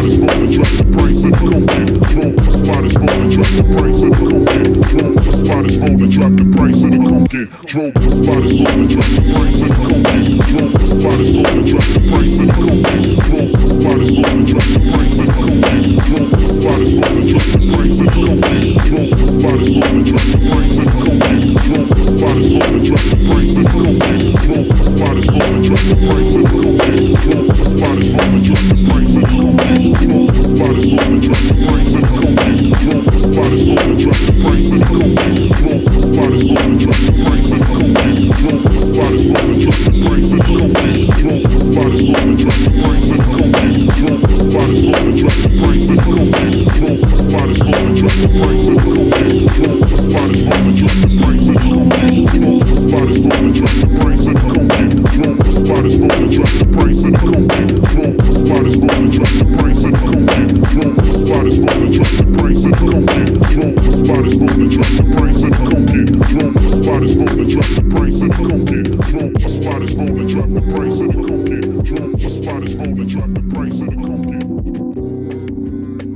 Spotters gonna drop the price of the cocaine. Spotters gonna drop the price of the cocaine. Spotters gonna drop the price of the cocaine. Spotters gonna drop the price of the cocaine. Spotters gonna drop the price of the cocaine. Spotters gonna drop the price of the cocaine. Spotters gonna drop the price of the cocaine. Spotters gonna drop the price of the cocaine. Spotters gonna drop the price of the cocaine. Spotters gonna drop the price of the cocaine. Spotters gonna drop the price of the cocaine. Spotters gonna drop the price of the cocaine. Spotters gonna drop the price of the cocaine. Spotters gonna drop the price of the cocaine. Spotters gonna drop the price of the cocaine. Spotters gonna drop the price of the cocaine. Spotters gonna drop the price of the cocaine. Spotters gonna drop the price of the cocaine. Spotters gonna drop the price of the cocaine. Spotters gonna drop the price of the cocaine. Spotters gonna drop the price of the cocaine. Spotters gonna drop the price of the cocaine. Spotters gonna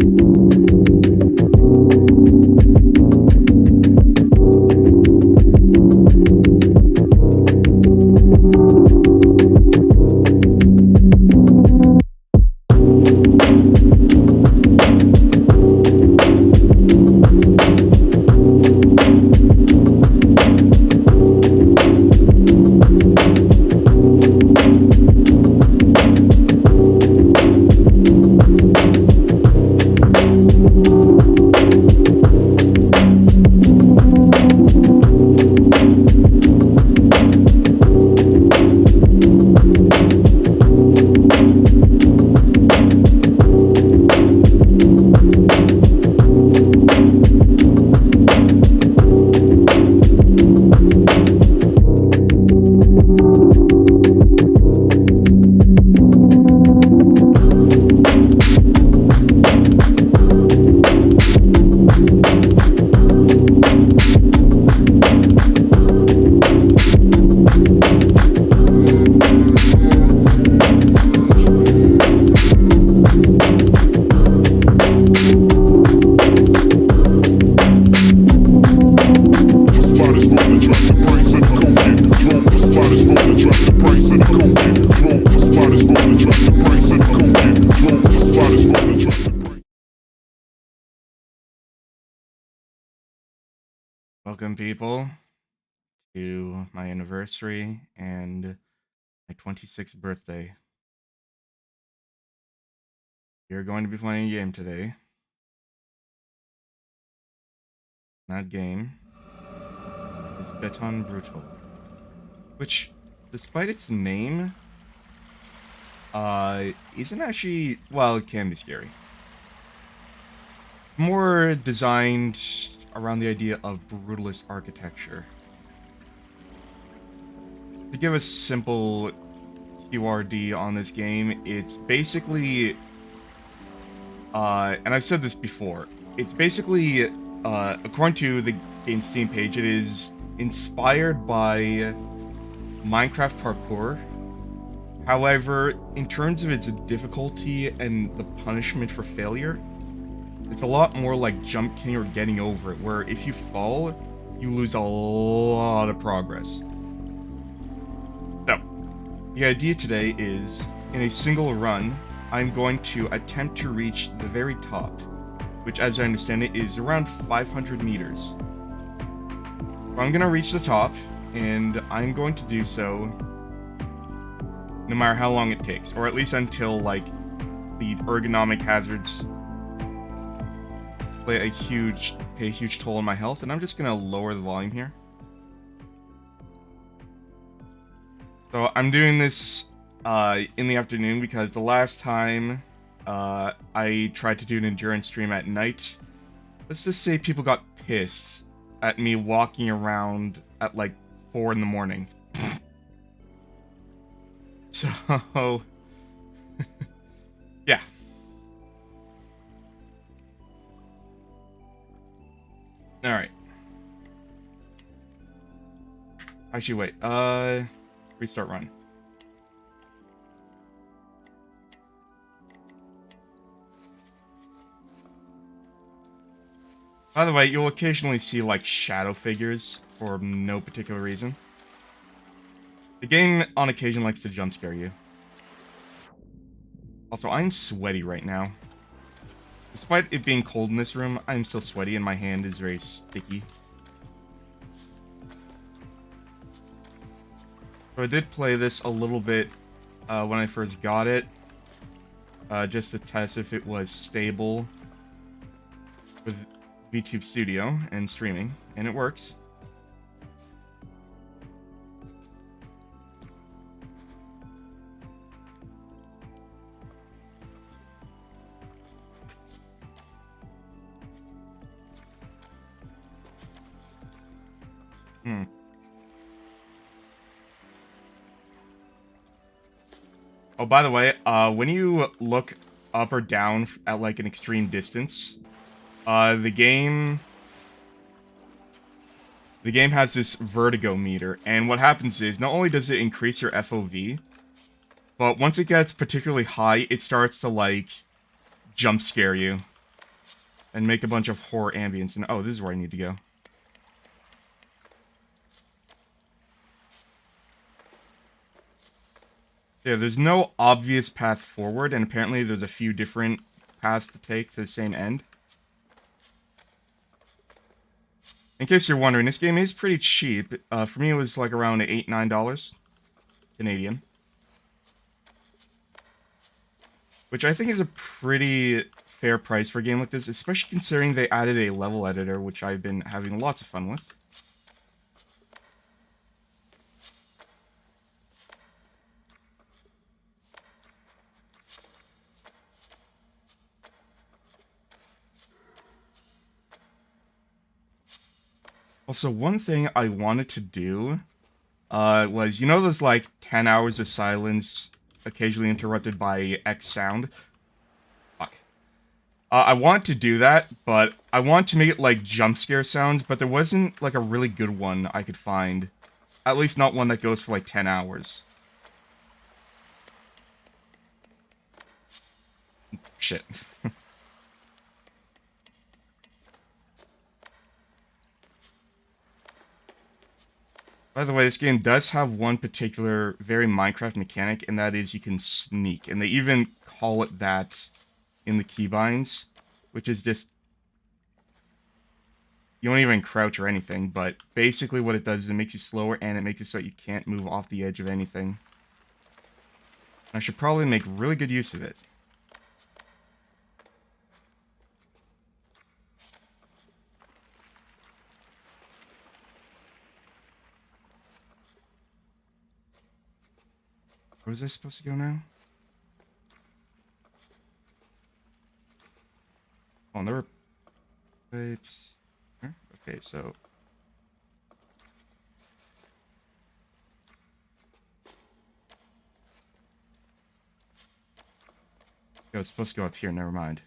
drop the price of the cocaine. Spotters gonna drop the price of the cocaine. Spotters gonna drop the price of the cocaine. Spotters gonna drop the price of the cocaine. Spotters gonna drop the price of the cocaine. Welcome, people, to my anniversary and my 26th birthday. We're going to be playing a game today. That game is Beton Brutal, which, despite its name, isn't actually, well, it can be scary. More designed around the idea of brutalist architecture. To give a simple QRD on this game, it's basically, and I've said this before, it's basically, according to the game's Steam page, it is inspired by Minecraft parkour. However, in terms of its difficulty and the punishment for failure, it's a lot more like Jump King or Getting Over It, where if you fall, you lose a lot of progress. So, the idea today is, in a single run, I'm going to attempt to reach the very top, which, as I understand it, is around 500 meters. So I'm going to reach the top, and I'm going to do so no matter how long it takes, or at least until, like, the ergonomic hazards pay a huge toll on my health, and I'm just gonna lower the volume here. So I'm doing this in the afternoon because the last time I tried to do an endurance stream at night, let's just say people got pissed at me walking around at like 4 in the morning. So, yeah. Alright. Actually, wait. Restart run. By the way, you'll occasionally see, like, shadow figures for no particular reason. The game, on occasion, likes to jump scare you. Also, I'm sweaty right now. Despite it being cold in this room, I'm still sweaty and my hand is very sticky. So I did play this a little bit when I first got it. Just to test if it was stable with VTuber Studio and streaming, and it works. Oh, by the way, when you look up or down at like an extreme distance, the game has this vertigo meter, and what happens is not only does it increase your FOV, but once it gets particularly high, it starts to like jump scare you and make a bunch of horror ambience. And oh, this is where I need to go. Yeah, there's no obvious path forward, and apparently there's a few different paths to take to the same end. In case you're wondering, this game is pretty cheap. For me, it was like around $8, $9 Canadian. Which I think is a pretty fair price for a game like this, especially considering they added a level editor, which I've been having lots of fun with. Also, one thing I wanted to do was, you know those, like, 10 hours of silence occasionally interrupted by X sound? Fuck. I want to do that, but I want to make it, like, jump scare sounds, but there wasn't, like, a really good one I could find. At least not one that goes for, like, 10 hours. Shit. By the way, this game does have one particular very Minecraft mechanic, and that is you can sneak. And they even call it that in the keybinds, which is just... You don't even crouch or anything, but basically what it does is it makes you slower, and it makes it so that you can't move off the edge of anything. I should probably make really good use of it. Where was I supposed to go now? Oh, there were pipes. Okay, so... I was supposed to go up here, never mind.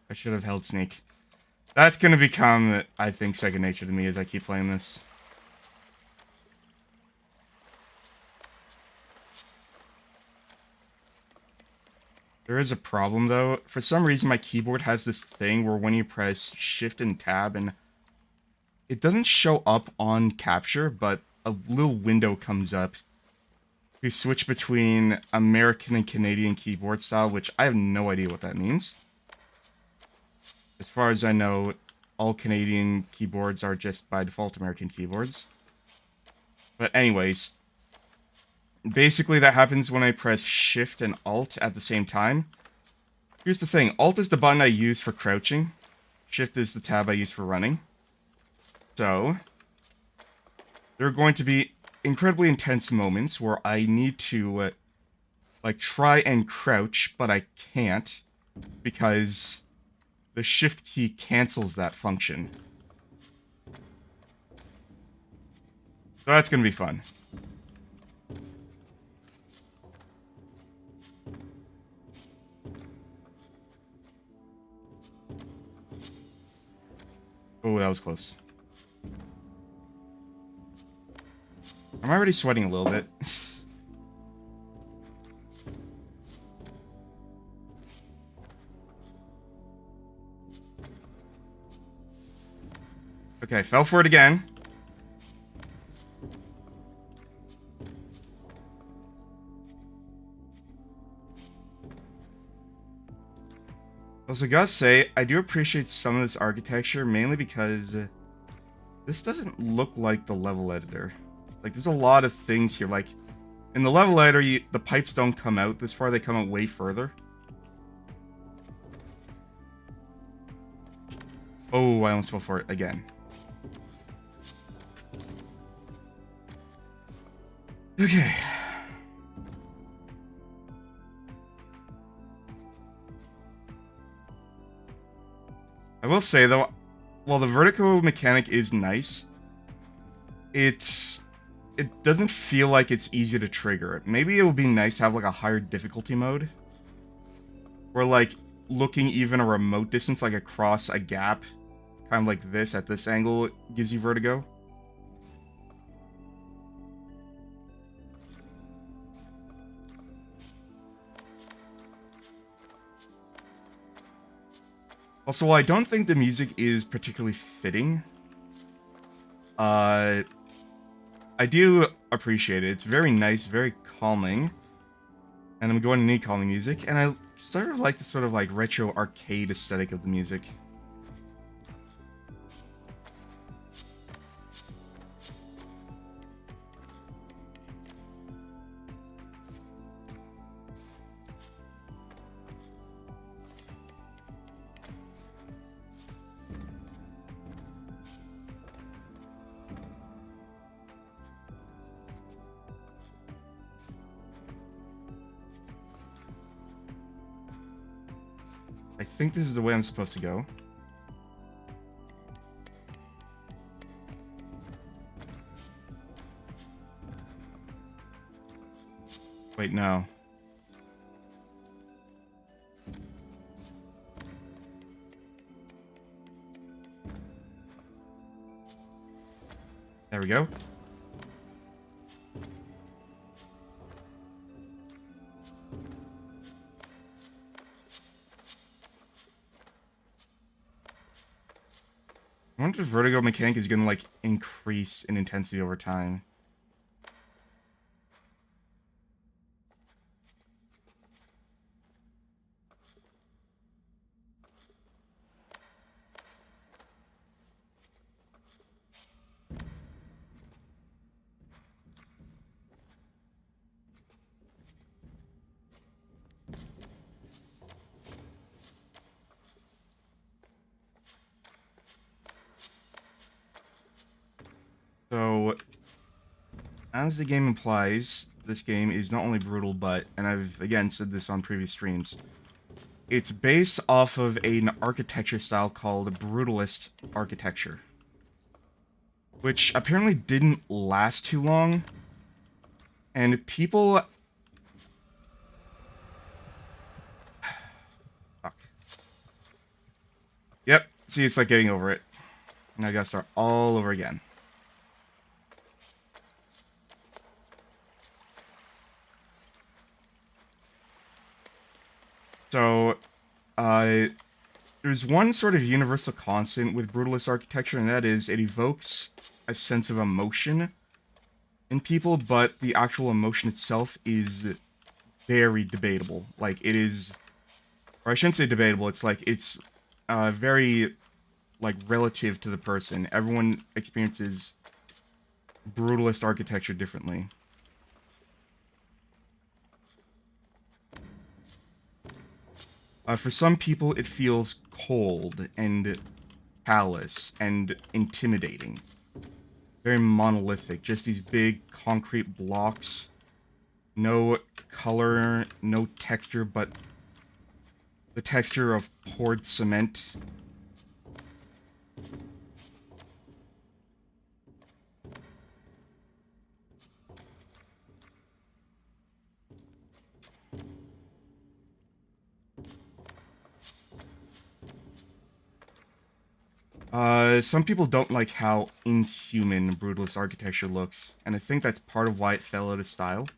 I should have held sneak. That's gonna become, I think, second nature to me as I keep playing this. There is a problem, though. For some reason, my keyboard has this thing where when you press Shift and Tab, and it doesn't show up on capture, but a little window comes up. You switch between American and Canadian keyboard style, which I have no idea what that means. As far as I know, all Canadian keyboards are just by default American keyboards. But anyways, basically that happens when I press Shift and Alt at the same time. Here's the thing, Alt is the button I use for crouching. Shift is the tab I use for running. So, there are going to be incredibly intense moments where I need to, like, try and crouch, but I can't, because the Shift key cancels that function. So that's going to be fun. Oh, that was close. I'm already sweating a little bit. Okay, fell for it again. Also, gotta say, I do appreciate some of this architecture, mainly because this doesn't look like the level editor. Like, there's a lot of things here. Like, in the level editor, the pipes don't come out this far, they come out way further. Oh, I almost fell for it again. Okay. I will say, though, while the vertigo mechanic is nice, it doesn't feel like it's easy to trigger. Maybe it would be nice to have, like, a higher difficulty mode. Where, like, looking even a remote distance, like across a gap, kind of like this, at this angle, gives you vertigo. Also, while I don't think the music is particularly fitting, I do appreciate it. It's very nice, very calming. And I'm going to need calming music, and I sort of like the sort of like retro arcade aesthetic of the music. I think this is the way I'm supposed to go. Wait, no. There we go. I wonder if vertigo mechanic is gonna, like, increase in intensity over time. So, as the game implies, this game is not only brutal, but, and I've again said this on previous streams, it's based off of an architecture style called brutalist architecture, which apparently didn't last too long, and people... Fuck. Yep, see, it's like getting over it. Now I gotta start all over again. So, there's one sort of universal constant with brutalist architecture, and that is it evokes a sense of emotion in people, but the actual emotion itself is very debatable. Like, it is, or I shouldn't say debatable, it's like, it's very, like, relative to the person. Everyone experiences brutalist architecture differently. For some people, it feels cold, and callous and intimidating. Very monolithic, just these big concrete blocks. No color, no texture, but the texture of poured cement. Some people don't like how inhuman Brutalist architecture looks, and I think that's part of why it fell out of style.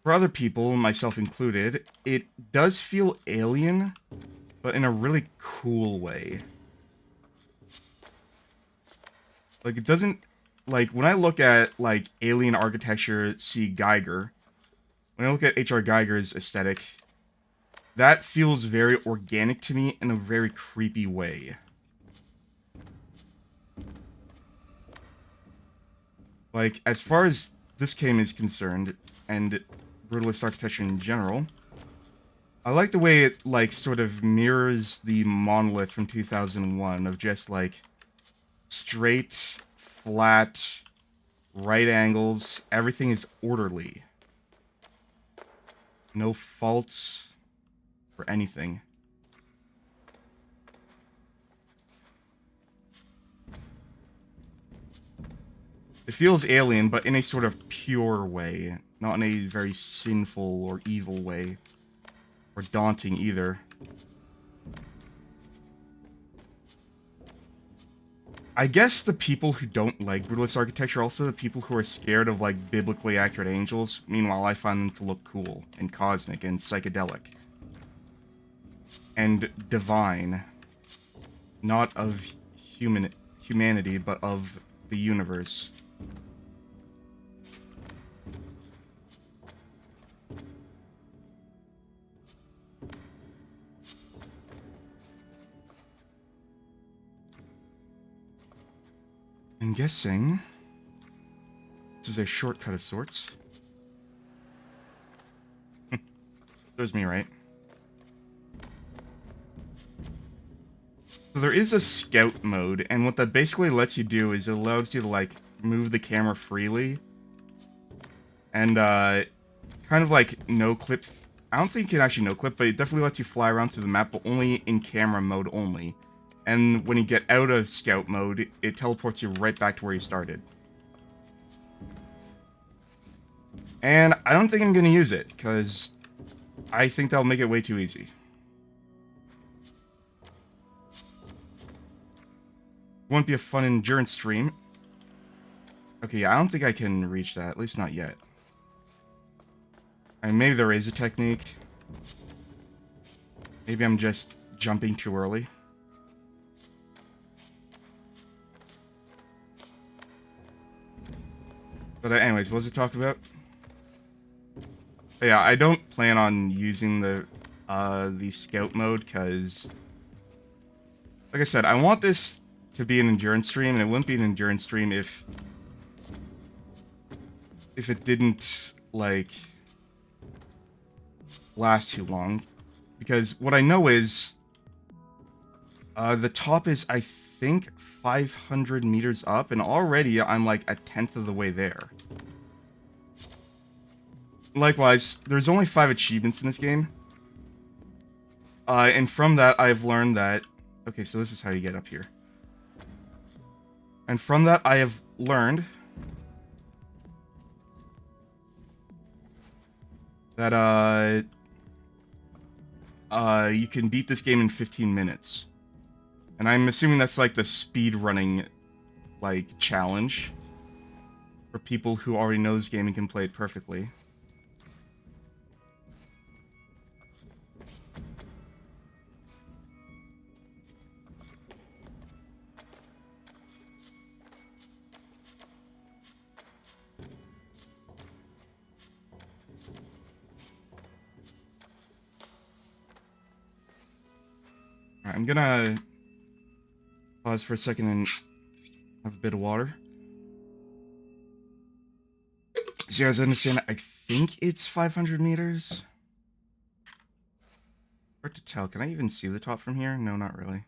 For other people, myself included, it does feel alien, but in a really cool way. Like, it doesn't... Like, when I look at, like, alien architecture, see Geiger, when I look at H.R. Geiger's aesthetic, that feels very organic to me in a very creepy way. Like, as far as this game is concerned, and Brutalist architecture in general, I like the way it, like, sort of mirrors the monolith from 2001 of just, like, straight, flat, right angles. Everything is orderly. No faults for anything. It feels alien, but in a sort of pure way. Not in a very sinful or evil way. Or daunting either. I guess the people who don't like Brutalist architecture are also the people who are scared of, like, biblically accurate angels. Meanwhile, I find them to look cool, and cosmic, and psychedelic. And divine. Not of humanity, but of the universe. I'm guessing this is a shortcut of sorts. There's me, right? So there is a scout mode, and what that basically lets you do is it allows you to, like, move the camera freely. And, kind of like no-clip. I don't think you can actually no-clip, but it definitely lets you fly around through the map, but only in camera mode only. And when you get out of scout mode, it teleports you right back to where you started. And I don't think I'm going to use it, because I think that'll make it way too easy. Won't be a fun endurance stream. Okay, I don't think I can reach that, at least not yet. And maybe there is a technique. Maybe I'm just jumping too early. But anyways, what was it talking about? Yeah, I don't plan on using the scout mode, because, like I said, I want this to be an endurance stream, and it wouldn't be an endurance stream if it didn't, like, last too long. Because what I know is the top is, I think, 500 meters up, and already I'm like a tenth of the way there. Likewise, there's only 5 achievements in this game. And from that, I've learned that... Okay, so this is how you get up here. And from that, I have learned that, you can beat this game in 15 minutes. And I'm assuming that's, like, the speed running, like, challenge for people who already know this game and can play it perfectly. Alright, I'm gonna pause for a second and have a bit of water. So you guys understand, I think it's 500 meters. Hard to tell. Can I even see the top from here? No, not really.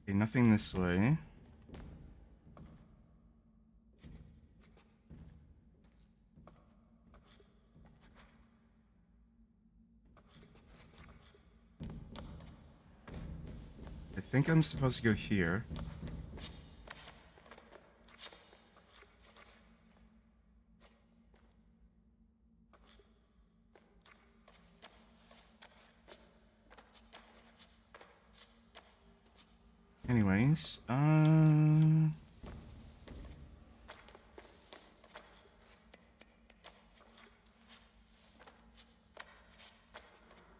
Okay, nothing this way. I think I'm supposed to go here. Anyways,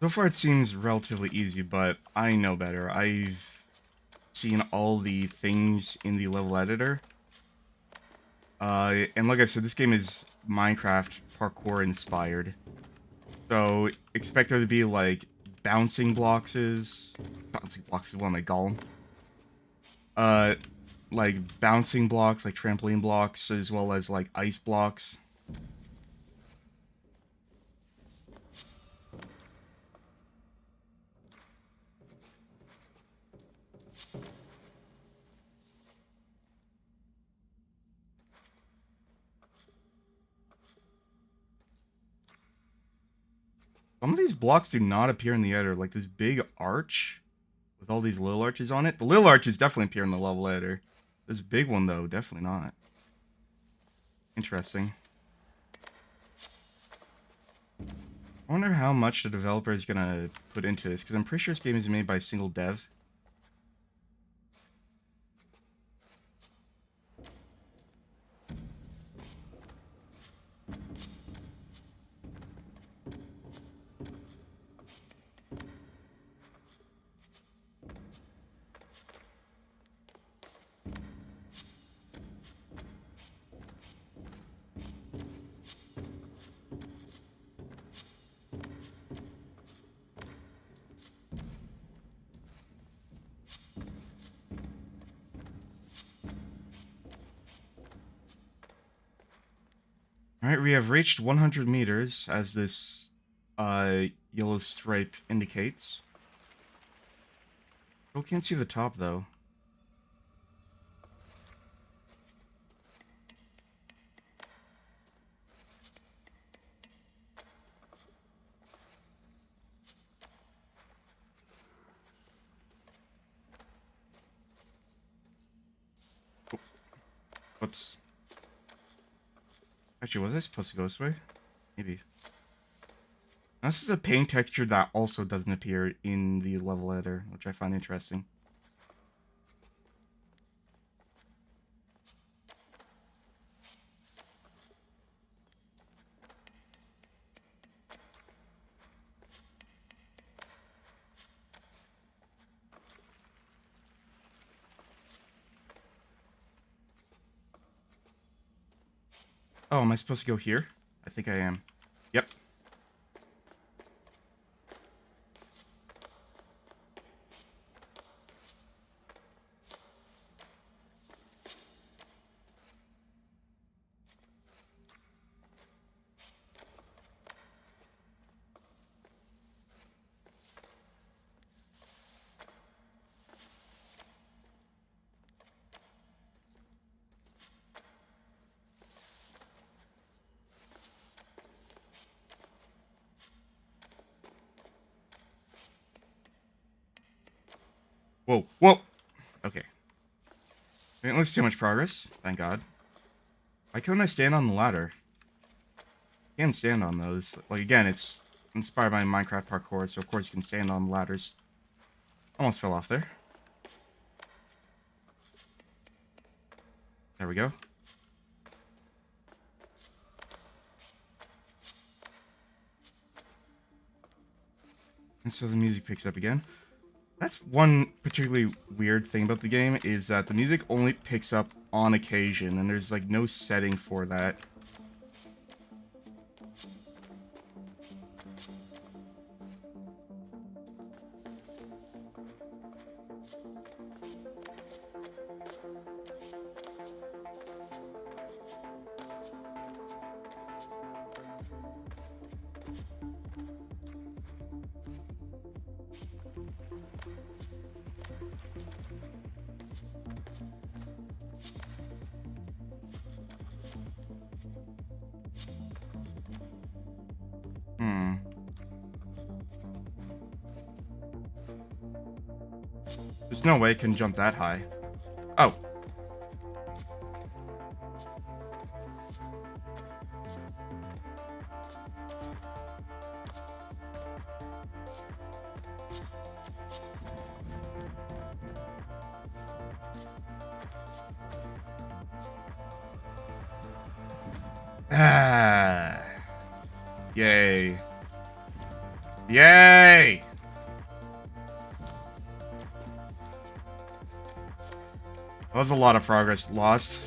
so far it seems relatively easy, but I know better. I've seen all the things in the level editor. And like I said, this game is Minecraft parkour inspired. So expect there to be like bouncing blocks is what am I calling? Like bouncing blocks, like trampoline blocks, as well as like ice blocks. Some of these blocks do not appear in the editor, like this big arch with all these little arches on it. The little arches definitely appear in the level editor. This big one, though, definitely not. Interesting. I wonder how much the developer is gonna put into this, because I'm pretty sure this game is made by a single dev. Alright, we have reached 100 meters, as this yellow stripe indicates. Still can't see the top, though. Oh, whoops. Actually, was I supposed to go this way? Maybe. Now, this is a paint texture that also doesn't appear in the level editor, which I find interesting. Oh, am I supposed to go here? I think I am. Yep. Whoa, whoa! Okay. Didn't lose too much progress, thank God. Why couldn't I stand on the ladder? You can stand on those. Like, again, it's inspired by Minecraft parkour, so of course you can stand on ladders. Almost fell off there. There we go. And so the music picks up again. That's one particularly weird thing about the game, is that the music only picks up on occasion, and there's like no setting for that. There's no way it can jump that high. Oh. Ah. Yay. Yay! That was a lot of progress lost.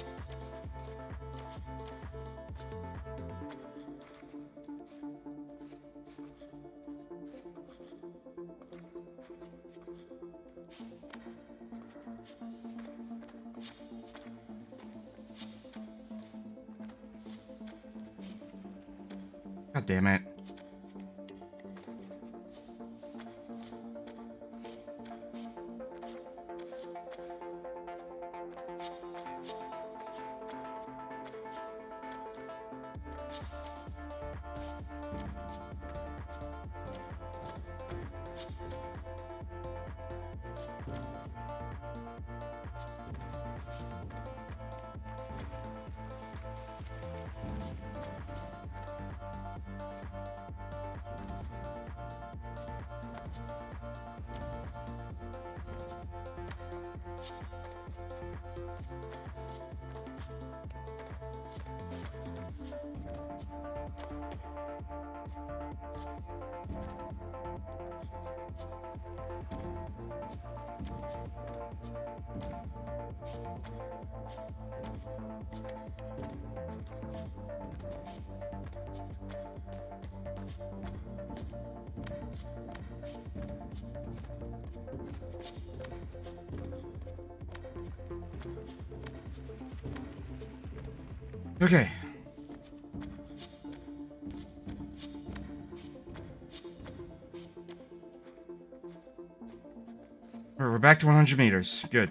God damn it. Okay. We're back to 100 meters. Good.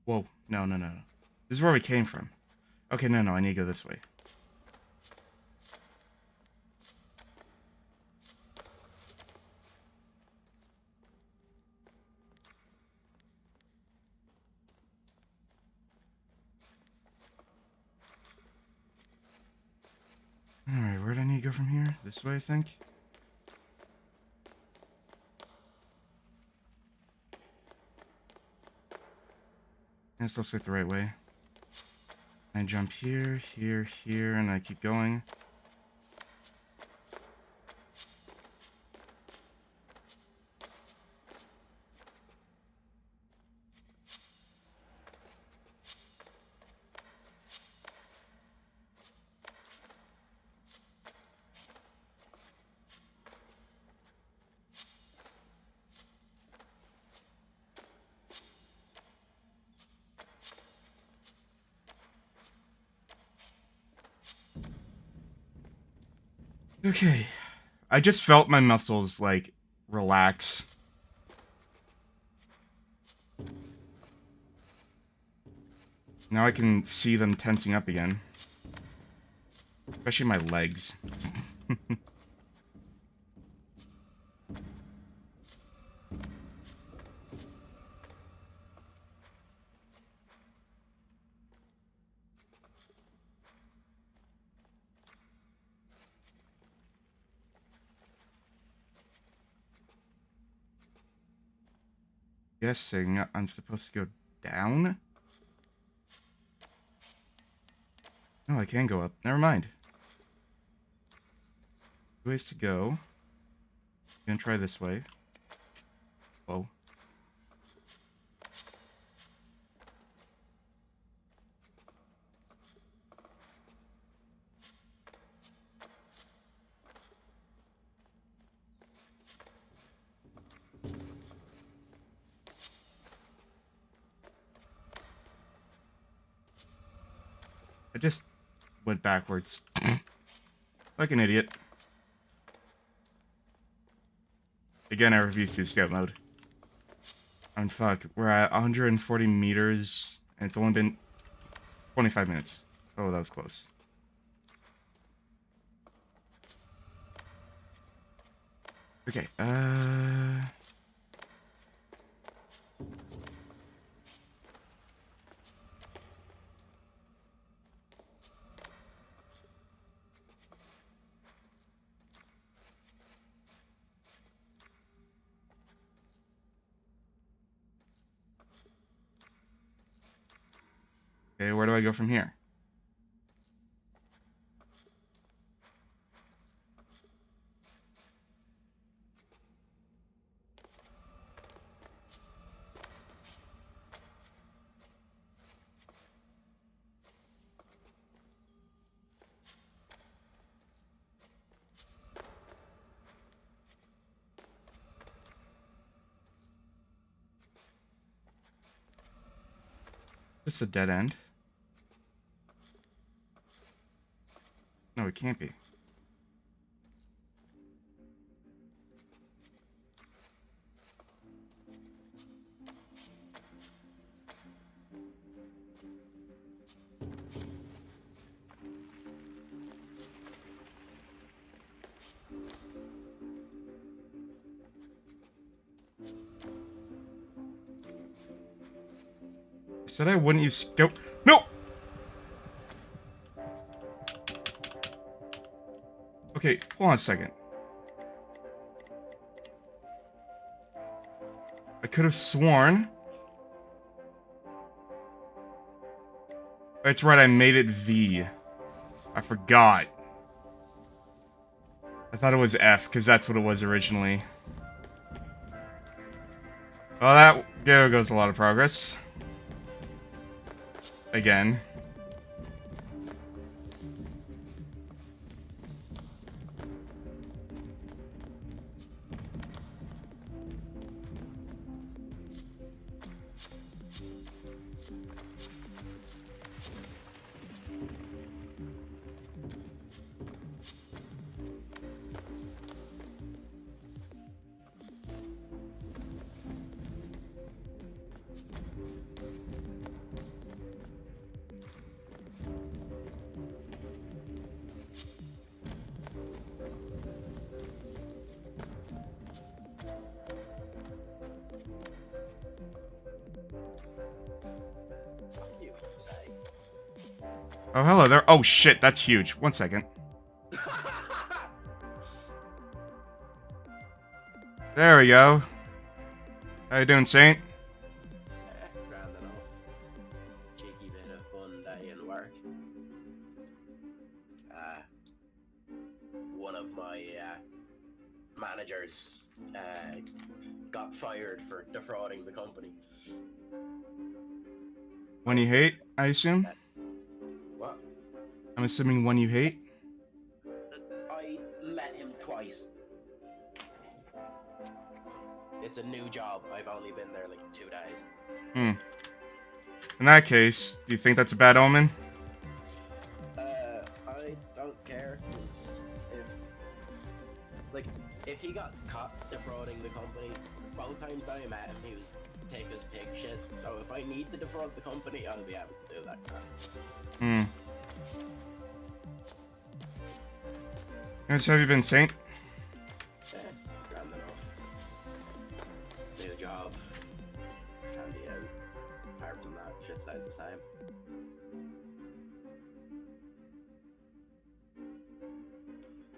Whoa. No, no, no, no. This is where we came from. Okay, no, I need to go this way. Alright, where do I need to go from here? This way, I think? This looks like the right way. I jump here, here, here, and I keep going. Okay. I just felt my muscles, like, relax. Now I can see them tensing up again. Especially my legs. Guessing I'm supposed to go down? No, I can go up. Never mind. 2 ways to go. I'm gonna try this way. Whoa. I just went backwards. Like an idiot. Again, I refuse to scout mode. And fuck, we're at 140 meters, and it's only been 25 minutes. Oh, that was close. Okay, okay, where do I go from here? This is a dead end. No, it can't be. I said I wouldn't use scout. No! Okay, hold on a second. I could have sworn. That's right, I made it V. I forgot. I thought it was F, because that's what it was originally. Well, there goes a lot of progress. Again. Oh, hello there. Oh, shit, that's huge. 1 second. There we go. How you doing, Saint? Grand enough. Cheeky bit of fun day in work. One of my managers got fired for defrauding the company. One you hate, I assume? What? I'm assuming one you hate? I met him twice. It's a new job. I've only been there like 2 days. In that case, do you think that's a bad omen? I don't care, 'cause if he got caught defrauding the company. Both times that I met him, he was taking his pig shit. So if I need to defraud the company, I'll be able to do that. Hmm. How much have you been, Saint? Grand enough. New job. Can't be out. Apart from that, shit stays the same.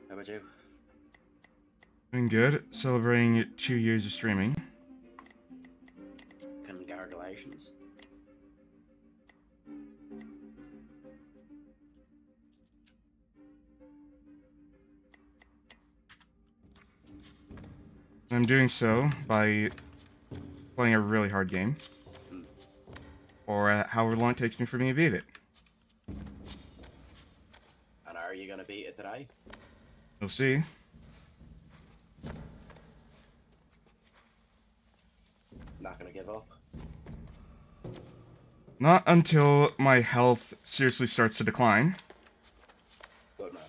How about you? Doing good. Celebrating 2 years of streaming. Congratulations. I'm doing so by playing a really hard game. Or however long it takes me for me to beat it. And are you gonna beat it today? You'll see. Not gonna give up. Not until my health seriously starts to decline. Good man.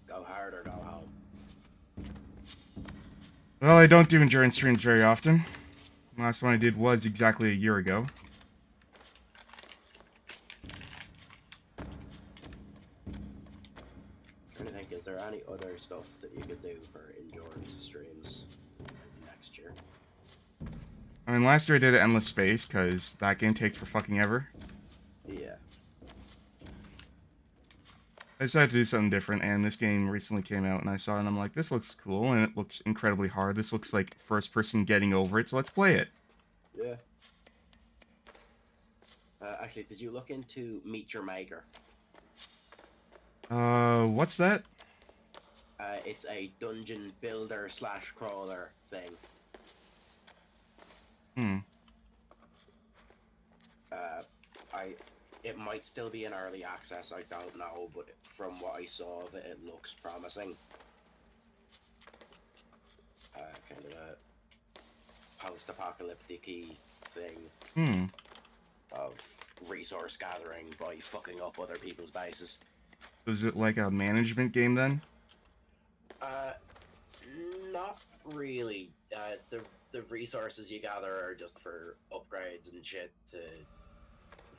Go hard or go home. Well, I don't do endurance streams very often. The last one I did was exactly a year ago. Trying to think, is there any other stuff that you could do for endurance streams next year? I mean, last year I did Endless Space, because that game takes for fucking ever. Yeah. I decided to do something different, and this game recently came out, and I saw it, and I'm like, this looks cool, and it looks incredibly hard. This looks like first person getting over it, so let's play it. Yeah. Actually, did you look into Meet Your Maker? What's that? It's a dungeon builder / crawler thing. Hmm. It might still be in early access, I don't know, but from what I saw of it, it looks promising. Kind of a post-apocalyptic-y thing of resource gathering by fucking up other people's bases. Is it like a management game then? Not really. The resources you gather are just for upgrades and shit to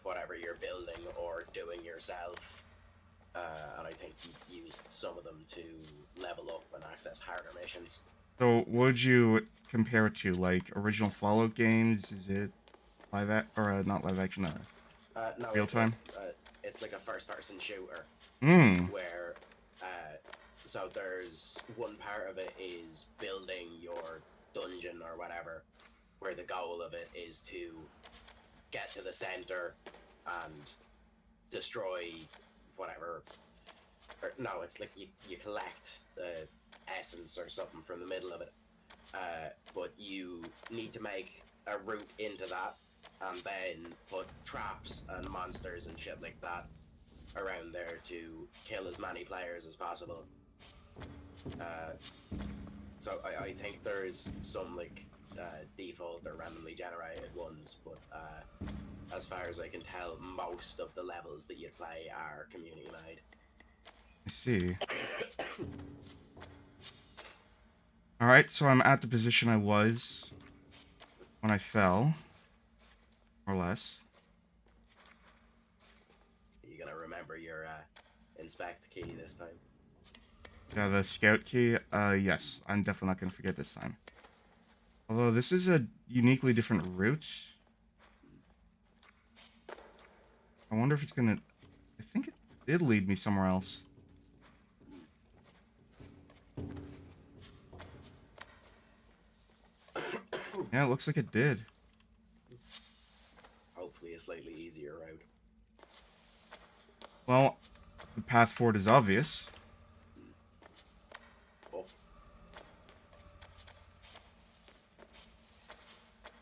whatever you're building or doing yourself. And I think you used some of them to level up and access harder missions. So, what would you compare it to? Like, original Fallout games? Is it not live action, No, real time? It's like a first-person shooter. Hmm. Where, so there's one part of it is building your dungeon or whatever, where the goal of it is to get to the center and destroy whatever. Or, no, it's like you collect the essence or something from the middle of it, but you need to make a route into that and then put traps and monsters and shit like that around there to kill as many players as possible. So I think there's some like default or randomly generated ones, but as far as I can tell, most of the levels that you play are community made. I see. Alright, so I'm at the position I was when I fell. More or less. You gonna remember your inspect key this time? Yeah, the scout key? Yes. I'm definitely not going to forget this time. Although, this is a uniquely different route. I wonder if it's going to... I think it did lead me somewhere else. Yeah, it looks like it did. Hopefully a slightly easier route. Well, the path forward is obvious. Oh.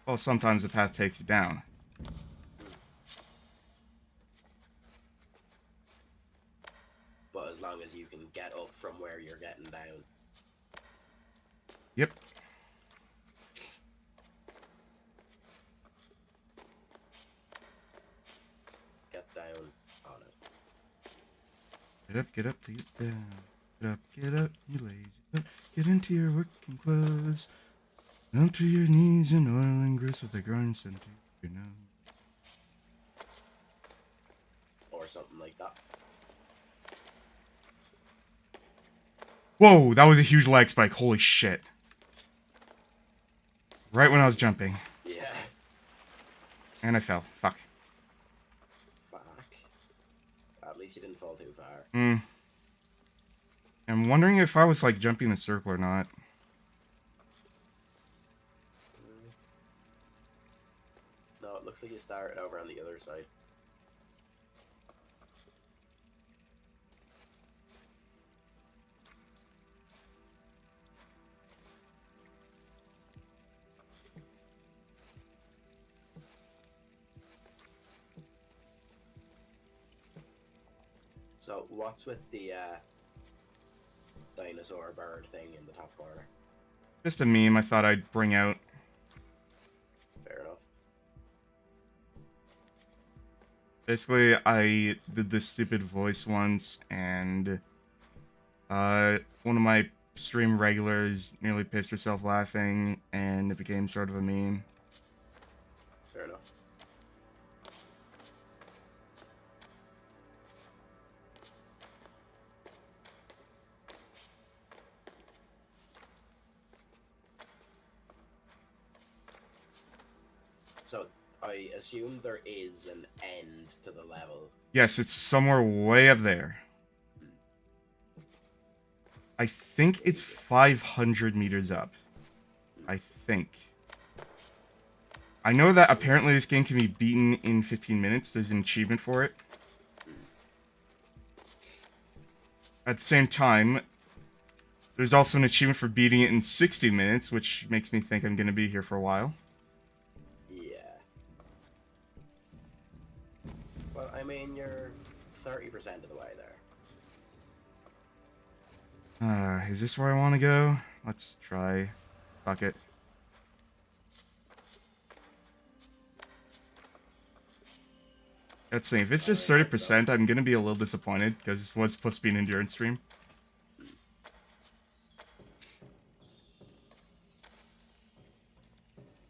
Well, sometimes the path takes you down. But as long as you can get up from where you're getting down. Yep. Get down on it. Get up to get down. Get up, you lazy. Get into your working clothes. Up to your knees in oil and grease with a grind center, you know. Or something like that. Whoa, that was a huge lag spike. Holy shit. Right when I was jumping. Yeah. And I fell. Fuck. Fuck. At least you didn't fall too far. I'm wondering if I was, like, jumping the circle or not. No, it looks like you started over on the other side. So, what's with the dinosaur bird thing in the top corner? Just a meme I thought I'd bring out. Fair enough. Basically, I did this stupid voice once, and one of my stream regulars nearly pissed herself laughing, and it became sort of a meme. Fair enough. So, I assume there is an end to the level. Yes, it's somewhere way up there. I think it's 500 meters up. I think. I know that apparently this game can be beaten in 15 minutes. There's an achievement for it. At the same time, there's also an achievement for beating it in 60 minutes, which makes me think I'm going to be here for a while. Yeah. Well, I mean, you're 30% of the way there. Is this where I want to go? Let's try. Fuck it. Let's see. If it's just 30%, I'm going to be a little disappointed, because this was supposed to be an endurance stream.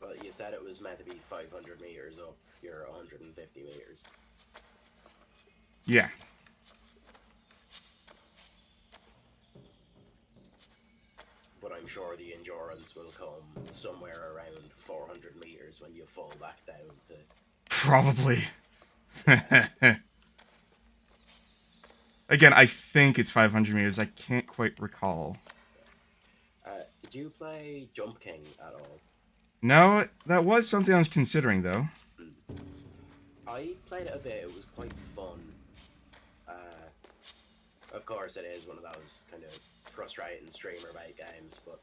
But you said it was meant to be 500 meters up. You're 150 meters. Yeah. But I'm sure the endurance will come somewhere around 400 meters when you fall back down to... Probably. Again, I think it's 500 meters. I can't quite recall. Did you play Jump King at all? No, that was something I was considering, though. I played it a bit. It was quite fun. Of course, it is one of those kind of frustrating streamer-made games, but...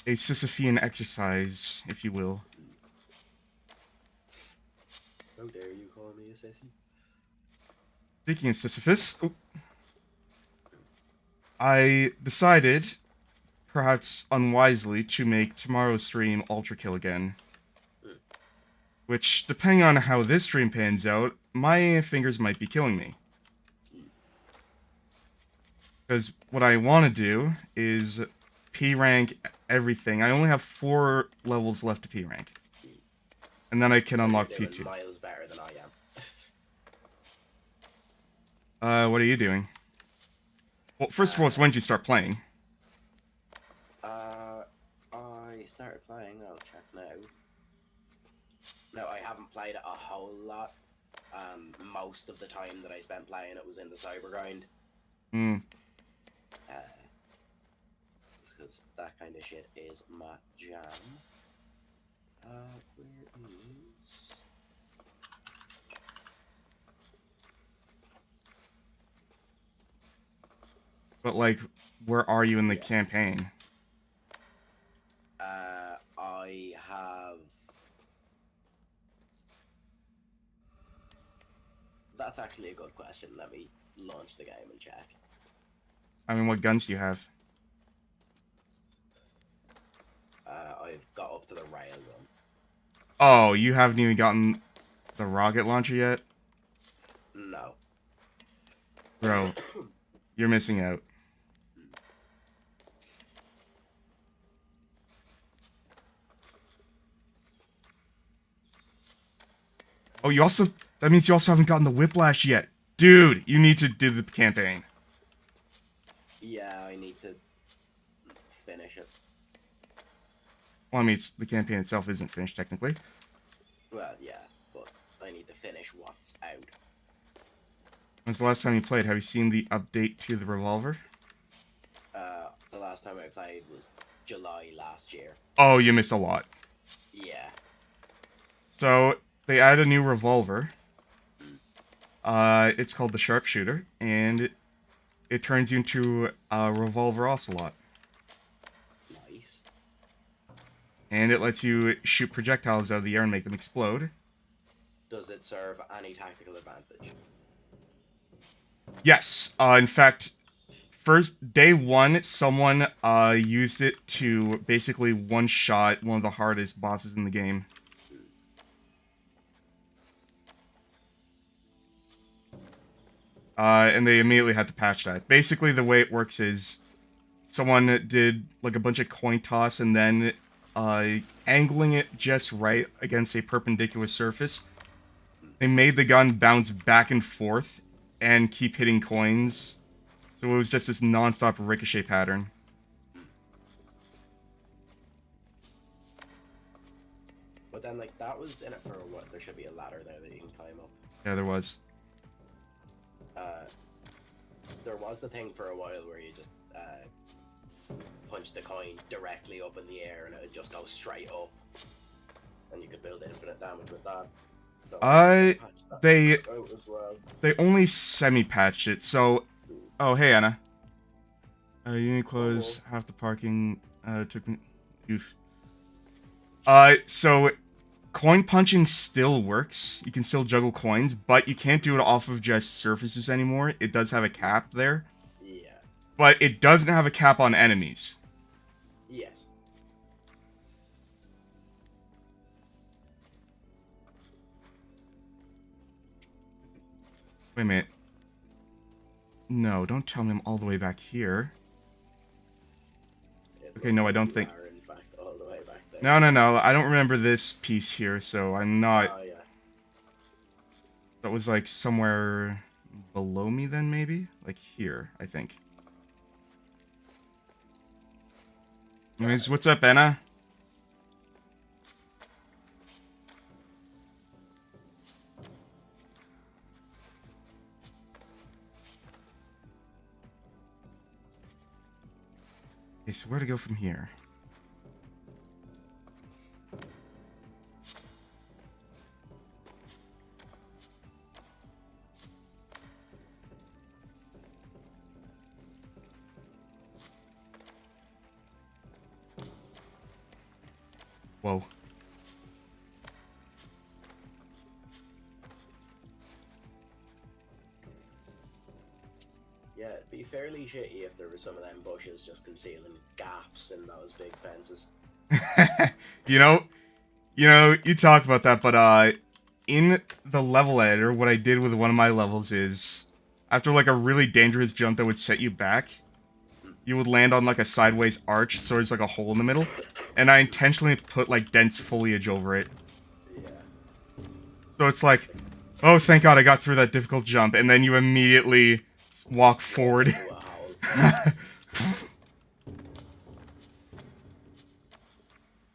A Sisyphean exercise, if you will. How dare you call me a sissy? Speaking of Sisyphus, I decided, perhaps unwisely, to make tomorrow's stream Ultra Kill again. Which, depending on how this stream pans out, my fingers might be killing me. Because what I want to do is P-rank everything. I only have 4 levels left to P-rank. And then I can unlock You're P2. doing miles better than I am. What are you doing? Well, first of all, when did you start playing? I started playing, I'll check now. No, I haven't played it a whole lot. Most of the time that I spent playing it was in the cyber grind. Because that kind of shit is my jam. Where is... But, like, where are you in the campaign? I have... That's actually a good question. Let me launch the game and check. I mean, what guns do you have? I've got up to the rail gun. Oh, you haven't even gotten the rocket launcher yet? No. Bro, you're missing out. Oh, you also... That means you also haven't gotten the Whiplash yet. Dude, you need to do the campaign. Yeah, I need to finish it. Well, I mean, the campaign itself isn't finished, technically. Well, yeah, but I need to finish what's out. When's the last time you played? Have you seen the update to the revolver? The last time I played was July last year. Oh, you missed a lot. Yeah. So, they added a new revolver. It's called the Sharpshooter, and it turns you into a revolver ocelot. Nice. And it lets you shoot projectiles out of the air and make them explode. Does it serve any tactical advantage? Yes. In fact, first day one, someone used it to basically one-shot one of the hardest bosses in the game. And they immediately had to patch that. Basically, the way it works is someone did like a bunch of coin toss and then angling it just right against a perpendicular surface. They made the gun bounce back and forth and keep hitting coins. So it was just this non-stop ricochet pattern. But then, like, that was in it for what? There should be a ladder there that you can climb up. Yeah, there was. There was the thing for a while where you just punch the coin directly up in the air and it would just go straight up. And you could build infinite damage with that. So they only semi-patched it, so... Oh, hey, Anna. You need to close half the parking, took me... Oof. So... Coin punching still works. You can still juggle coins, but you can't do it off of just surfaces anymore. It does have a cap there. Yeah. But it doesn't have a cap on enemies. Yes. Wait a minute. No, don't tell me I'm all the way back here. Okay, no, I don't think... In fact, all the way back there. No. I don't remember this piece here, so I'm not... Oh, yeah. That was, like, somewhere below me then, maybe? Like, here, I think. Anyways, what's up, Anna? Okay, so where to go from here? Whoa. Yeah, it'd be fairly shitty if there were some of them bushes just concealing gaps in those big fences. you talked about that, but in the level editor, what I did with one of my levels is, after like a really dangerous jump that would set you back, you would land on like a sideways arch, so there's like a hole in the middle, and I intentionally put like dense foliage over it. Yeah. So it's like, oh, thank God I got through that difficult jump, and then you immediately walk forward. Wow.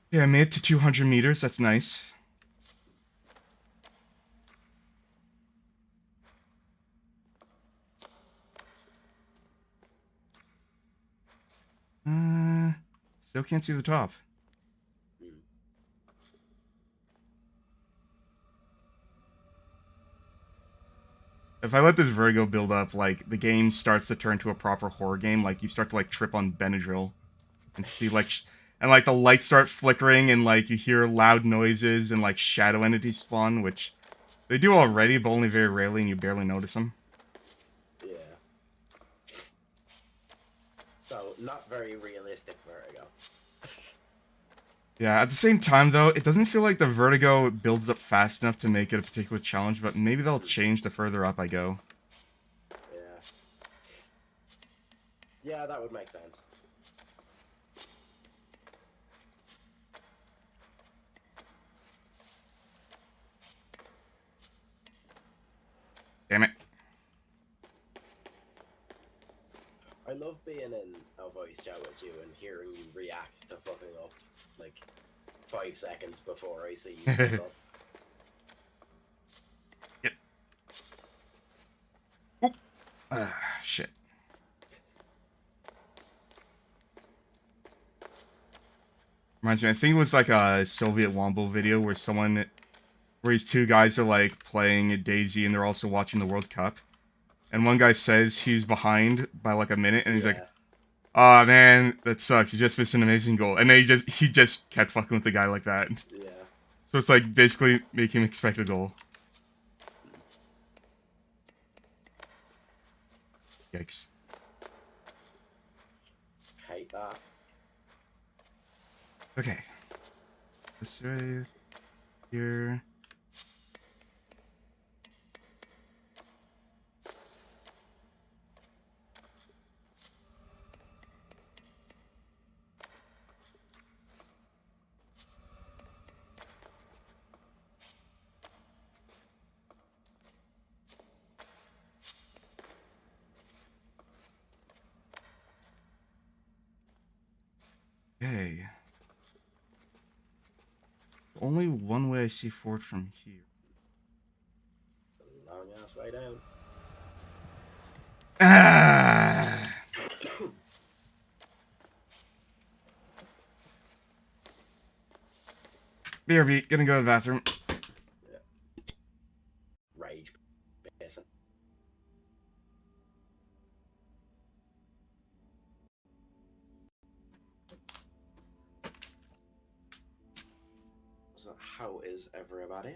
Yeah, I made it to 200 meters, that's nice. Still can't see the top. If I let this vertigo build up, like, the game starts to turn to a proper horror game. Like, you start to, like, trip on Benadryl. And see, like, and, like, the lights start flickering, and, like, you hear loud noises, and, like, shadow entities spawn, which they do already, but only very rarely, and you barely notice them. Yeah. So, not very realistic vertigo. Yeah, at the same time, though, it doesn't feel like the vertigo builds up fast enough to make it a particular challenge, but maybe they'll change the further up I go. Yeah. Yeah, that would make sense. Damn it. I love being in a voice chat with you and hearing you react to fucking up like 5 seconds before I see you fuck up. Yep. Oop. Shit. Reminds me, I think it was like a Soviet Womble video where these two guys are like playing Daisy and they're also watching the World Cup. And one guy says he's behind by like a minute and he's like, "Aw, man, that sucks. You just missed an amazing goal." And then he just kept fucking with the guy like that. Yeah. So it's like basically make him expect a goal. Yikes. Hate that. Okay. This way. Here. Okay. Only one way I see forward from here. It's a long ass way down. Ah! BRB, gonna go to the bathroom. Rage. Pissing. So how is everybody?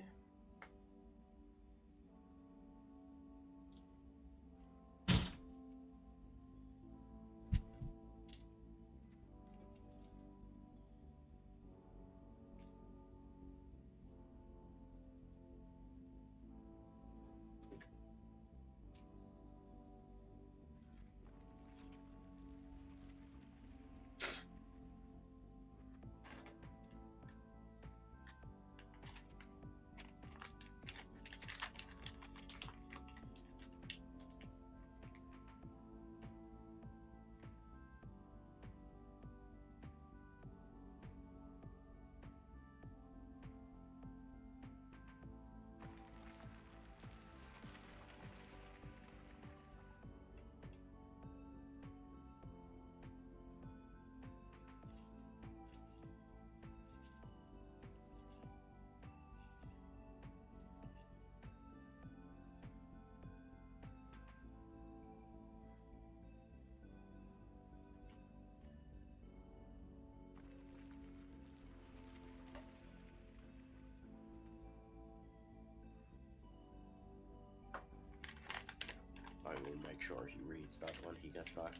I will make sure he reads that when he gets back.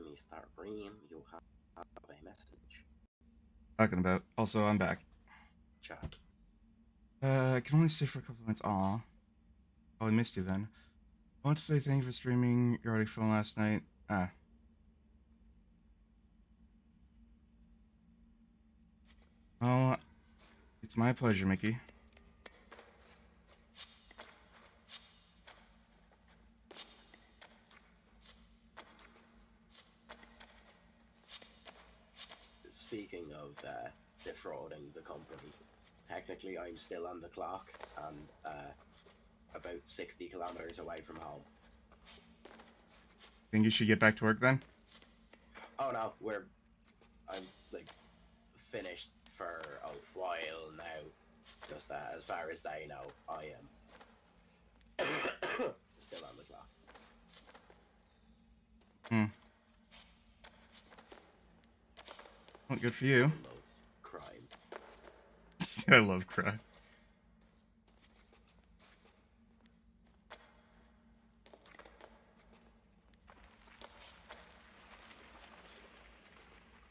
me start reading. You have a message. Talking about. Also, I'm back. Chat. I can only stay for a couple minutes. Aw. Oh, I missed you then. I want to say thank you for streaming your erotic film last night. Ah. Oh, it's my pleasure, Mickey. Speaking of defrauding the company, technically I'm still on the clock and about 60 kilometers away from home. Think you should get back to work then? Oh no, I'm like finished for a while now. Just as far as they know, I am still on the clock. Hmm. Well, good for you. I love crime. I love crime.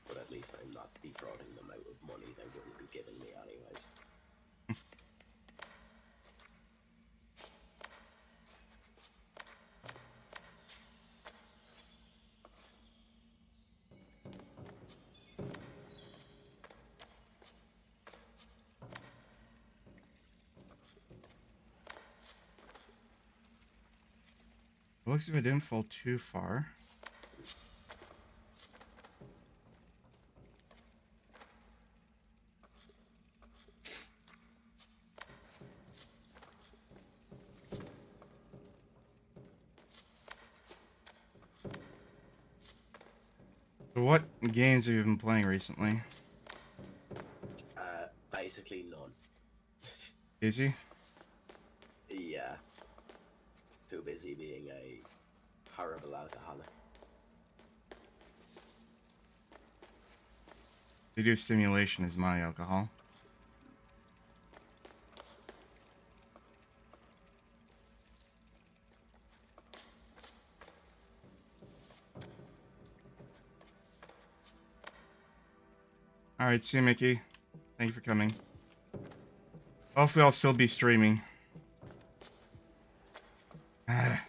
But at least I'm not defrauding them out of money they wouldn't be giving me anyways. It looks like I didn't fall too far. So what games have you been playing recently? Basically none. Easy? Yeah. Too busy being a horrible alcoholic. Video stimulation is my alcohol. Alright, see you, Mickey. Thank you for coming. Hopefully I'll still be streaming. Ah.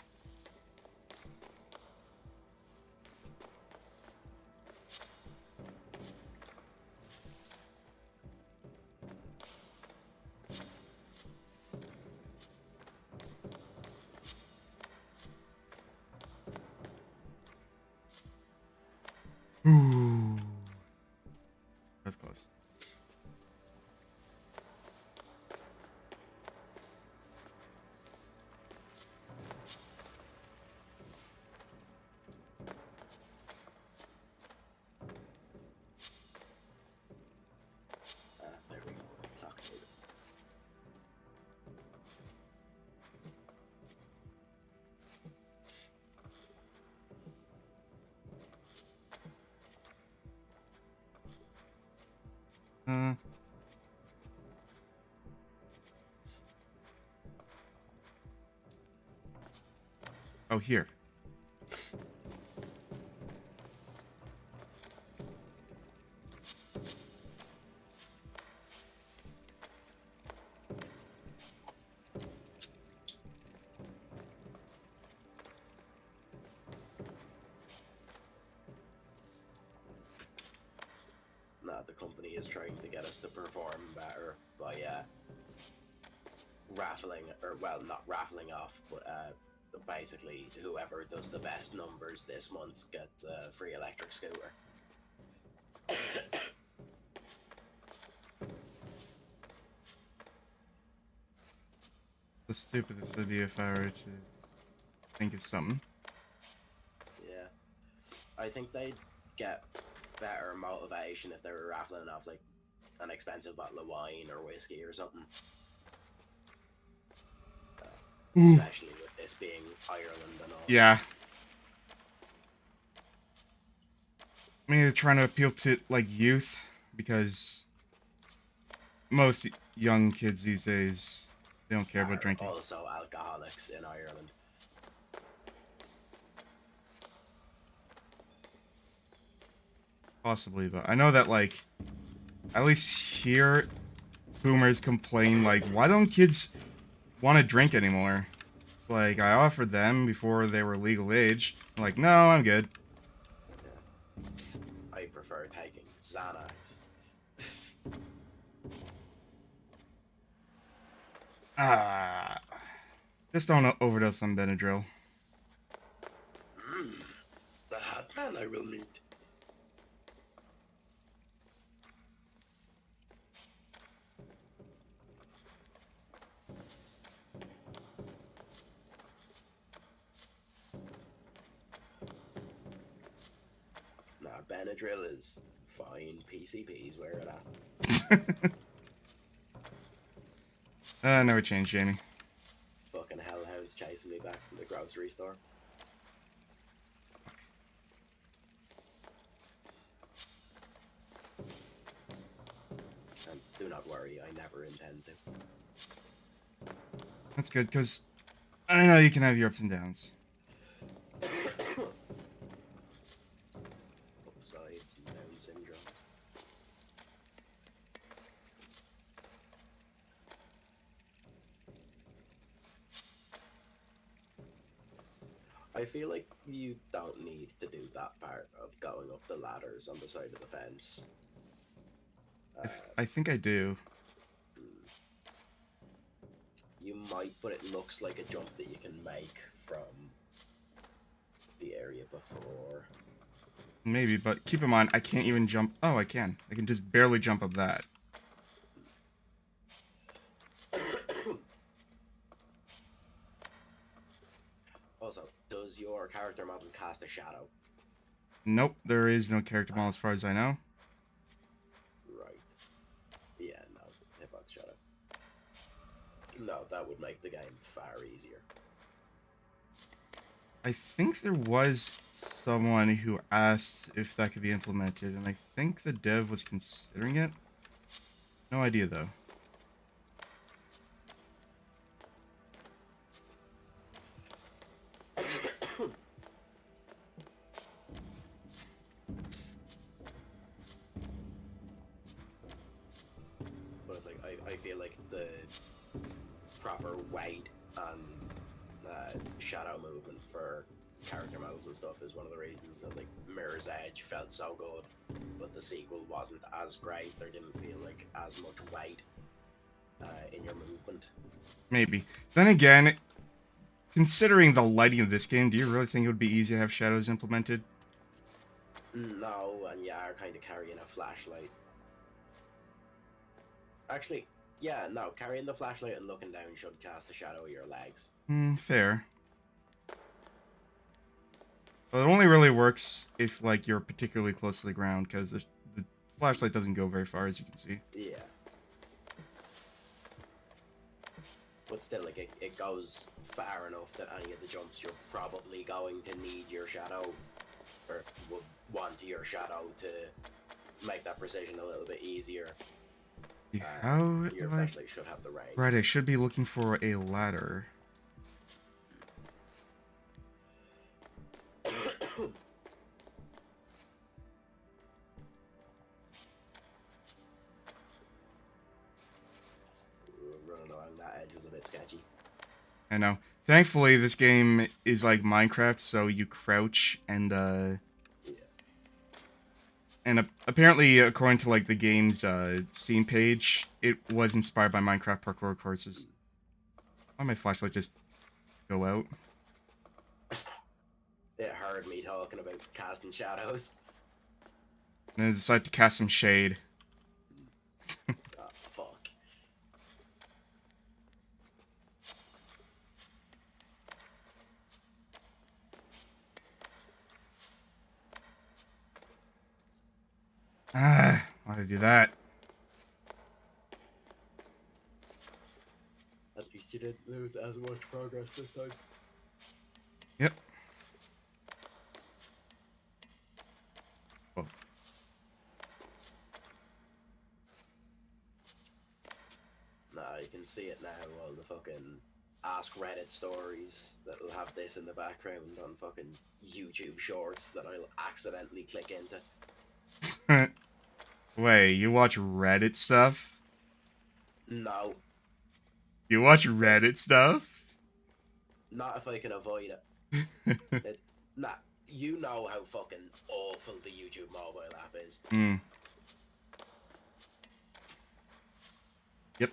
Ooh. That's close. There we go. Clock mode. Oh, here. Nah, the company is trying to get us to perform better by raffling, or well, not raffling off, but basically whoever does the best numbers this month gets a free electric scooter. The stupidest idea if I were to think of something. Yeah. I think they'd get better motivation if they were raffling off like an expensive bottle of wine or whiskey or something. Especially with this being Ireland and all. Yeah. I mean, they're trying to appeal to, like, youth, because most young kids these days, they don't care about drinking. Also alcoholics in Ireland. Possibly, but I know that, like, at least here, boomers complain, like, why don't kids want to drink anymore? Like, I offered them before they were legal age. I'm like, no, I'm good. I prefer taking Xanax. Ah, just don't overdose on Benadryl. The hat man I will meet. Nah, Benadryl is fine. PCP's where it at. Never changed, Jamie. Fucking hellhounds chasing me back from the grocery store. And do not worry, I never intend to. That's good, because I know you can have your ups and downs. Upsides and down syndromes. I feel like you don't need to do that part of going up the ladders on the side of the fence. I think I do. You might, but it looks like a jump that you can make from the area before. Maybe, but keep in mind, I can't even jump. Oh, I can. I can just barely jump up that. Also, does your character model cast a shadow? Nope, there is no character model as far as I know. Right. Yeah, no. Hitbox shadow. No, that would make the game far easier. I think there was someone who asked if that could be implemented, and I think the dev was considering it. No idea, though. But it's like, I feel like the proper weight and shadow movement for character models and stuff is one of the reasons that like Mirror's Edge felt so good, but the sequel wasn't as great. There didn't feel like as much weight in your movement. Maybe. Then again, considering the lighting of this game, do you really think it would be easy to have shadows implemented? No, and you are kind of carrying a flashlight. Actually, yeah, no, carrying the flashlight and looking down should cast a shadow of your legs. Fair. Well, it only really works if, like, you're particularly close to the ground, because the flashlight doesn't go very far, as you can see. Yeah. But still, like, it goes far enough that any of the jumps you're probably going to need your shadow, or would want your shadow to make that precision a little bit easier. Yeah, how Your do I... flashlight should have the range. Right, I should be looking for a ladder. Running along that edge was a bit sketchy. I know. Thankfully, this game is like Minecraft, so you crouch and Yeah. and apparently, according to like the game's Steam page, it was inspired by Minecraft parkour courses. Why my flashlight just go out? It heard me talking about casting shadows. And then I decided to cast some shade. Oh, fuck. Ah, why did I do that? At least you didn't lose as much progress this time. Yep. Oh. Nah, you can see it now, all the fucking Ask Reddit stories that'll have this in the background on fucking YouTube shorts that I'll accidentally click into. Wait, you watch Reddit stuff? No, You watch Reddit stuff? not if I can avoid it. Nah, you know how fucking awful the YouTube mobile app is. Hmm. Yep.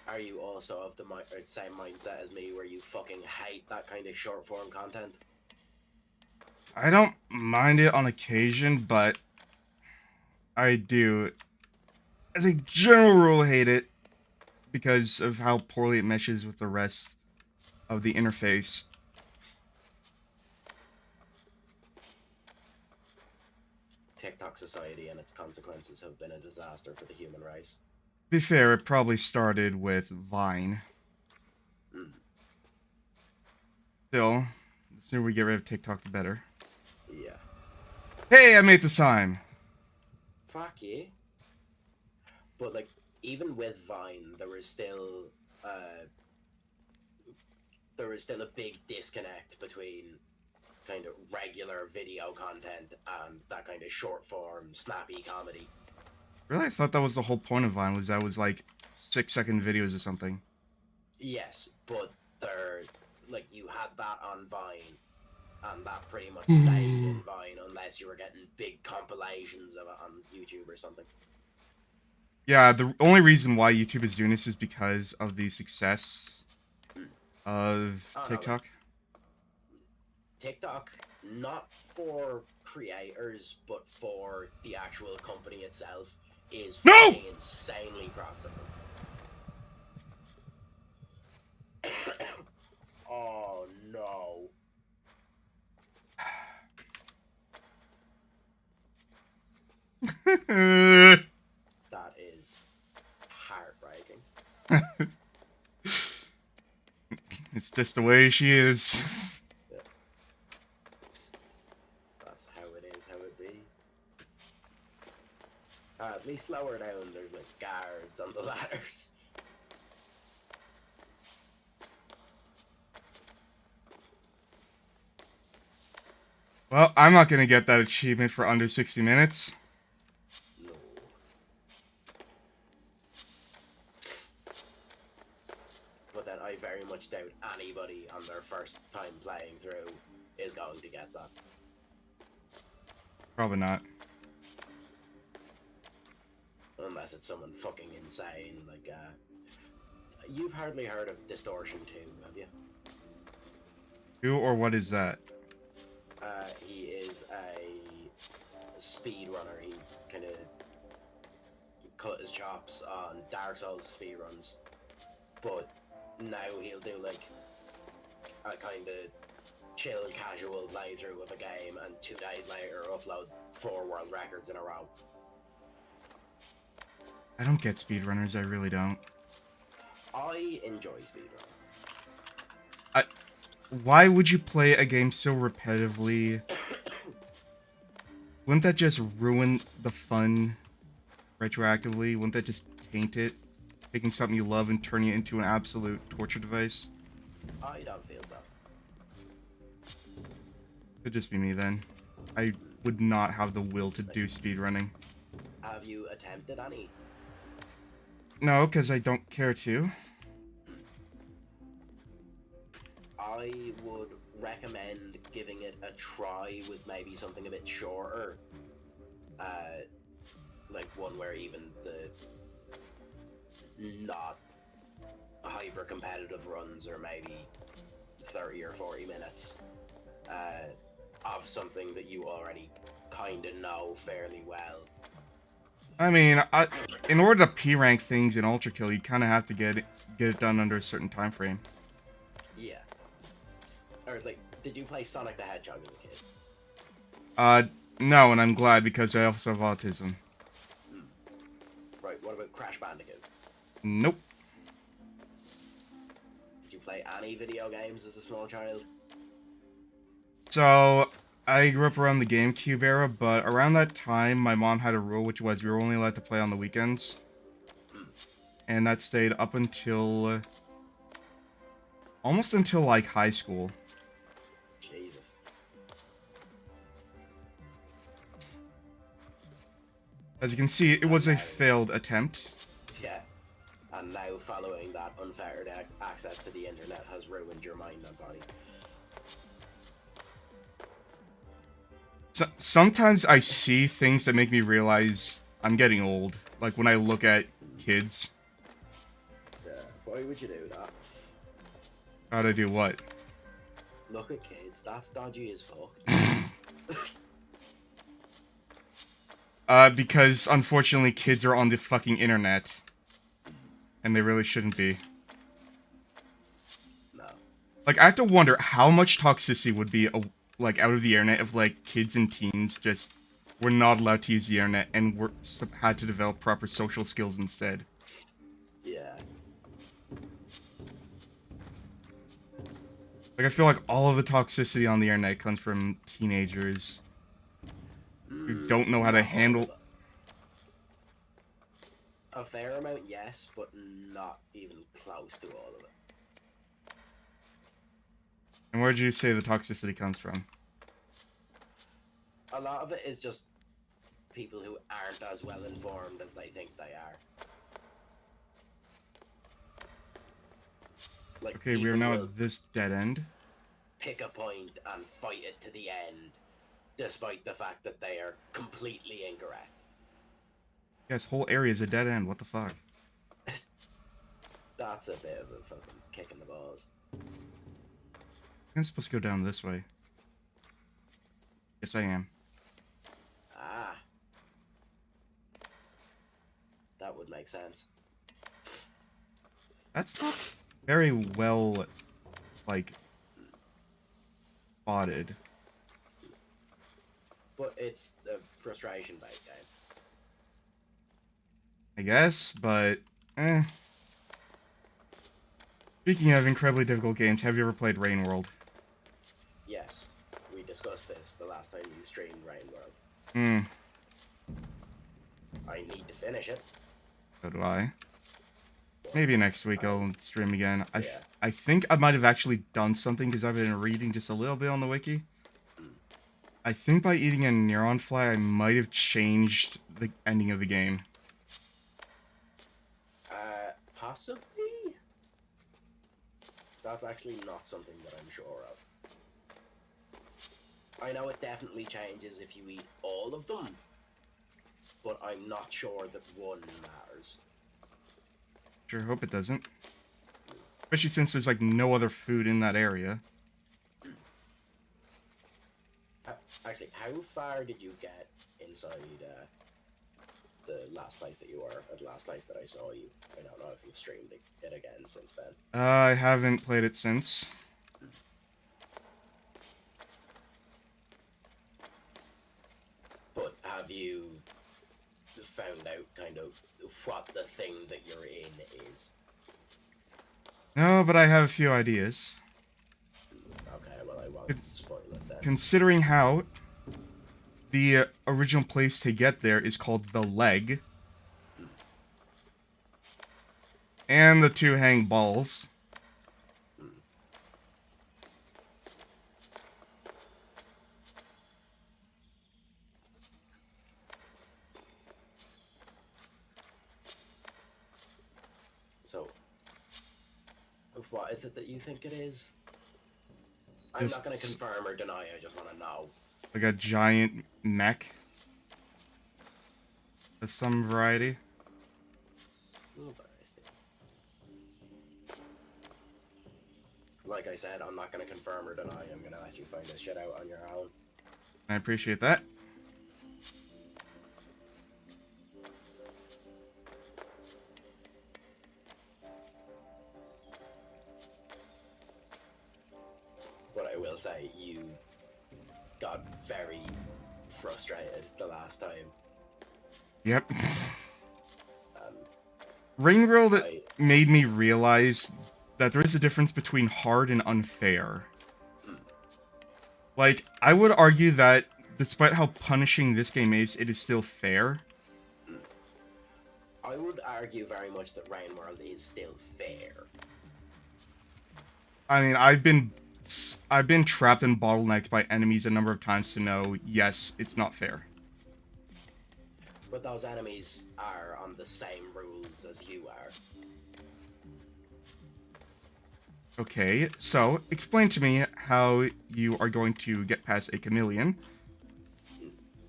Are you also of the same mindset as me, where you fucking hate that kind of short form content? I don't mind it on occasion, but I do, as a general rule, hate it because of how poorly it meshes with the rest of the interface. TikTok society and its consequences have been a disaster for the human race. To be fair, it probably started with Vine. Mm. Still, the sooner we get rid of TikTok, the better. Yeah. Hey, I made this time! Fuck yeah. But like, even with Vine, there was still a big disconnect between kind of regular video content and that kind of short form, snappy comedy. Really? I thought that was the whole point of Vine, was that was like 6-second videos or something. Yes, but there, like, you had that on Vine, and that pretty much stayed in Vine unless you were getting big compilations of it on YouTube or something. Yeah, the only reason why YouTube is doing this is because of the success of TikTok. TikTok, not for creators, but for the actual company itself, is fucking insanely profitable. Oh no. That is heartbreaking. It's just the way she is. Yeah. That's how it is, how it be. At least lower down, there's like guards on the ladders. Well, I'm not gonna get that achievement for under 60 minutes. No. But then I very much doubt anybody on their first time playing through is going to get that. Probably not. Unless it's someone fucking insane, like, you've hardly heard of Distortion 2, have you? Who or what is that? He is a speedrunner. He kind of cut his chops on Dark Souls speedruns, but now he'll do like a kind of chill, casual playthrough of a game, and 2 days later upload 4 world records in a row. I don't get speedrunners, I really don't. I enjoy speedrunning. Why would you play a game so repetitively? Wouldn't that just ruin the fun retroactively? Wouldn't that just taint it? Taking something you love and turning it into an absolute torture device? I don't feel so. Could just be me then. I would not have the will to do speedrunning. Have you attempted any? No, because I don't care to. I would recommend giving it a try with maybe something a bit shorter. Like one where even the not hyper competitive runs are maybe 30 or 40 minutes of something that you already kind of know fairly well. I mean, in order to P-rank things in Ultra Kill, you kind of have to get it done under a certain time frame. Yeah. Or it's like, did you play Sonic the Hedgehog as a kid? No, and I'm glad because I also have autism. Right, what about Crash Bandicoot? Nope. Did you play any video games as a small child? So, I grew up around the GameCube era, but around that time, my mom had a rule, which was we were only allowed to play on the weekends. And that stayed up until... almost until, like, high school. Jesus. As you can see, it was a failed attempt. Yeah. And now following that, unfettered access to the internet has ruined your mind and body. So, sometimes I see things that make me realize I'm getting old. Like when I look at kids. Yeah. Why would you do that? How'd I do what? Look at kids. That's dodgy as fuck. Because unfortunately kids are on the fucking internet. And they really shouldn't be. No. Like, I have to wonder how much toxicity would be, like, out of the internet if, like, kids and teens just were not allowed to use the internet and had to develop proper social skills instead. Yeah. Like, I feel like all of the toxicity on the internet comes from teenagers who don't know how to handle... A fair amount, yes, but not even close to all of it. And where did you say the toxicity comes from? A lot of it is just people who aren't as well informed as they think they are. Like, Okay, we are now at this dead end. pick a point and fight it to the end, despite the fact that they are completely incorrect. Yes, whole area is a dead end, what the fuck? That's a bit of a fucking kick in the balls. I'm supposed to go down this way. Yes, I am. Ah. That would make sense. That's not very well, like, spotted. But it's a frustration-based game. I guess, but, eh. Speaking of incredibly difficult games, have you ever played Rain World? Yes, we discussed this the last time you streamed Rain World. I need to finish it. So do I. Maybe next week I'll stream again. Yeah. I think I might have actually done something because I've been reading just a little bit on the wiki. I think by eating a neuron fly, I might have changed the ending of the game. Possibly? That's actually not something that I'm sure of. I know it definitely changes if you eat all of them, but I'm not sure that one matters. Sure hope it doesn't. Especially since there's like no other food in that area. Actually, how far did you get inside the last place that you were, or the last place that I saw you? I don't know if you've streamed it again since then. I haven't played it since. But have you found out kind of what the thing that you're in is? No, but I have a few ideas. Okay, well I won't spoil it then. Considering how the original place to get there is called the Leg. And the two hang balls. So, what is it that you think it is? I'm not going to confirm or deny, I just want to know. Like a giant mech. Of some variety. Like I said, I'm not going to confirm or deny. I'm going to let you find this shit out on your own. I appreciate that. But I will say, you got very frustrated the last time. Yep. Ring World made me realize that there is a difference between hard and unfair. Like, I would argue that despite how punishing this game is, it is still fair. I would argue very much that Rain World is still fair. I mean, I've been trapped and bottlenecked by enemies a number of times to know, yes, it's not fair. But those enemies are on the same rules as you are. Okay, so explain to me how you are going to get past a chameleon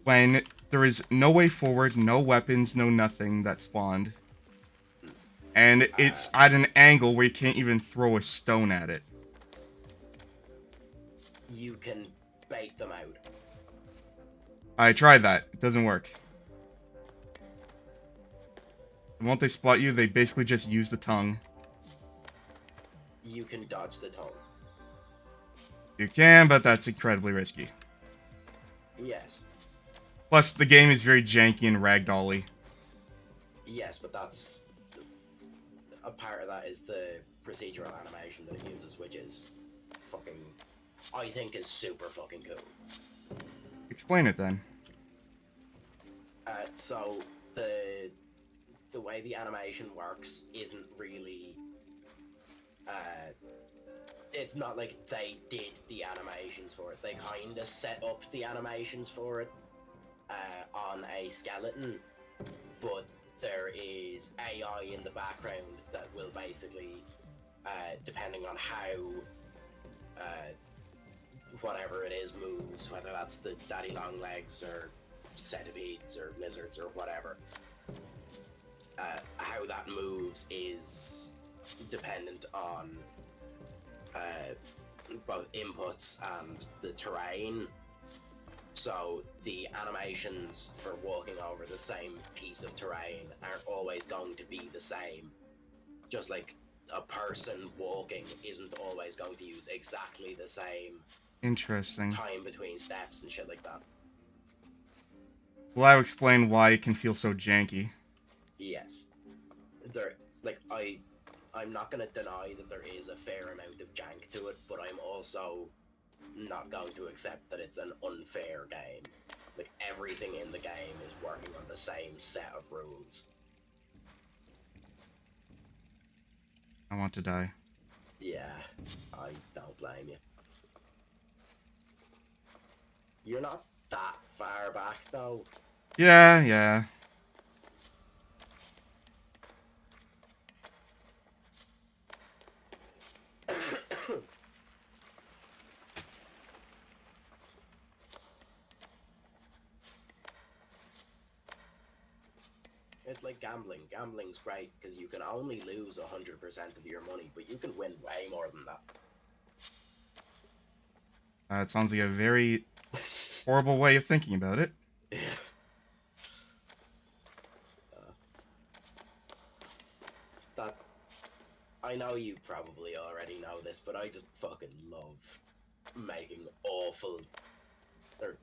when there is no way forward, no weapons, no nothing that spawned. And it's at an angle where you can't even throw a stone at it. You can bait them out. I tried that. It doesn't work. And won't they spot you? They basically just use the tongue. You can dodge the tongue. You can, but that's incredibly risky. Yes. Plus, the game is very janky and ragdoll-y. Yes, but that's... A part of that is the procedural animation that it uses, which is fucking... I think is super fucking cool. Explain it then. So, the way the animation works isn't really... it's not like they did the animations for it. They kind of set up the animations for it on a skeleton, but there is AI in the background that will basically, depending on how whatever it is moves, whether that's the daddy long legs or centipedes or lizards or whatever, how that moves is dependent on both inputs and the terrain. So the animations for walking over the same piece of terrain aren't always going to be the same. Just like a person walking isn't always going to use exactly the same Interesting. time between steps and shit like that. Will I explain why it can feel so janky? Yes. I'm not gonna deny that there is a fair amount of jank to it, but I'm also not going to accept that it's an unfair game. Like, everything in the game is working on the same set of rules. I want to die. Yeah, I don't blame you. You're not that far back, though. Yeah. It's like gambling. Gambling's great because you can only lose 100% of your money, but you can win way more than that. It sounds like a very horrible way of thinking about it. Yeah. That... I know you probably already know this, but I just fucking love making awful... or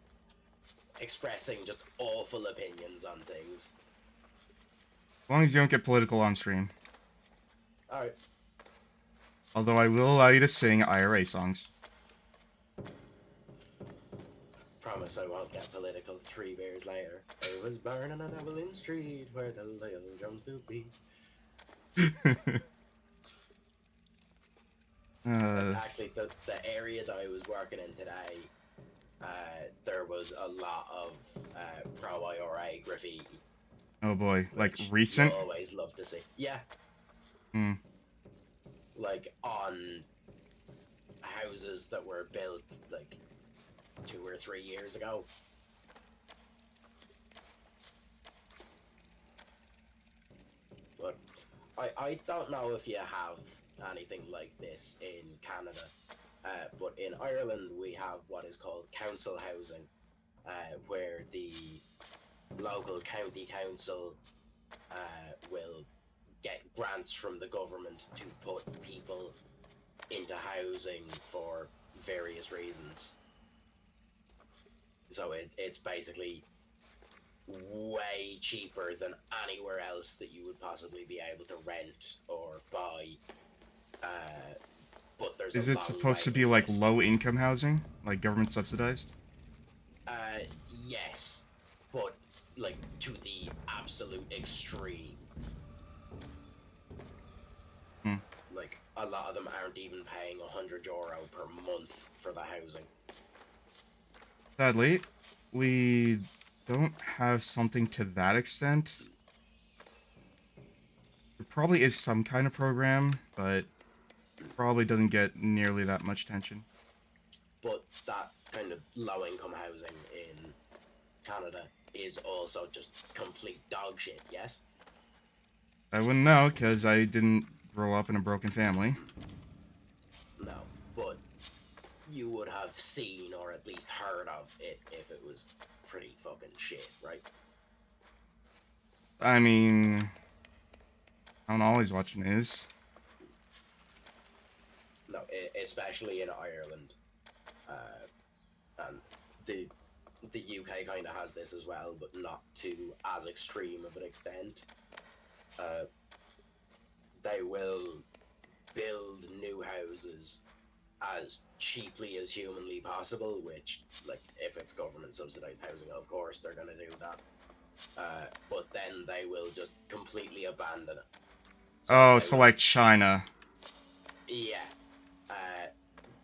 expressing just awful opinions on things. As long as you don't get political on stream. Alright. Although I will allow you to sing IRA songs. Promise I won't get political 3 beers later. I was born on a Dublin street where the loyal drums do beat. Actually, the area that I was working in today, there was a lot of pro-IRA graffiti. Oh boy, like recent? I always love to see. Yeah. Hmm. Like on houses that were built like 2 or 3 years ago. But I don't know if you have anything like this in Canada, but in Ireland we have what is called council housing, where the local county council will get grants from the government to put people into housing for various reasons. So it's basically way cheaper than anywhere else that you would possibly be able to rent or buy. But there's Is it supposed to be like low income housing? Like government subsidized? Yes. But like to the absolute extreme. Like a lot of them aren't even paying €100 per month for the housing. Sadly, we don't have something to that extent. There probably is some kind of program, but probably doesn't get nearly that much attention. But that kind of low-income housing in Canada is also just complete dog shit, yes? I wouldn't know, because I didn't grow up in a broken family. No, but you would have seen or at least heard of it if it was pretty fucking shit, right? I mean, I don't always watch the news. No, especially in Ireland. And the UK kind of has this as well, but not to as extreme of an extent. They will build new houses as cheaply as humanly possible, which, like, if it's government subsidized housing, of course they're gonna do that. But then they will just completely abandon it. So like China. Yeah.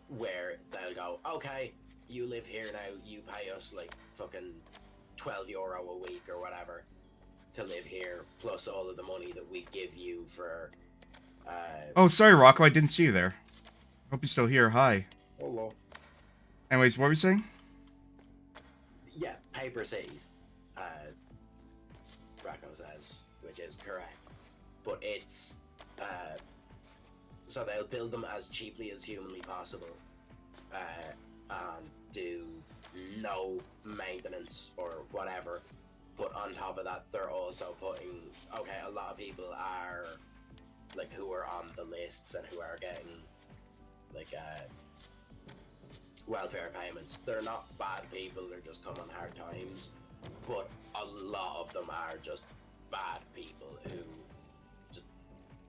Where they'll go, okay, you live here now, you pay us like fucking €12 a week or whatever to live here, plus all of the money that we give you for... Oh, sorry, Rocco, I didn't see you there. Hope you're still here. Hi. Hello. Anyways, what were you saying? Yeah, paper cities, Rocco says, which is correct. But it's, so they'll build them as cheaply as humanly possible, and do no maintenance or whatever. But on top of that, they're also putting, okay, a lot of people are, like, who are on the lists and who are getting, like, welfare payments. They're not bad people, they're just come on hard times. But a lot of them are just bad people who just,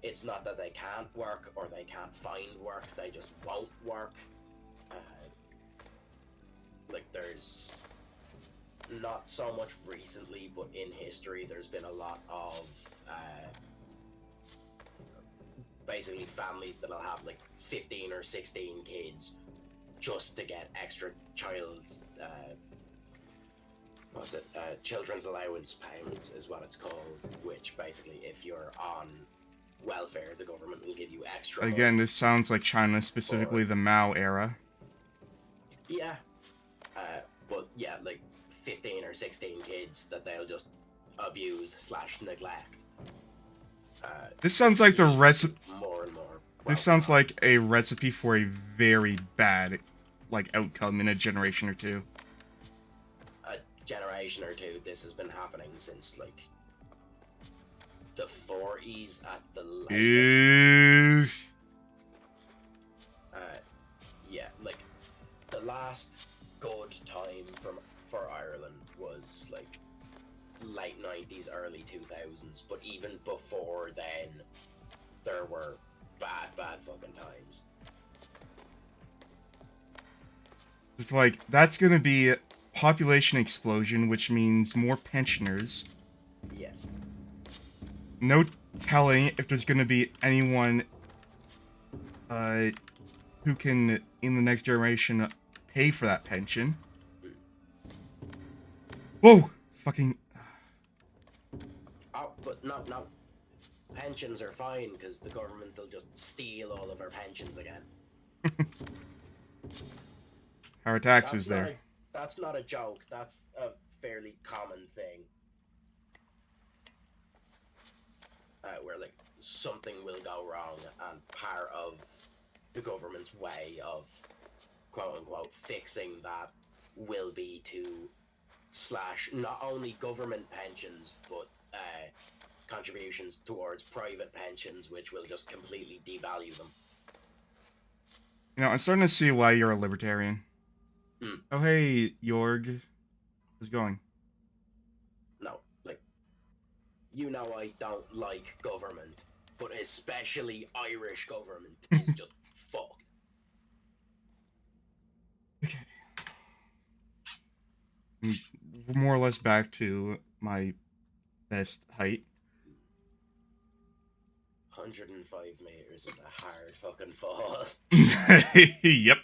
it's not that they can't work or they can't find work, they just won't work. Like, there's not so much recently, but in history there's been a lot of basically families that'll have like 15 or 16 kids just to get extra children's allowance payments is what it's called, which basically if you're on welfare, the government will give you extra Again, money. this sounds like China, specifically the Mao era. Yeah. But yeah, like 15 or 16 kids that they'll just abuse/neglect. This sounds like the recipe. More and more. This sounds like a recipe for a very bad, like, outcome in a generation or two. A generation or two. This has been happening since like the 40s at the latest. Oof. Yeah, like the last good time for Ireland was like late 90s, early 2000s, but even before then there were bad fucking times. It's like, that's gonna be population explosion, which means more pensioners. Yes. No telling if there's gonna be anyone who can, in the next generation, pay for that pension. Whoa! Fucking... Oh, but no. Pensions are fine, because the government will just steal all of our pensions again. How are taxes there? That's not a joke, that's a fairly common thing. Where, like, something will go wrong, and part of the government's way of, quote-unquote, fixing that will be to slash not only government pensions, but contributions towards private pensions, which will just completely devalue them. You know, I'm starting to see why you're a libertarian. Mm. Oh, hey, Jorg. How's it going? No, like, you know I don't like government, but especially Irish government is just fucked. Okay. More or less back to my best height. 105 meters is a hard fucking fall. Yep. Yeah,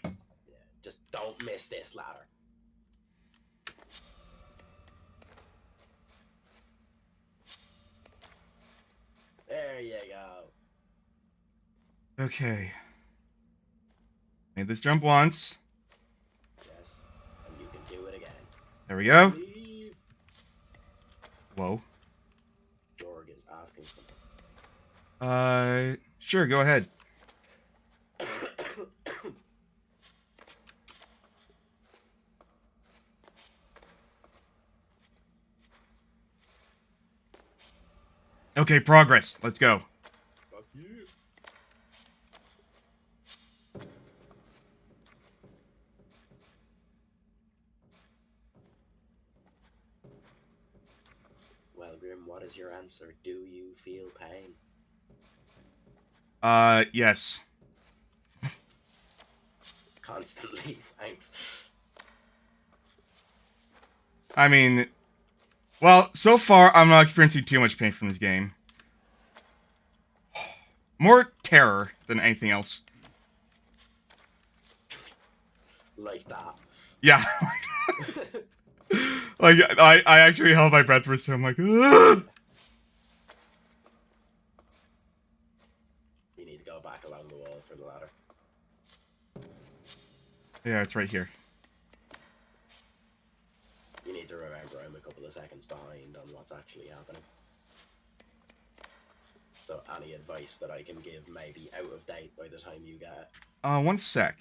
just don't miss this ladder. Okay. Made this jump once. Yes, and you can do it again. There we go. Leave. Whoa. Jorg is asking something. Sure, go ahead. Okay, progress. Let's go. Fuck you. Well, Grim, what is your answer? Do you feel pain? Yes. Constantly, thanks. I mean, well, so far I'm not experiencing too much pain from this game. More terror than anything else. Like that. Yeah. Like, I actually held my breath for a second. I'm like, ugh! You need to go back along the wall for the ladder. Yeah, it's right here. You need to remember I'm a couple of seconds behind on what's actually happening. So any advice that I can give may be out of date by the time you get it. 1 sec.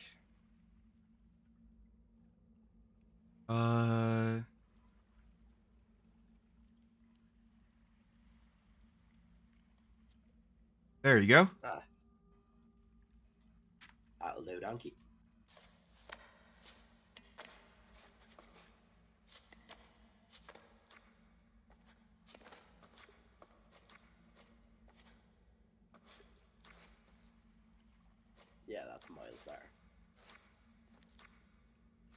There you go. That'll do, donkey. Yeah, that's miles better.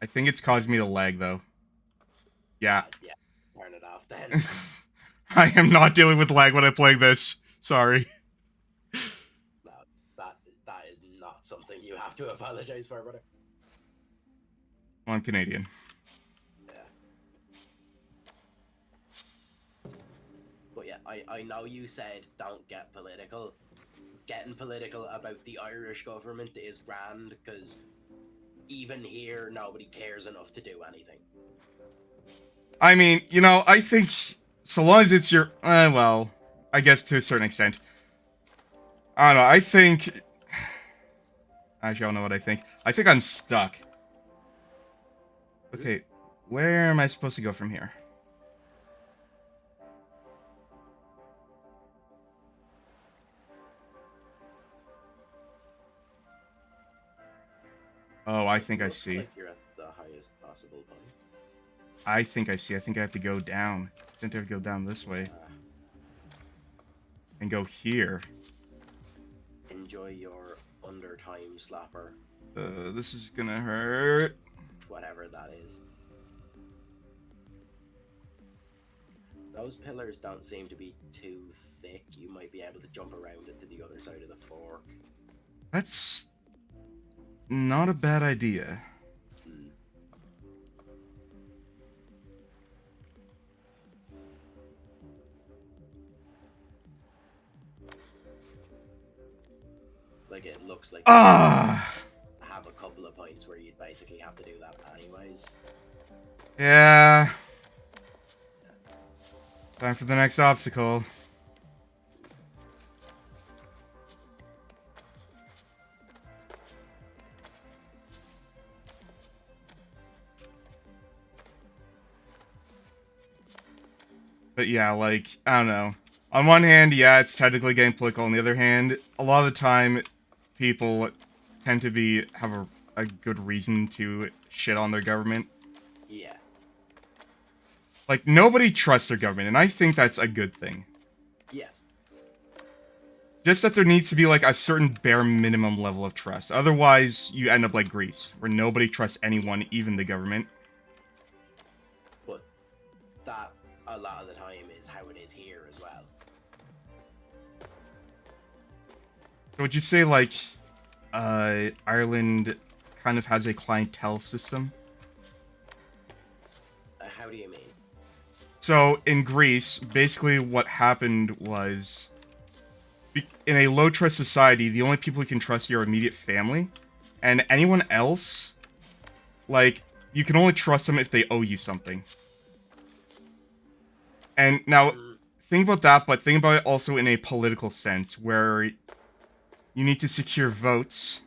I think it's caused me to lag, though. Yeah. Yeah, turn it off then. I am not dealing with lag when I play this. Sorry. No, that is not something you have to apologize for, brother. I'm Canadian. Yeah. But yeah, I know you said don't get political. Getting political about the Irish government is grand, because even here, nobody cares enough to do anything. I mean, you know, I think so long as it's your... well, I guess to a certain extent. I don't know, I think... Actually, I don't know what I think. I think I'm stuck. Okay, where am I supposed to go from here? Oh, I think I Looks see. like you're at the highest possible point. I think I see. I think I have to go down. I think I have to go down this way. And go here. Enjoy your undertime slapper, This is gonna hurt. whatever that is. Those pillars don't seem to be too thick. You might be able to jump around it to the other side of the fork. That's not a bad idea. Like, it looks like Ah! I have a couple of points where you'd basically have to do that anyways. Yeah. Time for the next obstacle. But yeah, like, I don't know. On one hand, yeah, it's technically getting political. On the other hand, a lot of the time, people tend to have a good reason to shit on their government. Yeah. Like, nobody trusts their government, and I think that's a good thing. Yes. Just that there needs to be, like, a certain bare minimum level of trust. Otherwise, you end up like Greece, where nobody trusts anyone, even the government. But that, a lot of the time, is how it is here as well. So would you say, like, Ireland kind of has a clientele system? How do you mean? So, in Greece, basically what happened was... In a low trust society, the only people you can trust are your immediate family, and anyone else, like, you can only trust them if they owe you something. And now, think about that, but think about it also in a political sense, where you need to secure votes.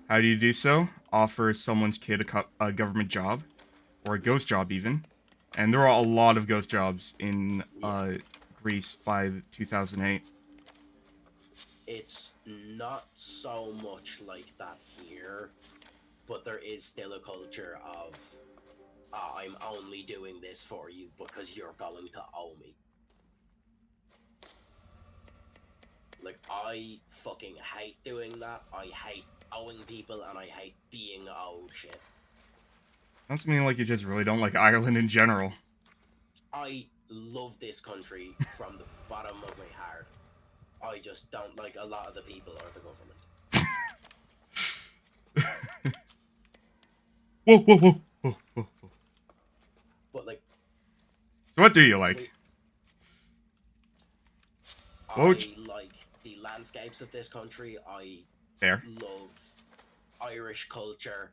How do you do so? Offer someone's kid a government job, or a ghost job even. And there are a lot of ghost jobs in Greece by 2008. It's not so much like that here, but there is still a culture of, I'm only doing this for you because you're going to owe me. Like, I fucking hate doing that. I hate owing people, and I hate being owed shit. Sounds to me like you just really don't like Ireland in general. I love this country from the bottom of my heart. I just don't like a lot of the people or the government. Whoa, whoa, whoa, whoa, whoa, whoa. But, like... So what do you like? I like the landscapes of this country. I love Irish culture.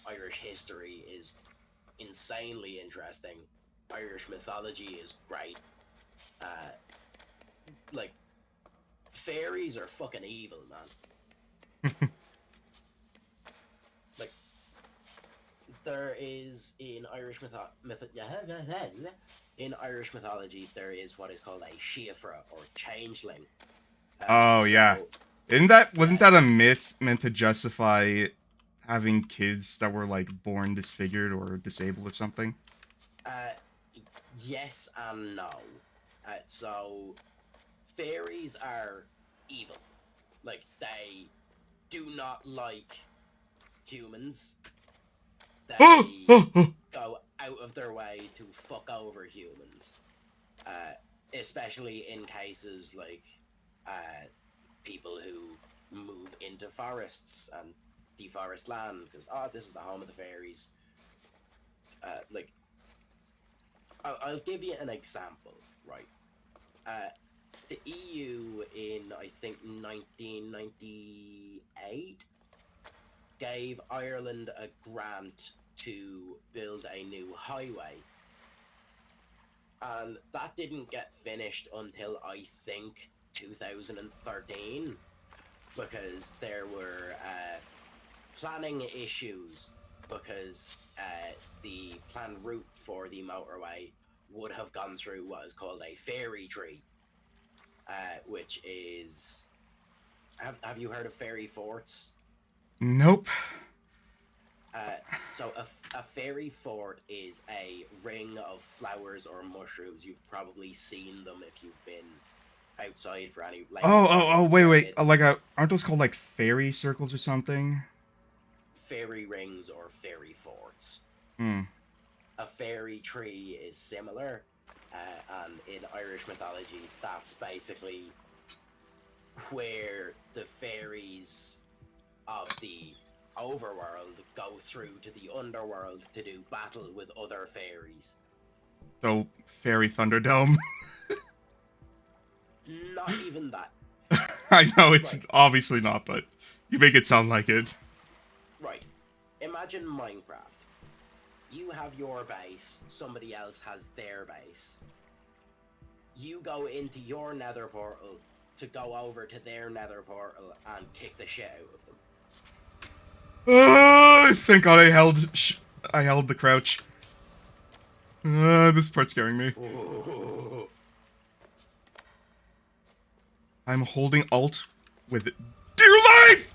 Irish history is insanely interesting. Irish mythology is great. Like, fairies are fucking evil, man. Like, there is in Irish mythology, there is what is called a Shiafra, or changeling. Oh, yeah. Wasn't that a myth meant to justify having kids that were, like, born disfigured or disabled or something? Yes and no. So, fairies are evil. Like, they do not like humans. They go out of their way to fuck over humans. Especially in cases like people who move into forests and deforest land because, this is the home of the fairies. Like, I'll give you an example, right? The EU in, I think, 1998 gave Ireland a grant to build a new highway. And that didn't get finished until, I think, 2013, because there were planning issues, because the planned route for the motorway would have gone through what is called a fairy tree, which is... Have you heard of fairy forts? Nope. So a fairy fort is a ring of flowers or mushrooms. You've probably seen them if you've been outside for any... Like, wait. Aren't those called, like, fairy circles or something? Fairy rings or fairy forts. A fairy tree is similar, and in Irish mythology, that's basically where the fairies of the overworld go through to the underworld to do battle with other fairies. So, Fairy Thunderdome? Not even that. I know, it's obviously not, but you make it sound like it. Right. Imagine Minecraft. You have your base, somebody else has their base. You go into your nether portal to go over to their nether portal and kick the shit out of them. Thank God I held the crouch. This part's scaring me. I'm holding Alt with dear life!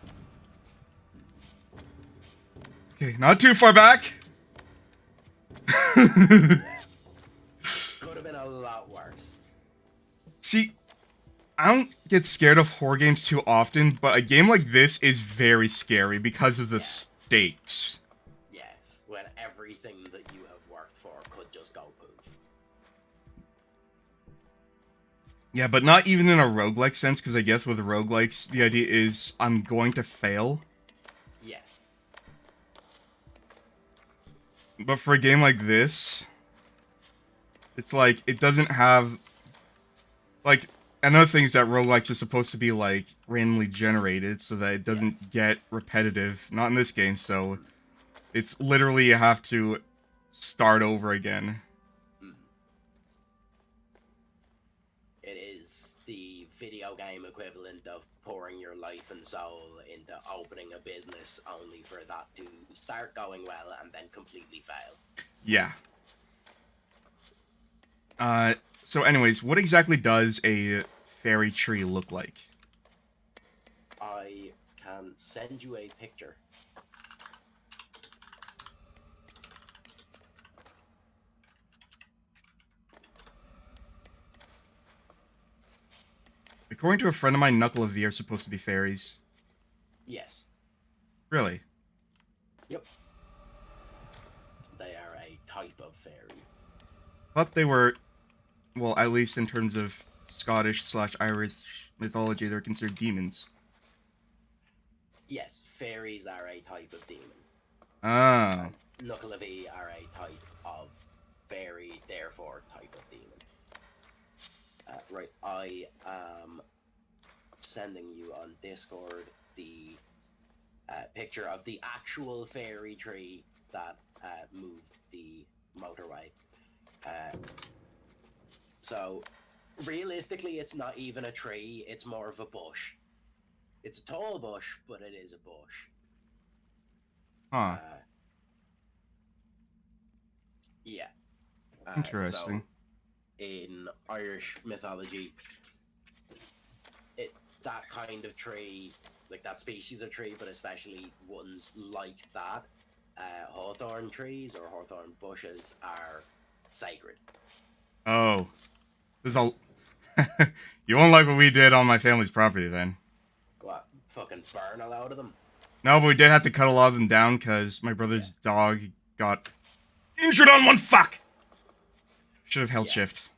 Okay, not too far back. Could have been a lot worse. See, I don't get scared of horror games too often, but a game like this is very scary because of the stakes. Yes, when everything that you have worked for could just go poof. Yeah, but not even in a roguelike sense, because I guess with roguelikes, the idea is I'm going to fail. Yes. But for a game like this, it's like, it doesn't have... Like, another thing is that roguelikes are supposed to be like randomly generated so that it doesn't get repetitive. Not in this game, so it's literally you have to start over again. It is the video game equivalent of pouring your life and soul into opening a business only for that to start going well and then completely fail. Yeah. So anyways, what exactly does a fairy tree look like? I can send you a picture. According to a friend of mine, Knuckle of V are supposed to be fairies. Yes. Really? Yep. They are a type of fairy. Thought they were, well, at least in terms of Scottish/Irish mythology, they're considered demons. Yes, fairies are a type of demon. Ah. Knuckle of E are a type of fairy, therefore type of demon. Right, I am sending you on Discord the picture of the actual fairy tree that moved the motorway. So, realistically, it's not even a tree, it's more of a bush. It's a tall bush, but it is a bush. Huh. Yeah. Interesting. So, in Irish mythology, that kind of tree, like that species of tree, but especially ones like that, hawthorn trees or hawthorn bushes are sacred. Oh. There's a... You won't like what we did on my family's property, then. What? Fucking burn a load of them? No, but we did have to cut a lot of them down because my brother's dog got injured on one. Fuck! Should have held shift.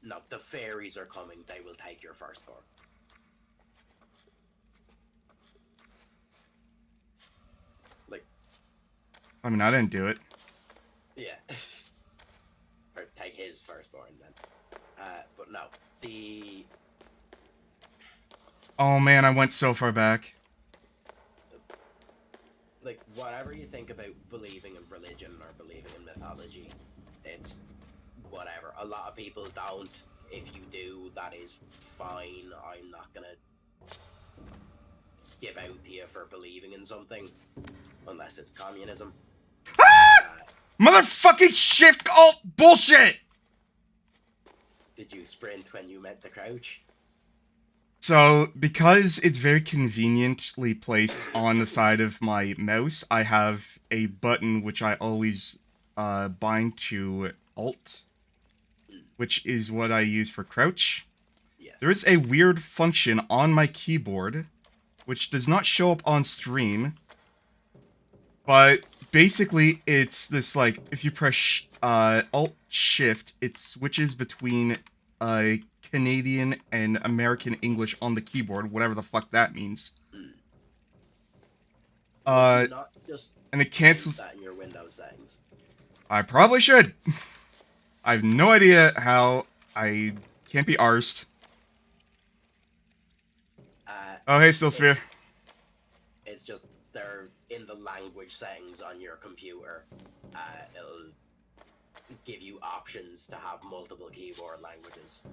No, the fairies are coming. They will take your firstborn. Like, I mean, I didn't do it. yeah. Or take his firstborn then. But no, the... Oh man, I went so far back. Like, whatever you think about believing in religion or believing in mythology, it's whatever. A lot of people don't. If you do, that is fine. I'm not gonna give out to you for believing in something, unless it's communism. Motherfucking shift alt bullshit! Did you sprint when you met the crouch? So, because it's very conveniently placed on the side of my mouse, I have a button which I always bind to Alt, which is what I use for crouch. Yes. There is a weird function on my keyboard, which does not show up on stream, but basically it's this, like, if you press Alt-Shift, it switches between Canadian and American English on the keyboard, whatever the fuck that means. Not just and it cancels that in your Windows settings. I probably should. I have no idea how. I can't be arsed. Oh, hey, Still Sphere. It's just they're in the language settings on your computer. It'll give you options to have multiple keyboard languages.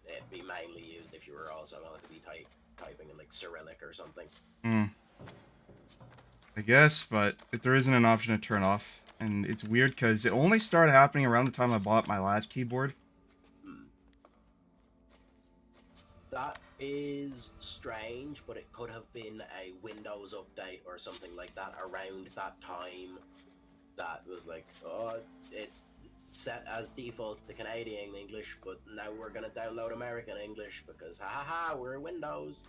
It'd be mainly used if you were also going to be typing in like Cyrillic or something. I guess, but if there isn't an option to turn off, and it's weird because it only started happening around the time I bought my last keyboard. That is strange, but it could have been a Windows update or something like that around that time that was like, oh, it's set as default to Canadian English, but now we're gonna download American English because we're Windows.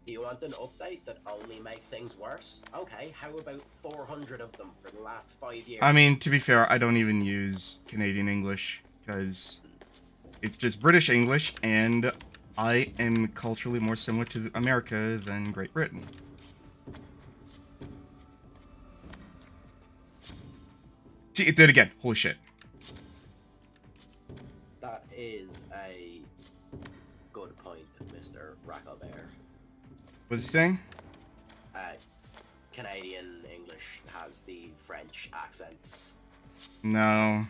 Do you want an update that only make things worse? Okay, how about 400 of them for the last 5 years? I mean, to be fair, I don't even use Canadian English because it's just British English, and I am culturally more similar to America than Great Britain. See, it did again. Holy shit. That is a good point, Mr. Rackelbear. What's he saying? Canadian English has the French accents. No.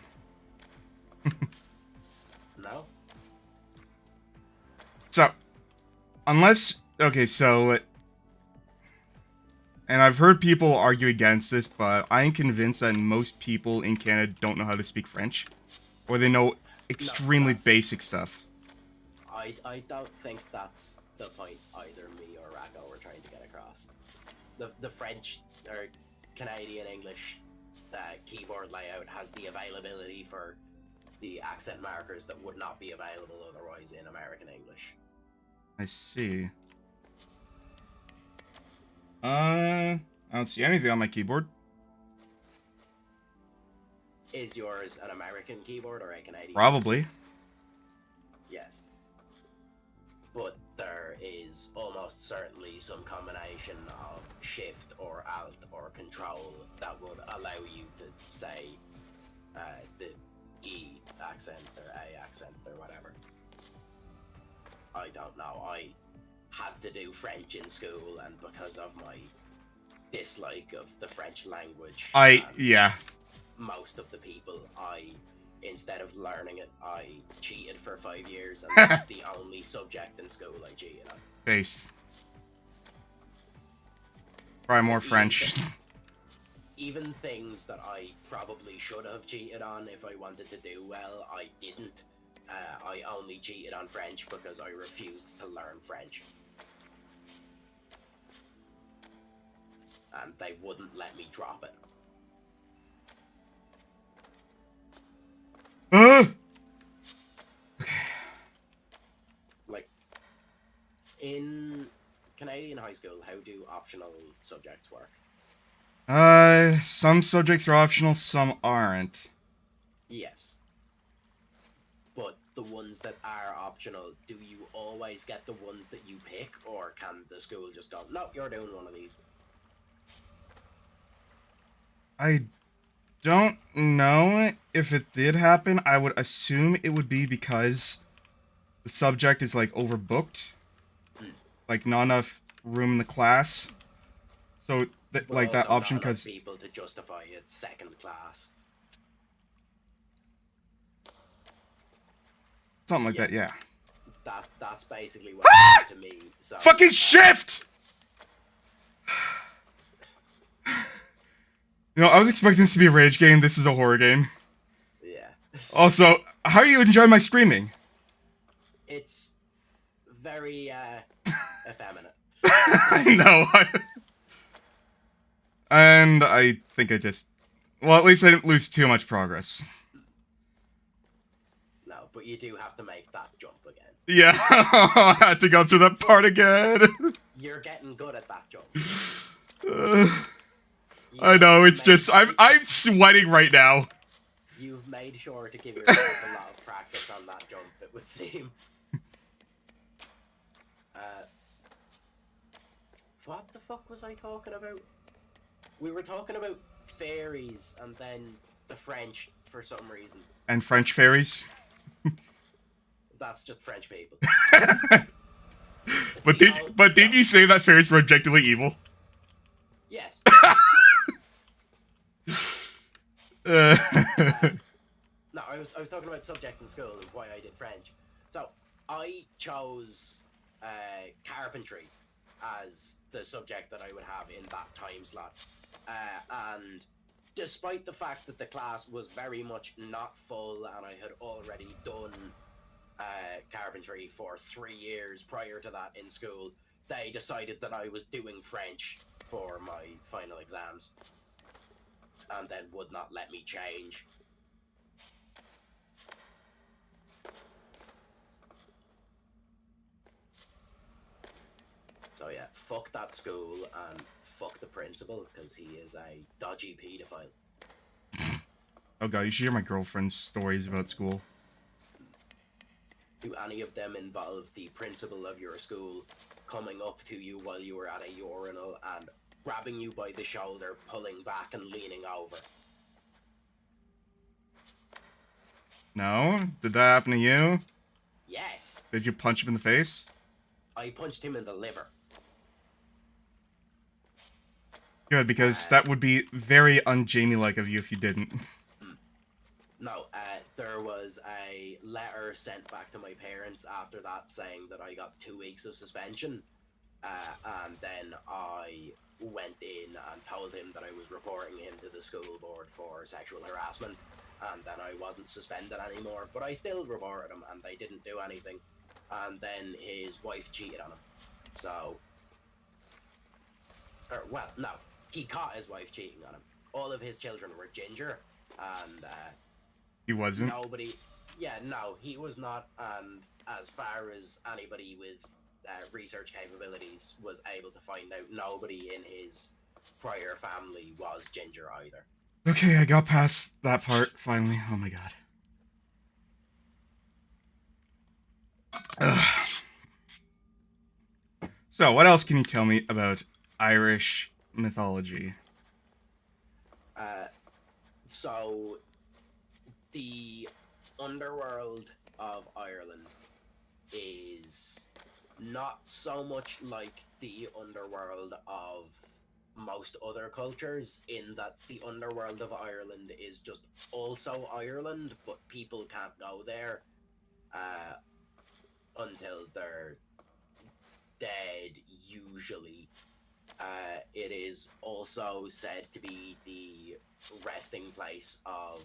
No? So, unless... Okay, so... And I've heard people argue against this, but I'm convinced that most people in Canada don't know how to speak French. Or they know extremely basic stuff. I don't think that's the point either me or Racco were trying to get across. The French or Canadian English keyboard layout has the availability for the accent markers that would not be available otherwise in American English. I see. I don't see anything on my keyboard. Is yours an American keyboard or a Canadian? Probably. Yes. But there is almost certainly some combination of Shift or Alt or Control that would allow you to say the E accent or A accent or whatever. I don't know. I had to do French in school, and because of my dislike of the French language, yeah. most of the people, instead of learning it, I cheated for 5 years, and that's the only subject in school I cheated on. Based. Try more French. Even things that I probably should have cheated on if I wanted to do well, I didn't. I only cheated on French because I refused to learn French. And they wouldn't let me drop it. Like, in Canadian high school, how do optional subjects work? Some subjects are optional, some aren't. Yes. But the ones that are optional, do you always get the ones that you pick, or can the school just go, no, you're doing one of these? I don't know if it did happen. I would assume it would be because the subject is, like, overbooked. Like, not enough room in the class. So, like, that option, because... people to justify it second class. Something like that, yeah. That's basically what happened to me. So, fucking Shift! You know, I was expecting this to be a rage game. This is a horror game. Yeah. Also, how do you enjoy my screaming? It's very, effeminate. No, and I think I just... Well, at least I didn't lose too much progress. No, but you do have to make that jump again. Yeah, I had to go through that part again. You're getting good at that jump. I know, it's just... I'm sweating right now. You've made sure to give yourself a lot of practice on that jump, it would seem. What the fuck was I talking about? We were talking about fairies and then the French for some reason. And French fairies? That's just French people. But did you say that fairies were objectively evil? Yes. No, I was talking about subjects in school and why I did French. So I chose carpentry as the subject that I would have in that time slot, and despite the fact that the class was very much not full and I had already done carpentry for 3 years prior to that in school, they decided that I was doing French for my final exams and then would not let me change. So yeah, fuck that school and fuck the principal, because he is a dodgy paedophile. Oh god, you should hear my girlfriend's stories about school. Do any of them involve the principal of your school coming up to you while you were at a urinal and grabbing you by the shoulder, pulling back and leaning over? No? Did that happen to you? Yes, Did you punch him in the face? I punched him in the liver. Good, because that would be very un-Jamie-like of you if you didn't. No, there was a letter sent back to my parents after that saying that I got 2 weeks of suspension. And then I went in and told him that I was reporting him to the school board for sexual harassment. And then I wasn't suspended anymore. But I still reported him and they didn't do anything. And then his wife cheated on him. So... well, no. He caught his wife cheating on him. All of his children were ginger. And... He wasn't? nobody... Yeah, no, he was not. And as far as anybody with research capabilities was able to find out, nobody in his prior family was ginger either. Okay, I got past that part, finally. Oh my god. Ugh. So, what else can you tell me about Irish mythology? So, the underworld of Ireland is not so much like the underworld of most other cultures, in that the underworld of Ireland is just also Ireland, but people can't go there until they're dead, usually. It is also said to be the resting place of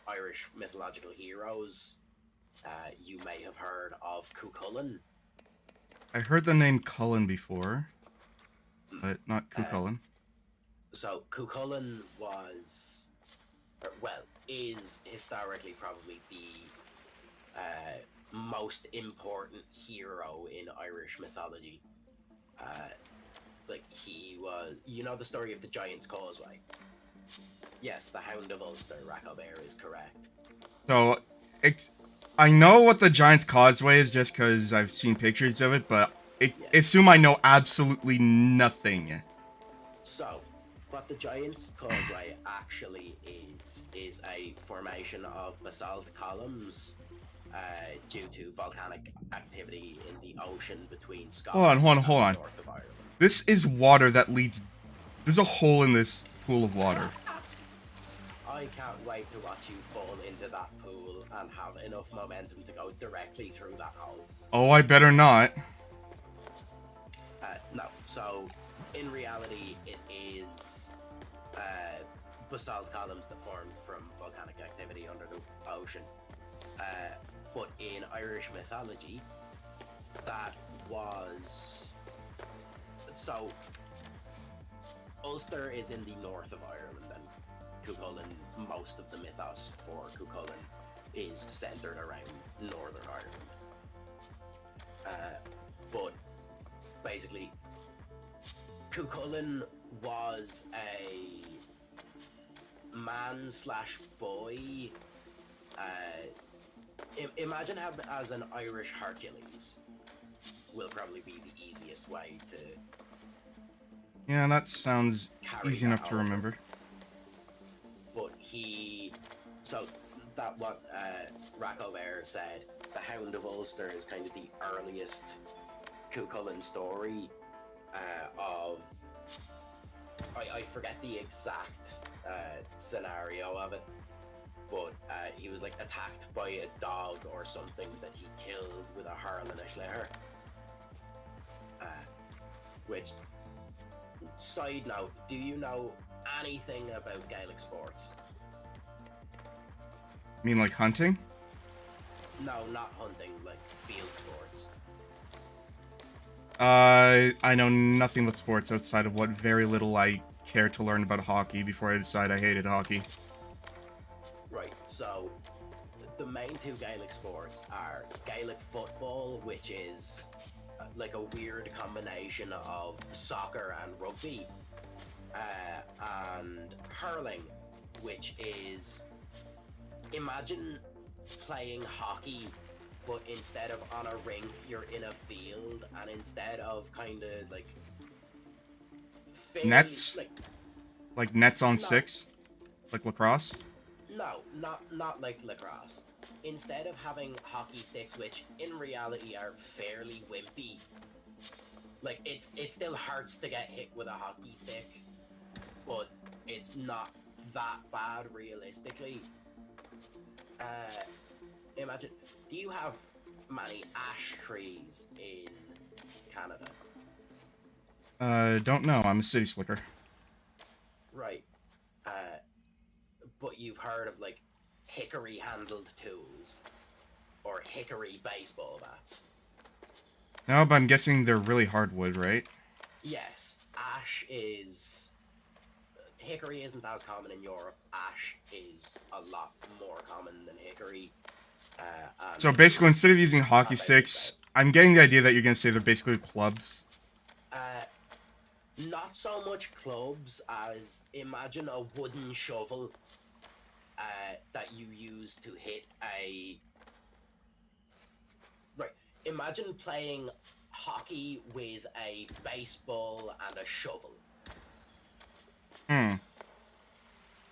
Irish mythological heroes. You may have heard of Cuchulainn. I heard the name Cullen before, but not Cuchulainn. So Cuchulainn was, well, is historically probably the most important hero in Irish mythology. Like, he was, you know the story of the Giant's Causeway? Yes, the Hound of Ulster, Racobert, is correct. So, I know what the Giant's Causeway is just because I've seen pictures of it, but assume I know absolutely nothing. So, what the Giant's Causeway actually is a formation of basalt columns due to volcanic activity in the ocean between Scotland and the north of Ireland. This is water that leads... There's a hole in this pool of water. I can't wait to watch you fall into that pool and have enough momentum to go directly through that hole. Oh, I better not. No, so in reality it is basalt columns that formed from volcanic activity under the ocean. But in Irish mythology, that was... So, Ulster is in the north of Ireland, and Cuchulainn, most of the mythos for Cuchulainn is centered around Northern Ireland. But basically, Cuchulainn was a man/boy. Imagine him as an Irish Hercules. Will probably be the easiest way to... Yeah, that sounds easy enough to over. remember. But he... So, that what Racobert said, the Hound of Ulster is kind of the earliest Cuchulainn story of... I forget the exact scenario of it, but he was like attacked by a dog or something that he killed with a hurl and a schleher. Which, side note, do you know anything about Gaelic sports? You mean like hunting? No, not hunting, like field sports. I know nothing about sports outside of what very little I care to learn about hockey before I decide I hated hockey. Right, so the main two Gaelic sports are Gaelic football, which is like a weird combination of soccer and rugby, and hurling, which is, imagine playing hockey, but instead of on a rink, you're in a field, and instead of kind of like Nets? Like nets on six? Like lacrosse? No, not like lacrosse. Instead of having hockey sticks, which in reality are fairly wimpy, like it still hurts to get hit with a hockey stick, but it's not that bad realistically. Uh, Imagine, do you have many ash trees in Canada? Don't know. I'm a city slicker. Right. But you've heard of like hickory handled tools or hickory baseball bats. No, but I'm guessing they're really hardwood, right? Yes, ash is. Hickory isn't as common in Europe. Ash is a lot more common than hickory. So basically, instead of using hockey about the sticks, same. I'm getting the idea that you're gonna say they're basically clubs. Not so much clubs as imagine a wooden shovel that you use to hit a. Right. Imagine playing hockey with a baseball and a shovel. Hmm.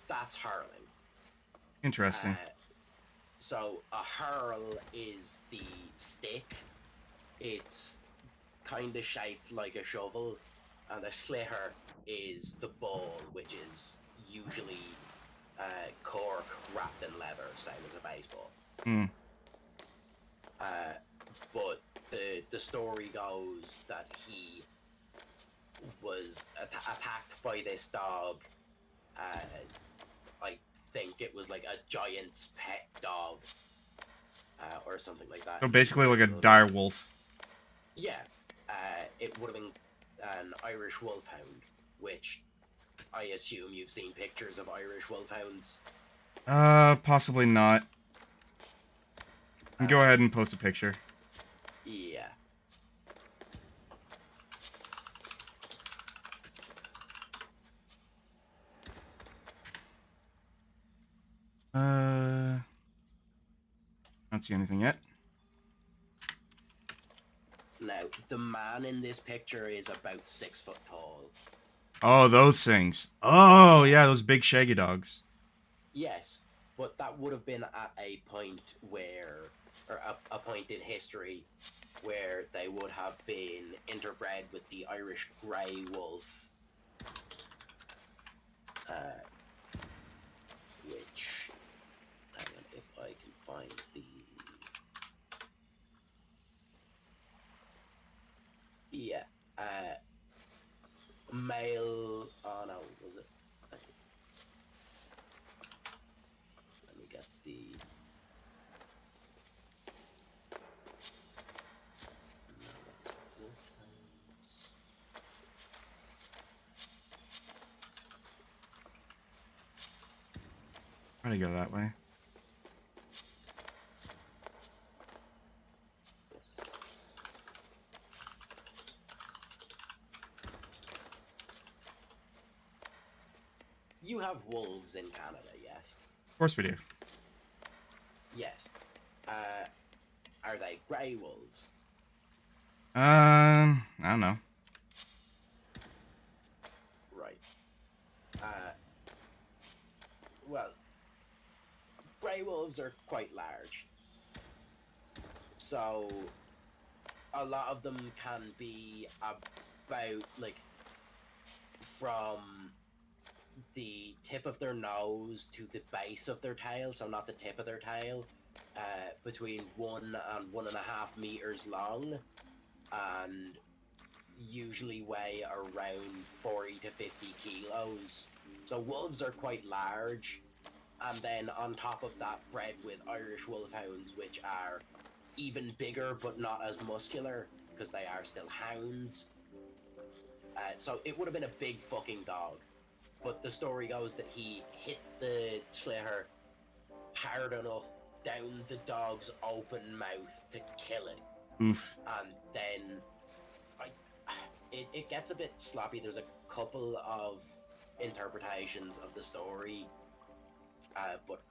That's hurling. Interesting. So a hurl is the stick. It's kind of shaped like a shovel, and a slitter is the ball, which is usually cork wrapped in leather, same as a baseball. Hmm. But the story goes that he was attacked by this dog. I think it was like a giant's pet dog, or something like that. So basically, like a dire wolf. Yeah, it would have been an Irish wolfhound, which I assume you've seen pictures of Irish wolfhounds. Possibly not. Go ahead and post a picture. Yeah. Don't see anything yet. Now, the man in this picture is about 6 foot tall. Oh, those things. Oh, yeah, those big shaggy dogs. Yes, but that would have been at a point where, or a point in history where they would have been interbred with the Irish grey wolf, which, hang on, if I can find the, yeah, male, oh no, was it? Let me get the, no, that's wolfhounds. Try to go that way. You have wolves in Canada, yes? Of course we do. Yes. Are they grey wolves? I don't know. Right. Well, grey wolves are quite large. So, a lot of them can be about, like, from the tip of their nose to the base of their tail, so not the tip of their tail, between 1 and 1.5 meters long, and usually weigh around 40 to 50 kilos. So wolves are quite large, and then on top of that, bred with Irish wolfhounds, which are even bigger but not as muscular, because they are still hounds. So it would have been a big fucking dog. But the story goes that he hit the slitter hard enough down the dog's open mouth to kill it. Oof. And then it gets a bit sloppy. There's a couple of interpretations of the story. But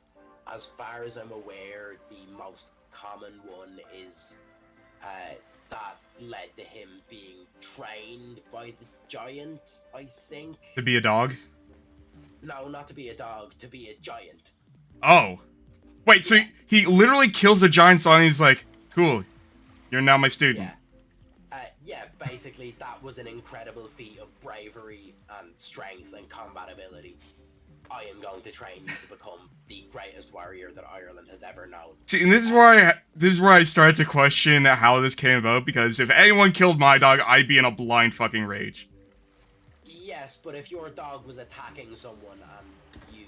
as far as I'm aware, the most common one is that led to him being trained by the giant, I think. To be a dog? No, not to be a dog, to be a giant. Oh. Wait, so he literally kills a giant saw and he's like, cool, you're now my student. Yeah, basically that was an incredible feat of bravery and strength and combat ability. I am going to train you to become the greatest warrior that Ireland has ever known. See, and this is where I started to question how this came about, because if anyone killed my dog, I'd be in a blind fucking rage. Yes, but if your dog was attacking someone and you...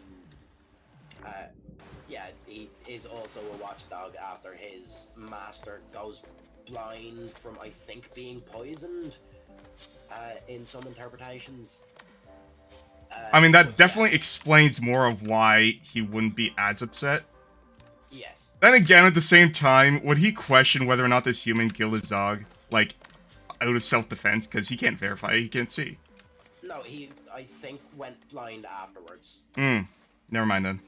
yeah, he is also a watchdog after his master goes blind from, I think, being poisoned, in some interpretations. I mean, that definitely explains more of why he wouldn't be as upset. Yes. Then again, at the same time, would he question whether or not this human killed his dog, like, out of self-defense? Because he can't verify, he can't see. No, he, I think, went blind afterwards. Never mind then.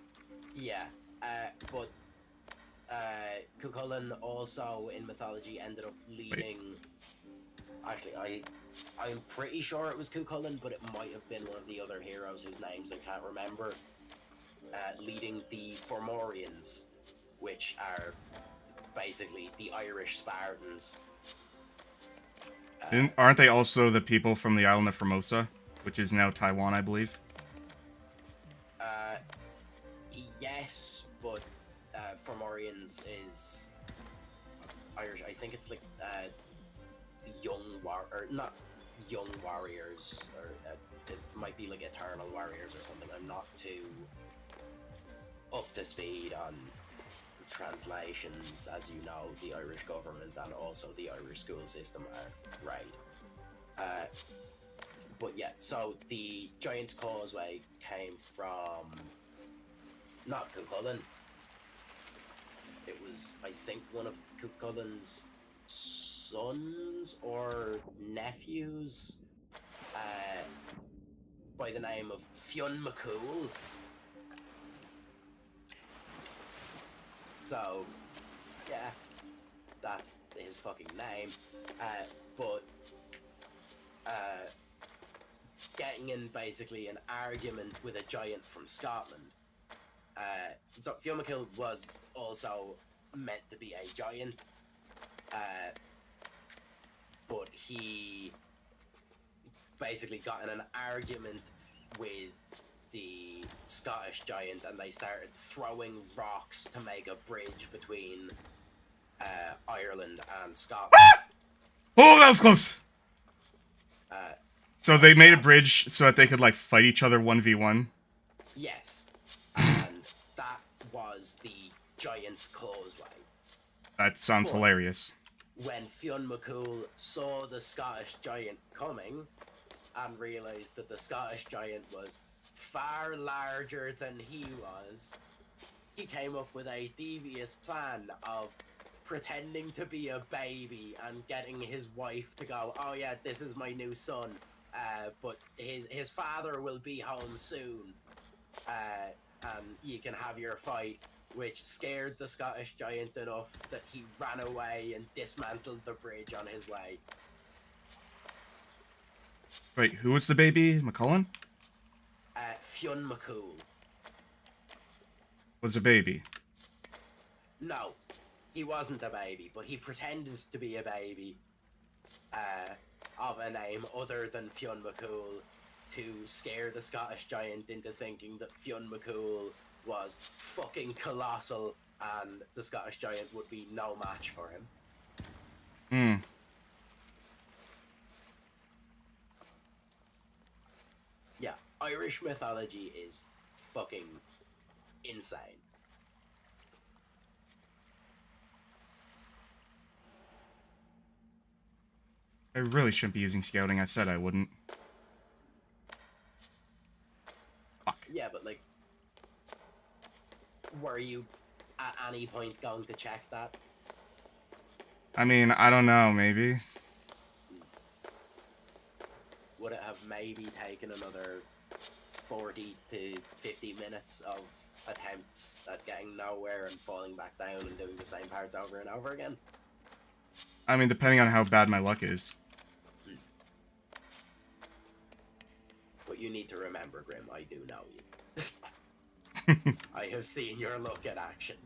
Yeah, but Cuchulainn also, in mythology, ended up leading... Actually, I'm pretty sure it was Cuchulainn, but it might have been one of the other heroes whose names I can't remember. Leading the Fomorians, which are basically the Irish Spartans. Aren't they also the people from the island of Formosa, which is now Taiwan, I believe? Yes, but Fomorians is Irish. I think it's like not young warriors, or it might be like eternal warriors or something. I'm not too up to speed on translations. As you know, the Irish government and also the Irish school system are right. But yeah, so the Giant's Causeway came from not Cuchulainn. It was, I think, one of Cuchulainn's sons or nephews, by the name of Fionn McCool. So, yeah, that's his fucking name. But getting in basically an argument with a giant from Scotland. So Fionn McCool was also meant to be a giant, but he basically got in an argument with the Scottish giant, and they started throwing rocks to make a bridge between Ireland and Scotland. Oh, that was close! So they made a bridge so that they could, like, fight each other 1v1? Yes. And that was the Giant's Causeway. That sounds hilarious. When Fionn McCool saw the Scottish giant coming and realised that the Scottish giant was far larger than he was, he came up with a devious plan of pretending to be a baby and getting his wife to go, oh yeah, this is my new son, but his father will be home soon, and you can have your fight, which scared the Scottish giant enough that he ran away and dismantled the bridge on his way. Wait, who was the baby? McCullen? Fionn McCool. Was a baby? No, he wasn't a baby, but he pretended to be a baby of a name other than Fionn McCool to scare the Scottish giant into thinking that Fionn McCool was fucking colossal and the Scottish giant would be no match for him. Yeah, Irish mythology is fucking insane. I really shouldn't be using scouting. I said I wouldn't. Fuck. Yeah, but like, were you at any point going to check that? I mean, I don't know, maybe. Would it have maybe taken another 40 to 50 minutes of attempts at getting nowhere and falling back down and doing the same parts over and over again? I mean, depending on how bad my luck is. But you need to remember, Grim, I do know you. I have seen your look in action.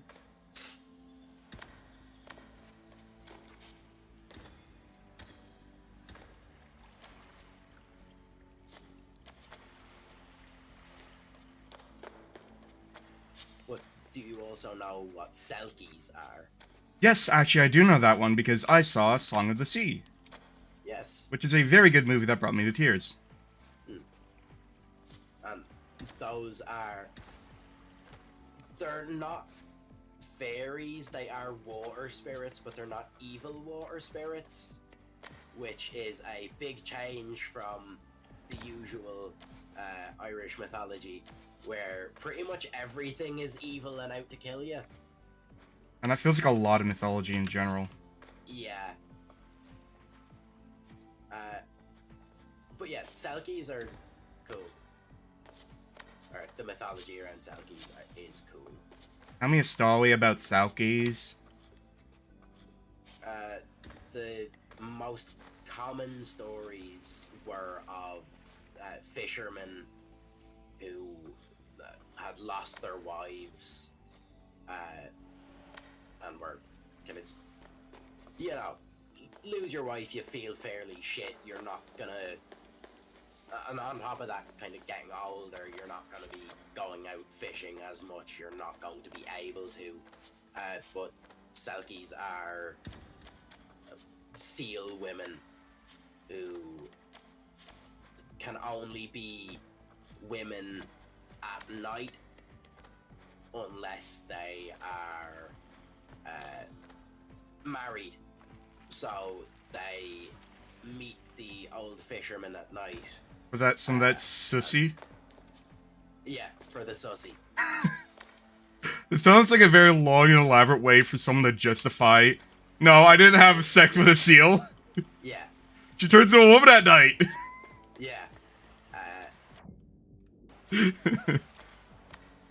But do you also know what Selkies are? Yes, actually, I do know that one because I saw Song of the Sea, Yes. which is a very good movie that brought me to tears. And those are... They're not fairies, they are water spirits, but they're not evil water spirits, which is a big change from the usual Irish mythology, where pretty much everything is evil and out to kill you. And that feels like a lot of mythology in general. Yeah. But yeah, Selkies are cool. Or the mythology around Selkies is cool. Tell me a story about Selkies. The most common stories were of fishermen who had lost their wives and were kind of, you know, lose your wife, you feel fairly shit, you're not gonna, and on top of that, kind of getting older, you're not gonna be going out fishing as much, you're not going to be able to, but Selkies are seal women who can only be women at night unless they are married. So they meet the old fisherman at night. Was that some of that sussy? Yeah, for the sussy. It sounds like a very long and elaborate way for someone to justify, no, I didn't have sex with a seal. Yeah. She turns into a woman at night. Yeah.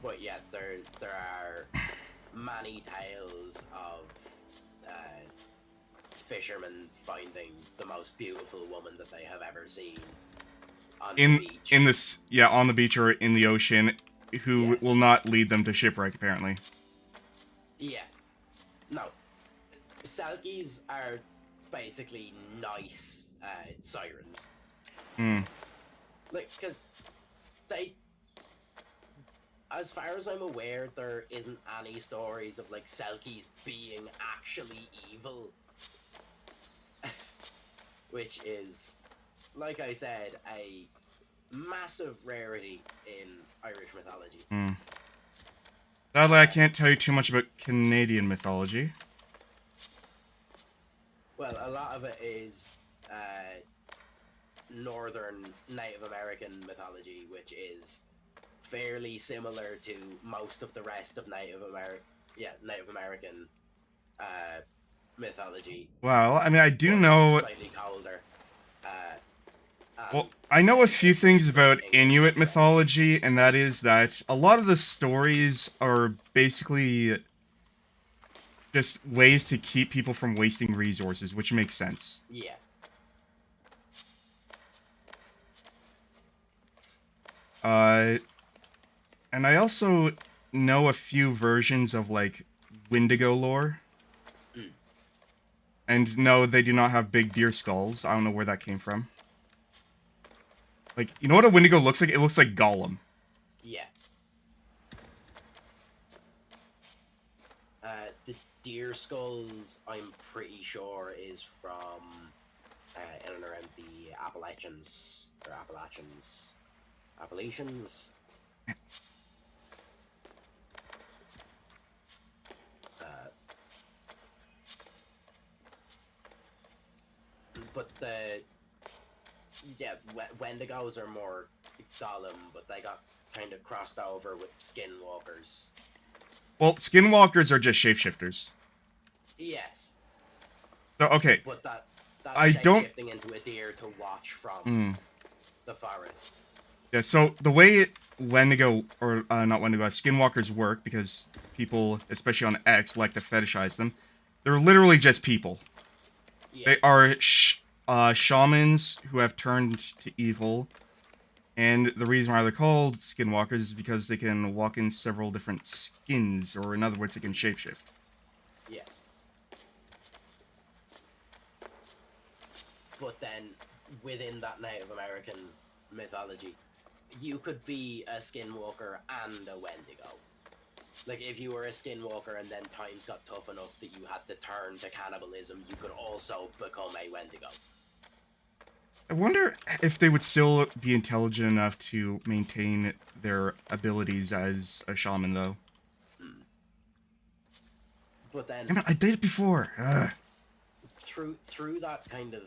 But yeah, there are many tales of fishermen finding the most beautiful woman that they have ever seen on the beach. On the beach or in the ocean, who Yes. will not lead them to shipwreck, apparently. Yeah. No. Selkies are basically nice sirens. Like, because they... As far as I'm aware, there isn't any stories of, like, Selkies being actually evil. Which is, like I said, a massive rarity in Irish mythology. Sadly, I can't tell you too much about Canadian mythology. Well, a lot of it is northern Native American mythology, which is fairly similar to most of the rest of Native American mythology. Well, I mean, I do know... Slightly colder. Well, I know a few things about Inuit mythology, and that is that a lot of the stories are basically just ways to keep people from wasting resources, which makes sense. Yeah. And I also know a few versions of, like, Wendigo lore. And no, they do not have big deer skulls. I don't know where that came from. Like, you know what a Wendigo looks like? It looks like Gollum. Yeah. The deer skulls, I'm pretty sure, is from in and around the Appalachians. Or Appalachians. Appalachians? But Wendigos are more Gollum, but they got kind of crossed over with Skinwalkers. Well, Skinwalkers are just shapeshifters. Yes. So, okay. But that's I don't... shapeshifting into a deer to watch from the forest. Yeah, so the way Wendigo, or not Wendigo, Skinwalkers work, because people, especially on X, like to fetishize them, they're literally just people. Yeah. They are shamans who have turned to evil, And the reason why they're called skinwalkers is because they can walk in several different skins, or in other words, they can shapeshift. Yes. But then, within that Native American mythology, you could be a skinwalker and a Wendigo. Like, if you were a skinwalker and then times got tough enough that you had to turn to cannibalism, you could also become a Wendigo. I wonder if they would still be intelligent enough to maintain their abilities as a shaman, though. But then, Damn it, I did it before. Ugh. through that kind of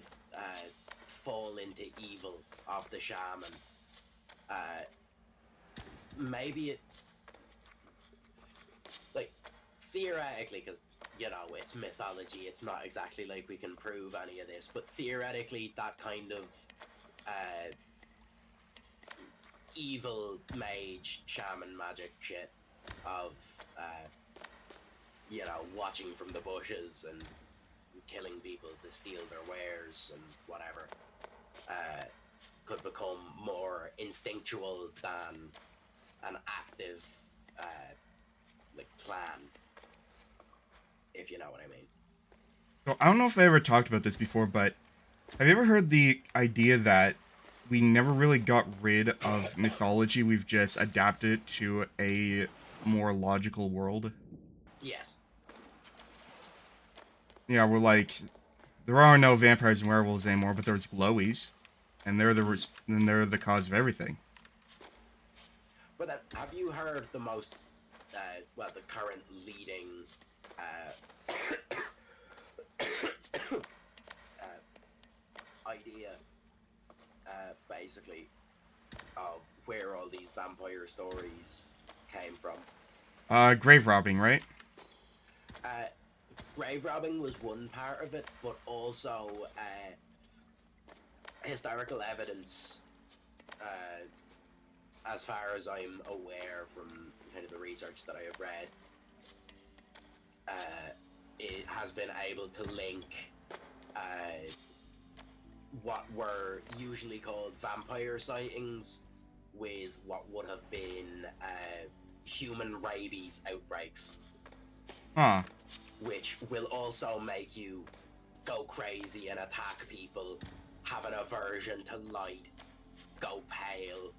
fall into evil of the shaman, maybe it, like, theoretically, because, you know, it's mythology, it's not exactly like we can prove any of this, but theoretically that kind of evil mage shaman magic shit of you know, watching from the bushes and killing people to steal their wares and whatever, could become more instinctual than an active like plan, if you know what I mean. So I don't know if I ever talked about this before, but have you ever heard the idea that we never really got rid of mythology, we've just adapted it to a more logical world? Yes. Yeah, we're like, there are no vampires and werewolves anymore, but there's glowies, and they're the cause of everything. But then, have you heard the most, well, the current leading idea, basically, of where all these vampire stories came from? Grave robbing, right? Grave robbing was one part of it, but also historical evidence, as far as I'm aware from kind of the research that I have read, it has been able to link what were usually called vampire sightings with what would have been human rabies outbreaks. Huh. Which will also make you go crazy and attack people, have an aversion to light, go pale,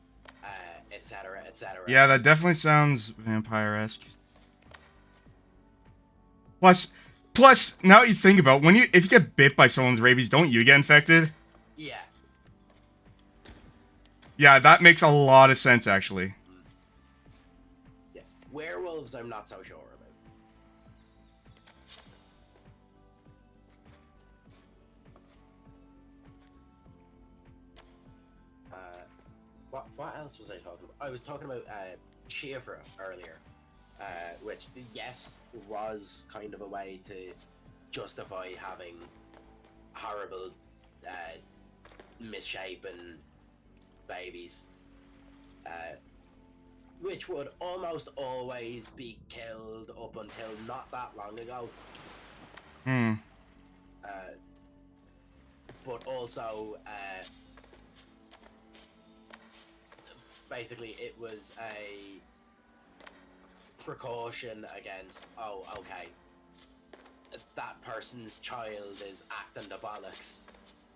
etc., etc. Yeah, that definitely sounds vampire-esque. Plus, now that you think about it, if you get bit by someone's rabies, don't you get infected? Yeah. Yeah, that makes a lot of sense, actually. Yeah. Werewolves, I'm not so sure about. What else was I talking about? I was talking about Shiafra earlier, which, yes, was kind of a way to justify having horrible, misshapen babies, which would almost always be killed up until not that long ago. But also, basically, it was a precaution against, oh, okay, that person's child is acting the bollocks,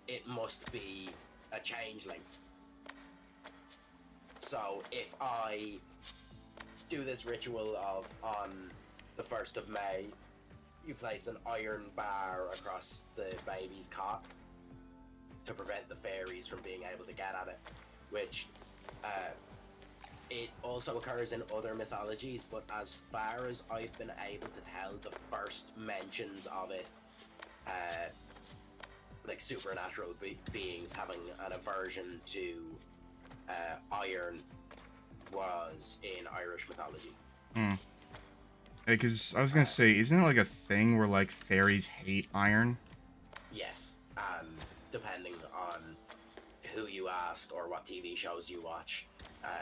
it must be a changeling. So if I do this ritual of, on the 1st of May, you place an iron bar across the baby's cot to prevent the fairies from being able to get at it, which it also occurs in other mythologies, but as far as I've been able to tell, the first mentions of it, like supernatural beings having an aversion to iron, was in Irish mythology. Because I was gonna say, isn't it like a thing where like fairies hate iron? Yes, and depending on who you ask or what TV shows you watch,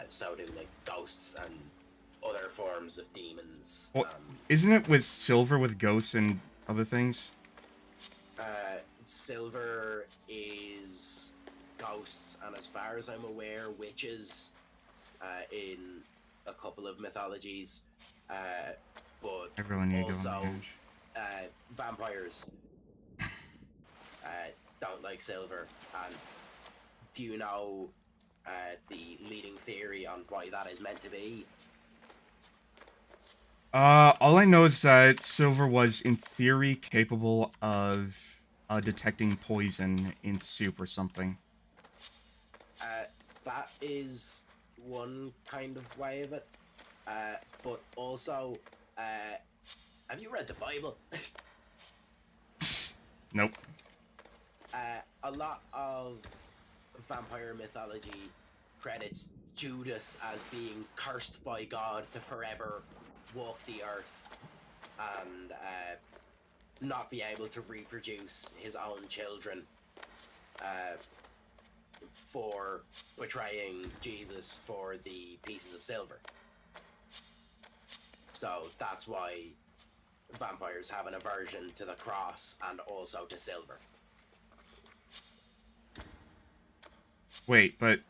so do like ghosts and other forms of demons. Well, isn't it with silver with ghosts and other things? Silver is gone ghosts, and as far as I'm aware, witches in a couple of mythologies, but I really need to go also on the edge. vampires don't like silver. And do you know the leading theory on why that is meant to be? All I know is that silver was, in theory, capable of detecting poison in soup or something. That is one kind of way of it. But also, have you read the Bible? Nope. A lot of vampire mythology credits Judas as being cursed by God to forever walk the earth and not be able to reproduce his own children for betraying Jesus for the pieces of silver. So that's why vampires have an aversion to the cross and also to silver. Wait, but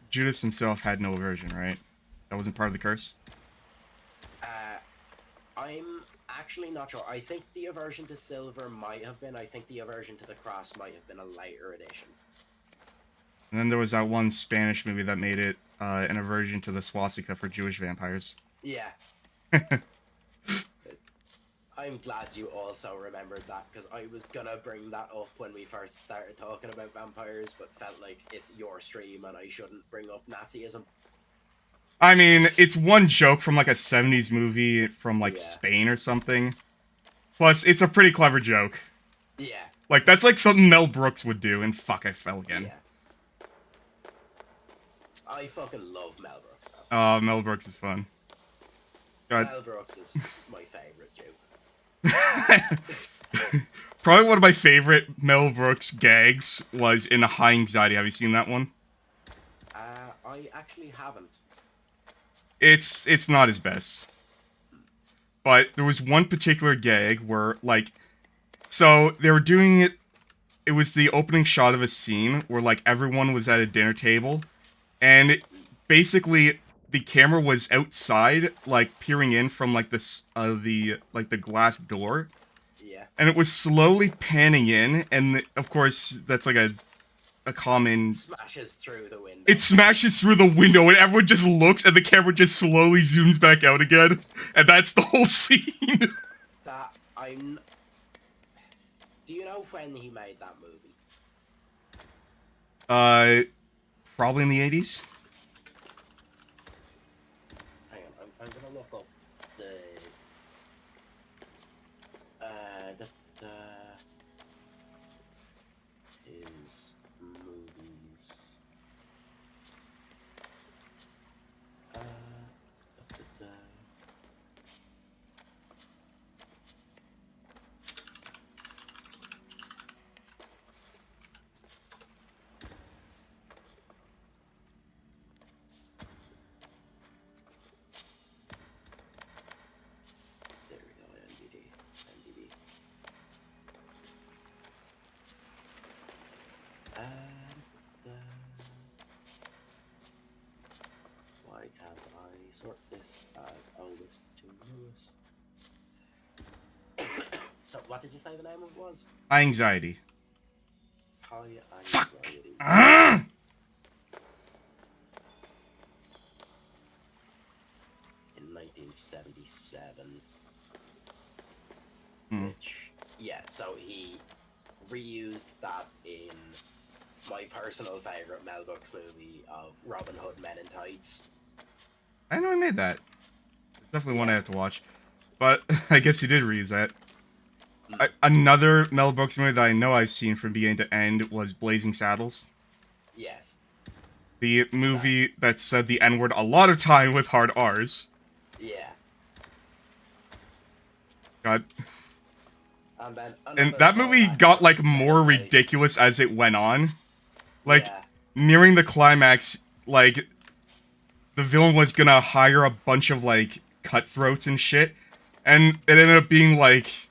Judas himself had no aversion, right? That wasn't part of the curse? I'm actually not sure. I think the aversion to silver might have been. I think the aversion to the cross might have been a later edition. And then there was that one Spanish movie that made it an aversion to the swastika for Jewish vampires. Yeah. I'm glad you also remembered that, because I was gonna bring that up when we first started talking about vampires, but felt like it's your stream and I shouldn't bring up Nazism. I mean, it's one joke from like a 70s movie from like Spain or something. Plus, it's a pretty clever joke. Yeah. Like, that's like something Mel Brooks would do, and fuck, I fell again. Yeah. I fucking love Mel Brooks, though. Mel Brooks is fun. God. Mel Brooks is my favorite joke. Probably one of my favorite Mel Brooks gags was in High Anxiety. Have you seen that one? I actually haven't. It's not his best. But there was one particular gag where, like, so they were doing it, it was the opening shot of a scene where, like, everyone was at a dinner table, and basically the camera was outside, like, peering in from, like, the glass door. Yeah. And it was slowly panning in, and of course, that's like a common... Smashes through the window. It smashes through the window, and everyone just looks, and the camera just slowly zooms back out again. And that's the whole scene. Do you know when he made that movie? Probably in the 80s. Hang on, I'm gonna look up his movies. There we go, MDD. Why can't I sort this as oldest to newest? So, what did you say the name of it was? High Anxiety. High Fuck! Anxiety. In 1977. Which, yeah, so he reused that in my personal favourite Mel Brooks movie of Robin Hood Men in Tights. I didn't know he made that. It's definitely one I have to watch. But I guess you did reuse that. Another Mel Brooks movie that I know I've seen from beginning to end was Blazing Saddles. Yes. The movie that said the N-word a lot of time with hard R's. Yeah. God. And that movie got, like, more ridiculous as it went on. Like, nearing the climax, like, the villain was gonna hire a bunch of, like, cutthroats and shit. And it ended up being, like,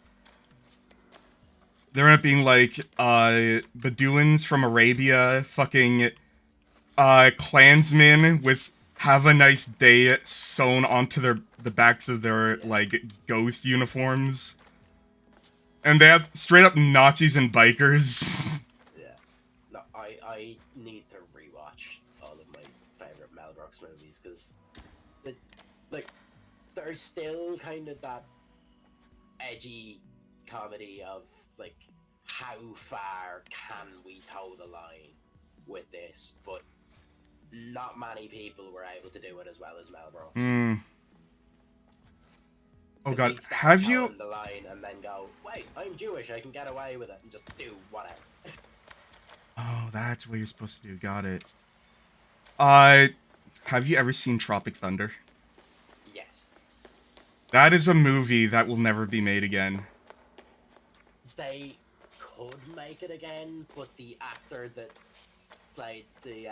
There end up being like Bedouins from Arabia, fucking Klansmen with "Have a nice day" sewn onto the backs of their like ghost uniforms. And they have straight up Nazis and bikers. Yeah. No, I need to rewatch all of my favorite Mel Brooks movies because, like, there's still kind of that edgy comedy of like, how far can we toe the line with this? But not many people were able to do it as well as Mel Brooks. Oh 'Cause god, he'd start have you? toeing the line and then go, wait, I'm Jewish, I can get away with it, and just do whatever. Oh, that's what you're supposed to do. Got it. Have you ever seen Tropic Thunder? Yes. That is a movie that will never be made again. They could make it again, but the actor that played the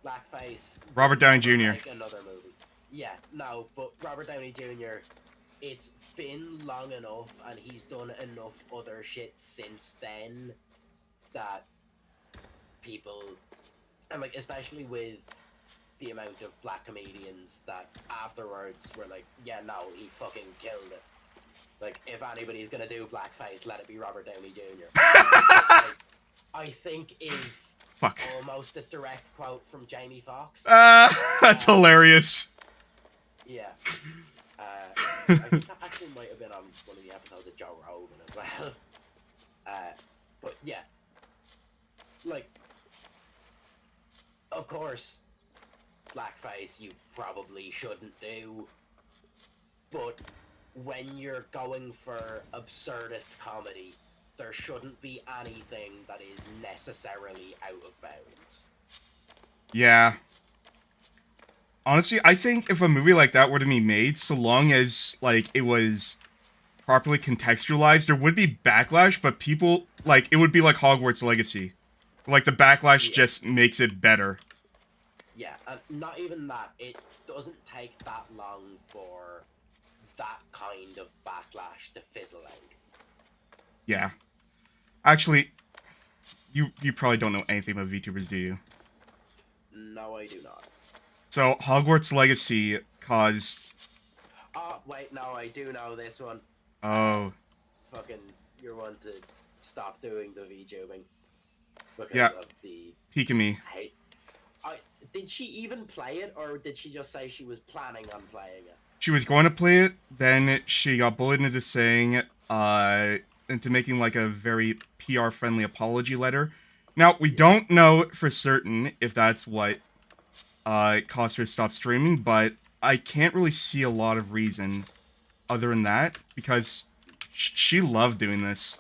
blackface, Robert Downey will Jr. make another movie. Yeah, no, but Robert Downey Jr. It's been long enough, and he's done enough other shit since then that people, and like especially with the amount of black comedians that afterwards were like, yeah, no, he fucking killed it. Like, if anybody's gonna do blackface, let it be Robert Downey Jr. Like, I think is Fuck. almost a direct quote from Jamie Foxx. That's hilarious. Yeah. I think that actually might have been on one of the episodes of Joe Rogan as well. But yeah. Like, of course, blackface you probably shouldn't do, but when you're going for absurdist comedy, there shouldn't be anything that is necessarily out of bounds. Yeah. Honestly, I think if a movie like that were to be made, so long as, like, it was properly contextualized, there would be backlash, but people, like, it would be like Hogwarts Legacy. Like, the backlash just makes it better. Yeah, and not even that, it doesn't take that long for that kind of backlash to fizzle out. Yeah. Actually, you probably don't know anything about VTubers, do you? No, I do not. So, Hogwarts Legacy caused... Oh, wait, no, I do know this one. Oh. Fucking, you're one to stop doing the VTubing. Because Yeah. of the... Peek at me. hate. Did she even play it, or did she just say she was planning on playing it? She was going to play it, then she got bullied into saying, into making, like, a very PR-friendly apology letter. Now, we don't know for certain if that's what caused her to stop streaming, but I can't really see a lot of reason other than that, because she loved doing this.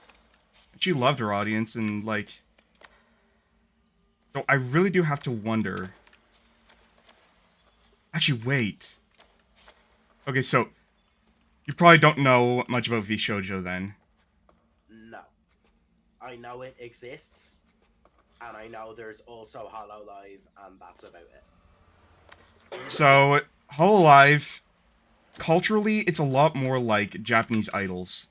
She loved her audience, and, like... So I really do have to wonder... Actually, wait. Okay, so... You probably don't know much about VShojo, then. No. I know it exists, and I know there's also HoloLive, and that's about it. So, HoloLive, culturally, it's a lot more like Japanese idols.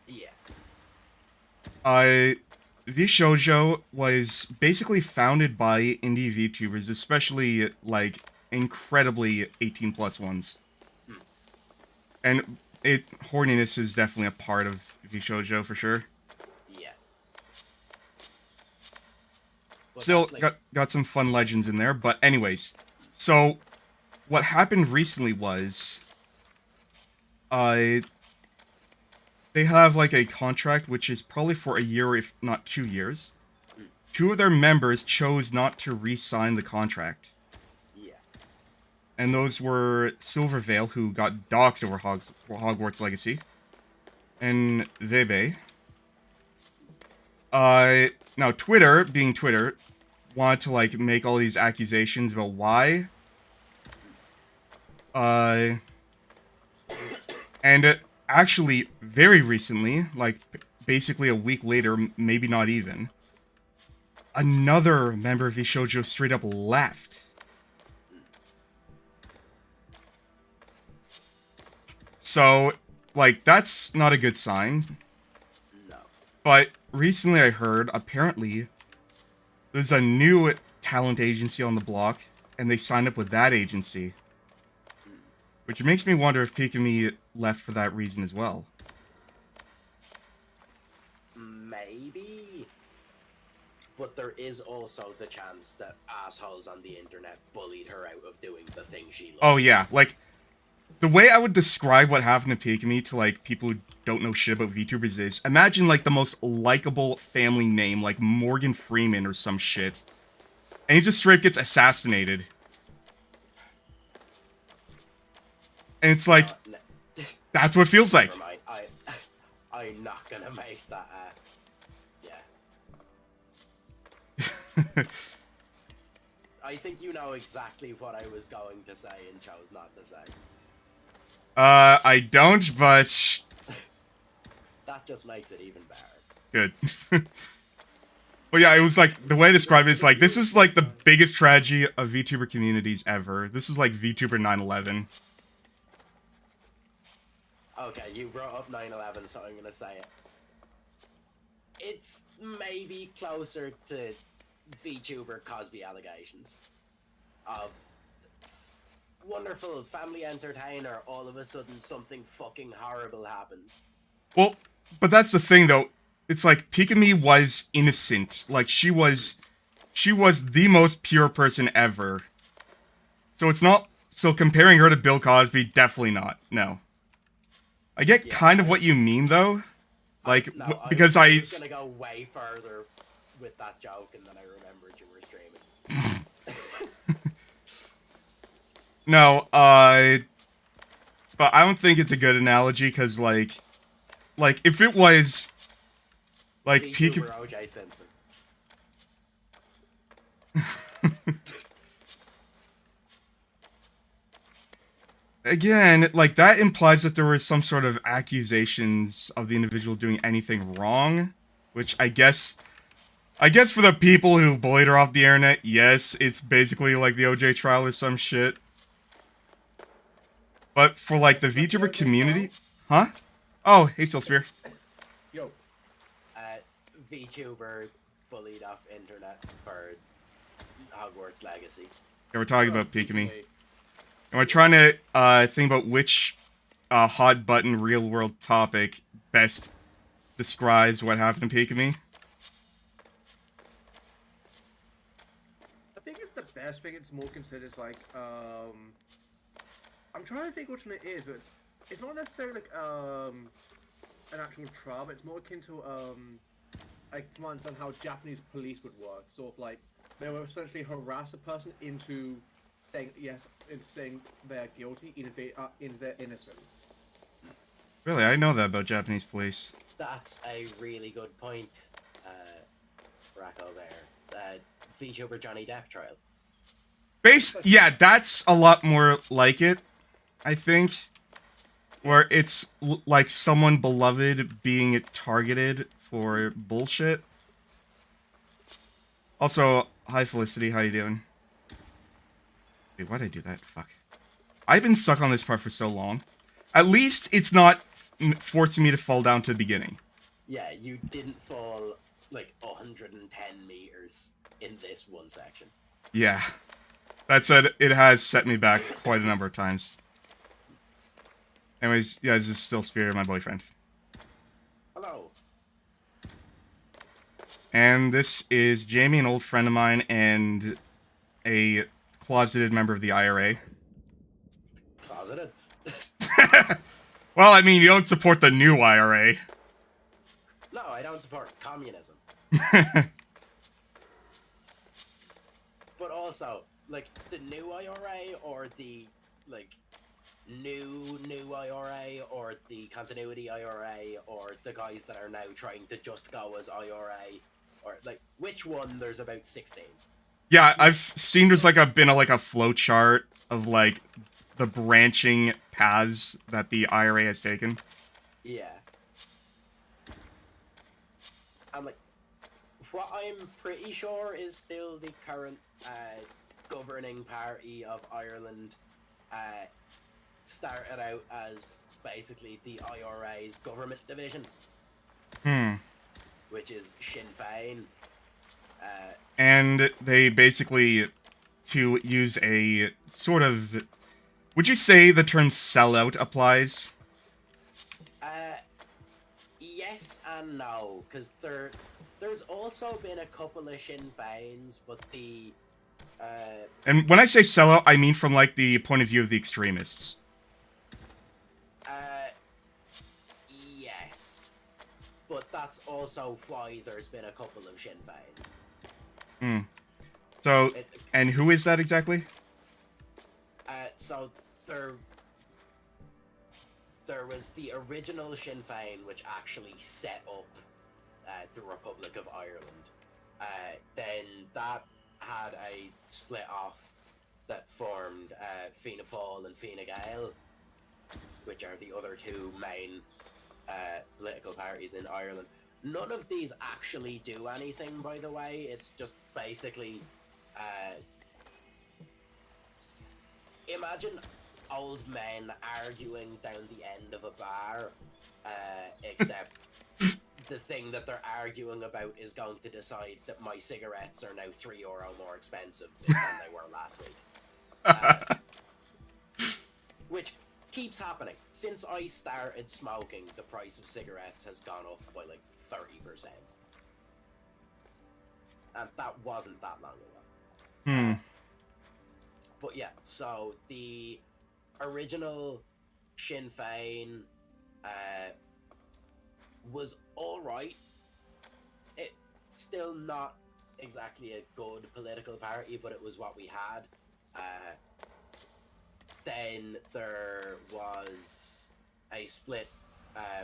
Yeah. VShojo was basically founded by indie VTubers, especially, like, incredibly 18+ ones. And horniness is definitely a part of VShojo, for sure. Yeah. But Still, that's, like, got some fun legends in there, but anyways. So, what happened recently was... they have, like, a contract which is probably for a year, if not 2 years. 2 of their members chose not to re-sign the contract. Yeah. And those were Silvervale, who got doxxed over Hogwarts Legacy, and Vebe. Now Twitter, being Twitter, wanted to, like, make all these accusations about why. And actually, very recently, like, basically a week later, maybe not even, another member of VShojo straight up left. So, like, that's not a good sign. No. But recently I heard, apparently, there's a new talent agency on the block, and they signed up with that agency. Which makes me wonder if Pikami left for that reason as well. Maybe. But there is also the chance that assholes on the internet bullied her out of doing the thing she loved. Oh yeah, like, the way I would describe what happened to Pikami to, like, people who don't know shit about VTubers is, imagine, like, the most likable family name, like Morgan Freeman or some shit. And he just straight gets assassinated. And it's like, No. that's what it feels like. Never mind. I'm not gonna make that, yeah. I think you know exactly what I was going to say and chose not to say. I don't, but... That just makes it even better. Good. But yeah, it was like, the way I describe it is like, this is like the biggest tragedy of VTuber communities ever. This is like VTuber 9/11. Okay, you brought up 9/11, so I'm gonna say it. It's maybe closer to VTuber Cosby allegations of wonderful family entertainer, all of a sudden something fucking horrible happens. Well, but that's the thing though. It's like, Pikami was innocent. Like, she was the most pure person ever. So it's not, so comparing her to Bill Cosby, definitely not. No. I get kind of what you mean though. Like, No, because I was gonna go way further with that joke, and then I remembered you were streaming. No, but I don't think it's a good analogy, because, like, if it was, like, VTuber OJ Simpson. Again, like, that implies that there were some sort of accusations of the individual doing anything wrong, which I guess for the people who bullied her off the internet, yes, it's basically like the OJ trial or some shit. But for, like, the VTuber community... Huh? Oh, hey, Stillsphere. Yo. VTuber bullied off internet for Hogwarts Legacy. Yeah, we're talking about Pikami. And we're trying to think about which hot button real world topic best describes what happened to Pikami. I think it's the best thing. It's more considered as like I'm trying to think which one it is, but it's not necessarily like an actual trial, but it's more akin to like, for instance, how Japanese police would work. Sort of like they would essentially harass a person into saying yes, into saying they're guilty, even if they're innocent. Really, I know that about Japanese police. That's a really good point, Racco there. VTuber Johnny Depp trial. Yeah, that's a lot more like it, I think. Where it's like someone beloved being targeted for bullshit. Also, hi Felicity, how you doing? Wait, why'd I do that? Fuck. I've been stuck on this part for so long. At least it's not forcing me to fall down to the beginning. Yeah, you didn't fall like 110 meters in this one section. Yeah. That said, it has set me back quite a number of times. Anyways, yeah, this is still Spirit, my boyfriend. Hello. And this is Jamie, an old friend of mine, and a closeted member of the IRA. Closeted? Well, I mean, you don't support the new IRA. No, I don't support communism. But also, like, the new IRA or the, like, new IRA or the continuity IRA or the guys that are now trying to just go as IRA, or, like, which one? There's about 16. Yeah, I've seen there's like been a flow chart of like the branching paths that the IRA has taken. Yeah. And like, what I'm pretty sure is still the current governing party of Ireland started out as basically the IRA's government division. which is Sinn Féin. And they basically, to use a sort of... Would you say the term sellout applies? Yes and no, because there's also been a couple of Sinn Féins, but the... And when I say sellout, I mean from, like, the point of view of the extremists. Yes. But that's also why there's been a couple of Sinn Féins. So, and who is that exactly? So there was the original Sinn Féin, which actually set up the Republic of Ireland. Then that had a split off that formed Fianna Fáil and Fine Gael, which are the other two main political parties in Ireland. None of these actually do anything, by the way. It's just basically... imagine old men arguing down the end of a bar, except the thing that they're arguing about is going to decide that my cigarettes are now €3 more expensive than they were last week. Which keeps happening. Since I started smoking, the price of cigarettes has gone up by like 30%. And that wasn't that long ago. But yeah, so the original Sinn Féin was alright. It's still not exactly a good political party, but it was what we had. Then there was a split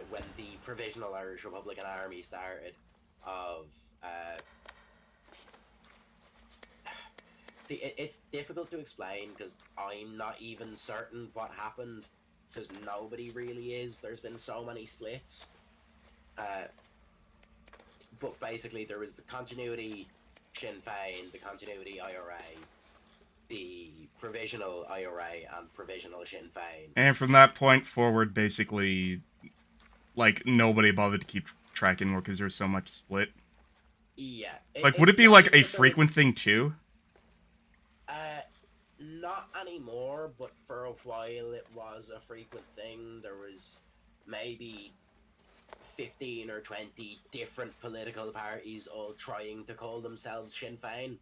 when the Provisional Irish Republican Army started of... See, it's difficult to explain because I'm not even certain what happened, because nobody really is. There's been so many splits. But basically there was the continuity Sinn Féin, the continuity IRA, the provisional IRA, and provisional Sinn Féin. And from that point forward, basically, like, nobody bothered to keep track anymore because there's so much split. Yeah. Like, would it be, like, a frequent thing, too? Not anymore, but for a while it was a frequent thing. There was maybe 15 or 20 different political parties all trying to call themselves Sinn Féin.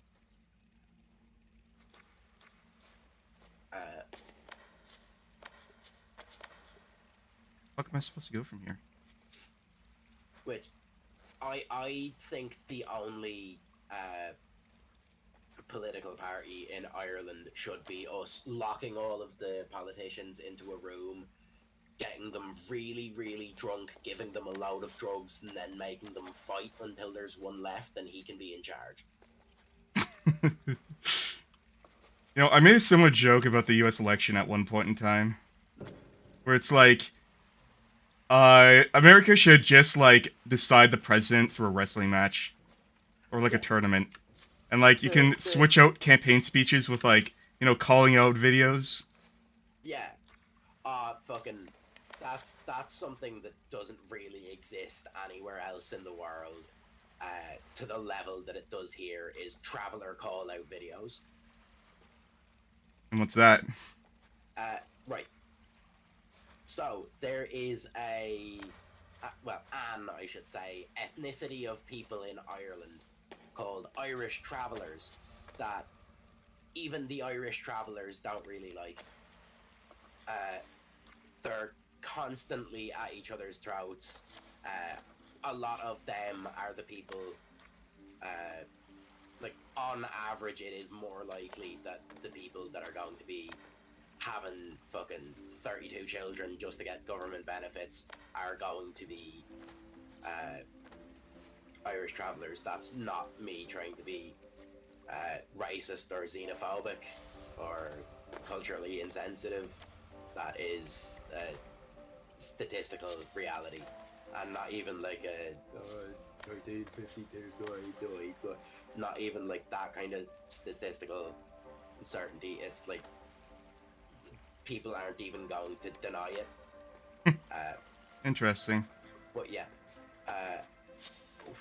What am I supposed to go from here? Which I think the only political party in Ireland should be us locking all of the politicians into a room, getting them really, really drunk, giving them a load of drugs, and then making them fight until there's one left and he can be in charge. You know, I made a similar joke about the US election at one point in time, where it's like, America should just, like, decide the president through a wrestling match, or, like, a tournament. And, like, you can switch out campaign speeches with, like, you know, calling out videos. Yeah. Fucking... That's something that doesn't really exist anywhere else in the world, to the level that it does here, is traveler call-out videos. And what's that? Right. So, there is an, I should say, ethnicity of people in Ireland called Irish Travellers that even the Irish Travellers don't really like. They're constantly at each other's throats. A lot of them are the people, like, on average, it is more likely that the people that are going to be having fucking 32 children just to get government benefits are going to be Irish Travellers. That's not me trying to be racist or xenophobic or culturally insensitive. That is statistical reality, and not even like a 1352 not even like that kind of statistical certainty. It's like people aren't even going to deny it. Interesting. But yeah,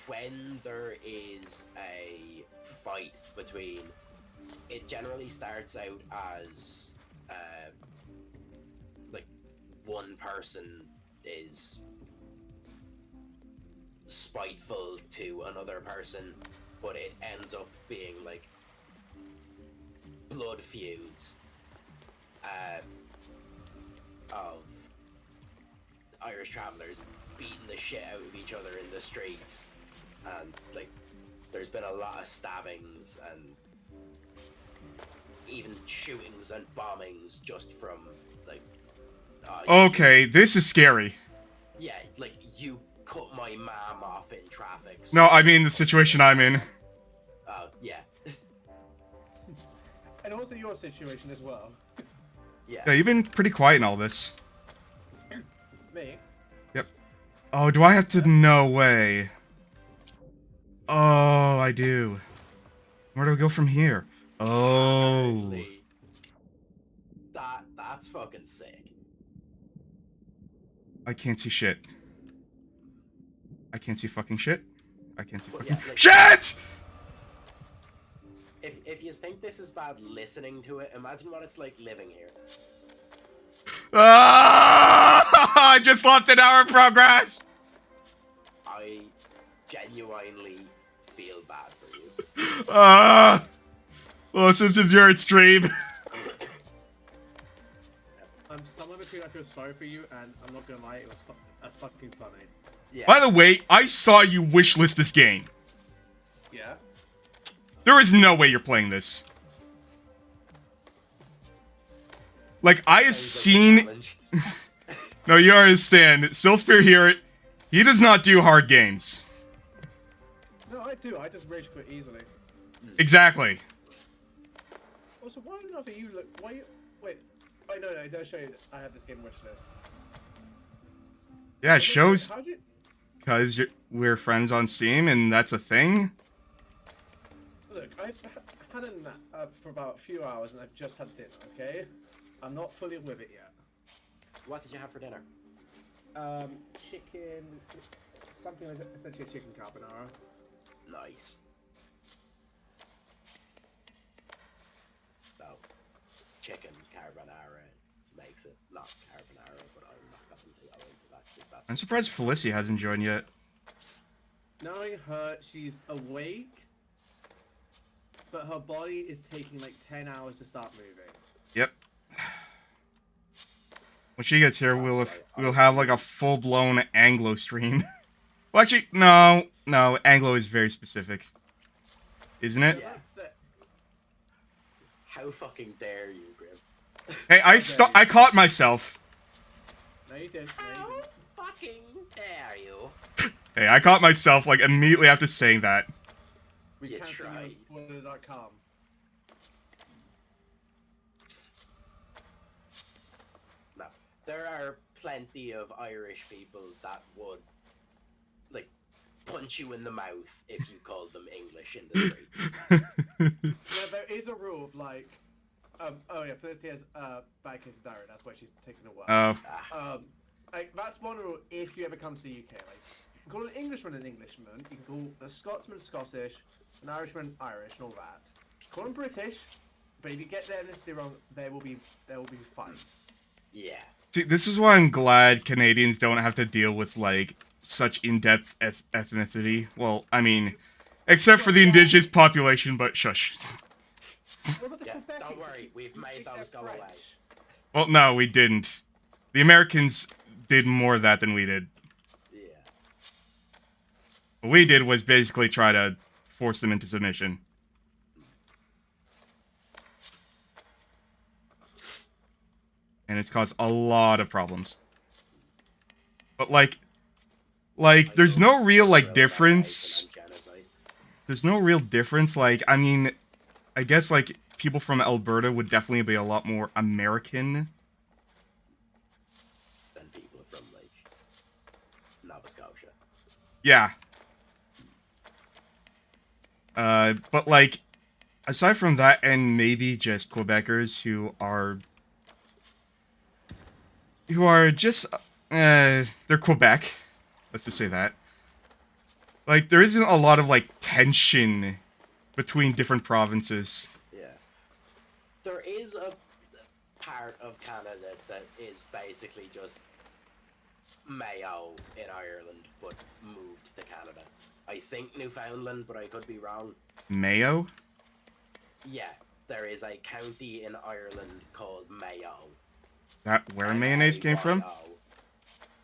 when there is a fight between, it generally starts out as like one person is spiteful to another person, but it ends up being like blood feuds of Irish travelers beating the shit out of each other in the streets, and like there's been a lot of stabbings and even shootings and bombings just from like Okay, this is scary. yeah, like you cut my mom off in traffic. So No, I mean the situation I'm in. yeah. And also your situation as well. Yeah, you've been pretty quiet in all this. Me? Yep. Oh, do I have to? No way. Oh, I do. Where do we go from here? Oh. Apparently, that's fucking sick. I can't see shit. I can't see fucking shit. I can't see Well, fucking yeah, like- shit! If you think this is bad listening to it, imagine what it's like living here. Ah! I just lost an hour of progress! I genuinely feel bad for you. Ah! Well, it's just endurance stream. I'm somewhere between I feel sorry for you and I'm not gonna lie, that's fucking funny. Yeah. By the way, I saw you wishlist this game. Yeah? There is no way you're playing this. Like, I have Sounds like a seen... challenge. No, you understand. Stillspear here, he does not do hard games. No, I do, I just rage quit easily. Exactly. Also, why not you look, why you, wait, oh no, it does show you that I have this game wishlist. Yeah, it shows How'd you, because we're friends on Steam, and that's a thing. look, I've had a nap for about a few hours and I've just had dinner, okay? I'm not fully with it yet. What did you have for dinner? Chicken, something like essentially a chicken carbonara. Nice. So, chicken carbonara makes it not carbonara, but I'm not going to go into that because that's... I'm surprised Felicity hasn't joined yet. Knowing her, she's awake, but her body is taking like 10 hours to start moving. Yep. When she gets here, we'll have like a full-blown Anglo stream. Well, actually, no, Anglo is very specific, isn't it? Yeah. That's it. How fucking dare you, Grim? Hey, I caught myself. No, you didn't. No, you How didn't. fucking dare you? Hey, I caught myself like immediately after saying that. We You can't see tried. you on Twitter.com. No, there are plenty of Irish people that would, like, punch you in the mouth if you called them English in the street. Yeah, there is a rule of like, oh yeah, first he has bad case of diarrhea. That's why she's taking a while. Oh, Like that's one rule. If you ever come to the UK, like you can call an Englishman an Englishman, you can call a Scotsman Scottish, an Irishman Irish, and all that. Call them British, but if you get their ethnicity wrong, there will be fights. Yeah. see, this is why I'm glad Canadians don't have to deal with like such in-depth ethnicity. Well, I mean, except for the indigenous population, but shush. What about the Yeah, Quebecers? don't worry, we've You made think those they're go away. French? Well, no, we didn't. The Americans did more of that than we did. Yeah. What we did was basically try to force them into submission. And it's caused a lot of problems. But like there's no real like difference. There's no real difference. Like, I mean, I guess like people from Alberta would definitely be a lot more American. Than people from, like, Nova Scotia. Yeah. But like, aside from that, and maybe just Quebecers who are just, they're Quebec. Let's just say that. Like, there isn't a lot of, like, tension between different provinces. Yeah. There is a part of Canada that is basically just Mayo in Ireland, but moved to Canada. I think Newfoundland, but I could be wrong. Mayo? Yeah, there is a county in Ireland called Mayo. That where mayonnaise came from?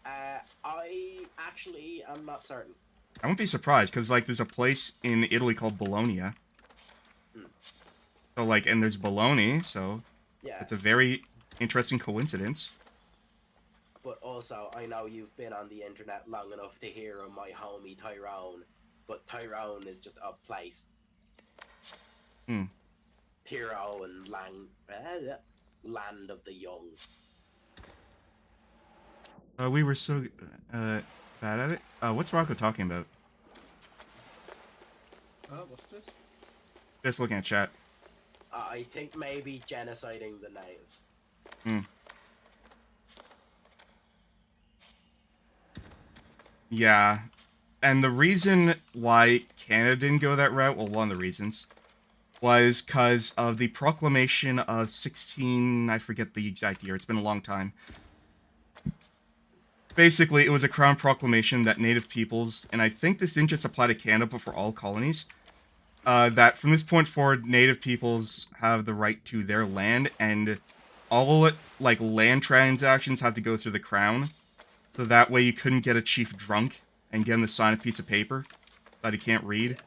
I actually am not certain. I won't be surprised, because, like, there's a place in Italy called Bologna. So, like, and there's bologna, so Yeah. it's a very interesting coincidence. But also, I know you've been on the internet long enough to hear of my homie Tyrone, but Tyrone is just a place. Tyrone, land of the young. We were so bad at it. What's Rocco talking about? What's this? Just looking at chat. I think maybe genociding the natives. Yeah. And the reason why Canada didn't go that route, well, one of the reasons, was because of the proclamation of 16... I forget the exact year. It's been a long time. Basically, it was a crown proclamation that native peoples, and I think this didn't just apply to Canada, but for all colonies, that from this point forward, native peoples have the right to their land, and all, like, land transactions have to go through the crown. So that way you couldn't get a chief drunk and get him to sign a piece of paper that he can't read.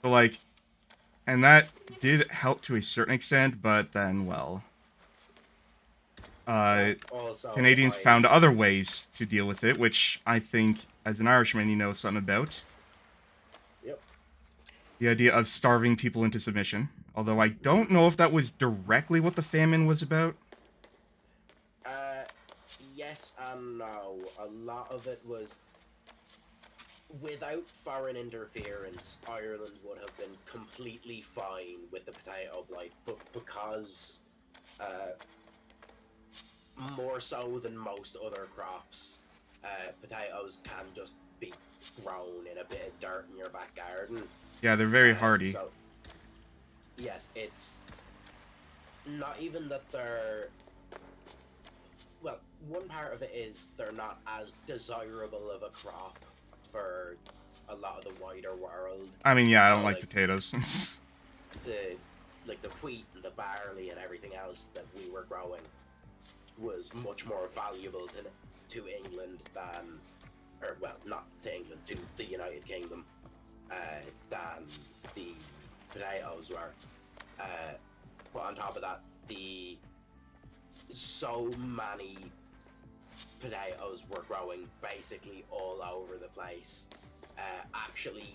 So, like, and that did help to a certain extent, but then, well, Also, Canadians found other ways to deal with it, which I think, as an Irishman, you know something about. Yep. The idea of starving people into submission. Although I don't know if that was directly what the famine was about. Yes and no. A lot of it was... Without foreign interference, Ireland would have been completely fine with the potato blight, but because more so than most other crops, potatoes can just be grown in a bit of dirt in your back garden. Yeah, they're very hardy. So, yes, it's not even that they're... Well, one part of it is they're not as desirable of a crop for a lot of the wider world. I mean, yeah, I don't So, like potatoes. the wheat and the barley and everything else that we were growing was much more valuable to England than, or well, not to England, to the United Kingdom, than the potatoes were. But on top of that, so many potatoes were growing basically all over the place. Actually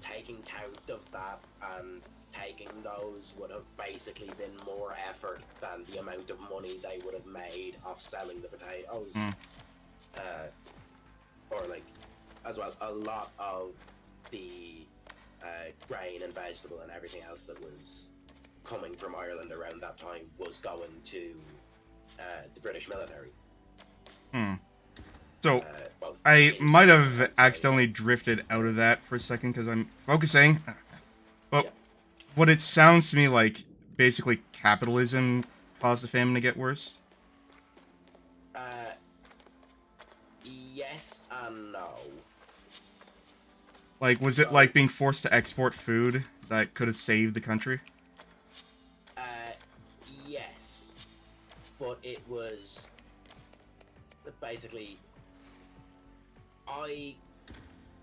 taking count of that and taking those would have basically been more effort than the amount of money they would have made off selling the potatoes. Or like, as well, a lot of the grain and vegetable and everything else that was coming from Ireland around that time was going to the British military. So, I might have accidentally drifted out of that for a second because I'm focusing. But what it sounds to me like, basically capitalism caused the famine to get worse? Yes and no. Like, was it like being forced to export food that could have saved the country? Yes. But it was... Basically, I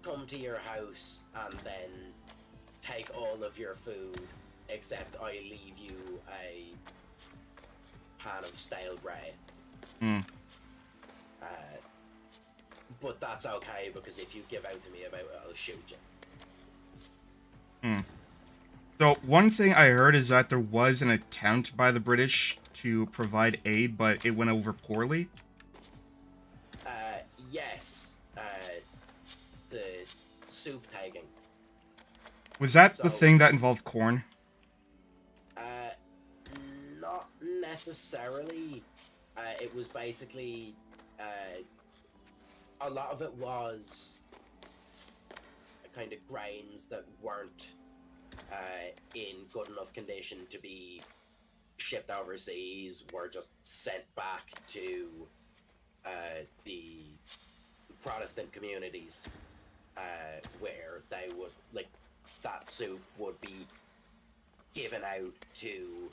come to your house and then take all of your food, except I leave you a pan of stale bread. But that's okay, because if you give out to me about it, I'll shoot you. So, one thing I heard is that there was an attempt by the British to provide aid, but it went over poorly. Yes. The soup taking. Was that the So- thing that involved corn? Not necessarily. It was basically a lot of it was kind of grains that weren't in good enough condition to be shipped overseas, were just sent back to the Protestant communities, where they would, like, that soup would be given out to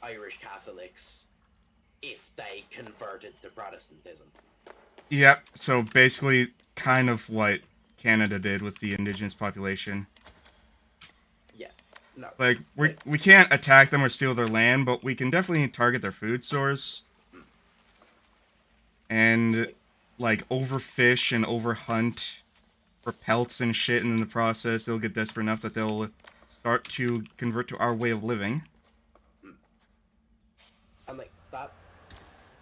Irish Catholics if they converted to Protestantism. Yep. So basically, kind of what Canada did with the indigenous population. Yeah, no. Like, we can't attack them or steal their land, but we can definitely target their food source. And, like, overfish and overhunt for pelts and shit, and in the process, they'll get desperate enough that they'll start to convert to our way of living. And, like, that,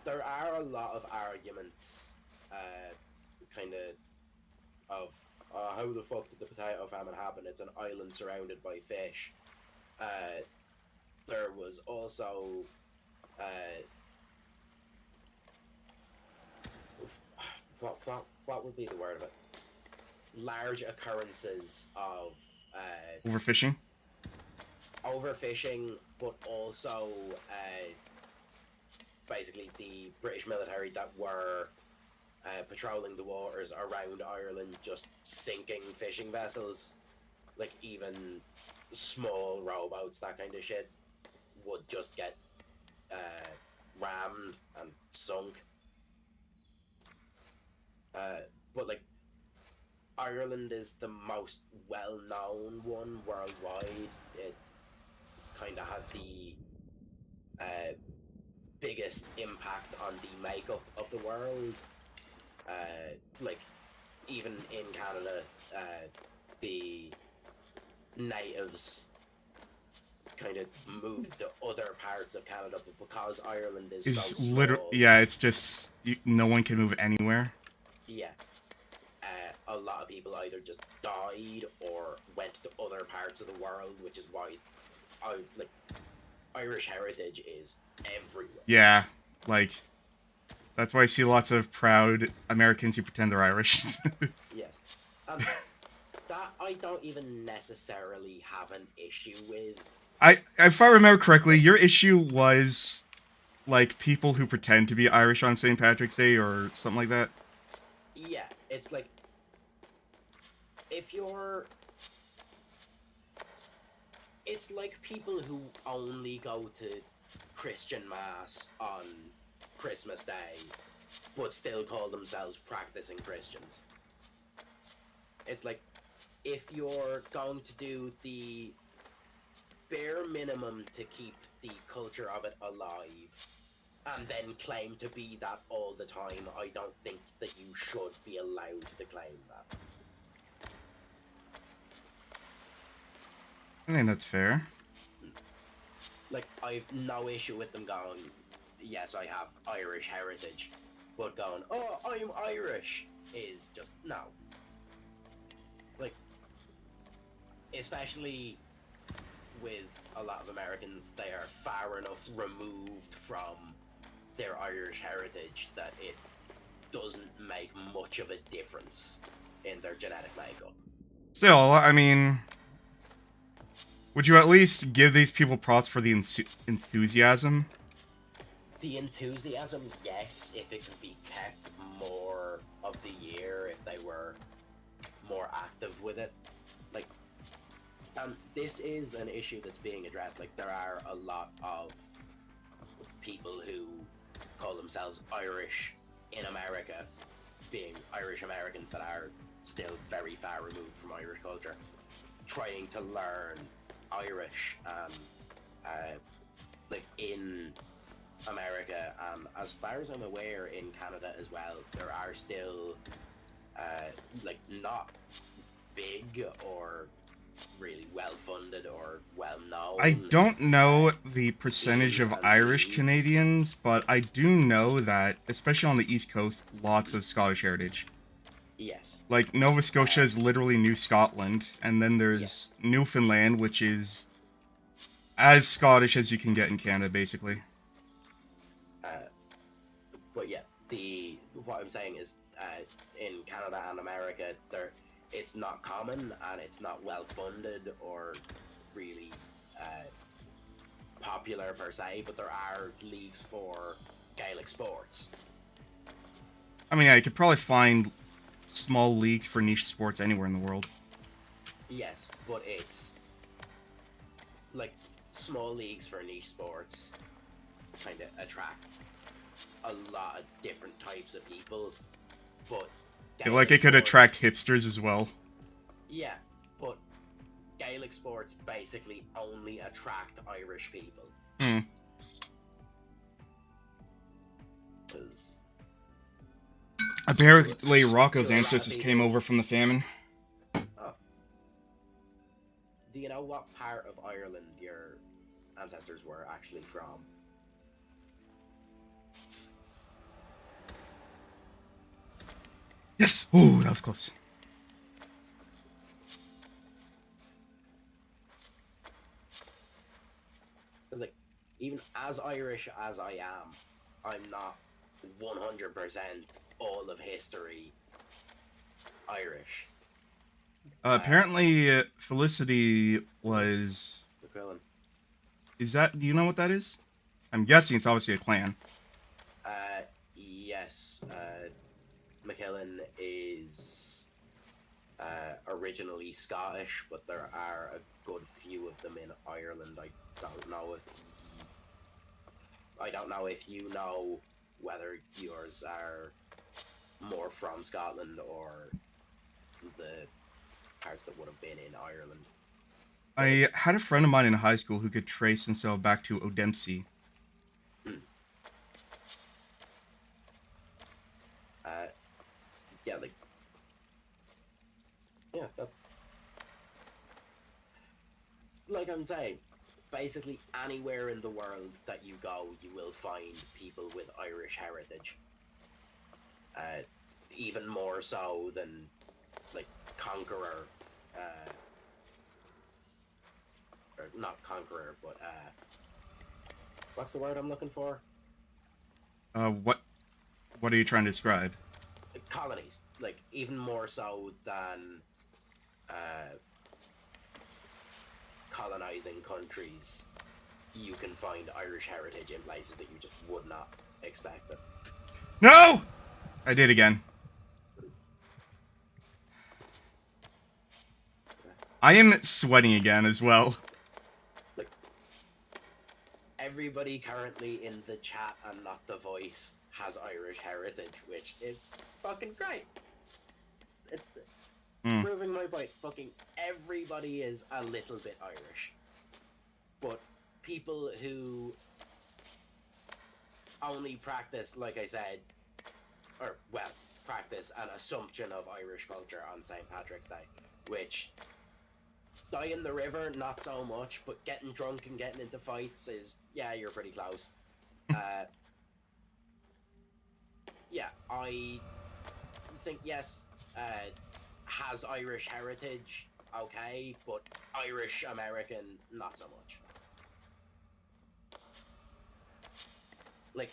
there are a lot of arguments, kind of, how the fuck did the potato famine happen? It's an island surrounded by fish. There was also, what would be the word of it? Large occurrences of Overfishing? overfishing, but also basically the British military that were patrolling the waters around Ireland just sinking fishing vessels, like even small rowboats, that kind of shit, would just get rammed and sunk. But like, Ireland is the most well-known one worldwide. It kind of had the biggest impact on the makeup of the world. Like, even in Canada, the natives kind of moved to other parts of Canada, but because Ireland is so small, yeah, it's just no one can move anywhere. yeah, a lot of people either just died or went to other parts of the world, which is why Irish heritage is everywhere. Yeah, like, that's why I see lots of proud Americans who pretend they're Irish. Yes. That I don't even necessarily have an issue with. If I remember correctly, your issue was, like, people who pretend to be Irish on St. Patrick's Day or something like that. Yeah, it's like, if you're... It's like people who only go to Christian Mass on Christmas Day, but still call themselves practicing Christians. It's like, if you're going to do the bare minimum to keep the culture of it alive, and then claim to be that all the time, I don't think that you should be allowed to claim that. I think that's fair. Like, I've no issue with them going, yes, I have Irish heritage, but going, oh, I'm Irish, is just, no. Like, especially with a lot of Americans, they are far enough removed from their Irish heritage that it doesn't make much of a difference in their genetic makeup. Still, I mean, would you at least give these people props for the enthusiasm? The enthusiasm, yes, if it could be kept more of the year, if they were more active with it. Like, this is an issue that's being addressed. Like, there are a lot of people who call themselves Irish in America, being Irish Americans that are still very far removed from Irish culture, trying to learn Irish, like, in America. As far as I'm aware, in Canada as well, there are still, like, not big or really well-funded or well-known. I don't know the percentage of Irish Canadians, but I do know that, especially on the East Coast, lots of Scottish heritage. Yes. Like, Nova Scotia is literally New Scotland, and then there's Newfoundland, which is as Scottish as you can get in Canada, basically. But yeah, what I'm saying is, in Canada and America, it's not common and it's not well funded or really popular per se, but there are leagues for Gaelic sports. I mean, I could probably find small leagues for niche sports anywhere in the world. Yes, but it's like small leagues for niche sports kind of attract a lot of different types of people, but I feel like it could attract hipsters as well. Yeah, but Gaelic sports basically only attract Irish people. Hmm. 'Cause Apparently, Rocco's to a lot of ancestors people- came over from the famine. Oh. Do you know what part of Ireland your ancestors were actually from? Yes! Ooh, that was close. Because, like, even as Irish as I am, I'm not 100% all of history Irish. Apparently, Felicity was... McQuillan. Is that... Do you know what that is? I'm guessing it's obviously a clan. Yes. McKillen is originally Scottish, but there are a good few of them in Ireland. I don't know if you know whether yours are more from Scotland or the parts that would have been in Ireland. I had a friend of mine in high school who could trace himself back to Odemsey. Yeah, like, yeah, like I'm saying, basically anywhere in the world that you go, you will find people with Irish heritage. Even more so than, like, Conqueror, or not Conqueror, but, what's the word I'm looking for? What are you trying to describe? Colonies, like, even more so than colonizing countries, you can find Irish heritage in places that you just would not expect it. No! I did again. I am sweating again as well. Like, everybody currently in the chat and not the voice has Irish heritage, which is fucking great. It's proving my point. Fucking everybody is a little bit Irish. But people who only practice, like I said, practice an assumption of Irish culture on St. Patrick's Day, which die in the river, not so much, but getting drunk and getting into fights is, yeah, you're pretty close. Yeah, I think, yes, has Irish heritage, okay, but Irish American, not so much. Like,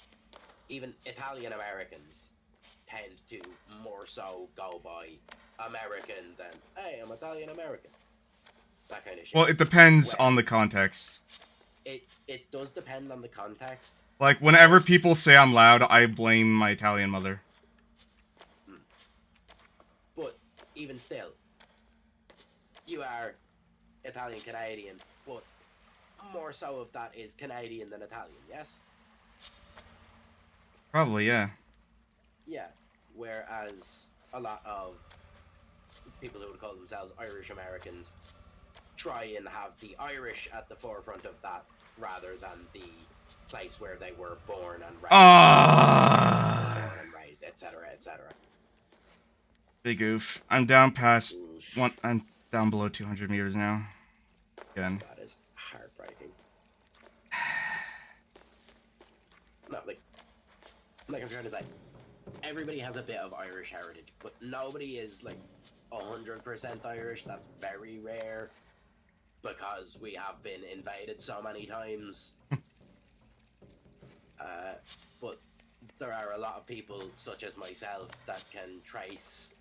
even Italian Americans tend to more so go by American than, hey, I'm Italian American. That kind of shit. Well, it depends on the context. It does depend on the context. Like, whenever people say I'm loud, I blame my Italian mother. But even still, you are Italian-Canadian, but more so of that is Canadian than Italian, yes? Probably, yeah. Yeah, whereas a lot of people who would call themselves Irish Americans try and have the Irish at the forefront of that rather than the place where they were born and raised, etc., etc. Big oof. I'm down past I'm down below 200 meters now. Again. That is heartbreaking. No, like I'm trying to say, everybody has a bit of Irish heritage, but nobody is like 100% Irish. That's very rare because we have been invaded so many times. But there are a lot of people, such as myself, that can trace,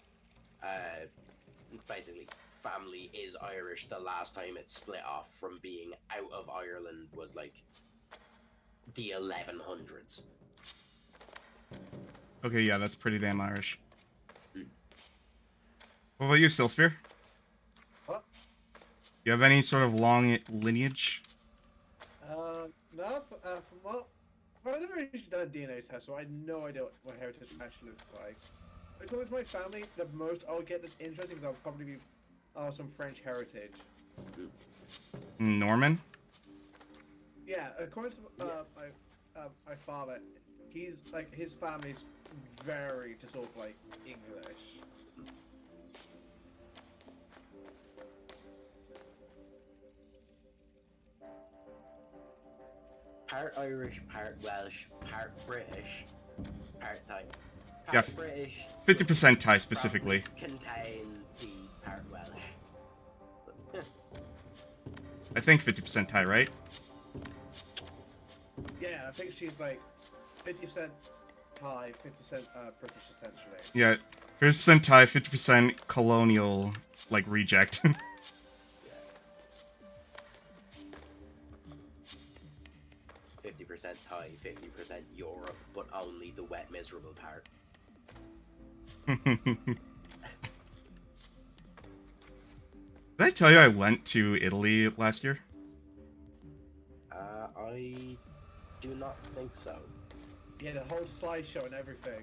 basically, family is Irish. The last time it split off from being out of Ireland was like the 1100s. Okay, yeah, that's pretty damn Irish. What about you, Silsphere? What? You have any sort of long lineage? No, from what? Well, I never actually done a DNA test, so I have no idea what my heritage actually looks like. According to my family, the most I'll get that's interesting is I'll probably be some French heritage. Norman? Yeah, according to my father, he's like his family's very to sort of like English. Part Irish, part Welsh, part British, part Thai. Yeah, Part British. 50% Thai specifically. Contain the part Welsh. But, I think 50% Thai, right? Yeah, I think she's like 50% Thai, 50% British essentially. Yeah, 50% Thai, 50% colonial, like, reject. 50% Thai, 50% Europe, but only the wet, miserable part. Did I tell you I went to Italy last year? I do not think so. Yeah, the whole slideshow and everything.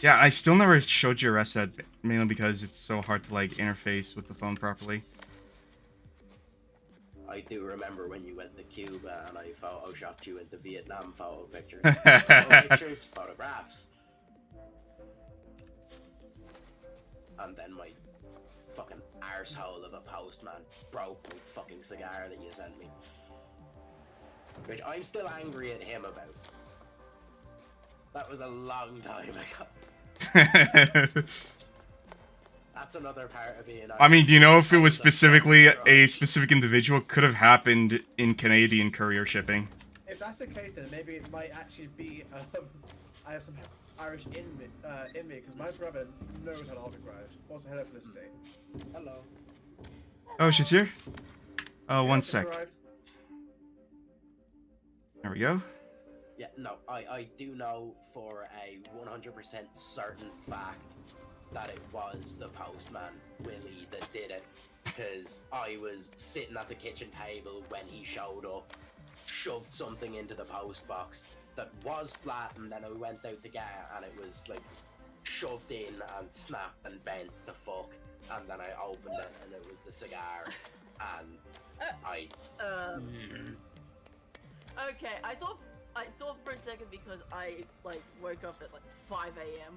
Yeah, I still never showed you Reset, mainly because it's so hard to, like, interface with the phone properly. I do remember when you went to Cuba and I photoshopped you into Vietnam photo pictures. Pictures, photographs. And then my fucking arsehole of a postman broke my fucking cigar that you sent me. Which I'm still angry at him about. That was a long time ago. That's another part of being. I mean, do you know if it was specifically a specific individual? Could have happened in Canadian courier shipping. If that's the case, then maybe it might actually be. I have some Irish in me, because my brother knows how to hold a grudge. Also, hello, Felicity. Hello. Oh, she's here? Oh, Yeah, one just sec. arrived. There we go. Yeah, no, I do know for a 100% certain fact that it was the postman, Willie, that did it. Because I was sitting at the kitchen table when he showed up, shoved something into the post box that was flat, and then I went out to get it, and it was like shoved in and snapped and bent the fuck. And then I opened it, and it was the cigar, and I. Okay, I thought for a second, because I like woke up at like 5 a.m.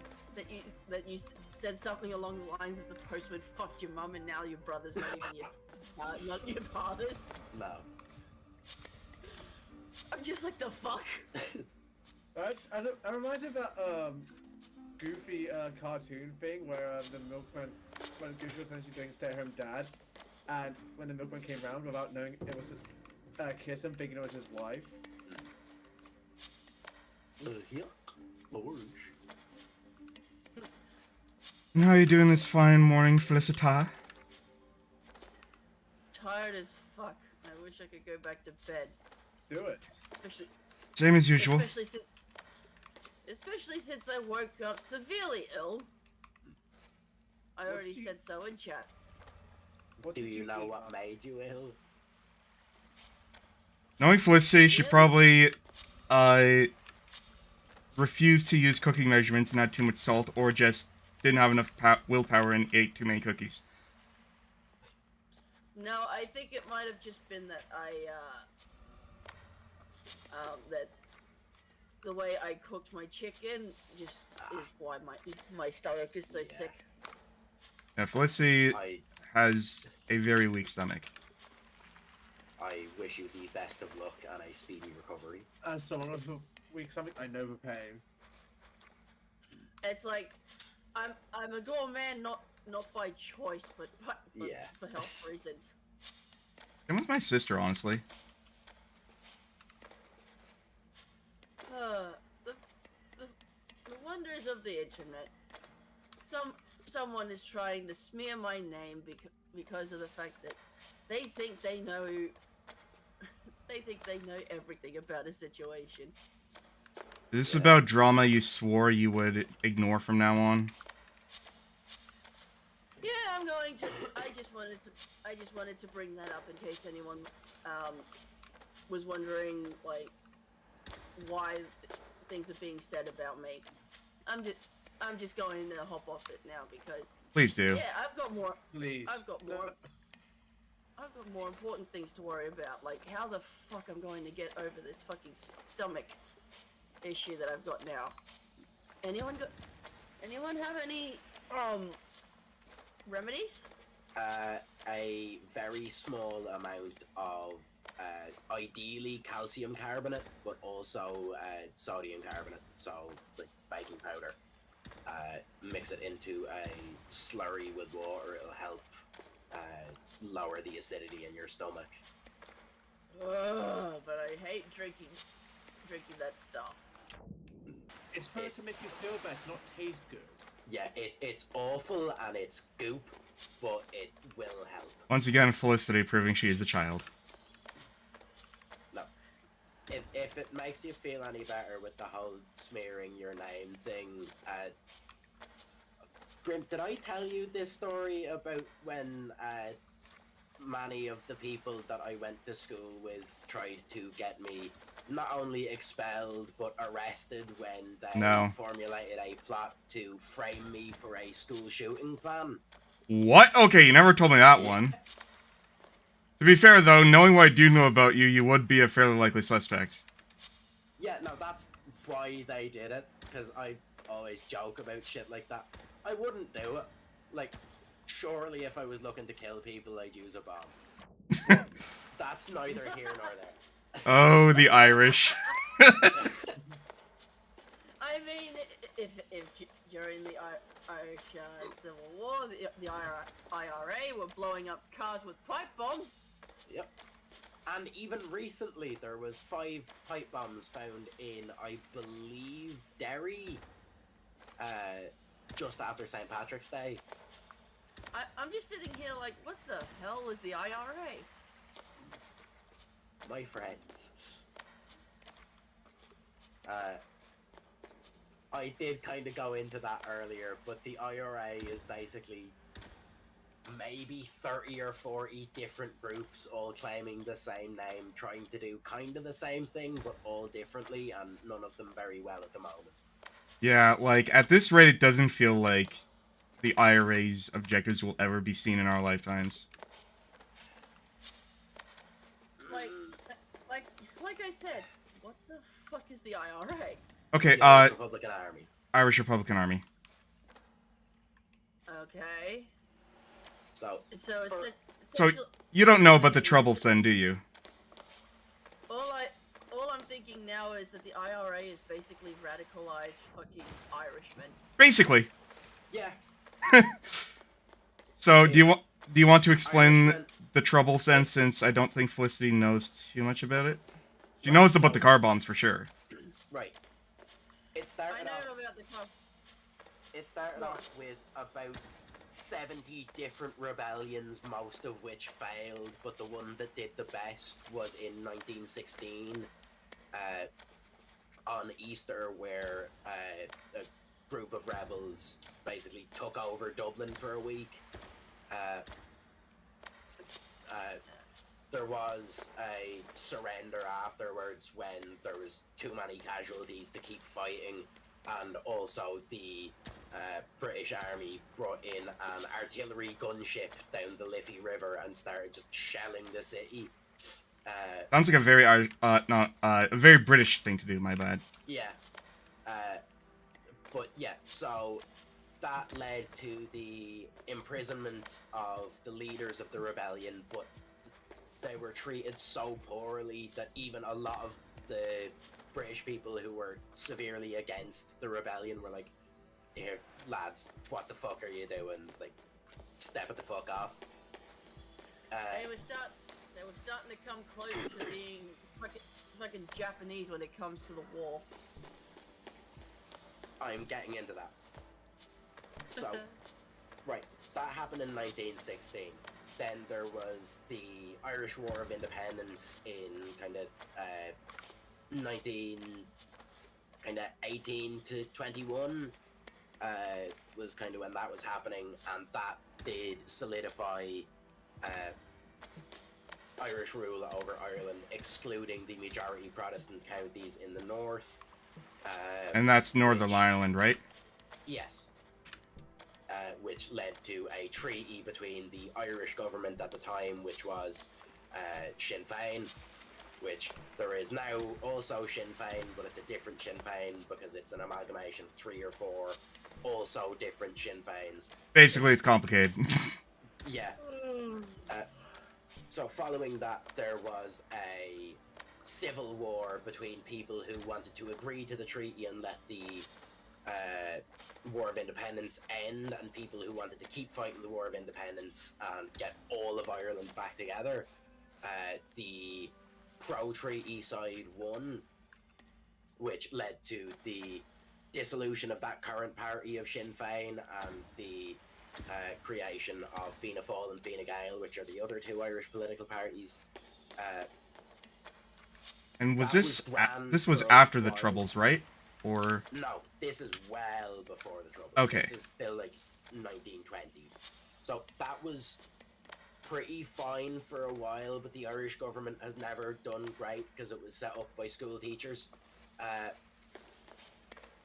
that you said something along the lines of the postman fucked your mum and now your brother's not even your not your father's. No. I'm just like, the fuck. I reminds me of that goofy cartoon thing where the milkman, when Goofy was essentially doing stay-at-home dad, and when the milkman came round without knowing it was kiss him, thinking it was his wife. Yeah, Lord. How are you doing this fine morning, Felicita? Tired as fuck. I wish I could go back to bed. Do it. Same as usual. Especially since I woke up severely ill. I What already did you- said so in chat. What Do did you know eat what last- made you ill? Knowing Felicity, she Really? probably refused to use cooking measurements and had too much salt, or just didn't have enough willpower and ate too many cookies. No, I think it might have just been that that the way I cooked my chicken just is why my stomach is so sick. Yeah, Felicity I has a very weak stomach. wish you the best of luck and a speedy recovery. As someone with a weak stomach, I know the pain. It's like I'm a gourmet, not by choice, but Yeah. for health reasons. Same with my sister, honestly. The wonders of the internet. Someone is trying to smear my name because of the fact that they think they know everything about a situation. Is this about drama you swore you would ignore from now on? Yeah, I'm going to. I just wanted to bring that up in case anyone was wondering like why things are being said about me. I'm just going to hop off it now because. Please do. Yeah, I've got more. Please. I've got more important things to worry about, like how the fuck I'm going to get over this fucking stomach issue that I've got now. Anyone have any remedies? A very small amount of ideally calcium carbonate, but also sodium carbonate, so like baking powder. Mix it into a slurry with water. It'll help lower the acidity in your stomach. Ugh, but I hate drinking that stuff. It's supposed to make you feel better, not taste good. Yeah, it's awful and it's goop, but it will help. Once again, Felicity proving she is a child. No. If it makes you feel any better with the whole smearing your name thing, Grim, did I tell you this story about when many of the people that I went to school with tried to get me not only expelled but arrested when they formulated a plot to frame me for a school shooting plan? What? Okay, you never told me that one. To be fair, though, knowing what I do know about you, you would be a fairly likely suspect. Yeah, no, that's why they did it, because I always joke about shit like that. I wouldn't do it. Like, surely if I was looking to kill people, I'd use a bomb. But that's neither here nor there. Oh, the Irish. I mean, if during the Irish Civil War, the IRA were blowing up cars with pipe bombs. Yep. And even recently, there was 5 pipe bombs found in, I believe, Derry, just after St. Patrick's Day. I'm just sitting here like, what the hell is the IRA? My friends. I did kind of go into that earlier, but the IRA is basically maybe 30 or 40 different groups all claiming the same name, trying to do kind of the same thing, but all differently, and none of them very well at the moment. Yeah, like, at this rate, it doesn't feel like the IRA's objectives will ever be seen in our lifetimes. Like I said, what the fuck is the IRA? Okay, The Irish Republican Army. Irish Republican Army. Okay. So So, you don't know about the Troubles then, do you? All I'm thinking now is that the IRA is basically radicalized fucking Irishmen. Basically. yeah. So, do you want to explain Irishmen. the Troubles then, since I don't think Felicity knows too much about it? She knows about the car bombs for sure. Right. It I started know off. about the car. It started off with about 70 different rebellions, most of which failed, but the one that did the best was in 1916, on Easter, where a group of rebels basically took over Dublin for a week. There was a surrender afterwards when there was too many casualties to keep fighting, and also the British Army brought in an artillery gunship down the Liffey River and started just shelling the city. Sounds like a very a very British thing to do. My bad. Yeah. But yeah, so that led to the imprisonment of the leaders of the rebellion, but they were treated so poorly that even a lot of the British people who were severely against the rebellion were like, here, lads, what the fuck are you doing? Like, step it the fuck off. They were starting to come close to being fucking Japanese when it comes to the war. I'm getting into that. So, right, that happened in 1916. Then there was the Irish War of Independence in kind of 18 to 21 was kind of when that was happening, and that did solidify Irish rule over Ireland, excluding the majority Protestant counties in the north. And that's Northern Ireland, right? Yes. Which led to a treaty between the Irish government at the time, which was Sinn Féin, which there is now also Sinn Féin, but it's a different Sinn Féin because it's an amalgamation of 3 or 4 also different Sinn Féins. Basically, it's complicated. Yeah. So following that, there was a civil war between people who wanted to agree to the treaty and let the War of Independence end, and people who wanted to keep fighting the War of Independence and get all of Ireland back together. The pro-treaty side won, which led to the dissolution of that current party of Sinn Féin and the creation of Fianna Fáil and Fine Gael, which are the other 2 Irish political parties. And was That this was grand this was for after the while. Troubles, right? Or No, this is well before the Troubles. Okay. This is still like 1920s. So that was pretty fine for a while, but the Irish government has never done great because it was set up by school teachers.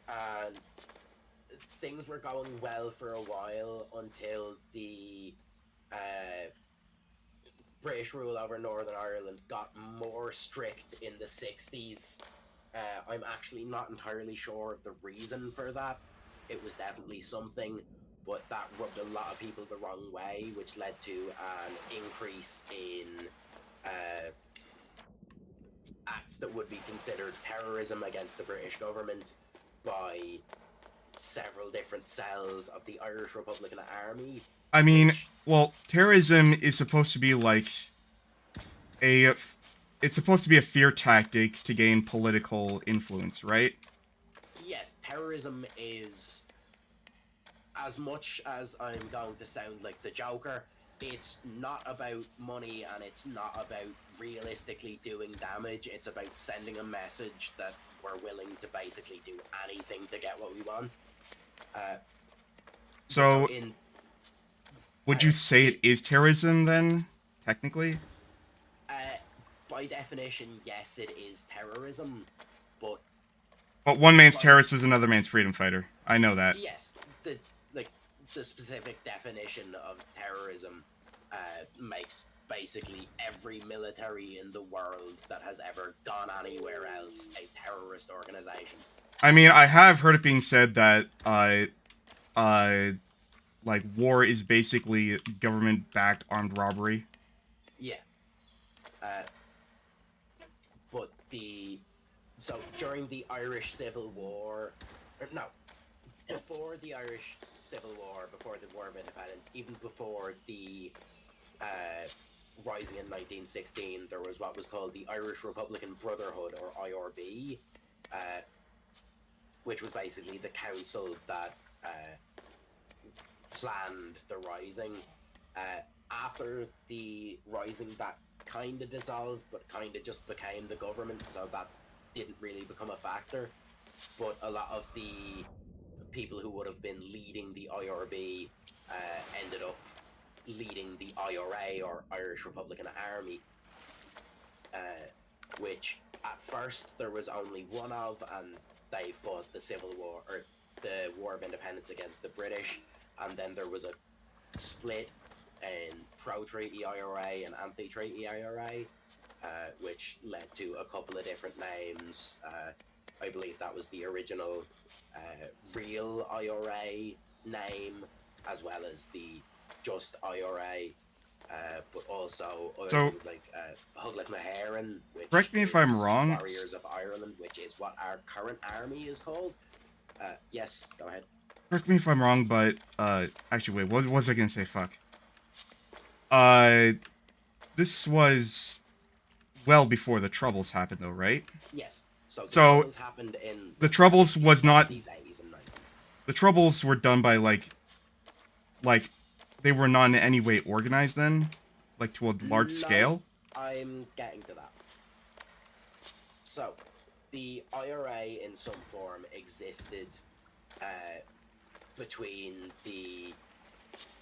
And things were going well for a while until the British rule over Northern Ireland got more strict in the 60s. I'm actually not entirely sure of the reason for that. It was definitely something, but that rubbed a lot of people the wrong way, which led to an increase in acts that would be considered terrorism against the British government by several different cells of the Irish Republican Army. I mean, which- well, terrorism is supposed to be like it's supposed to be a fear tactic to gain political influence, right? yes, terrorism is, as much as I'm going to sound like the Joker, it's not about money and it's not about realistically doing damage. It's about sending a message that we're willing to basically do anything to get what we want. So, in would you say it is terrorism then, technically? by definition, yes, it is terrorism, but But one man's terrorist is another man's freedom fighter. I know that. yes, the specific definition of terrorism makes basically every military in the world that has ever gone anywhere else a terrorist organization. I mean, I have heard it being said that like war is basically government-backed armed robbery. Yeah. But so during the Irish Civil War, before the Irish Civil War, before the War of Independence, even before the rising in 1916, there was what was called the Irish Republican Brotherhood, or IRB, which was basically the council that planned the rising. After the rising, that kind of dissolved, but kind of just became the government, so that didn't really become a factor. But a lot of the people who would have been leading the IRB ended up leading the IRA, or Irish Republican Army, which at first there was only one of, and they fought the Civil War, or the War of Independence against the British, and then there was a split in pro-treaty IRA and anti-treaty IRA, which led to a couple of different names. I believe that was the original real IRA name, as well as the just IRA, but also other things like Hug Like Maharan, which Correct me if I'm is wrong. Warriors of Ireland, which is what our current army is called. Yes, go ahead. Correct me if I'm wrong, but actually, wait, what was I gonna say? Fuck. This was well before the Troubles happened, though, right? Yes. So the So, Troubles happened in the Troubles was not- 70s, 80s, and 90s. The Troubles were done by, like, they were not in any way organized then? Like, to a large No, scale? I'm getting to that. So, the IRA in some form existed between the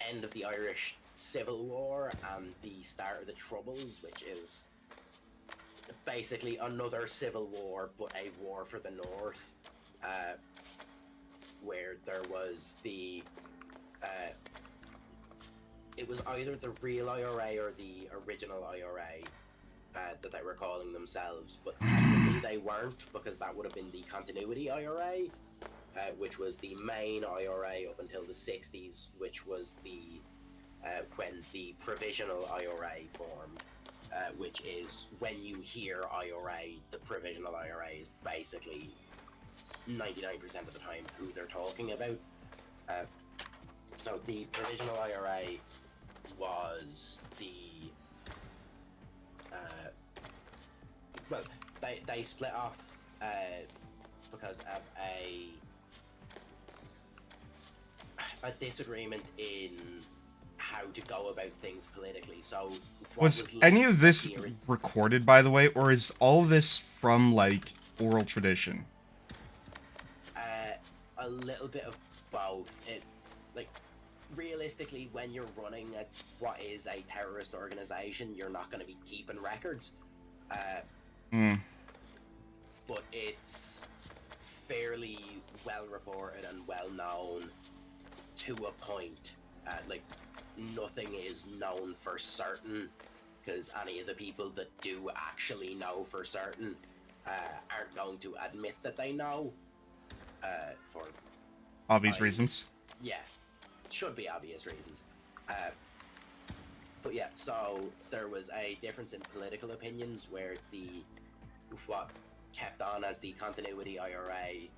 end of the Irish Civil War and the start of the Troubles, which is basically another civil war, but a war for the North, where there was the it was either the real IRA or the original IRA that they were calling themselves, but technically they weren't, because that would have been the continuity IRA, which was the main IRA up until the 60s, which was the when the provisional IRA formed, which is when you hear IRA, the provisional IRA is basically 99% of the time who they're talking about. So the provisional IRA was the well, they split off because of a disagreement in how to go about things politically. So Was any of this recorded, by the way, or is all this from, like, oral tradition? A little bit of both. It, like, realistically, when you're running what is a terrorist organization, you're not going to be keeping records. But it's fairly well reported and well known to a point. Like, nothing is known for certain, because any of the people that do actually know for certain aren't going to admit that they know. For obvious reasons. Yeah, should be obvious reasons. But yeah, so there was a difference in political opinions where what kept on as the continuity IRA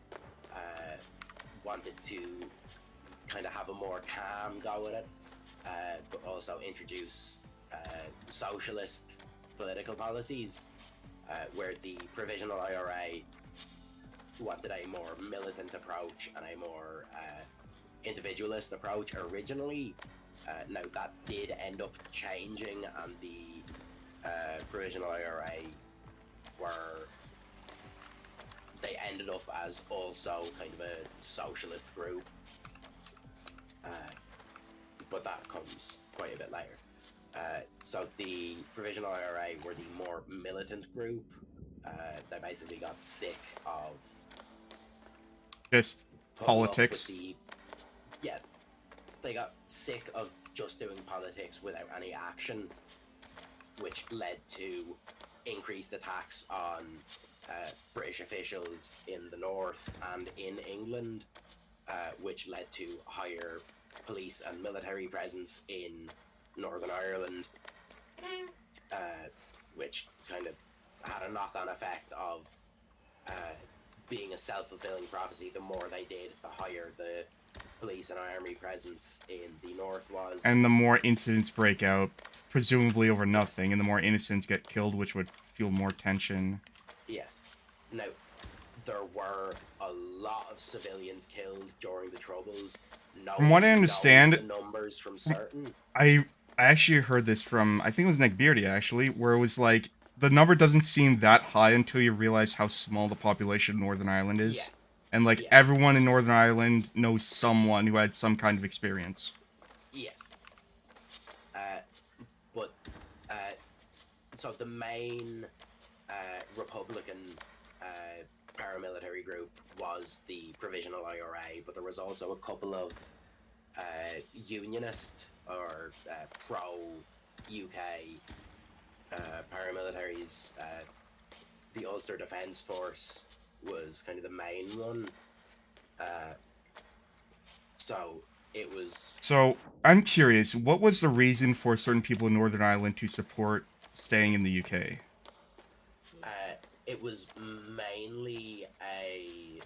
wanted to kind of have a more calm go with it, but also introduce socialist political policies, where the provisional IRA wanted a more militant approach and a more individualist approach originally. Now that did end up changing, and the provisional IRA they ended up as also kind of a socialist group, but that comes quite a bit later. So the provisional IRA were the more militant group. They basically got sick of just politics. They got sick of just doing politics without any action, which led to increased attacks on British officials in the north and in England, which led to higher police and military presence in Northern Ireland, which kind of had a knock-on effect of being a self-fulfilling prophecy. The more they did, the higher the police and army presence in the north was. And the more incidents break out, presumably over nothing, and the more innocents get killed, which would fuel more tension. Yes. Now, there were a lot of civilians killed during the Troubles. From what I understand, the numbers from certain. I actually heard this from, I think it was Neckbeardy, actually, where it was like, the number doesn't seem that high until you realize how small the population of Northern Ireland is. Yeah. And, like, everyone in Northern Ireland knows someone who had some kind of experience. Yes. So the main Republican paramilitary group was the Provisional IRA, but there was also a couple of unionist or pro-UK paramilitaries. The Ulster Defence Force was kind of the main one. So it was... So, I'm curious, what was the reason for certain people in Northern Ireland to support staying in the UK? It was mainly a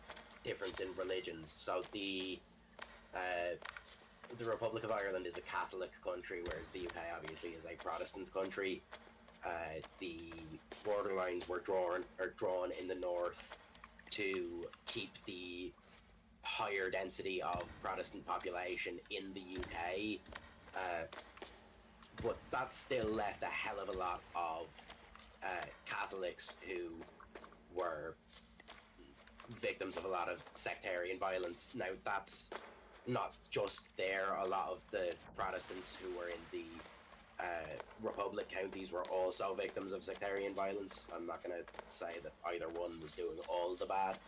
difference in religions. So the Republic of Ireland is a Catholic country, whereas the UK obviously is a Protestant country. The border lines were drawn in the north to keep the higher density of Protestant population in the UK, but that still left a hell of a lot of Catholics who were victims of a lot of sectarian violence. Now, that's not just there. A lot of the Protestants who were in the Republic counties were also victims of sectarian violence. I'm not going to say that either one was doing all the bad.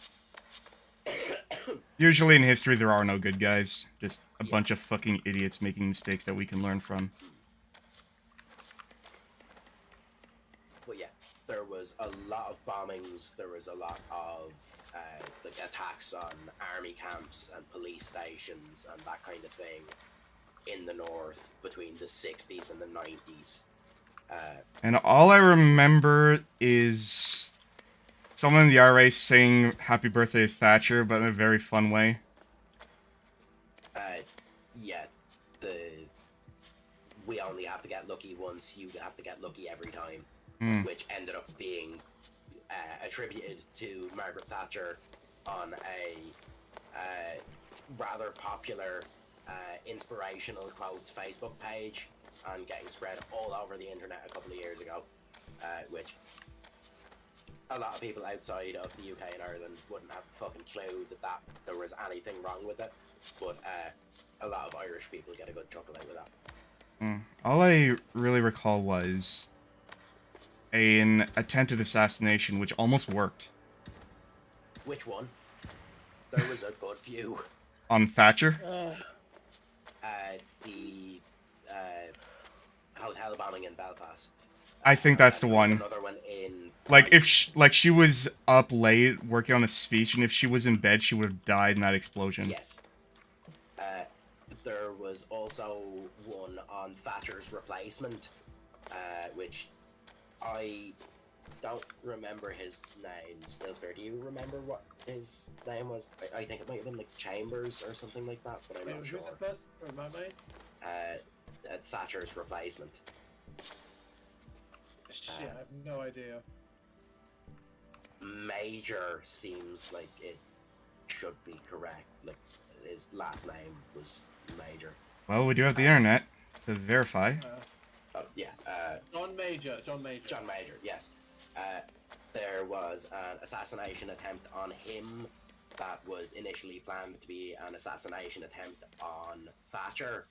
Usually in history, there are no good guys. Just a bunch of fucking idiots making mistakes that we can learn from. But yeah, there was a lot of bombings. There was a lot of like attacks on army camps and police stations and that kind of thing in the north between the 60s and the 90s. And all I remember is someone in the IRA saying "Happy Birthday, Thatcher," but in a very fun way. Yeah, we only have to get lucky once. You have to get lucky every time, which ended up being attributed to Margaret Thatcher on a rather popular inspirational quotes Facebook page and getting spread all over the internet a couple of years ago, which a lot of people outside of the UK and Ireland wouldn't have a fucking clue that there was anything wrong with it, but a lot of Irish people get a good chuckle out of that. All I really recall was an attempted assassination, which almost worked. Which one? There was a good few. On Thatcher? The hotel bombing in Belfast. I think that's the one. Another one in. Like if she was up late working on a speech, and if she was in bed, she would have died in that explosion. Yes. There was also one on Thatcher's replacement, which I don't remember his name. Stillsbear, do you remember what his name was? I think it might have been like Chambers or something like that, but I'm not sure. Who's the first? Remind me. Thatcher's replacement. Shit, I have no idea. Major seems like it should be correct. Like his last name was Major. Well, we do have the internet to verify. Oh yeah. John Major. John Major. Yes. There was an assassination attempt on him that was initially planned to be an assassination attempt on Thatcher.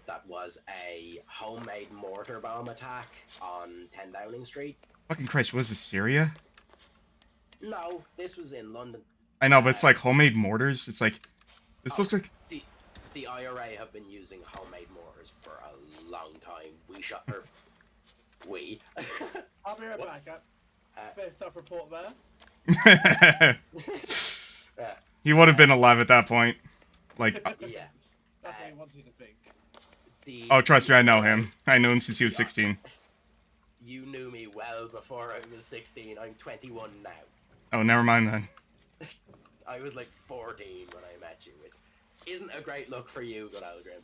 That was a homemade mortar bomb attack on 10 Downing Street. Fucking Christ, was this Syria? No, this was in London. I know, but it's like homemade mortars. It's like this looks like the IRA have been using homemade mortars for a long time. I'll be right back. Bit of self-report there. he would have been alive at that point. Like, yeah. That's what he wants you to think. Oh, trust me, I know him. I know him since he was 16. You knew me well before I was 16. I'm 21 now. Oh, never mind then. I was like 14 when I met you, which isn't a great look for you, good Algrim.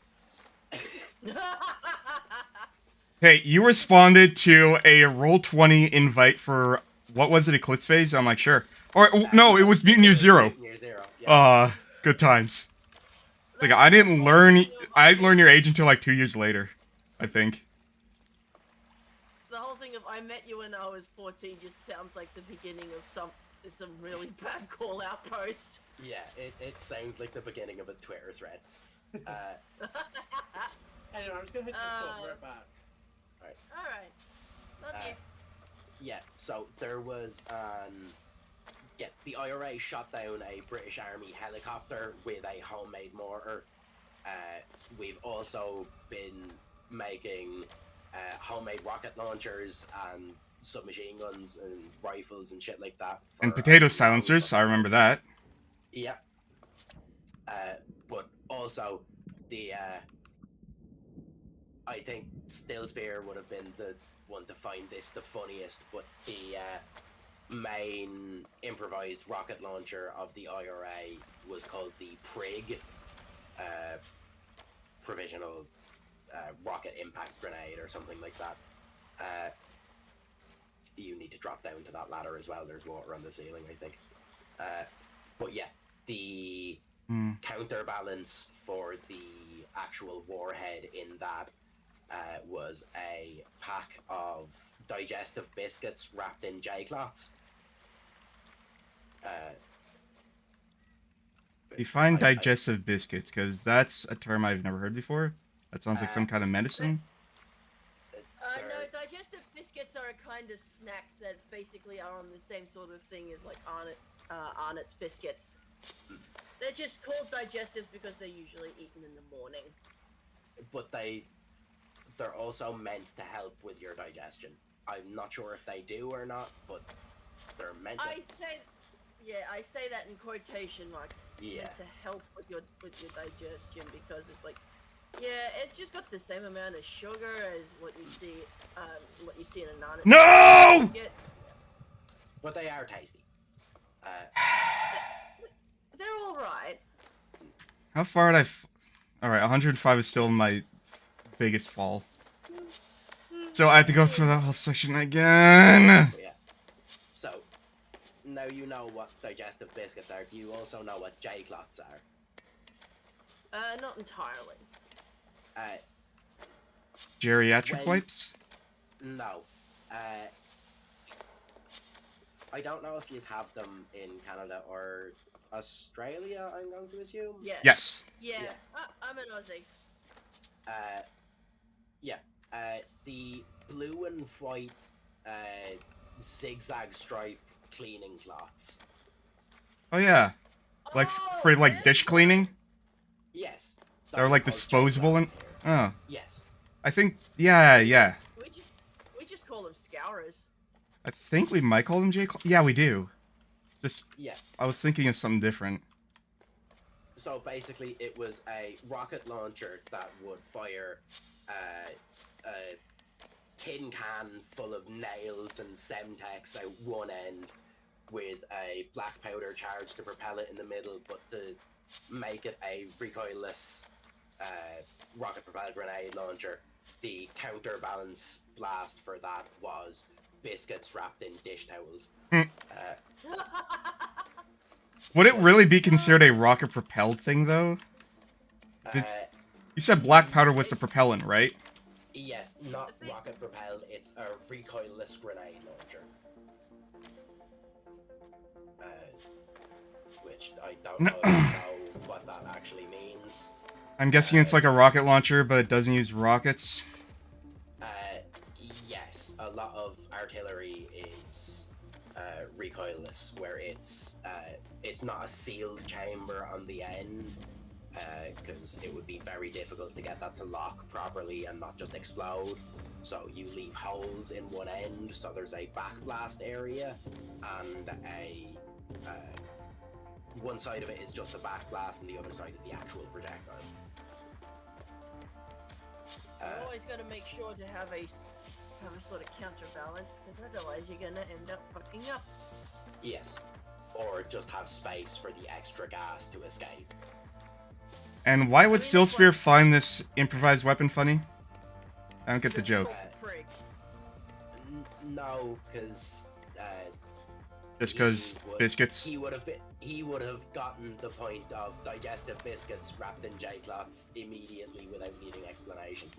Hey, you responded to a Roll20 invite for, what was it, Eclipse Phase? I'm like, sure. Or, no, it was Mutant Year Zero. Mutant Year Zero, yeah. Good times. Like, I learned your age until like 2 years later, I think. The whole thing of I met you when I was 14 just sounds like the beginning of some really bad call-out post. Yeah, it sounds like the beginning of a Twitter thread. Anyway, I'm just gonna hit the stop. We're right back. Alright. Okay. Yeah, so there was the IRA shot down a British Army helicopter with a homemade mortar. We've also been making homemade rocket launchers and submachine guns and rifles and shit like that. And potato silencers, I remember that. Yeah. But also, I think Stillsbeer would have been the one to find this the funniest, but the main improvised rocket launcher of the IRA was called the Prig, Provisional Rocket Impact Grenade or something like that. You need to drop down to that ladder as well. There's water on the ceiling, I think. But yeah, the counterbalance for the actual warhead in that was a pack of digestive biscuits wrapped in J-cloths. Define digestive biscuits, because that's a term I've never heard before. That sounds like some kind of medicine. No, digestive biscuits are a kind of snack that basically are on the same sort of thing as like Arnott's biscuits. They're just called digestives because they're usually eaten in the morning. But they're also meant to help with your digestion. I'm not sure if they do or not, but they're meant to. I say that in quotation marks. Yeah. Meant to help with your digestion because it's like, yeah, it's just got the same amount of sugar as what you see in a No! biscuit. But they are tasty. They're all right. How far did I... Alright, 105 is still my biggest fall. So I have to go through that whole section again. Yeah. So, now you know what digestive biscuits are. Do you also know what J-cloths are? Not entirely. Geriatric wipes? No. I don't know if you have them in Canada or Australia, I'm going to assume. Yeah. Yes. Yeah. Yeah. I'm an Aussie. Yeah. The blue and white zigzag stripe cleaning cloths. Oh yeah. Like Oh, for like them dish cleaning? Yes. They're those like are called disposable and... J-cloths here. Oh. Yes. I think... Yeah. We just call them scourers. I think we might call them Yeah, we do. Just... Yeah. I was thinking of something different. So basically, it was a rocket launcher that would fire a tin can full of nails and semtex at one end with a black powder charge to propel it in the middle, but to make it a recoilless rocket-propelled grenade launcher, the counterbalance blast for that was biscuits wrapped in dish towels. Would it really be considered a rocket-propelled thing, though? You said black powder was the propellant, right? Yes, not rocket propelled, it's a recoilless grenade launcher. Which I don't know what that actually means. I'm guessing it's like a rocket launcher, but it doesn't use rockets. Yes, a lot of artillery is recoilless, where it's not a sealed chamber on the end, because it would be very difficult to get that to lock properly and not just explode. So you leave holes in one end, so there's a backblast area, and one side of it is just a backblast, and the other side is the actual projectile. Always got to make sure to have a sort of counterbalance, because otherwise you're gonna end up fucking up. Yes, or just have space for the extra gas to escape. And why would Stillspear find this improvised weapon funny? I don't get the joke. Prig. No, because Just because biscuits? He would have gotten the point of digestive biscuits wrapped in J-cloths immediately without needing explanation.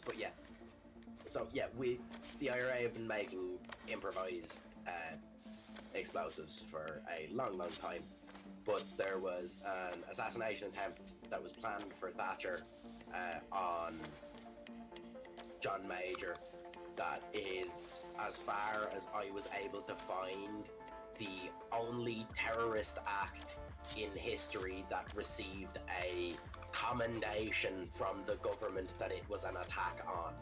But yeah. So yeah, the IRA have been making improvised explosives for a long time. But there was an assassination attempt that was planned for Thatcher on John Major that is, as far as I was able to find, the only terrorist act in history that received a commendation from the government that it was an attack on.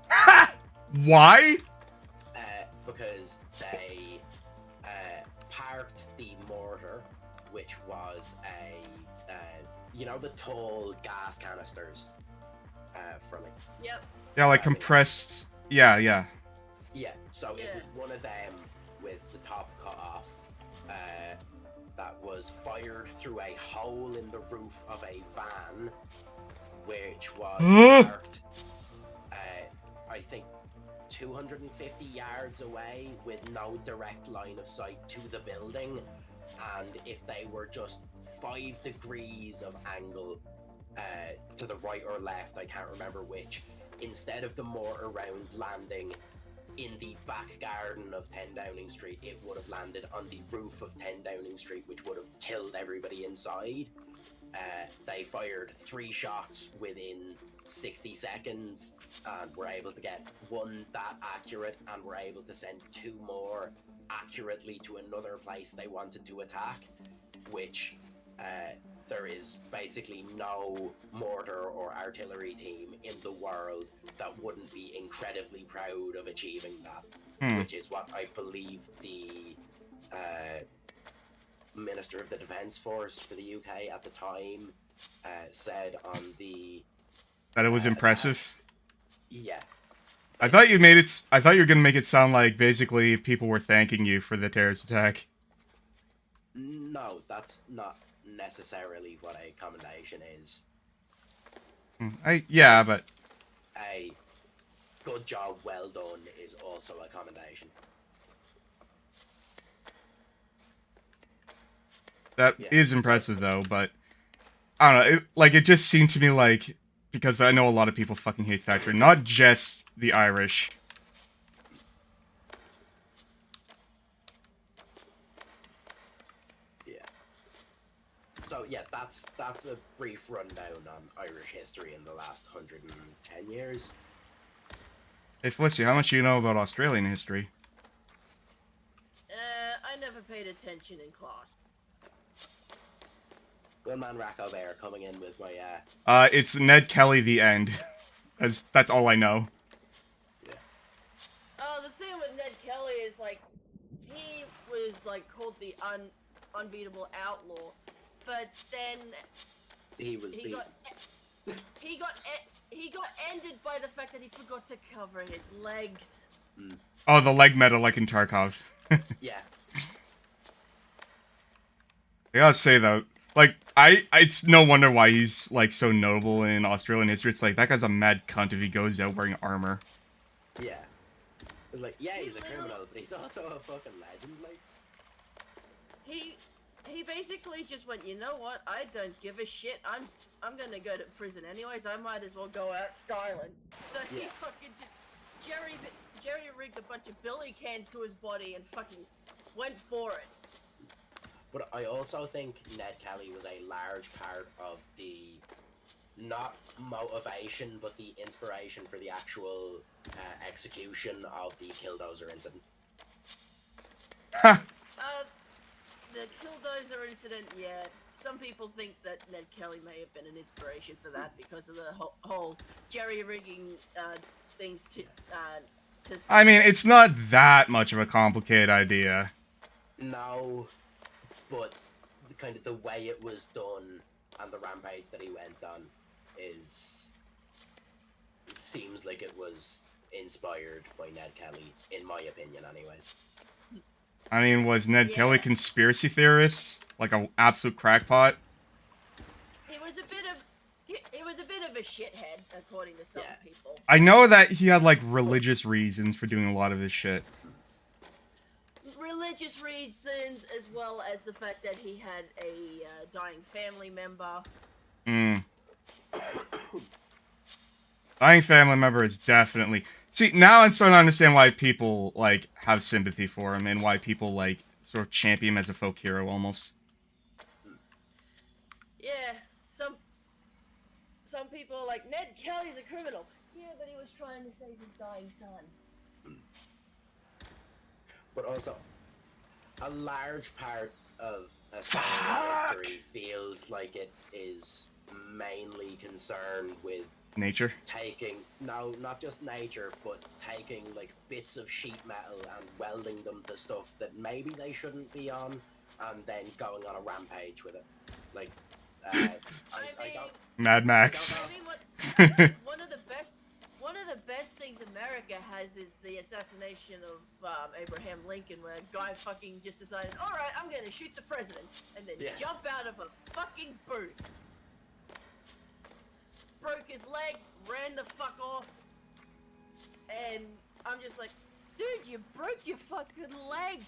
Why? Because they parked the mortar, which was the tall gas canisters for like... Yep. Yeah, like compressed... Yeah. Yeah, so it was one of them with the top cut off that was fired through a hole in the roof of a van, which was parked, I think, 250 yards away with no direct line of sight to the building, and if they were just 5 degrees of angle to the right or left, I can't remember which, instead of the mortar round landing in the back garden of 10 Downing Street, it would have landed on the roof of 10 Downing Street, which would have killed everybody inside. They fired 3 shots within 60 seconds and were able to get 1 that accurate, and were able to send 2 more accurately to another place they wanted to attack, which there is basically no mortar or artillery team in the world that wouldn't be incredibly proud of achieving that, which is what I believe the Minister of the Defence Force for the UK at the time said on the... That it was impressive? Yeah. I thought you were gonna make it sound like basically people were thanking you for the terrorist attack. No, that's not necessarily what a commendation is. Yeah, but... A good job, well done is also a commendation. That is impressive, though, but... I don't know, it just seemed to me like... Because I know a lot of people fucking hate Thatcher, not just the Irish. Yeah. So, yeah, that's a brief rundown on Irish history in the last 110 years. Hey, Felicity, how much do you know about Australian history? I never paid attention in class. Gunman Racco Bear coming in with my, It's Ned Kelly the end. That's all I know. Yeah. Oh, the thing with Ned Kelly is, like, he was, like, called the unbeatable outlaw, but then He was beaten. he got ended by the fact that he forgot to cover his legs. Oh, the leg meta like in Tarkov. Yeah. I gotta say, though, like, it's no wonder why he's, like, so notable in Australian history. It's like, that guy's a mad cunt if he goes out wearing armor. Yeah. It's like, yeah, he's a criminal, but he's also a fucking legend, like. He basically just went, you know what? I don't give a shit. I'm gonna go to prison anyways. I might as well go out styling. So he fucking just jerry rigged a bunch of billy cans to his body and fucking went for it. But I also think Ned Kelly was a large part of the, not motivation, but the inspiration for the actual execution of the Killdozer incident. The Killdozer incident, yeah. Some people think that Ned Kelly may have been an inspiration for that because of the whole jerry-rigging things to I mean, it's not that much of a complicated idea. No, but kind of the way it was done and the rampage that he went on seems like it was inspired by Ned Kelly, in my opinion, anyways. I mean, was Ned Kelly a conspiracy theorist? Like an absolute crackpot? He was a bit of a shithead, according to some people. I know that he had, like, religious reasons for doing a lot of his shit. Religious reasons, as well as the fact that he had a dying family member. Dying family member is definitely... See, now I'm starting to understand why people, like, have sympathy for him, and why people, like, sort of champion him as a folk hero, almost. Yeah, some people are like, Ned Kelly's a criminal. Yeah, but he was trying to save his dying son. But also, a large part of Australian history feels like it is mainly concerned with nature. Taking, no, not just nature, but taking, like, bits of sheet metal and welding them to stuff that maybe they shouldn't be on, and then going on a rampage with it. Like, I don't... Mad Max. I mean, one of the best things America has is the assassination of Abraham Lincoln, where a guy fucking just decided, alright, I'm gonna shoot the president, and then jump out of a fucking booth. Broke his leg, ran the fuck off, and I'm just like, dude, you broke your fucking leg.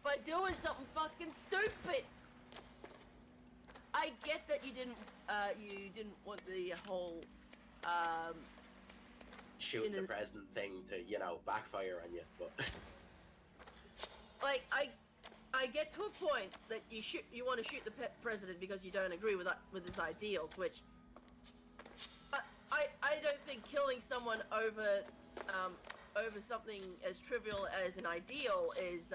by doing something fucking stupid. I get that you didn't want the whole Shoot the president thing to, you know, backfire on you, but like I get to a point that you want to shoot the president because you don't agree with his ideals, which I don't think killing someone over something as trivial as an ideal is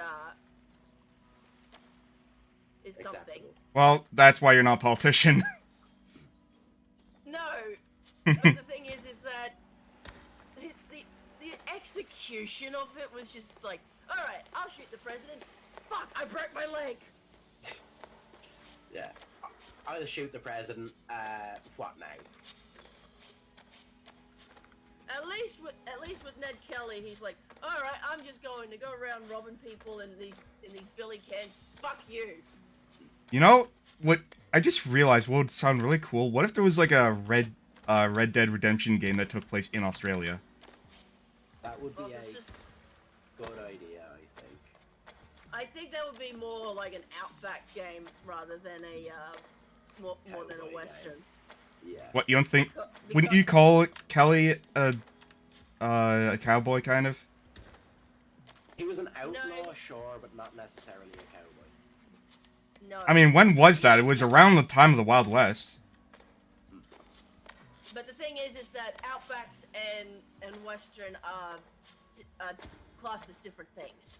something. acceptable. Well, that's why you're not a politician. No, but the thing is that the execution of it was just like, all right, I'll shoot the president. Fuck, I broke my leg. Yeah, I'll shoot the president. What now? At least with Ned Kelly, he's like, all right, I'm just going to go around robbing people in these billy cans. Fuck you. You know what? I just realized what would sound really cool. What if there was like a Red Dead Redemption game that took place in Australia? That would be Well, a it's just- good idea, I think. I think that would be more like an Outback game rather than a more than Cowboy a game. Western. Yeah. What, you don't think? Because- Wouldn't you call Kelly a cowboy kind of? He was an outlaw, No. sure, but not necessarily a cowboy. No. I mean, when was that? It was around the time of the Wild West. But the thing is that Outbacks and Western are classed as different things.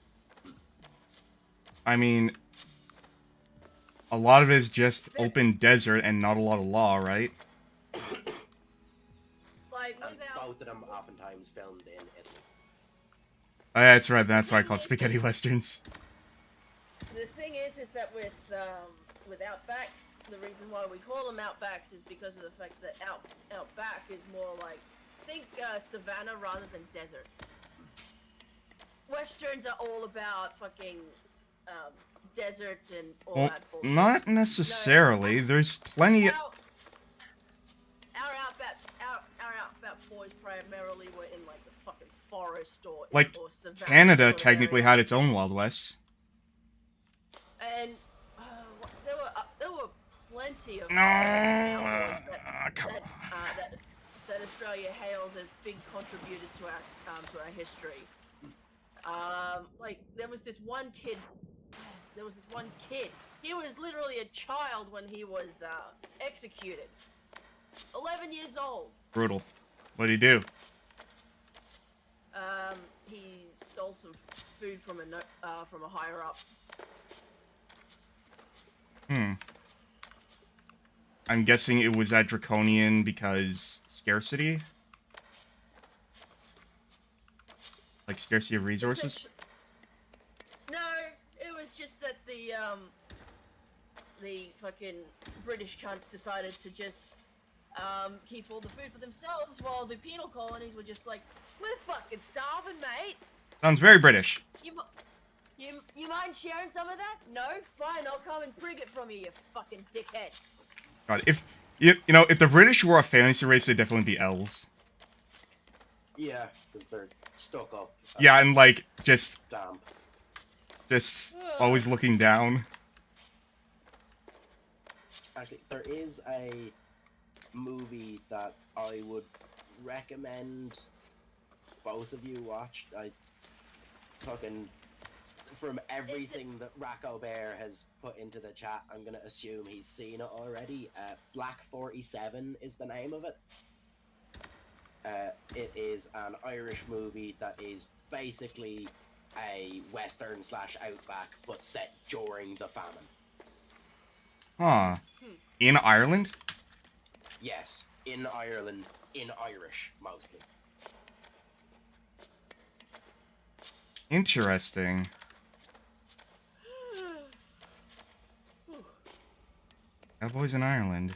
I mean, a lot of it is just open desert and not a lot of law, right? Like And without both of them oftentimes filmed in Italy. That's right. That's why I call it spaghetti westerns. the thing is that with Outbacks, the reason why we call them Outbacks is because of the fact that Outback is more like, think savannah rather than desert. Westerns are all about fucking desert and all Well, that bullshit. not necessarily. There's plenty. Our Outback boys primarily were in like the fucking forest or Like, savannah Canada sort of technically area. had its own Wild West. And there were plenty of No, outlaws come that Australia hails as big contributors to our history. Like there was this one kid. He was literally a child when he was executed. 11 years old. Brutal. What do you do? He stole some food from a higher up. I'm guessing it was that draconian because scarcity? Like scarcity of resources? No, it was just that the fucking British cunts decided to just keep all the food for themselves while the penal colonies were just like, we're fucking starving, mate. Sounds very British. You mind sharing some of that? No? Fine, I'll come and prig it from you fucking dickhead. God, if if the British were a fantasy race, they'd definitely be elves. Yeah, because they're stuck up. Yeah, and like just Damp. always looking down. Actually, there is a movie that I would recommend both of you watch. I fucking, from everything that Racco Bear has put into the chat, I'm gonna assume he's seen it already. Black 47 is the name of it. It is an Irish movie that is basically a Western / Outback, but set during the famine. Huh. In Ireland? Yes, in Ireland, in Irish mostly. Interesting. Cowboys in Ireland.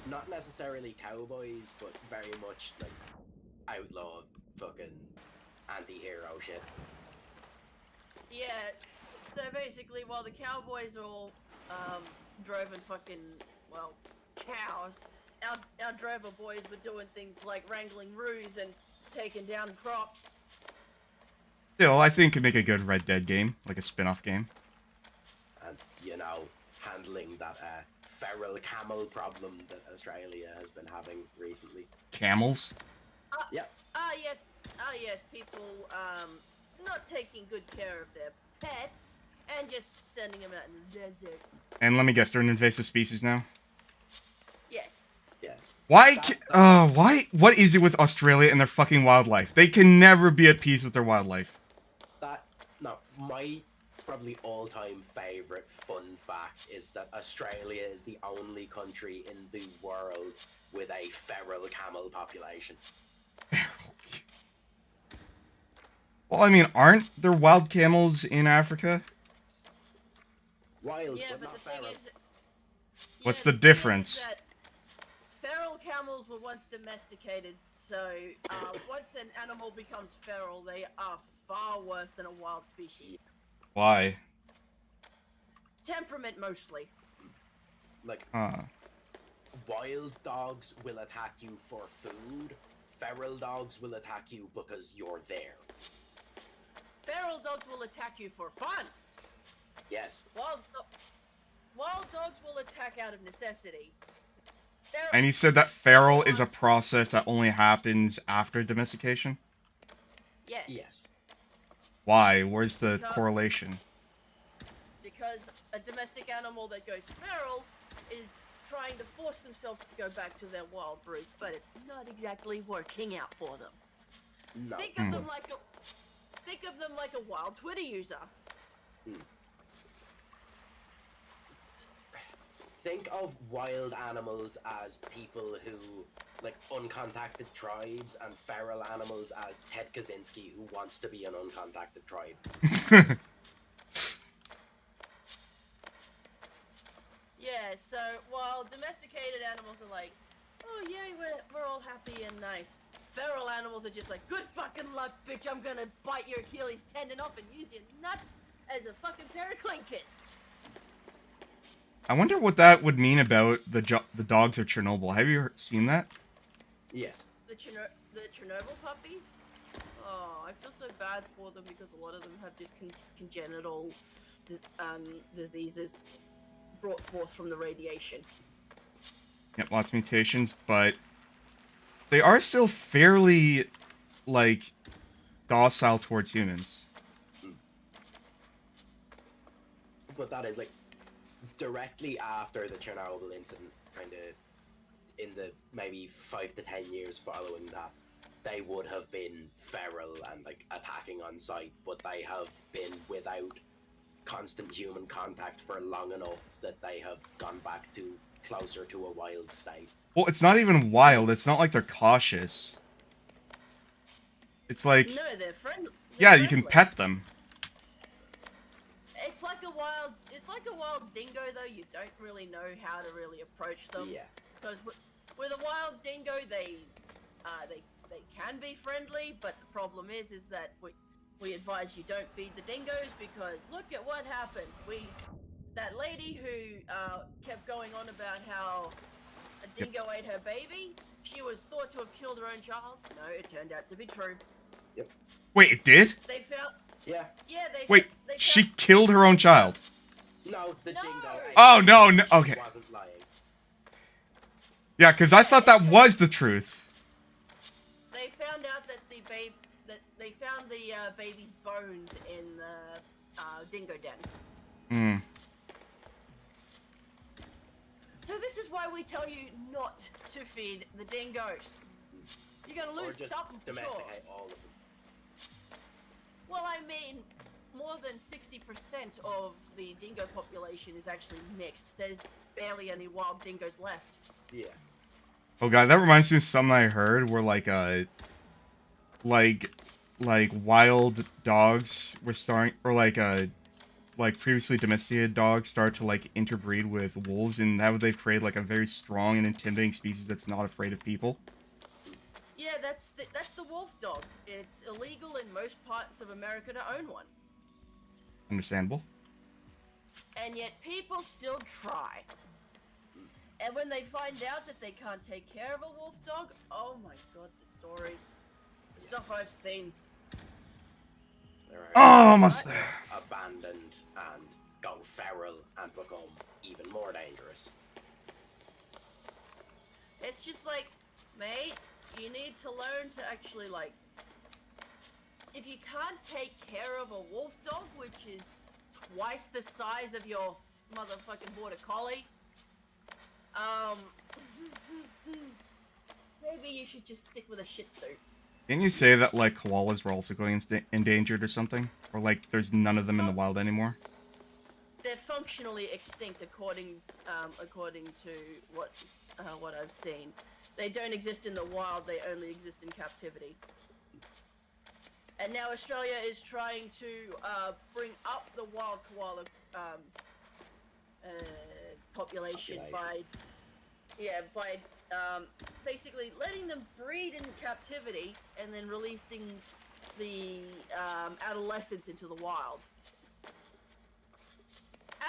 Not necessarily cowboys, but very much like outlaw fucking anti-hero shit. Yeah, so basically while the cowboys all drove in fucking, well, cows, our drover boys were doing things like wrangling roos and taking down crops. Still, I think could make a good Red Dead game, like a spin-off game. And, you know, handling that feral camel problem that Australia has been having recently. Camels? Yeah. Yes, people not taking good care of their pets and just sending them out in the desert. And let me guess, they're an invasive species now? Yes. Yeah. Why? Why? What is it with Australia and their fucking wildlife? They can never be at peace with their wildlife. My probably all-time favorite fun fact is that Australia is the only country in the world with a feral camel population. Well, I mean, aren't there wild camels in Africa? Wild, Yeah, but but not the thing feral. is, What's yeah, the thing difference? is that feral camels were once domesticated, so once an animal becomes feral, they are far worse than a wild species. Why? Temperament mostly. Like, Huh. wild dogs will attack you for food. Feral dogs will attack you because you're there. Feral dogs will attack you for fun. Yes. Wild dogs will attack out of necessity. And you said that feral is a process that only happens after domestication? Yes. Yes. Why? Where's the correlation? Because a domestic animal that goes feral is trying to force themselves to go back to their wild roots, but it's not exactly working out for them. No. Think of them like a wild Twitter user. Think of wild animals as people who, like, uncontacted tribes, and feral animals as Ted Kaczynski, who wants to be an uncontacted tribe. Yeah, so while domesticated animals are like, oh yay, we're all happy and nice. Feral animals are just like, good fucking luck, bitch, I'm gonna bite your Achilles tendon off and use your nuts as a fucking pair of clinkers. I wonder what that would mean about the dogs of Chernobyl. Have you seen that? Yes. The Chernobyl puppies? Oh, I feel so bad for them because a lot of them have just congenital diseases brought forth from the radiation. Yep, lots of mutations, but they are still fairly, like, docile towards humans. But that is, like, directly after the Chernobyl incident, kind of in the maybe 5 to 10 years following that, they would have been feral and, like, attacking on sight, but they have been without constant human contact for long enough that they have gone back to closer to a wild state. Well, it's not even wild. It's not like they're cautious. It's like... No, they're friendly. Yeah, you can pet them. It's like a wild dingo, though. You don't really know how to really approach them. Yeah. Because with a wild dingo, they can be friendly, but the problem is that we advise you don't feed the dingoes because look at what happened. That lady who kept going on about how a dingo ate her baby, she was thought to have killed her own child. No, it turned out to be true. Yep. Wait, it did? They found. Yeah. Yeah, Wait, they she found, killed her own child. No, the No. dingo. Oh, no, okay. Wasn't lying. Yeah, because I thought that was the truth. They found out that they found the baby's bones in the dingo den. Hmm. So this is why we tell you not to feed the dingoes. You're gonna Or lose just something for sure. domesticate all of them. Well, I mean, more than 60% of the dingo population is actually mixed. There's barely any wild dingoes left. Yeah. Oh god, that reminds me of something I heard where like wild dogs were starting, or like previously domesticated dogs start to like interbreed with wolves, and that would they've created like a very strong and intimidating species that's not afraid of people. Yeah, that's the wolf dog. It's illegal in most parts of America to own one. Understandable. And yet people still try. And when they find out that they can't take care of a wolf dog, oh my god, the stories. The stuff I've seen. Oh, must. Abandoned and go feral and become even more dangerous. It's just like, mate, you need to learn to actually, like, if you can't take care of a wolf dog, which is twice the size of your motherfucking border collie, maybe you should just stick with a Shih Tzu. Can you say that, like, koalas were also going endangered or something? Or, like, there's none of them in the wild anymore? They're functionally extinct according to what I've seen. They don't exist in the wild, they only exist in captivity. And now Australia is trying to bring up the wild koala population by basically letting them breed in captivity and then releasing the adolescents into the wild.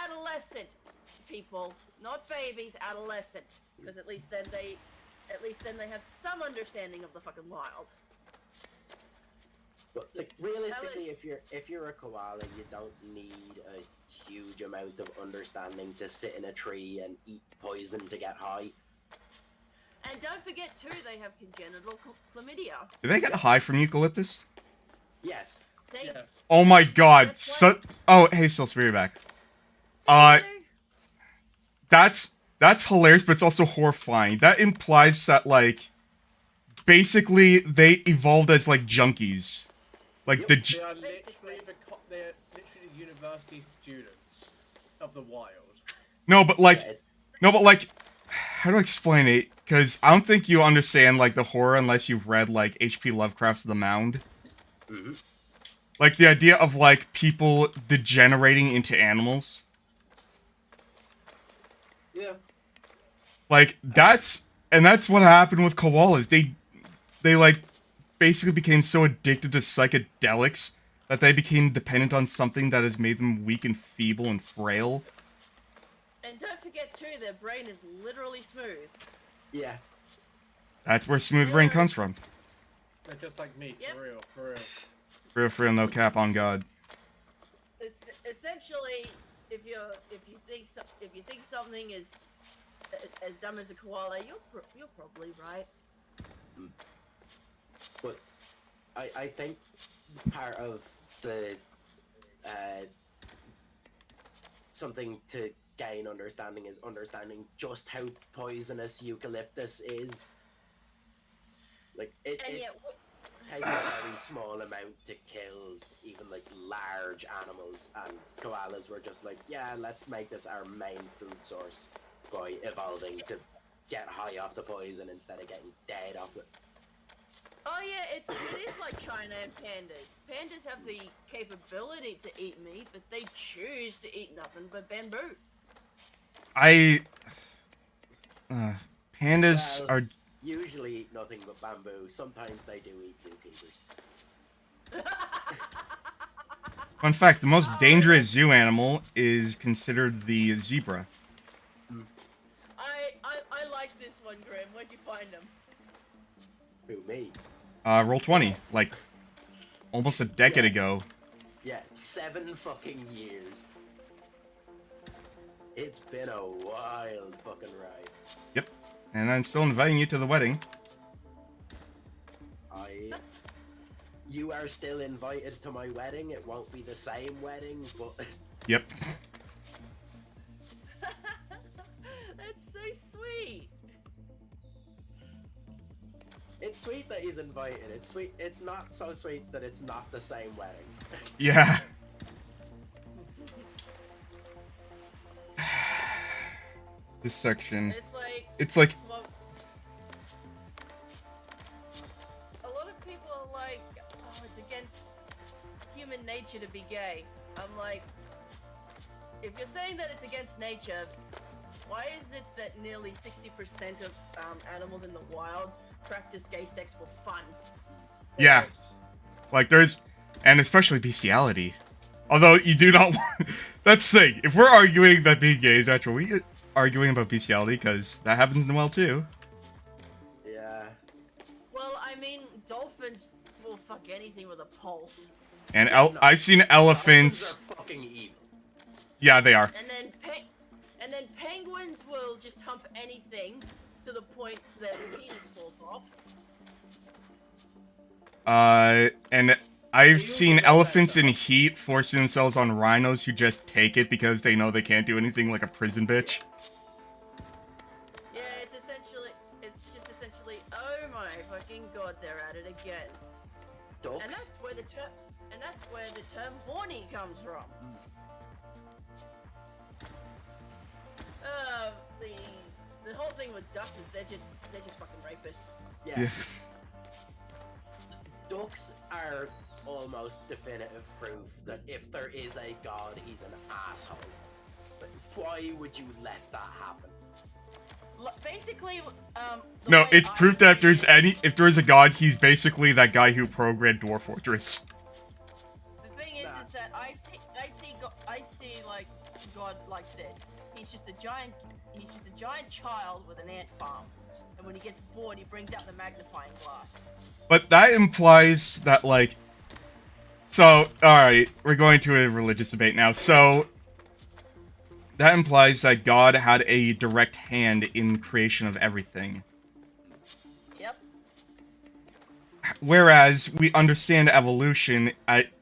Adolescent people, not babies, adolescent, because at least then they have some understanding of the fucking wild. But like realistically, if you're a koala, you don't need a huge amount of understanding to sit in a tree and eat poison to get high. And don't forget too, they have congenital chlamydia. Do they get high from eucalyptus? Yes. Yes. Oh my god. That's why- Oh, hey, Silsby, you're back. That's hilarious, but it's also horrifying. That implies that, like, basically they evolved as, like, junkies. Like, Yep. They are literally they're literally university students of the wild. No, but, like, Yeah, how do I explain it? Because I don't think you understand, like, the horror unless you've read, like, H.P. Lovecraft's The Mound. mm-hmm. Like, the idea of, like, people degenerating into animals. Yeah. Like, that's what happened with koalas. They like, basically became so addicted to psychedelics that they became dependent on something that has made them weak and feeble and frail. And don't forget too, their brain is literally smooth. Yeah. That's where smooth brain comes from. They're just like me, Yep. for real, for real. For real, no cap on God. It's essentially, if you think something is as dumb as a koala, you're probably right. But I think part of the something to gain understanding is understanding just how poisonous eucalyptus is. Like it And yet, takes a very small amount to kill even like large animals, and koalas were just like, yeah, let's make this our main food source by evolving to get high off the poison instead of getting dead off it. oh yeah, it is like China and pandas. Pandas have the capability to eat meat, but they choose to eat nothing but bamboo. Pandas Well, are... usually eat nothing but bamboo. Sometimes they do eat zookeepers. Fun fact, the most dangerous zoo animal is considered the zebra. I like this one, Grim. Where'd you find him? Who, me? Roll 20, like, almost a decade ago. Yeah, 7 fucking years. It's been a wild fucking ride. Yep. And I'm still inviting you to the wedding. You are still invited to my wedding. It won't be the same wedding, but... Yep. That's so sweet. It's sweet that he's invited. It's sweet. It's not so sweet that it's not the same wedding. Yeah. This section. It's like, It's like, well, a lot of people are like, oh, it's against human nature to be gay. I'm like, if you're saying that it's against nature, why is it that nearly 60% of animals in the wild practice gay sex for fun? yeah. Like, there's... And especially bestiality. Although, you do not want... That's the thing. If we're arguing that being gay is natural, we get arguing about bestiality, because that happens in the wild, too. Yeah. Well, I mean, dolphins will fuck anything with a pulse. And No, I've seen elephants. Dolphins are fucking evil. Yeah, they are. And then penguins will just hump anything to the point that the penis falls off. And I've seen elephants in heat forcing themselves on rhinos who just take it because they know they can't do anything, like a prison bitch. Yeah, it's just essentially, oh my fucking god, they're at it again. Ducks. And that's where the term horny comes from. The whole thing with ducks is they're just fucking rapists. Yeah. Ducks are almost definitive proof that if there is a god, he's an asshole. But why would you let that happen? Basically, the No, way it's I proof that see if there is a god, he's basically that guy who programmed Dwarf Fortress. The thing is that I see like God like this. He's just a giant child with an ant farm, and when he gets bored, he brings out the magnifying glass. But that implies that, like... So, alright, we're going to a religious debate now. So, that implies that God had a direct hand in creation of everything. Yep. Whereas, we understand evolution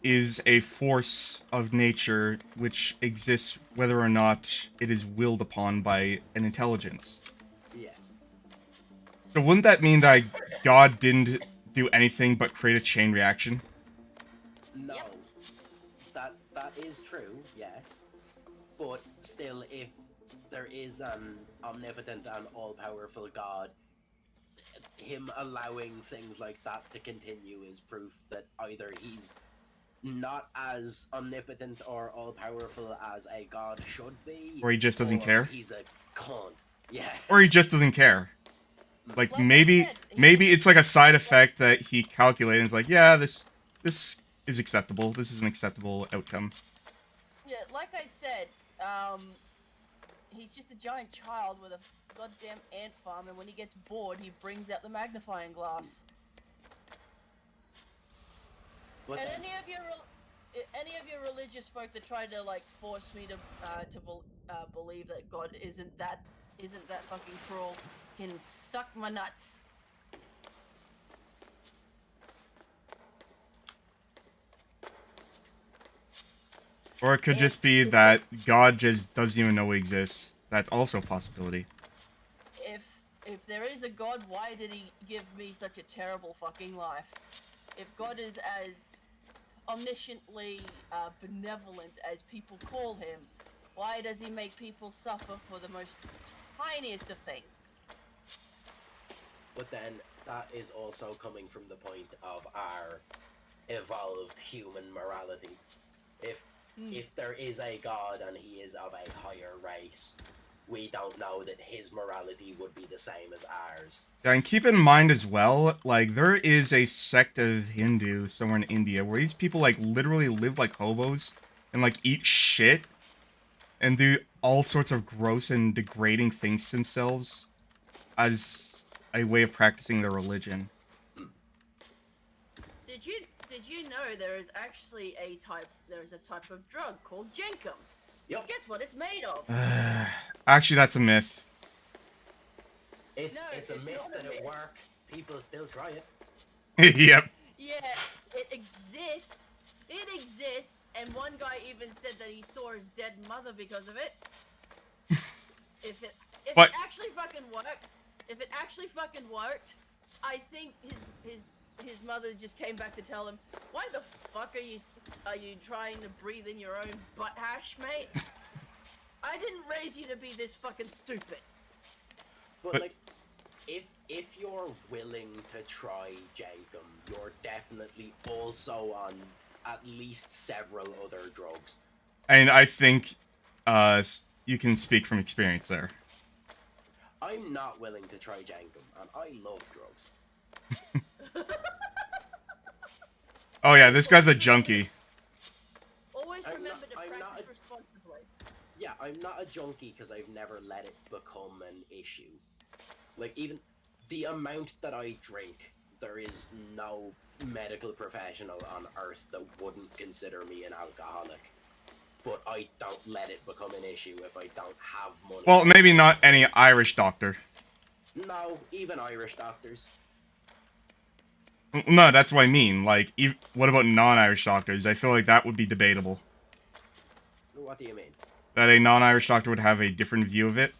is a force of nature which exists whether or not it is willed upon by an intelligence. Yes. So wouldn't that mean that God didn't do anything but create a chain reaction? No. Yep. That is true, yes. But still, if there is an omnipotent and all-powerful God, him allowing things like that to continue is proof that either he's not as omnipotent or all-powerful as a god should be, Or he just doesn't or care? He's a cunt. Yeah. Or he just doesn't care. Like, Like I maybe said, maybe it's like a side effect that he calculated and is like, yeah, this is acceptable. This is an acceptable outcome. Yeah, like I said, he's just a giant child with a goddamn ant farm, and when he gets bored, he brings out the magnifying glass. But And then, any of your religious folk that try to like force me to believe that God isn't that fucking cruel can suck my nuts. Or it could just be that God just doesn't even know we exist. That's also a possibility. If there is a God, why did he give me such a terrible fucking life? If God is as omnisciently benevolent as people call him, why does he make people suffer for the most tiniest of things? but then that is also coming from the point of our evolved human morality. If there is a god and he is of a higher race, we don't know that his morality would be the same as ours. Yeah, and keep in mind as well, like, there is a sect of Hindu somewhere in India where these people, like, literally live like hobos and, like, eat shit and do all sorts of gross and degrading things to themselves as a way of practicing their religion. Did you know there is actually a type of drug called jenkem? Yep. Guess what it's made of? Actually, that's a myth. It's No, a it's myth not a that it myth. works. People still try it. Yep. Yeah, it exists. It exists, and one guy even said that he saw his dead mother because of it. If it actually fucking worked, I think his mother just came back to tell him, "Why the fuck are you trying to breathe in your own butt hash, mate? I didn't raise you to be this fucking stupid." But like, if you're willing to try Jankum, you're definitely also on at least several other drugs. And I think you can speak from experience there. I'm not willing to try Jankum, and I love drugs. Oh yeah, this guy's a junkie. Always I'm remember not- to I'm practice not- responsibly. Yeah, I'm not a junkie because I've never let it become an issue. Like, even the amount that I drink there is no medical professional on earth that wouldn't consider me an alcoholic. But I don't let it become an issue if I don't have money. Well, maybe not any Irish doctor. No, even Irish doctors. No, that's what I mean. Like, what about non-Irish doctors? I feel like that would be debatable. What do you mean? That a non-Irish doctor would have a different view of it.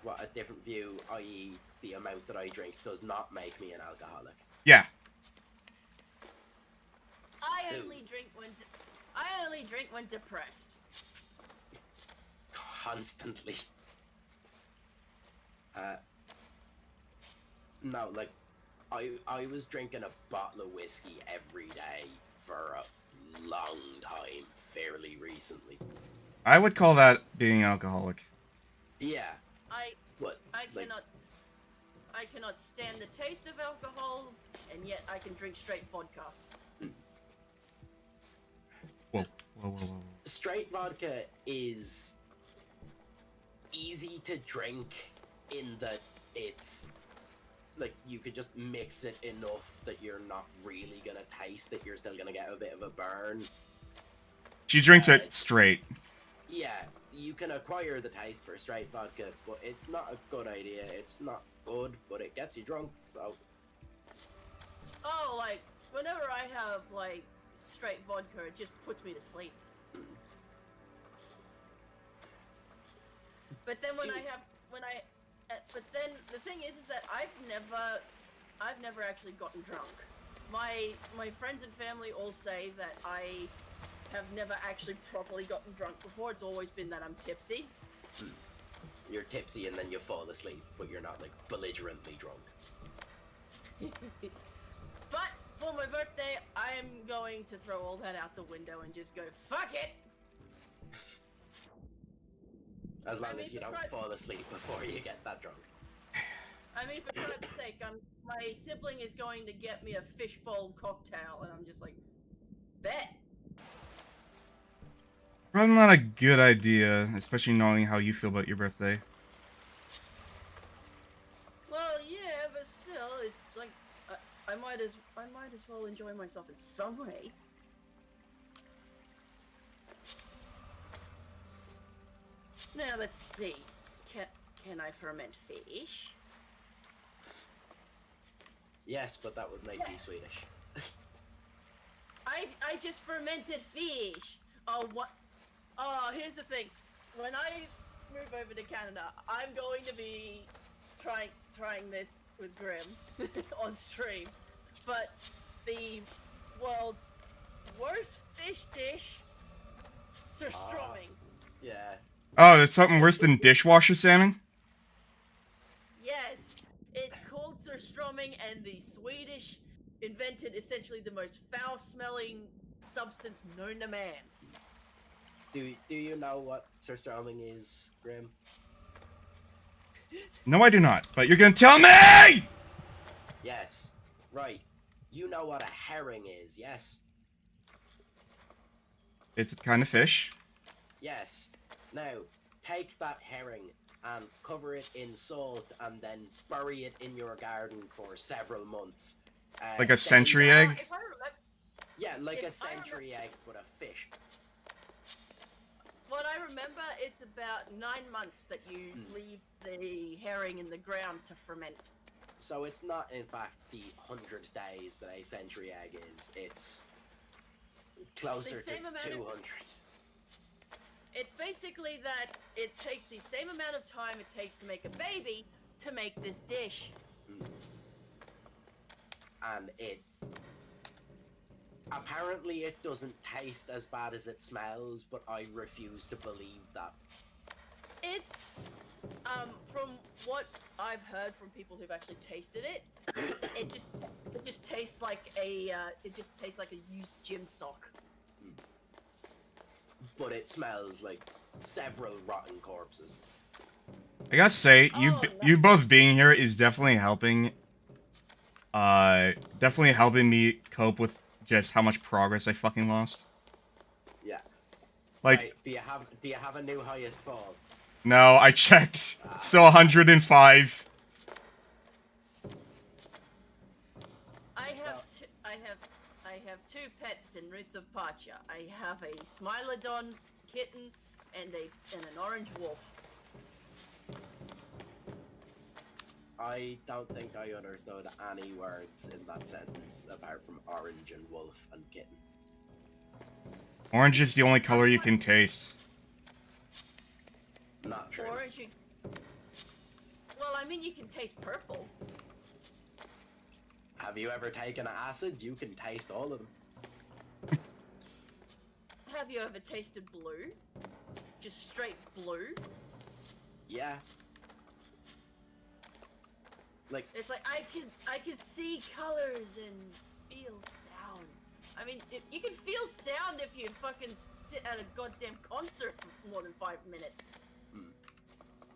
What, a different view, i.e. the amount that I drink does not make me an alcoholic. Yeah. I only drink when depressed. Constantly. No, like, I was drinking a bottle of whiskey every day for a long time, fairly recently. I would call that being alcoholic. Yeah. I Like, cannot stand the taste of alcohol, and yet I can drink straight vodka. Whoa. Straight vodka is easy to drink in that it's like you could just mix it enough that you're not really gonna taste it, you're still gonna get a bit of a burn. She drinks it straight. Yeah, you can acquire the taste for straight vodka, but it's not a good idea. It's not good, but it gets you drunk, so... Oh, like, whenever I have, like, straight vodka, it just puts me to sleep. But then but then the thing is that I've never actually gotten drunk. My friends and family all say that I have never actually properly gotten drunk before. It's always been that I'm tipsy. You're tipsy and then you fall asleep, but you're not, like, belligerently drunk. But for my birthday, I'm going to throw all that out the window and just go, fuck it! As long as you don't fall asleep before you get that drunk. I mean, for Christ's sake, my sibling is going to get me a fishbowl cocktail, and I'm just like, bet. Probably not a good idea, especially knowing how you feel about your birthday. Well, yeah, but still, it's like I might as well enjoy myself in some way. Now let's see. Can I ferment fish? Yes, but that would make you Swedish. I just fermented fish. Oh, what? Oh, here's the thing. When I move over to Canada, I'm going to be trying this with Grim on stream. But the world's worst fish dish, surströmming. Yeah. Oh, it's something worse than dishwasher salmon? Yes, it's called surströmming, and the Swedish invented essentially the most foul-smelling substance known to man. Do you know what surströmming is, Grim? No, I do not, but you're gonna tell me! Yes. Right. You know what a herring is, yes? It's a kind of fish. Yes. Now, take that herring and cover it in salt and then bury it in your garden for several months. Like a century egg? If I remember, Yeah, like a If I century egg, but a fish. what I remember, it's about 9 months that you leave the herring in the ground to ferment. So it's not, in fact, the 100 days that a century egg is. It's closer to same amount of- 200. It's basically that it takes the same amount of time it takes to make a baby to make this dish. And it... Apparently it doesn't taste as bad as it smells, but I refuse to believe that. It, from what I've heard from people who've actually tasted it, it just tastes like a used gym sock. But it smells like several rotten corpses. I gotta say, Oh, you both being here is definitely helping. Definitely helping me cope with just how much progress I fucking lost. Yeah. Like, Right, do you have a new highest fall? no, I checked. Still 105. I have 2 pets in Roots of Pacha. I have a Smilodon kitten and an orange wolf. I don't think I understood any words in that sentence apart from orange and wolf and kitten. Orange is the only color you can taste. Not true. Orange. Well, I mean, you can taste purple. Have you ever taken acid? You can taste all of them. Have you ever tasted blue? Just straight blue? Yeah. Like, It's like I can see colors and feel sound. I mean, you can feel sound if you fucking sit at a goddamn concert for more than 5 minutes.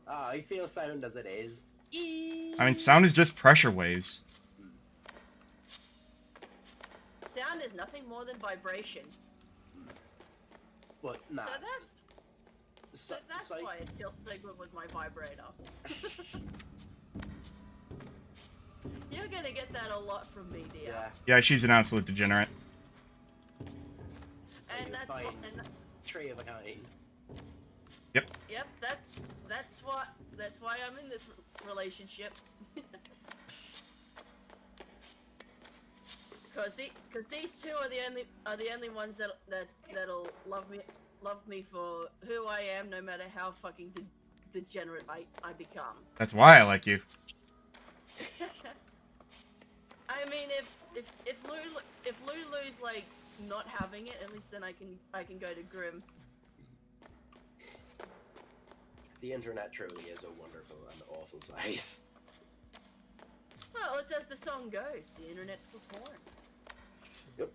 I feel sound as it is. I mean, sound is just pressure waves. Sound is nothing more than vibration. But nah. So that's why it feels so good with my vibrator. You're gonna get that a lot from me, dear. Yeah. Yeah, she's an absolute degenerate. So And you that's find what. tree of a kind. Yep. Yep, that's why I'm in this relationship. Cause these two are the only ones that'll love me for who I am, no matter how fucking degenerate I become. That's why I like you. I mean, if Lulu's like not having it, at least then I can go to Grim. The internet truly is a wonderful and awful place. Well, it's as the song goes. The internet's for porn. Yep.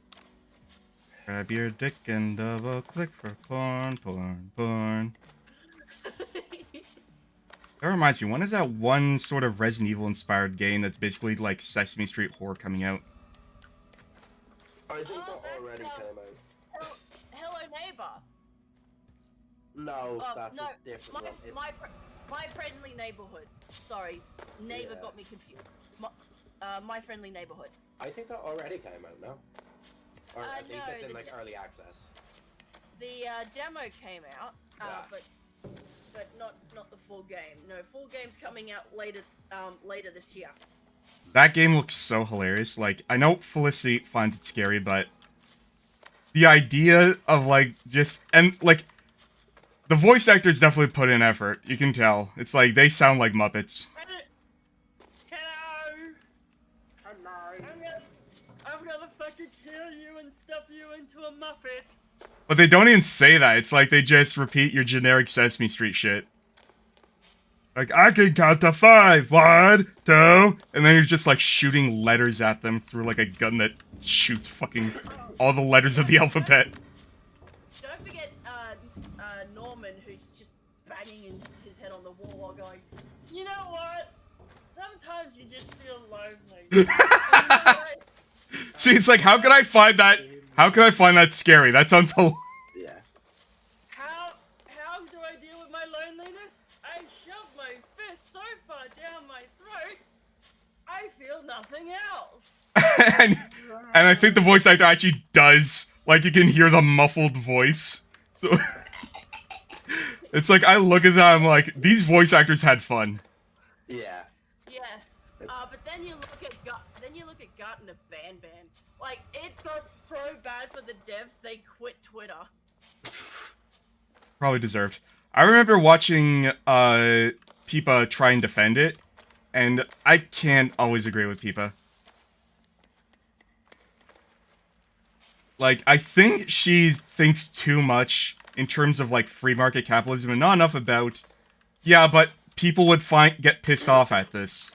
Grab your dick and double click for porn, porn, porn. That reminds me, when is that one sort of Resident Evil inspired game that's basically like Sesame Street horror coming out? I think Oh, that already that's, came out. Hello Neighbor. No, Oh, that's no, a different one. my friendly neighborhood. Sorry, neighbor Yeah. got me confused. My friendly neighborhood. I think that already came out, no? Or at least no, it's in the like early access. The demo came out, Yeah. but not the full game. No, full game's coming out later this year. That game looks so hilarious. Like, I know Felicity finds it scary, but the idea of like the voice actors definitely put in effort. You can tell. It's like they sound like Muppets. Hello. I'm gonna fucking kill you and stuff you into a Muppet. But they don't even say that. It's like they just repeat your generic Sesame Street shit. Like, I can count to 5. 1, 2, and then you're just like shooting letters at them through like a gun that shoots fucking all the letters of the alphabet. Don't forget Norman, who's just banging his head on the wall while going, you know what? Sometimes you just feel lonely. And you know what? See, it's like, how can I find that? How can I find that scary? That sounds hilarious. Yeah. How do I deal with my loneliness? I shove my fist so far down my throat, I feel nothing else. and I think the voice actor actually does. Like, you can hear the muffled voice. So it's like, I look at that, I'm like, these voice actors had fun. Yeah. Yeah. But then you look at Gut and a Ban. Like, it got so bad for the devs, they quit Twitter. Probably deserved. I remember watching Peepa try and defend it, and I can't always agree with Peepa. Like, I think she thinks too much in terms of, like, free market capitalism, and not enough about, yeah, but people would get pissed off at this.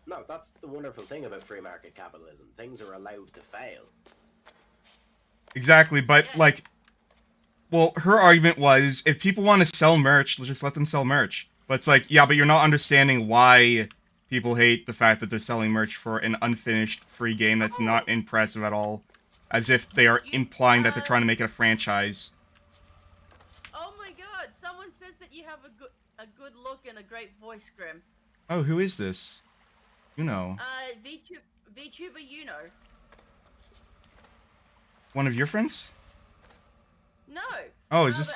No, that's the wonderful thing about free market capitalism. Things are allowed to fail. Exactly, but, Yes. like, well, her argument was, if people want to sell merch, just let them sell merch. But it's like, yeah, but you're not understanding why people hate the fact that they're selling merch for an unfinished free game that's not impressive at all. As if they are implying that they're trying to make it a franchise. Oh my god, someone says that you have a good look and a great voice, Grim. Oh, who is this? You know. VTuber, you know. One of your friends? No. Oh, is this...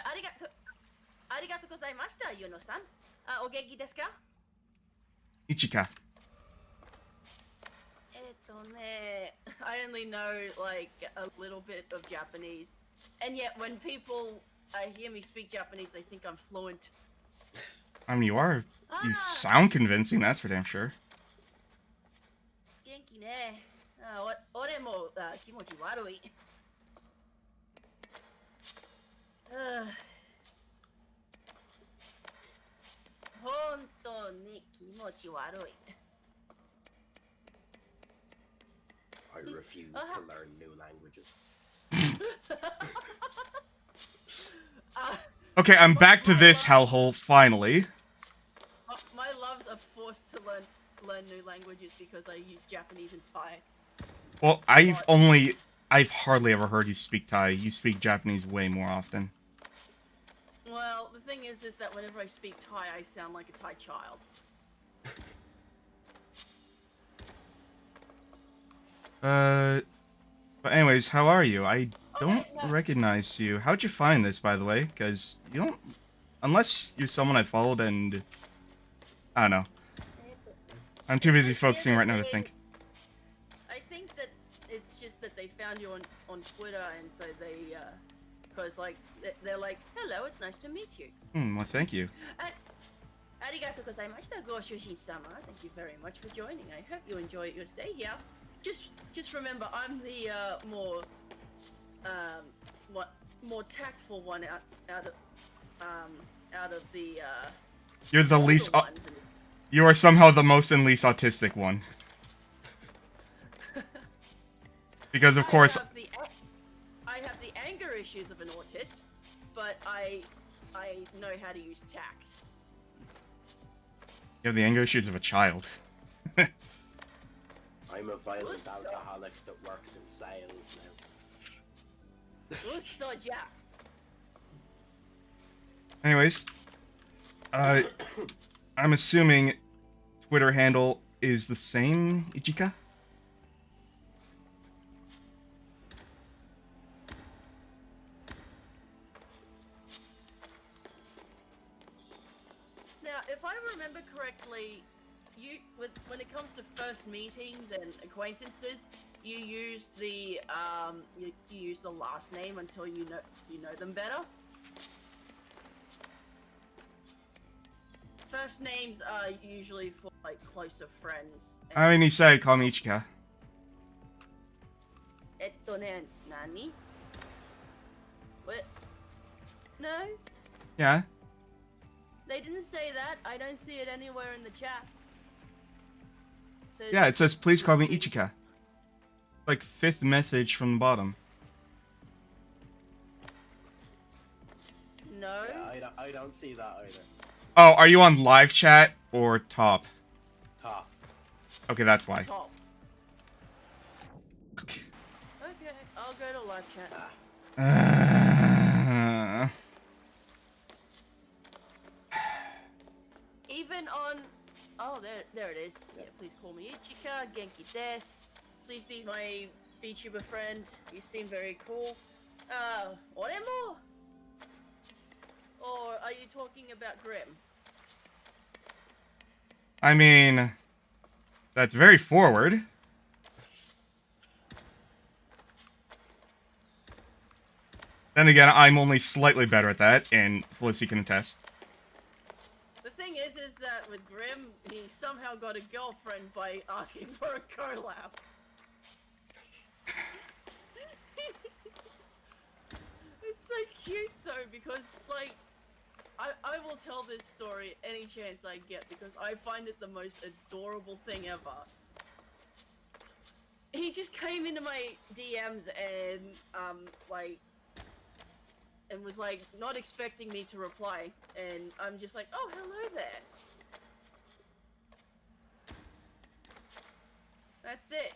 Arigato gozaimashita, Yuno-san. O genki desu ka? Ichika. I only know, like, a little bit of Japanese. And yet, when people hear me speak Japanese, they think I'm fluent. I mean, you sound convincing, that's for damn sure. Genki ne. Ore mo kimochi warui. Honto ni kimochi warui. I refuse to learn new languages. Okay, I'm back to this hellhole, finally. My loves are forced to learn new languages because I use Japanese and Thai. Well, I've hardly ever heard you speak Thai. You speak Japanese way more often. Well, the thing is that whenever I speak Thai, I sound like a Thai child. But anyways, how are you? I don't recognize you. How'd you find this, by the way? Because you don't... Unless you're someone I followed and... I don't know. I'm too busy focusing right now to think. I think that it's just that they found you on Twitter, and so they, because, like, they're like, hello, it's nice to meet you. Well, thank you. Arigato gozaimashita, go Shushin-sama. Thank you very much for joining. I hope you enjoy your stay here. Just remember, I'm the more tactful one out of the You're the least. ones. You are somehow the most and least autistic one. Because of course. I have the anger issues of an autist, but I know how to use tact. You have the anger issues of a child. I'm a violent alcoholic that works in sales now. Anyways, I'm assuming Twitter handle is the same, Ichika? Now, if I remember correctly, when it comes to first meetings and acquaintances, you use the you use the last name until you know them better. First names are usually for like closer friends. I mean, he said call me Ichika. Nani? What? No? Yeah. They didn't say that. I don't see it anywhere in the chat. So Yeah, it says please call me Ichika. Like 5th message from the bottom. No. Yeah, I don't see that either. Oh, are you on live chat or top? Top. Okay, that's why. Top. Okay, I'll go to live chat. Even on... Oh, there it is. Yeah, please call me Ichika, Genki desu. Please be my VTuber friend. You seem very cool. Oremo? Or are you talking about Grim? I mean, that's very forward. Then again, I'm only slightly better at that, and Felicity can attest. The thing is that with Grim, he somehow got a girlfriend by asking for a collab. It's so cute though, because like, I will tell this story any chance I get because I find it the most adorable thing ever. He just came into my DMs and and was like not expecting me to reply, and I'm just like, oh, hello there. That's it.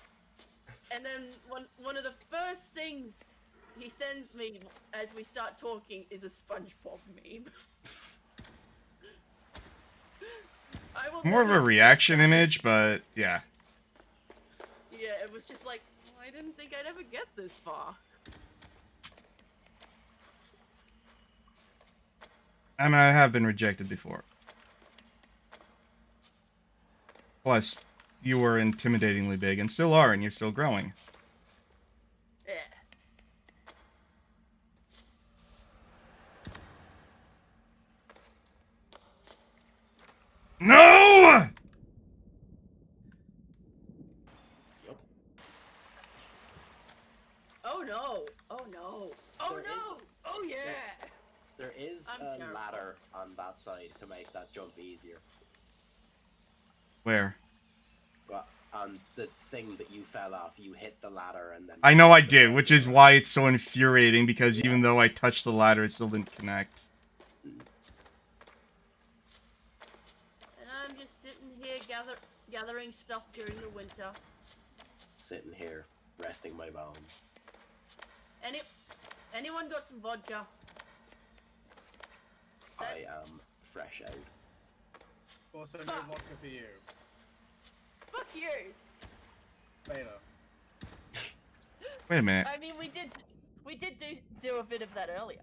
And then one of the first things he sends me as we start talking is a SpongeBob meme. More of a reaction image, but yeah. Yeah, was just like, well, I didn't think I'd ever get this far. I mean, I have been rejected before. Plus, you were intimidatingly big, and still are, and you're still growing. Yeah. No! Yup. Oh no! Oh no! Oh There no! is- Oh yeah! There is I'm a terrible. ladder on that side to make that jump easier. Where? But on the thing that you fell off, you hit the ladder and then... I know I the did, side which of is the- why it's so infuriating, because Yeah. even though I touched the ladder, it still didn't connect. And I'm just sitting here gathering stuff during the winter. Sitting here, resting my bones. Anyone got some vodka? I am fresh out. Also, no Fuck. vodka for you. Fuck you! Beta. Wait a minute. I mean, we did do a bit of that earlier.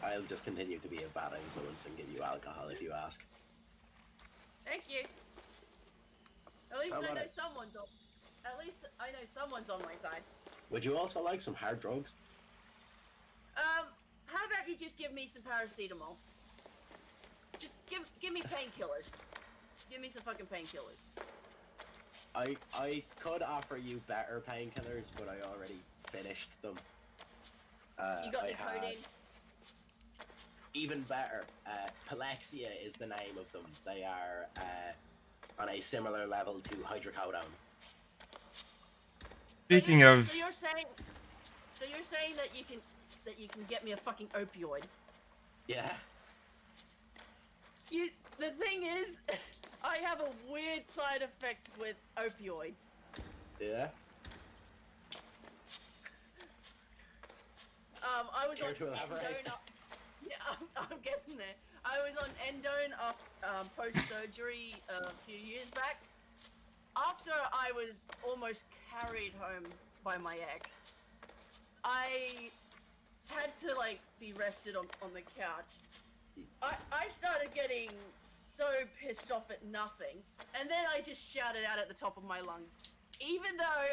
I'll just continue to be a bad influence and give you alcohol if you ask. Thank you. At least How I about know it? someone's on. At least I know someone's on my side. Would you also like some hard drugs? How about you just give me some paracetamol? Just give me painkillers. Give me some fucking painkillers. I could offer you better painkillers, but I already finished them. You got I the had- codeine? Even better, Palexia is the name of them. They are on a similar level to hydrocodone. Speaking so of- you're saying that you can get me a fucking opioid. Yeah. The thing is, I have a weird side effect with opioids. Yeah. I was Care on to elaborate? endone. Yeah, I'm getting there. I was on endone after post-surgery a few years back. After I was almost carried home by my ex, I had to like be rested on the couch. I started getting so pissed off at nothing, and then I just shouted out at the top of my lungs. Even though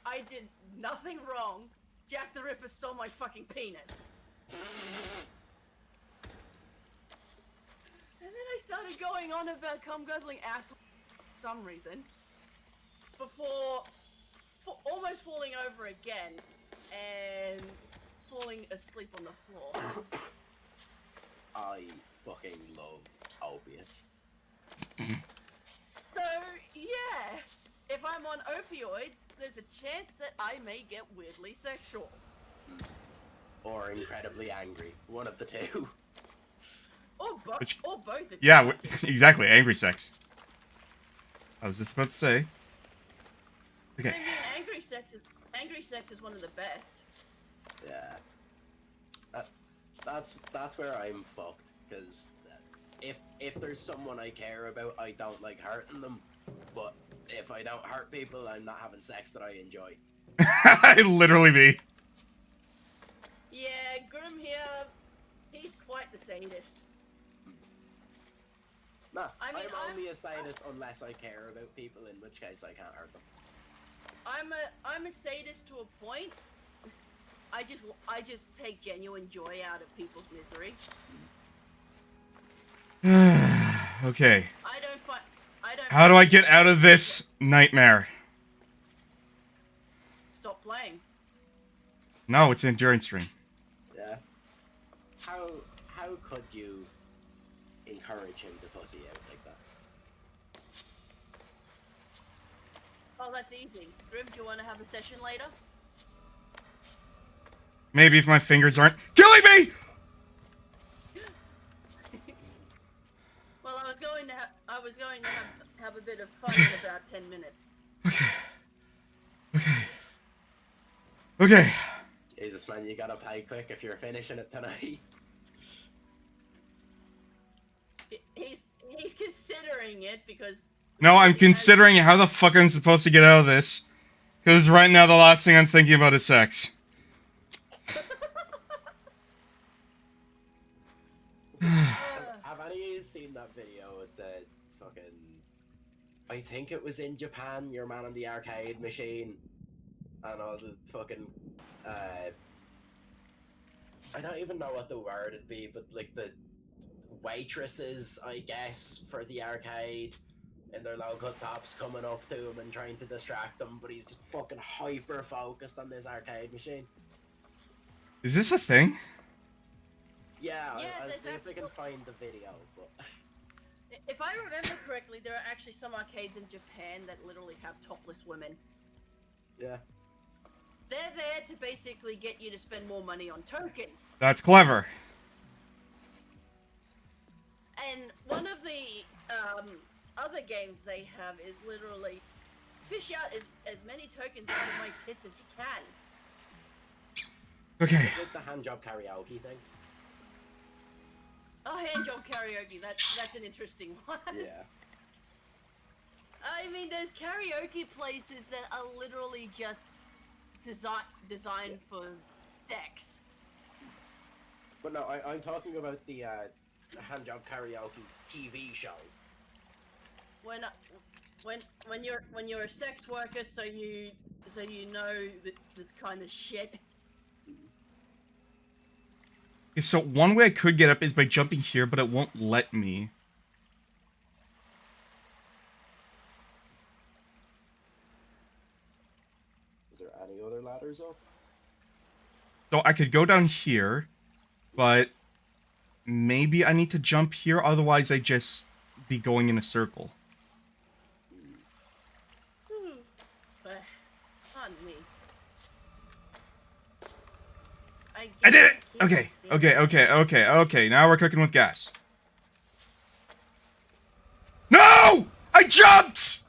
I did nothing wrong, Jack the Ripper stole my fucking penis. And then I started going on about cum guzzling asshole for some reason. Before almost falling over again and falling asleep on the floor. I fucking love opiates. So, yeah. If I'm on opioids, there's a chance that I may get weirdly sexual. Or incredibly angry. One of the two. Or, Which- or both. if Yeah, you want. exactly. Angry sex. I was just about to say. I Okay. mean, angry sex is one of the best. Yeah. That's where I'm fucked, because if there's someone I care about, I don't like hurting them, but if I don't hurt people, I'm not having sex that I enjoy. Literally me. Yeah, Grim here, he's quite the sadist. Nah, I mean, I'm only a sadist unless I care about people, in which case I can't hurt them. I'm a sadist to a point. I just take genuine joy out of people's misery. Okay. I don't. How do I get out of this nightmare? Stop playing. No, it's an endurance stream. Yeah. How could you encourage him to pussy out like that? Oh, that's easy. Grim, do you want to have a session later? Maybe if my fingers aren't killing me! Well, I was going to have a bit of fun in about 10 minutes. Okay. Jesus, man, you gotta pay quick if you're finishing it tonight. He's considering it because No, I'm considering how the fuck I'm supposed to get out of this. Because right now the last thing I'm thinking about is sex. Have any of you seen that video with the fucking... I think it was in Japan, your man on the arcade machine. And all the fucking... I don't even know what the word would be, but like the waitresses, I guess, for the arcade in their local tops coming up to him and trying to distract him, but he's just fucking hyper focused on this arcade machine. Is this a thing? Yeah, Yeah, I'll there's see if we can find the video, but... If I remember correctly, there are actually some arcades in Japan that literally have topless women. Yeah. They're there to basically get you to spend more money on tokens. That's clever. And one of the other games they have is literally fish out as many tokens out of my tits as you can. Okay. Is it the handjob karaoke thing? Oh, handjob karaoke, that's an interesting one. Yeah. I mean, there's karaoke places that are literally just designed for sex. But no, I'm talking about the handjob karaoke TV show. When you're a sex worker, so you know that this kind of shit. Okay, so one way I could get up is by jumping here, but it won't let me. Is there any other ladders up? So I could go down here, but maybe I need to jump here, otherwise I just be going in a circle. Pardon me. I did it! Okay, now we're cooking with gas. No! I jumped!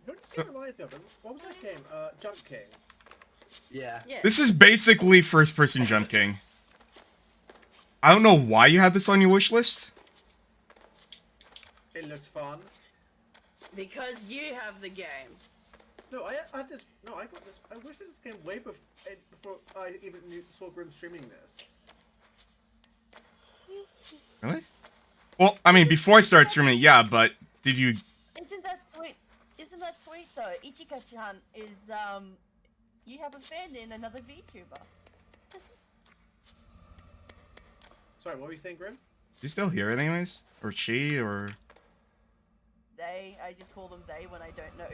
What this game reminds me of? What was that game? Jump King. Yeah. This is basically first-person Jump King. I don't know why you have this on your wish list. It looked fun. Because you have the game. No, I had this. No, I got this. I wish this game way before I even saw Grim streaming this. Really? Well, I mean, before I started streaming, yeah, but did you... Isn't that sweet? Isn't that sweet though? Ichika-chan is you have a fan in another VTuber. Sorry, what were you saying, Grim? You still hear it anyways? Or she, or... They, I just call them they when I don't know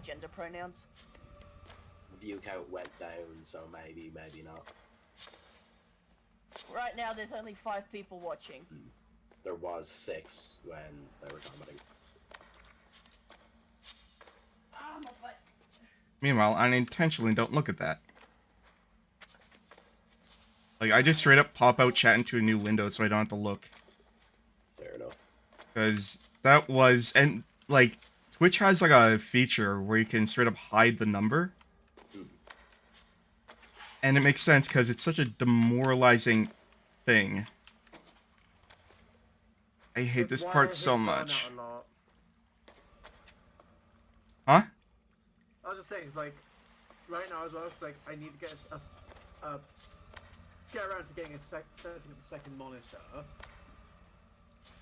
gender pronouns. View count went down, so maybe not. Right now there's only 5 people watching. There was 6 when they were commenting. Ah, my butt. Meanwhile, I intentionally don't look at that. Like, I just straight up pop out chat into a new window so I don't have to look. Fair enough. Because that was... And, like, Twitch has, like, a feature where you can straight up hide the number. And it makes sense because it's such a demoralizing thing. I hate this part so much. Huh? I was just saying, it's like, right now as well, it's like, I need to get get around to getting setting up a second monitor.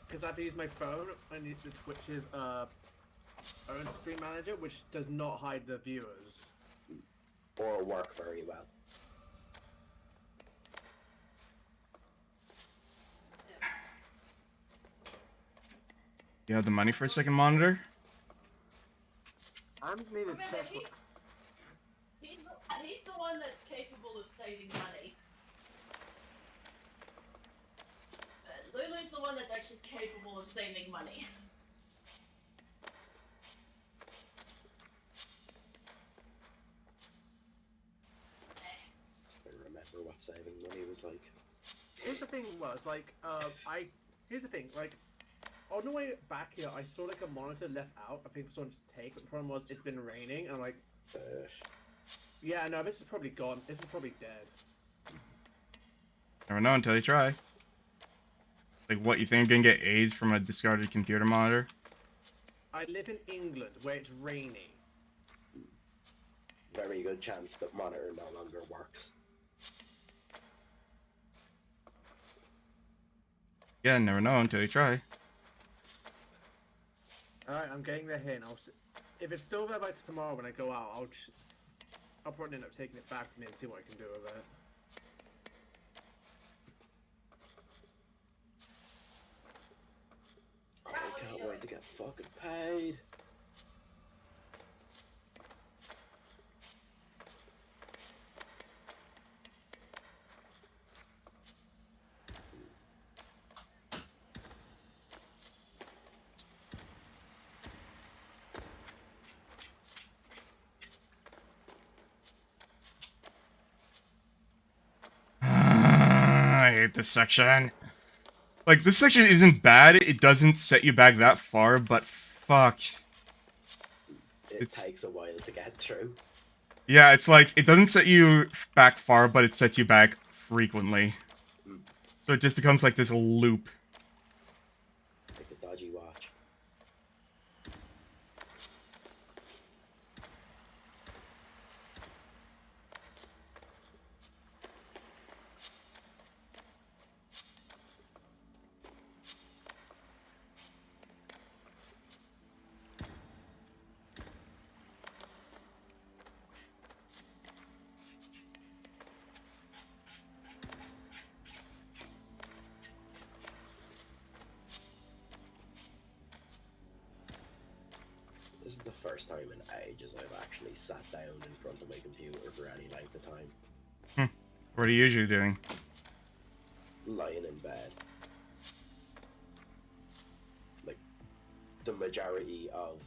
Because I have to use my phone and the Twitch's own screen manager, which does not hide the viewers. Or work very well. You have the money for a second monitor? I need to check. He's the one that's capable of saving money. Lulu's the one that's actually capable of saving money. I remember what saving money was like. Here's the thing was, like, here's the thing, like, on the way back here, I saw, like, a monitor left out, I think for someone to take, but the problem was, it's been raining, and I'm like, yeah, no, this is probably gone, this is probably dead. Never know until you try. Like, what, you think you're gonna get AIDS from a discarded computer monitor? I live in England where it's rainy. Very good chance that monitor no longer works. Yeah, never know until you try. Alright, I'm getting the hint. If it's still there by tomorrow when I go out, I'll probably end up taking it back to me and see what I can do with it. Oh, I can't wait to get fucking paid. I hate this section. Like, this section isn't bad, it doesn't set you back that far, but fuck. It takes a while to get through. Yeah, it's like, it doesn't set you back far, but it sets you back frequently. So it just becomes like this loop. Like a dodgy watch. This is the first time in ages I've actually sat down in front of my computer for any length of time. What are you usually doing? Lying in bed. Like, the majority of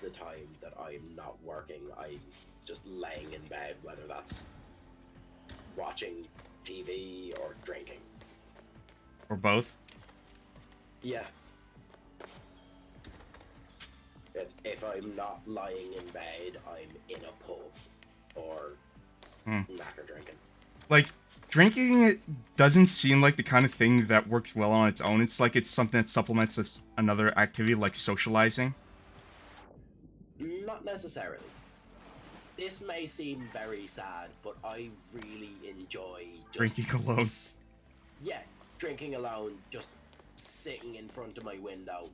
the time that I'm not working, I'm just laying in bed, whether that's watching TV or drinking. Or both? Yeah. If I'm not lying in bed, I'm in a pub or knacker drinking. Like, drinking it doesn't seem like the kind of thing that works well on its own. It's like it's something that supplements another activity like socializing. Not necessarily. This may seem very sad, but I really enjoy just Drinking alone. Yeah, drinking alone, just sitting in front of my window.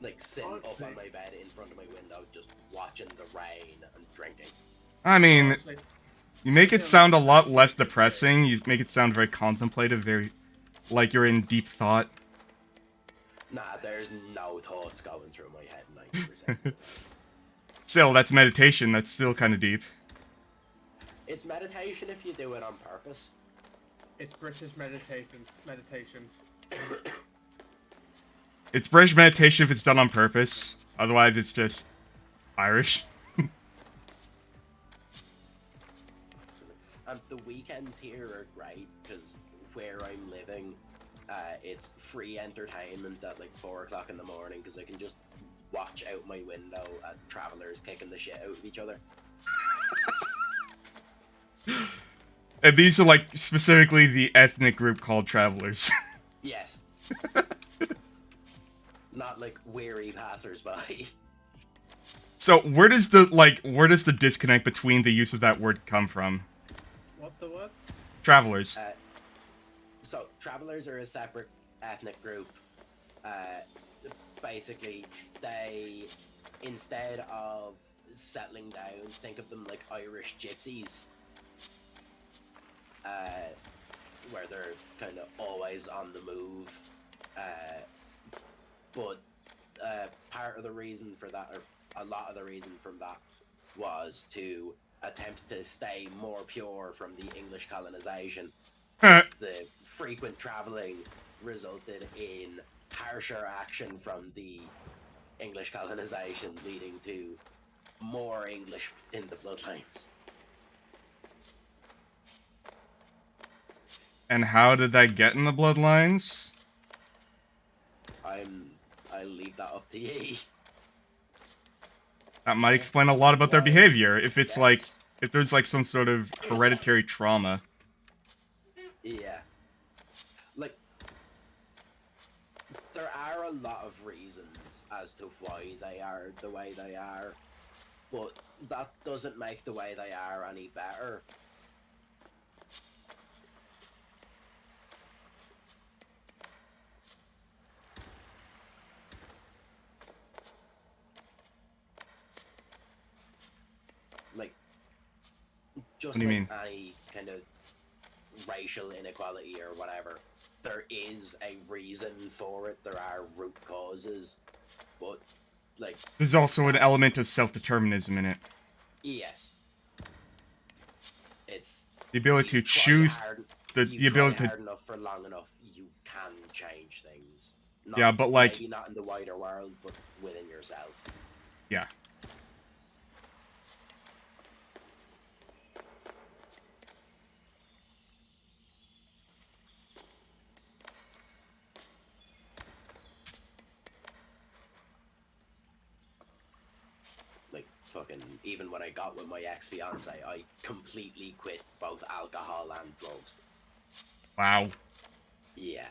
Like sitting up on my bed in front of my window, just watching the rain and drinking. I mean, Honestly, you make it sound a lot less depressing. You make it sound very contemplative, very like you're in deep thought. Nah, there's no thoughts going through my head 90%. Still, that's meditation. That's still kind of deep. It's meditation if you do it on purpose. it's British meditation. It's British meditation if it's done on purpose. Otherwise, it's just Irish. The weekends here are great because where I'm living, it's free entertainment at like 4 o'clock in the morning because I can just watch out my window at travelers kicking the shit out of each other. And these are like specifically the ethnic group called travelers. Yes. Not like weary passersby. So where does the disconnect between the use of that word come from? What the what? Travelers. So travelers are a separate ethnic group. Basically, they, instead of settling down, think of them like Irish gypsies. Where they're kind of always on the move. But part of the reason for that, or a lot of the reason from that, was to attempt to stay more pure from the English colonization. The frequent traveling resulted in harsher action from the English colonization, leading to more English in the bloodlines. And how did that get in the bloodlines? I'll leave that up to ye. That might explain a lot about their behavior. If it's like, if there's like some sort of hereditary trauma. Yeah. Like, there are a lot of reasons as to why they are the way they are, but that doesn't make the way they are any better. Like, just What do you like mean? any kind of racial inequality or whatever, there is a reason for it. There are root causes, but like, There's also an element of self-determinism in it. yes, it's The ability you to try choose hard, the you ability try to... hard enough for long enough, you can change things. Not, Yeah, but, like... maybe not in the wider world, but within yourself. Yeah. Like, fucking, even when I got with my ex-fiance, I completely quit both alcohol and drugs. Wow. Yeah.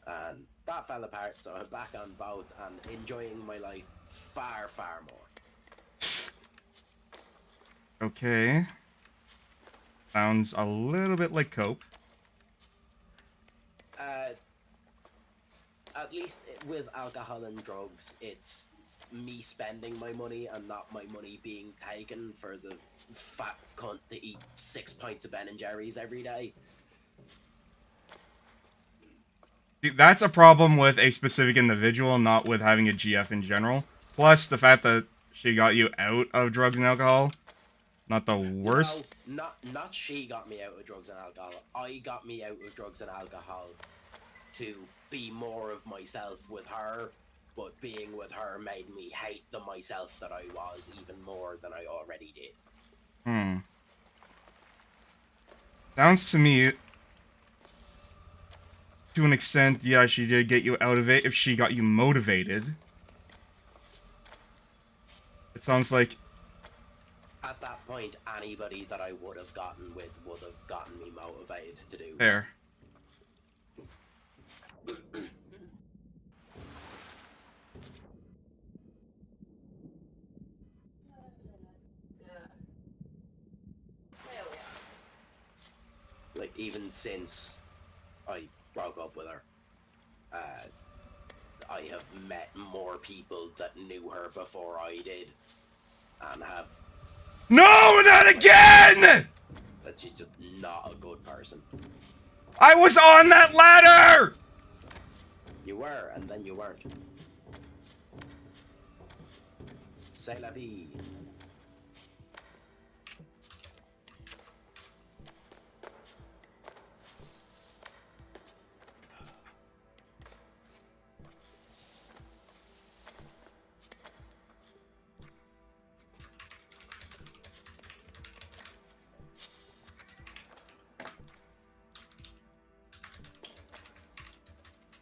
And that fell apart, so I'm back on both and enjoying my life far, far more. Okay. Sounds a little bit like cope. At least with alcohol and drugs, it's me spending my money and not my money being taken for the fat cunt to eat 6 pints of Ben and Jerry's every day. See, that's a problem with a specific individual, not with having a GF in general. Plus, the fact that she got you out of drugs and alcohol, not the worst. No, not she got me out of drugs and alcohol. I got me out of drugs and alcohol to be more of myself with her, but being with her made me hate the myself that I was even more than I already did. Sounds to me, to an extent, yeah, she did get you out of it if she got you motivated. It sounds like... At that point, anybody that I would have gotten with would have gotten me motivated to do. Fair. Like, even since I broke up with her, I have met more people that knew her before I did, and have... No, not again! that she's just not a good person. I was on that ladder! You were, and then you weren't. C'est la vie.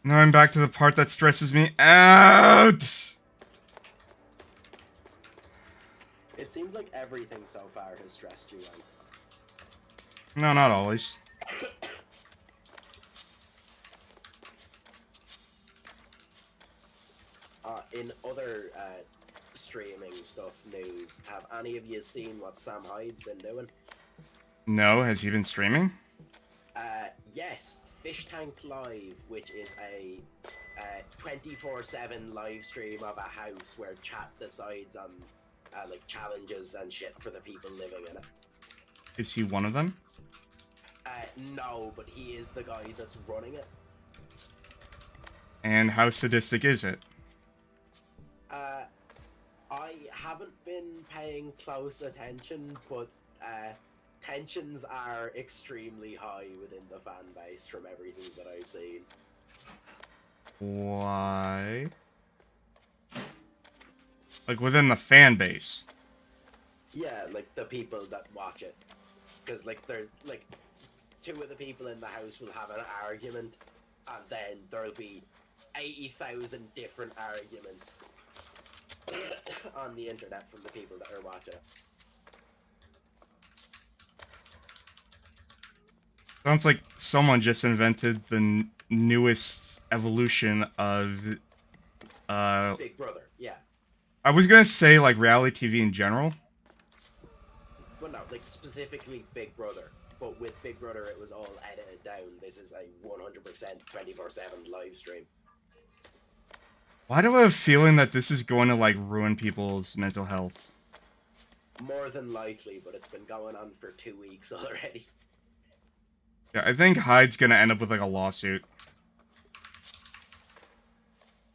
Now I'm back to the part that stresses me out! It seems like everything so far has stressed you out. No, not always. In other streaming stuff news, have any of you seen what Sam Hyde's been doing? No, has he been streaming? Yes, Fish Tank Live, which is a 24/7 live stream of a house where chat decides on like challenges and shit for the people living in it. Is he one of them? No, but he is the guy that's running it. And how sadistic is it? I haven't been paying close attention, but tensions are extremely high within the fan base from everything that I've seen. Why? Like within the fan base? Yeah, like the people that watch it. Because like there's like 2 of the people in the house will have an argument, and then there'll be 80,000 different arguments on the internet from the people that are watching. Sounds like someone just invented the newest evolution of, Big Brother, yeah. I was gonna say, like, reality TV in general. But no, like specifically Big Brother. But with Big Brother, it was all edited down. This is a 100% 24/7 live stream. Why do I have a feeling that this is going to, like, ruin people's mental health? More than likely, but it's been going on for 2 weeks already. Yeah, I think Hyde's gonna end up with, like, a lawsuit.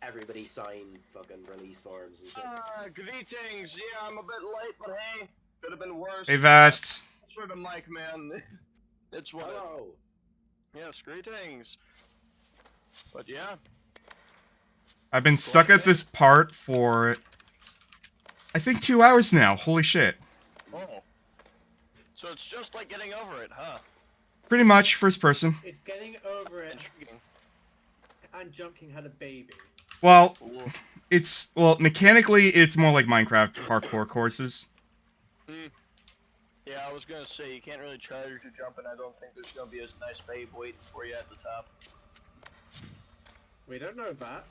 Everybody signed fucking release forms and shit. Greetings. Yeah, I'm a bit late, but hey, could have been worse. Hey, Vast. For the mic, man. It's what. Hello. Yes, greetings. But yeah, I've been stuck at this part for, I think, 2 hours now. Holy shit. oh. So it's just like getting over it, huh? Pretty much, first person. It's getting over it, Intriguing. and Jump King had a baby. Well, Ooh. well, mechanically, it's more like Minecraft parkour courses. Yeah, I was gonna say, you can't really charge to jump, and I don't think there's gonna be a nice babe waiting for you at the top. We don't know that.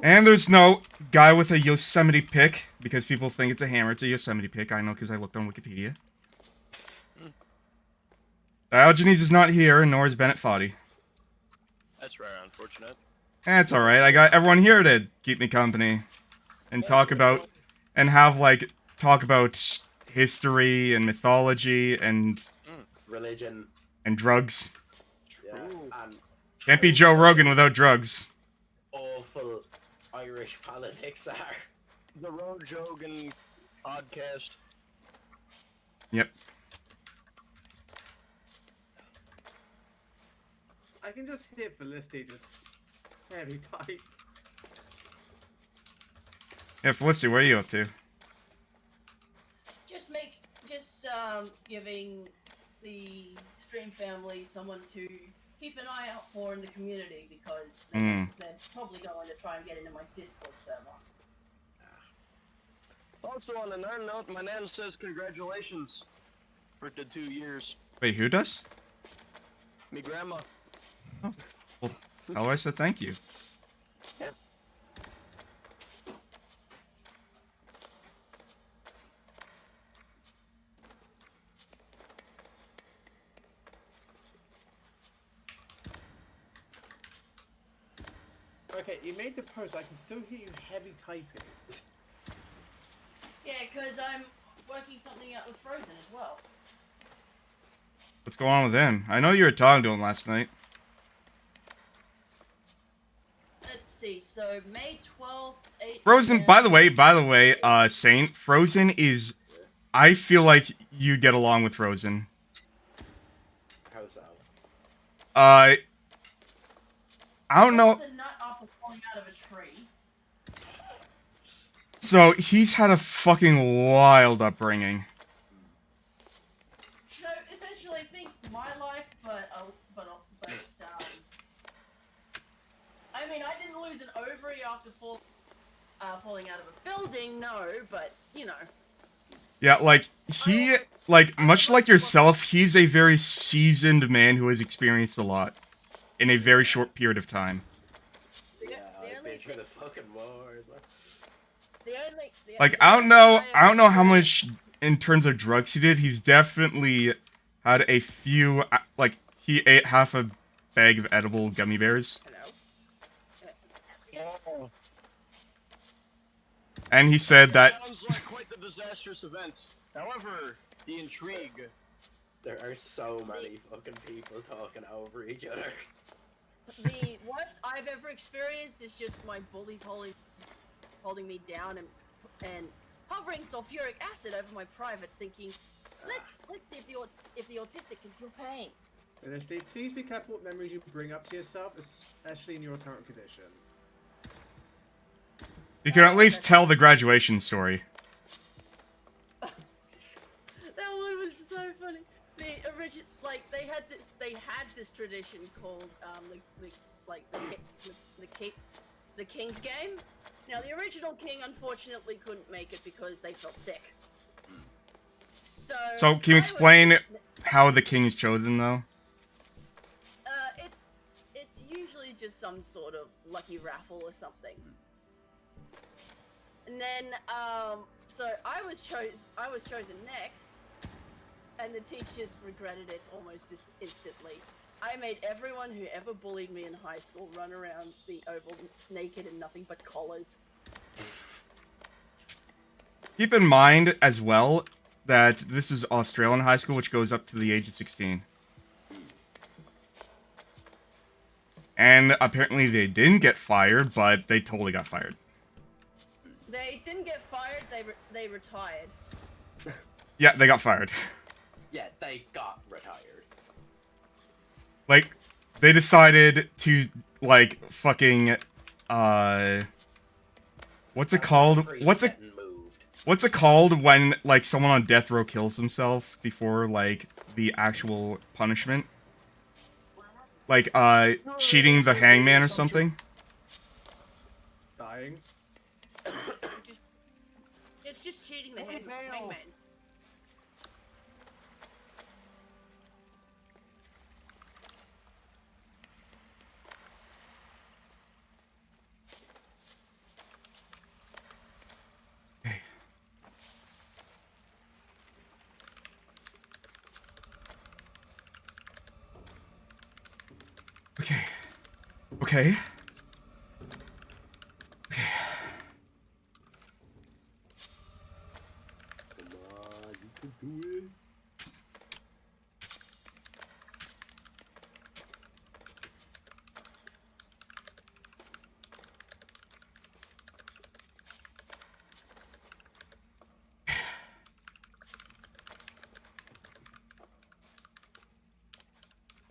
And there's no guy with a Yosemite pick, because people think it's a hammer. It's a Yosemite pick. I know because I looked on Wikipedia. Diogenes is not here, nor is Bennett Foddy. That's rare, unfortunate. That's alright. I got everyone here to keep me company. And talk about, and have, like, talk about history and mythology and Religion. and drugs. Yeah. True. And Can't be Joe Rogan without drugs. awful Irish politics are. The Road Jogan podcast. Yep. I can just hear Felicity just heavy type. Yeah, Felicity, what are you up to? Just giving the stream family someone to keep an eye out for in the community because they're probably going to try and get into my Discord server. Also, on another note, my nan says congratulations for the 2 years. Wait, who does? Me grandma. Well, how do I say thank you? Okay, you made the post. I can still hear you heavy typing. Yeah, because I'm working something out with Frozen as well. What's going on with him? I know you were talking to him last night. Let's see, so May 12th, 8 Frozen, by the way, Saint, Frozen is, I feel like you get along with Frozen. How's that? I don't know. The nut after falling out of a tree. So, he's had a fucking wild upbringing. So essentially, think my life, but I mean, I didn't lose an ovary after falling out of a building, no, but you know. Yeah, like, he, like, much like yourself, he's a very seasoned man who has experienced a lot in a very short period of time. Yeah, the I've only been through thing- the fucking war as well. Like, I don't know how much in terms of drugs he did. He's definitely had a few, like, he ate half a bag of edible gummy bears. Hello. Oh, And he said that, sounds like quite the disastrous event. However, the intrigue. There are so many fucking people talking over each other. The worst I've ever experienced is just my bullies holding me down and hovering sulfuric acid over my privates, thinking, let's see if the autistic can feel pain. Felicity, please be careful what memories you bring up to yourself, especially in your current condition. you can at least tell the graduation story. That one was so funny. The original, like they had this tradition called the King's Game. Now the original king unfortunately couldn't make it because they fell sick. So So, can you explain how the king is chosen, though? just some sort of lucky raffle or something. And then, so I was chosen next, and the teachers regretted it almost instantly. I made everyone who ever bullied me in high school run around the oval naked in nothing but collars. Keep in mind as well that this is Australian high school, which goes up to the age of 16. And apparently they didn't get fired, but they totally got fired. They didn't get fired, they retired. Yeah, they got fired. Yeah, they got retired. Like, they decided to, like, fucking, what's it called? What's it called when, like, someone on death row kills himself before, like, the actual punishment? Like, cheating the hangman or something? Dying. It's just cheating the hangman. Okay. Okay. Come on, you can do it.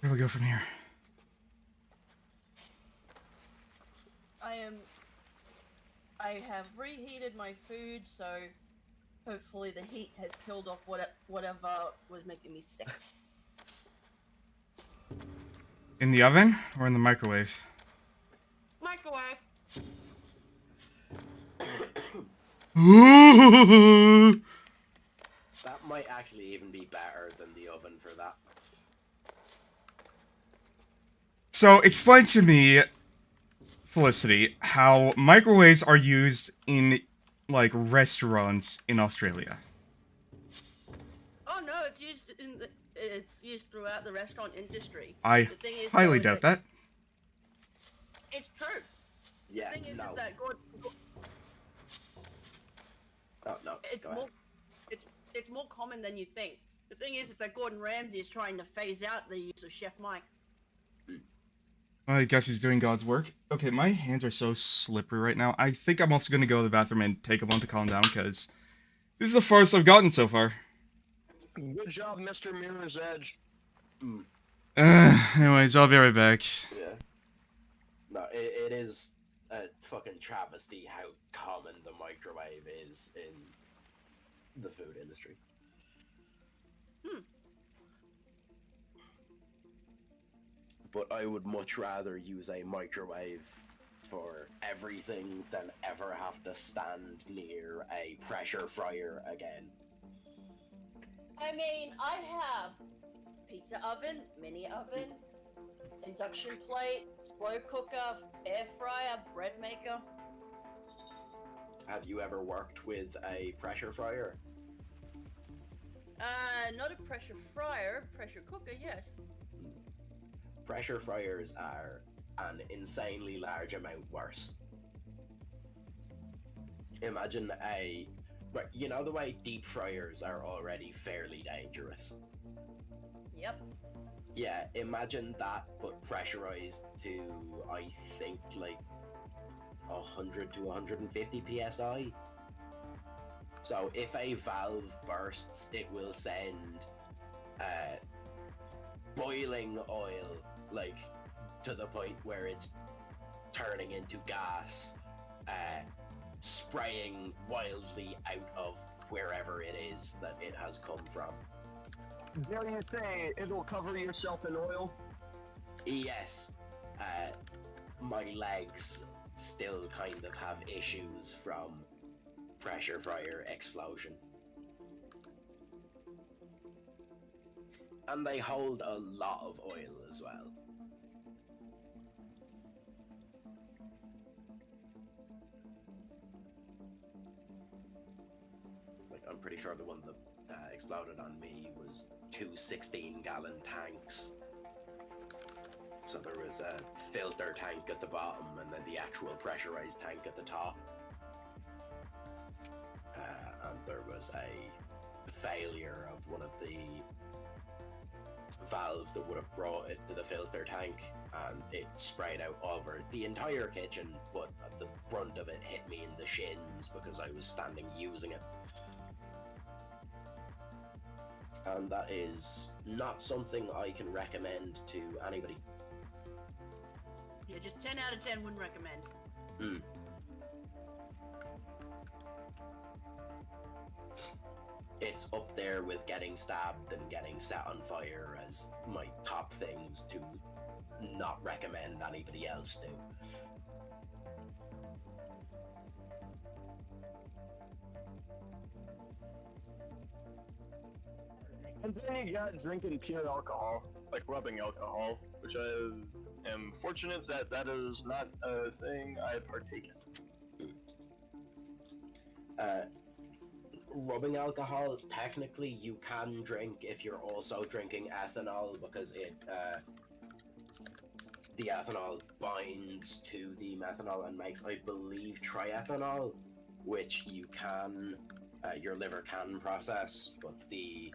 Where do we go from here? I have reheated my food, so hopefully the heat has killed off whatever was making me sick. In the oven or in the microwave? Microwave. That might actually even be better than the oven for that. So, explain to me, Felicity, how microwaves are used in, like, restaurants in Australia. Oh no, it's used throughout the restaurant industry. I The thing is, highly though, doubt that. It's true. Yeah, The thing is no. that Oh, no, it's go ahead. more it's more common than you think. The thing is that Gordon Ramsay is trying to phase out the use of Chef Mike. I guess he's doing God's work. Okay, my hands are so slippery right now. I think I'm also gonna go to the bathroom and take a moment to calm down, because this is the farthest I've gotten so far. Good job, Mr. Mirror's Edge. Anyways, I'll be right back. Yeah. No, it is a fucking travesty how common the microwave is in the food industry. But I would much rather use a microwave for everything than ever have to stand near a pressure fryer again. I mean, I have pizza oven, mini oven, induction plate, slow cooker, air fryer, bread maker. Have you ever worked with a pressure fryer? Not a pressure fryer, pressure cooker, yes. Pressure fryers are an insanely large amount worse. Imagine you know the way deep fryers are already fairly dangerous? Yep. Yeah, imagine that, but pressurized to, I think, like 100 to 150 psi. So if a valve bursts, it will send boiling oil, like, to the point where it's turning into gas, spraying wildly out of wherever it is that it has come from. Dare you say it'll cover yourself in oil? Yes, my legs still kind of have issues from pressure fryer explosion. And they hold a lot of oil as well. I'm pretty sure the one that exploded on me was two 16-gallon tanks. So there was a filter tank at the bottom and then the actual pressurized tank at the top. And there was a failure of one of the valves that would have brought it to the filter tank, and it sprayed out over the entire kitchen, but the brunt of it hit me in the shins because I was standing using it. And that is not something I can recommend to anybody. Yeah, just 10 out of 10 wouldn't recommend. It's up there with getting stabbed and getting set on fire as my top things to not recommend anybody else do. And then you got drinking pure alcohol, like rubbing alcohol, which I am fortunate that that is not a thing I partake in. Rubbing alcohol, technically you can drink if you're also drinking ethanol, because the ethanol binds to the methanol and makes, I believe, triethanol, which you can, your liver can process, but the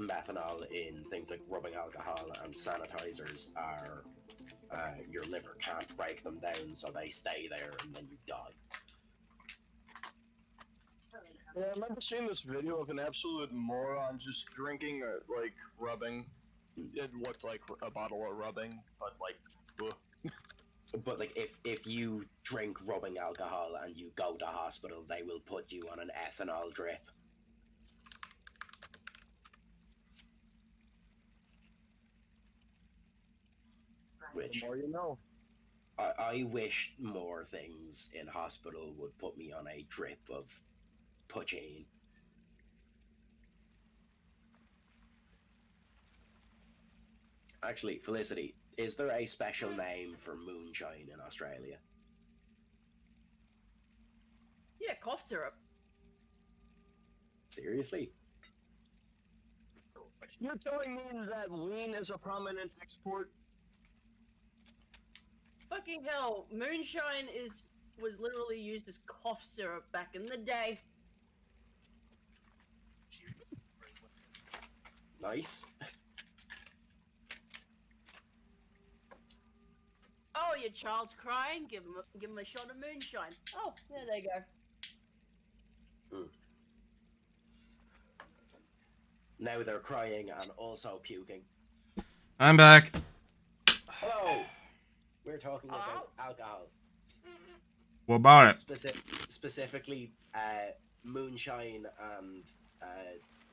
methanol in things like rubbing alcohol and sanitizers are, your liver can't break them down, so they stay there and then you die. Yeah, I remember seeing this video of an absolute moron just drinking, like, rubbing. It looked like a bottle of rubbing, but, like, ugh. But, like, if you drink rubbing alcohol and you go to hospital, they will put you on an ethanol drip. Which, The more you know. I wish more things in hospital would put me on a drip of poutine. Actually, Felicity, is there a special name for moonshine in Australia? Yeah, cough syrup. Seriously? You're telling me that lean is a prominent export? Fucking hell, moonshine was literally used as cough syrup back in the day. Nice. Oh, your child's crying? Give him a shot of moonshine. Oh, there they go. Now they're crying and also puking. I'm back. Hello! We're talking about alcohol. What about it? Specifically, moonshine and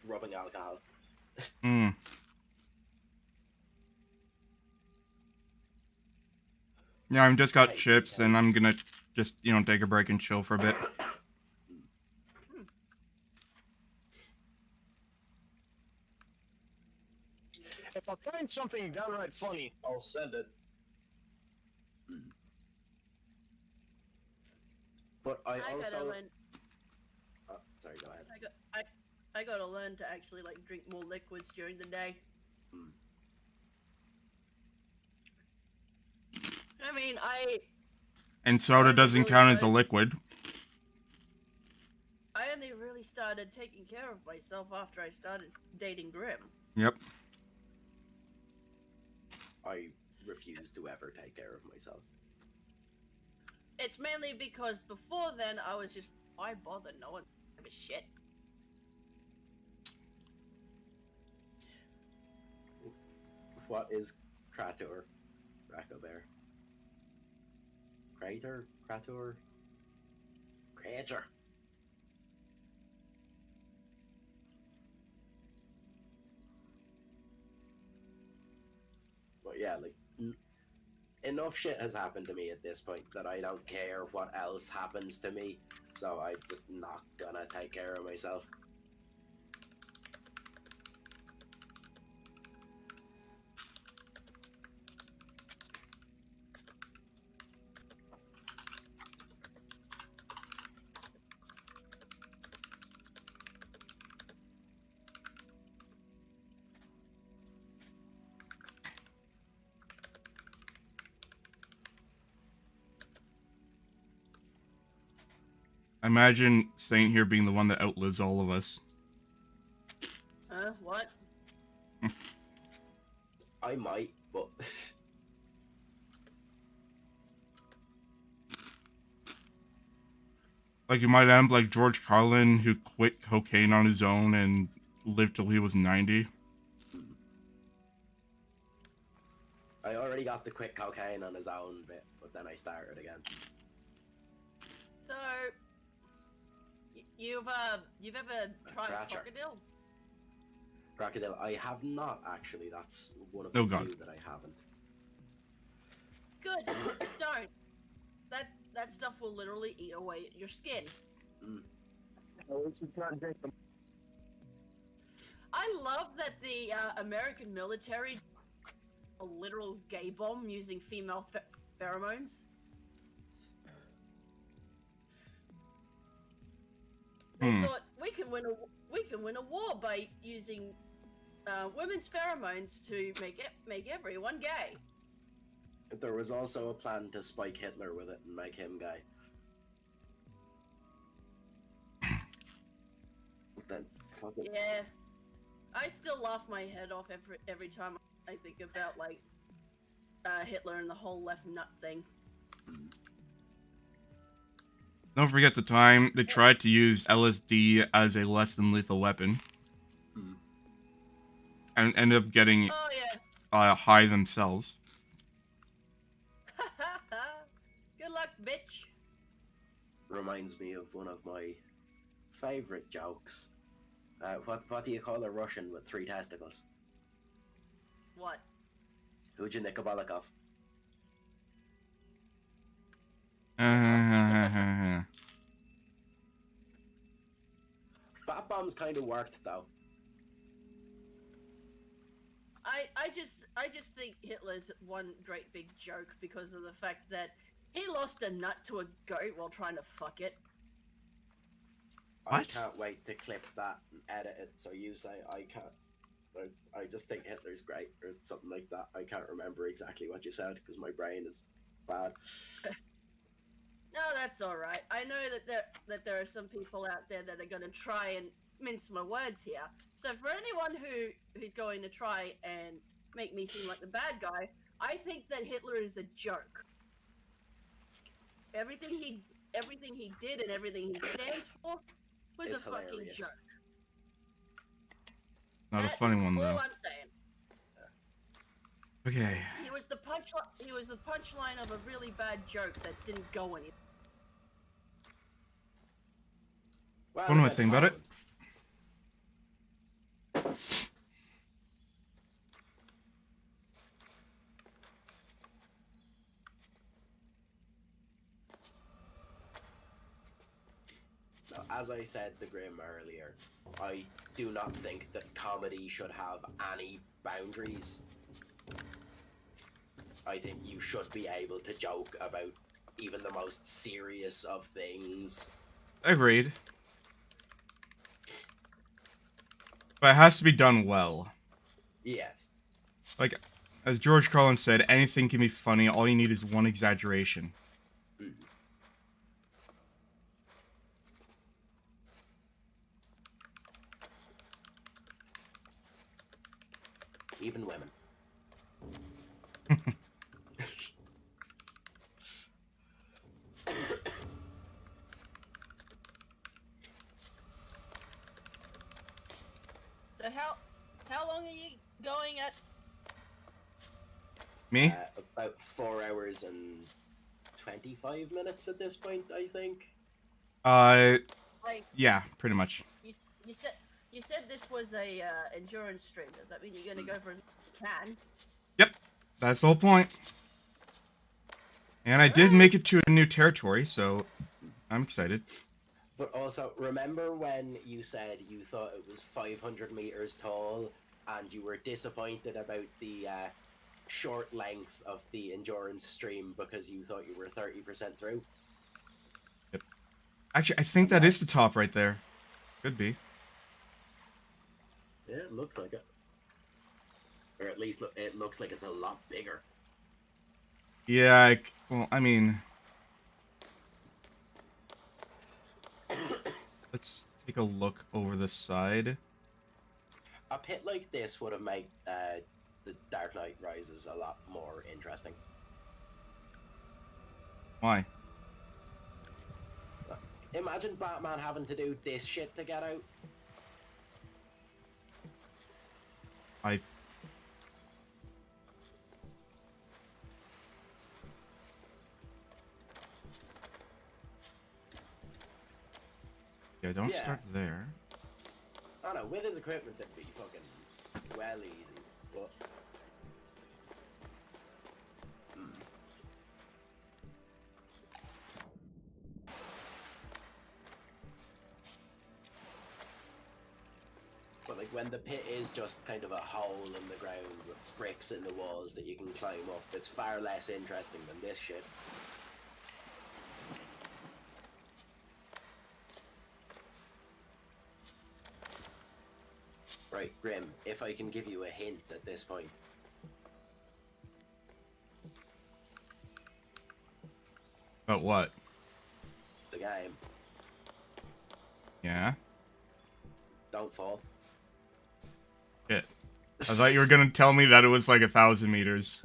rubbing alcohol. Yeah, I've just got chips, and I'm gonna just, take a break and chill for a bit. If I find something downright funny, I'll send it. But I gotta also... learn. Oh, sorry, go ahead. I gotta learn to actually like drink more liquids during the day. I mean, And soda doesn't count as a liquid. I only really started taking care of myself after I started dating Grim. Yep. I refuse to ever take care of myself. It's mainly because before then I was just, why bother? No one gave a shit. What is Krator? Racco Bear. Crater? Krator? Crater. But yeah, like, enough shit has happened to me at this point that I don't care what else happens to me, so I'm just not gonna take care of myself. Imagine Saint here being the one that outlives all of us. What? I might, but Like, you might end up like George Carlin, who quit cocaine on his own and lived till he was 90. I already got the quit cocaine on his own bit, but then I started again. So, you've ever tried Gotcha. crocodile? Crocodile, I have not actually. That's one of Oh, the God. few that I haven't. Good. Don't. That stuff will literally eat away at your skin. I love that the American military a literal gay bomb using female pheromones. They thought we can win a war by using women's pheromones to make everyone gay. There was also a plan to spike Hitler with it and make him gay. Then, fuck it. Yeah, I still laugh my head off every time I think about like Hitler and the whole left nut thing. Don't forget the time they tried to use LSD as a less than lethal weapon. And ended up getting Oh yeah. high themselves. Good luck, bitch. Reminds me of one of my favorite jokes. What do you call a Russian with 3 testicles? What? Huja Nikobalikov. Bat bombs kind of worked though. I just think Hitler's one great big joke because of the fact that he lost a nut to a goat while trying to fuck it. I What? can't wait to clip that and edit it so you say I can't. I just think Hitler's great or something like that. I can't remember exactly what you said because my brain is bad. No, that's all right. I know that there are some people out there that are going to try and mince my words here. So for anyone who's going to try and make me seem like the bad guy, I think that Hitler is a joke. Everything he did and everything he stands for was It's a fucking hilarious. joke. Not a That funny is one all though. I'm saying. Okay. He was the punchline of a really bad joke that didn't go anywhere. Well, What do I it think about it? happened. Now, as I said to Grim earlier, I do not think that comedy should have any boundaries. I think you should be able to joke about even the most serious of things. Agreed. But it has to be done well. Yes. Like, as George Carlin said, anything can be funny, all you need is one exaggeration. Mm. Even women. So how long are you going at? Me? About 4 hours and 25 minutes at this point, I think. Like Yeah, pretty much. you said this was a endurance stream. Does that mean you're gonna go for as much as you can? Yep, that's the whole point. And I did make it to a new territory, so I'm excited. But also, remember when you said you thought it was 500 meters tall and you were disappointed about the short length of the endurance stream because you thought you were 30% through? Actually, I think that is the top right there. Could be. Yeah, it looks like it. Or at least it looks like it's a lot bigger. Yeah, well, I mean... take a look over the side. A pit like this would have made the Dark Knight Rises a lot more interesting. Why? Imagine Batman having to do this shit to get out. Yeah, don't Yeah. start there. I don't know, with his equipment it'd be fucking well easy, but... But like when the pit is just kind of a hole in the ground with bricks in the walls that you can climb up, it's far less interesting than this shit. Right, Grim, if I can give you a hint at this point. About what? The game. Yeah? Don't fall. Shit. I thought you were gonna tell me that it was like 1,000 meters.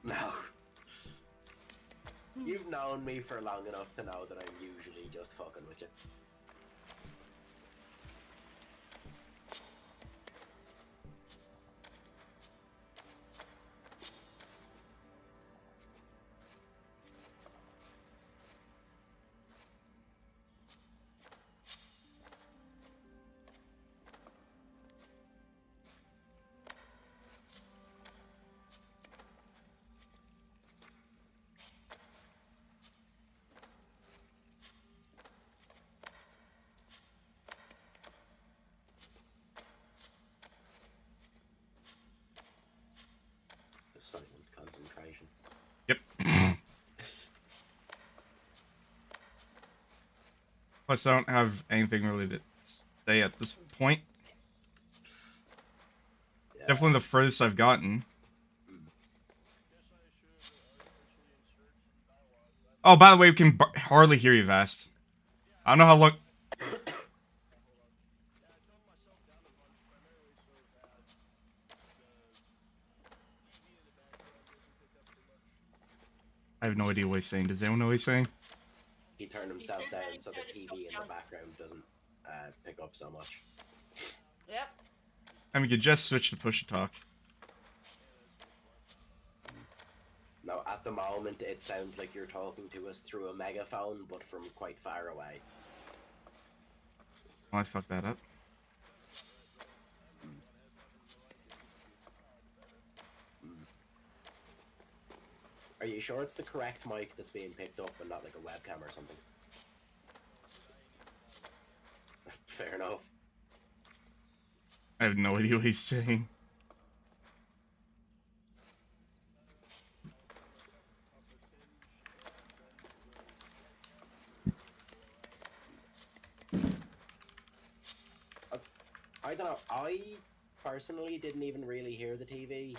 No. You've known me for long enough to know that I'm usually just fucking with you. Silent concentration. Yep. Plus, I don't have anything really to say at this point. Yeah. Definitely the furthest I've gotten. Oh, by the way, we can hardly hear you, Vast. I don't know how long... I have no idea what he's saying. Does anyone know what he's saying? He turned himself down so the TV in the background doesn't pick up so much. Yep. I mean, you just switch to push to talk. No, at the moment it sounds like you're talking to us through a megaphone, but from quite far away. Oh, I fucked that up. Are you sure it's the correct mic that's being picked up and not like a webcam or something? Fair enough. I have no idea what he's saying. I don't know, I personally didn't even really hear the TV.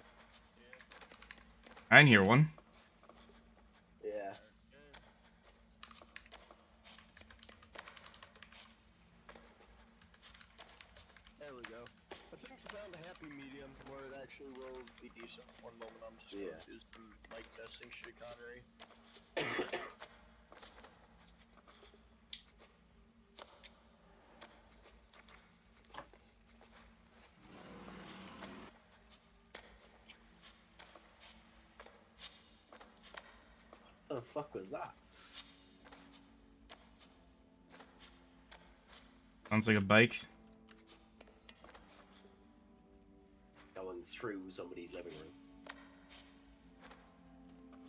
I didn't hear one. Yeah. There we go. I think I found a happy medium where it actually will be decent. One moment, I'm just going to do some mic testing chicanery. What the fuck was that? Sounds like a bike. Going through somebody's living room.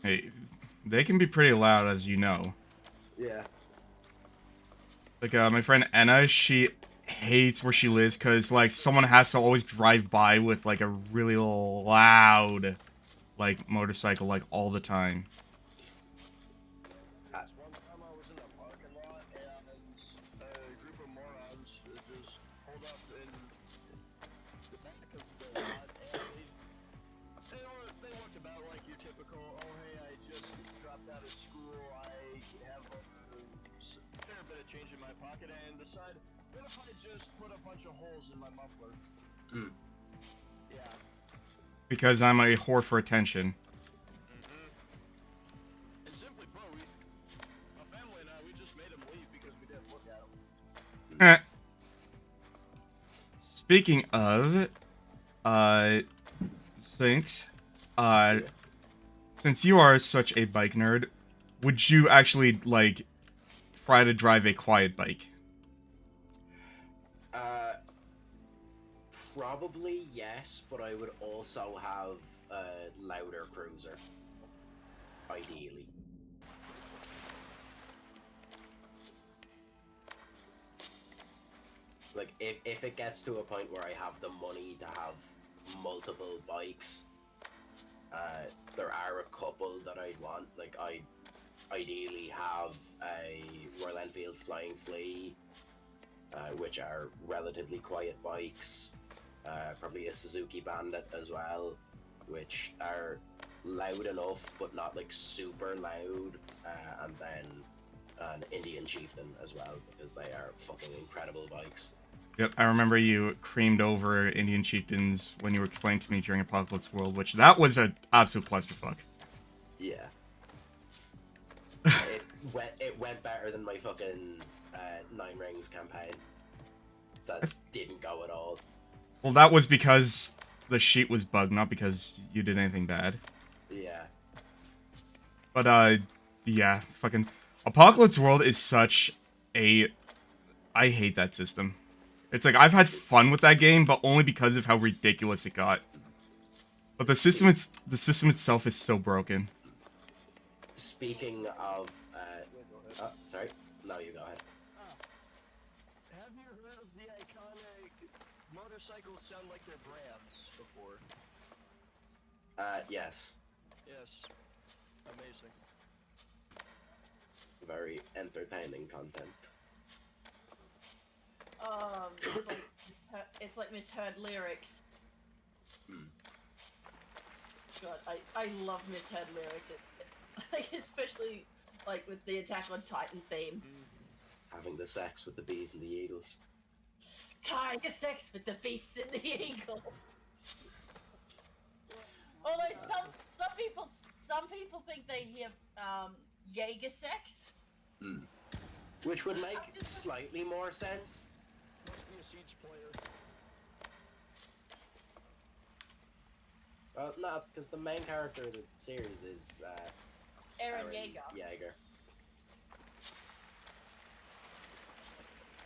Hey, they can be pretty loud, as you know. Yeah. Like, my friend Anna, she hates where she lives because, like, someone has to always drive by with, like, a really loud, like, motorcycle, like, all the time. One time I was in a parking lot and a group of morons just pulled up in the back of the lot and they looked about like your typical, oh hey, I just dropped out of school, I have a fair bit of change in my pocket, and decide, What if I just put a bunch of holes in my muffler? Hmm. Yeah. Because I'm a whore for attention. And simply put, my family and I, we just made him leave because we didn't look at him. Eh. Speaking of, Saint, since you are such a bike nerd, would you actually, like, try to drive a quiet bike? Probably yes, but I would also have a louder cruiser. Ideally. Like, if it gets to a point where I have the money to have multiple bikes, there are a couple that I'd want. Like, I'd ideally have a Royal Enfield Flying Flea, which are relatively quiet bikes. Probably a Suzuki Bandit as well, which are loud enough but not like super loud. And then an Indian Chieftain as well, because they are fucking incredible bikes. Yep, I remember you creamed over Indian Chieftains when you were explaining to me during Apocalypse World, which that was an absolute clusterfuck. Yeah. it went better than my fucking Nine Rings campaign. That didn't go at all. Well, that was because the sheet was bugged, not because you did anything bad. Yeah. But, yeah, fucking... Apocalypse World is such a... I hate that system. It's like, I've had fun with that game, but only because of how ridiculous it got. But the system itself is so broken. Speaking of... oh, sorry. No, you go ahead. Have you heard of the iconic motorcycles sound like their brands before? Yes. Yes. Amazing. Very entertaining content. It's like misheard lyrics. Hmm. God, I love misheard lyrics. Like, especially like with the Attack on Titan theme. Having the sex with the bees and the eagles. Tiger sex with the beasts and the eagles. Although some people think they hear Jaeger sex. Hmm. Which would make slightly more sense. Must be a Siege player. Well, no, because the main character of the series is Eren Jaeger. Jaeger.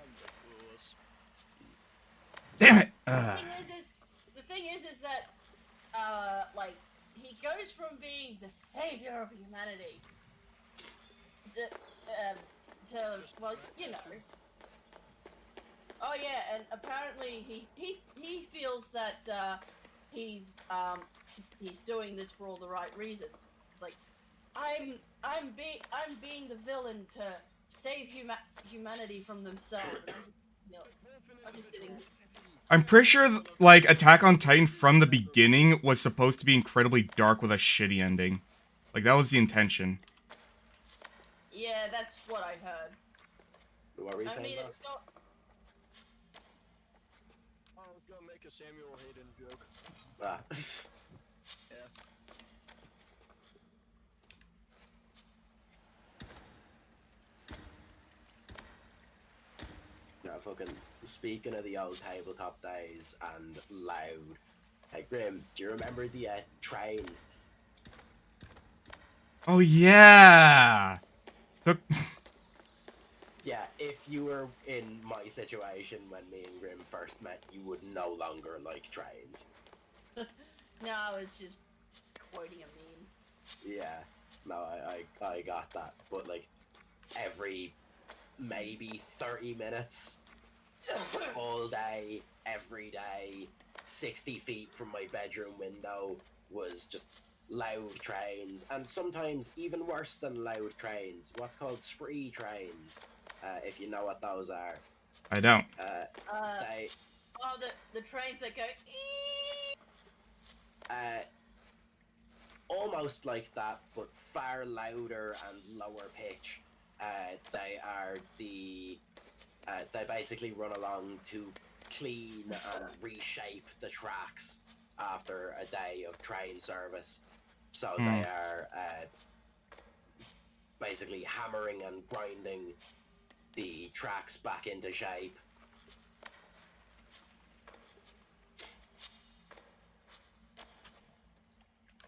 I'm clueless. Damn it! The thing is that like he goes from being the savior of humanity to well, you know. Oh yeah, and apparently he feels that he's doing this for all the right reasons. It's like I'm being the villain to save humanity from themselves. I'm just sitting. I'm pretty sure, like, Attack on Titan from the beginning was supposed to be incredibly dark with a shitty ending. Like, that was the intention. Yeah, that's what I heard. What were you saying? I mean, Boss? it's not. I was gonna make a Samuel Hayden joke. Ah. Yeah. No, fucking speaking of the old tabletop days and loud. Hey Grim, do you remember the trains? Oh, yeah! Took... Yeah, if you were in my situation when me and Grim first met, you would no longer like trains. No, it's just quoting a meme. Yeah, no, I got that. But like, every maybe 30 minutes, all day, every day, 60 feet from my bedroom window was just loud trains, and sometimes even worse than loud trains, what's called spree trains, if you know what those are. I don't. They, Oh, the trains that go. almost like that, but far louder and lower pitch. They are the They basically run along to clean and reshape the tracks after a day of train service. So they are basically hammering and grinding the tracks back into shape.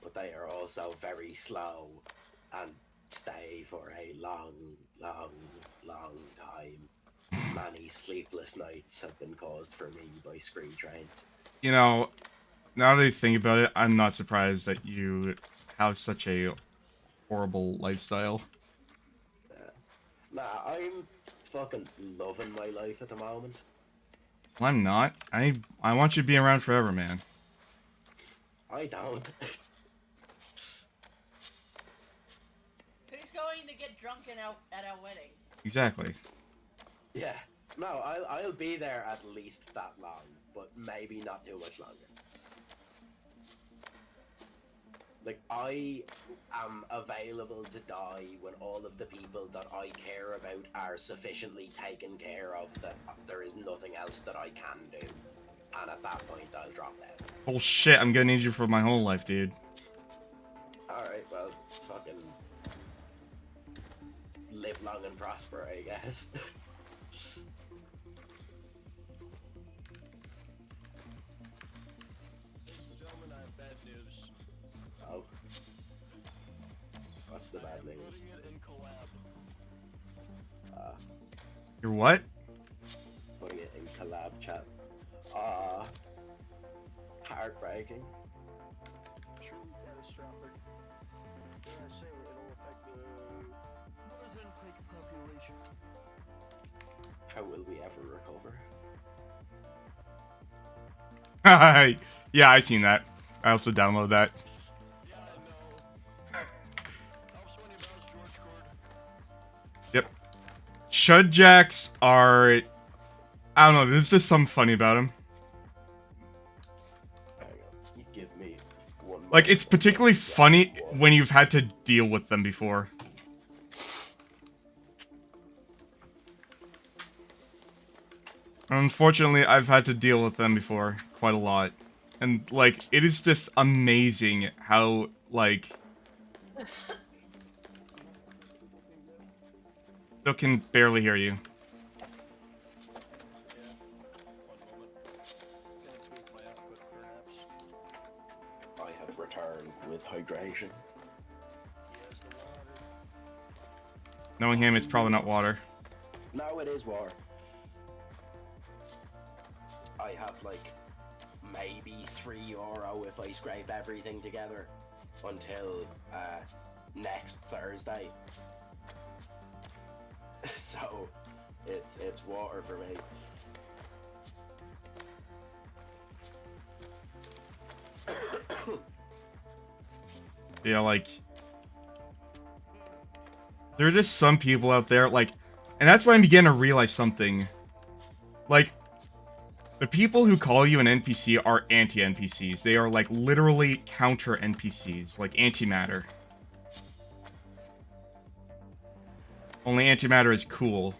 But they are also very slow and stay for a long, long, long time. Many sleepless nights have been caused for me by screen trains. You know, now that I think about it, I'm not surprised that you have such a horrible lifestyle. Nah, I'm fucking loving my life at the moment. Well, I'm not. I want you to be around forever, man. I don't. Who's going to get drunk at our wedding? Exactly. Yeah. No, I'll be there at least that long, but maybe not too much longer. Like, I am available to die when all of the people that I care about are sufficiently taken care of that there is nothing else that I can do. And at that point, I'll drop dead. Oh shit, I'm gonna need you for my whole life, dude. Alright, well, fucking live long and prosper, I guess. Ladies and gentlemen, I have bad news. Oh. What's the bad I'm news? putting it in collab. You're what? Putting it in collab chat. Heartbreaking. Truly catastrophic. Dare I say it'll affect the Ozempic population. How will we ever recover? Yeah, I seen that. I also downloaded that. Yeah, I know. Helps when he bows George Cord. Yep. Chud Jacks are... I don't know, there's just something funny about them. Hang on. You give me one Like, it's moment. particularly funny Yeah. when you've had to deal with them before. Unfortunately, I've had to deal with them before quite a lot. And, like, it is just amazing how, like... Still can barely hear you. Yeah. One moment. Gonna tweak my output, perhaps. I have returned with hydration. Yes, the water. Knowing him, it's probably not water. No, it is water. I have like maybe €3 if I scrape everything together until next Thursday. So it's water for me. Yeah, like... There are just some people out there, like... And that's why I'm beginning to realize something. Like... The people who call you an NPC are anti-NPCs. They are, like, literally counter-NPCs. Like, antimatter. Only antimatter is cool.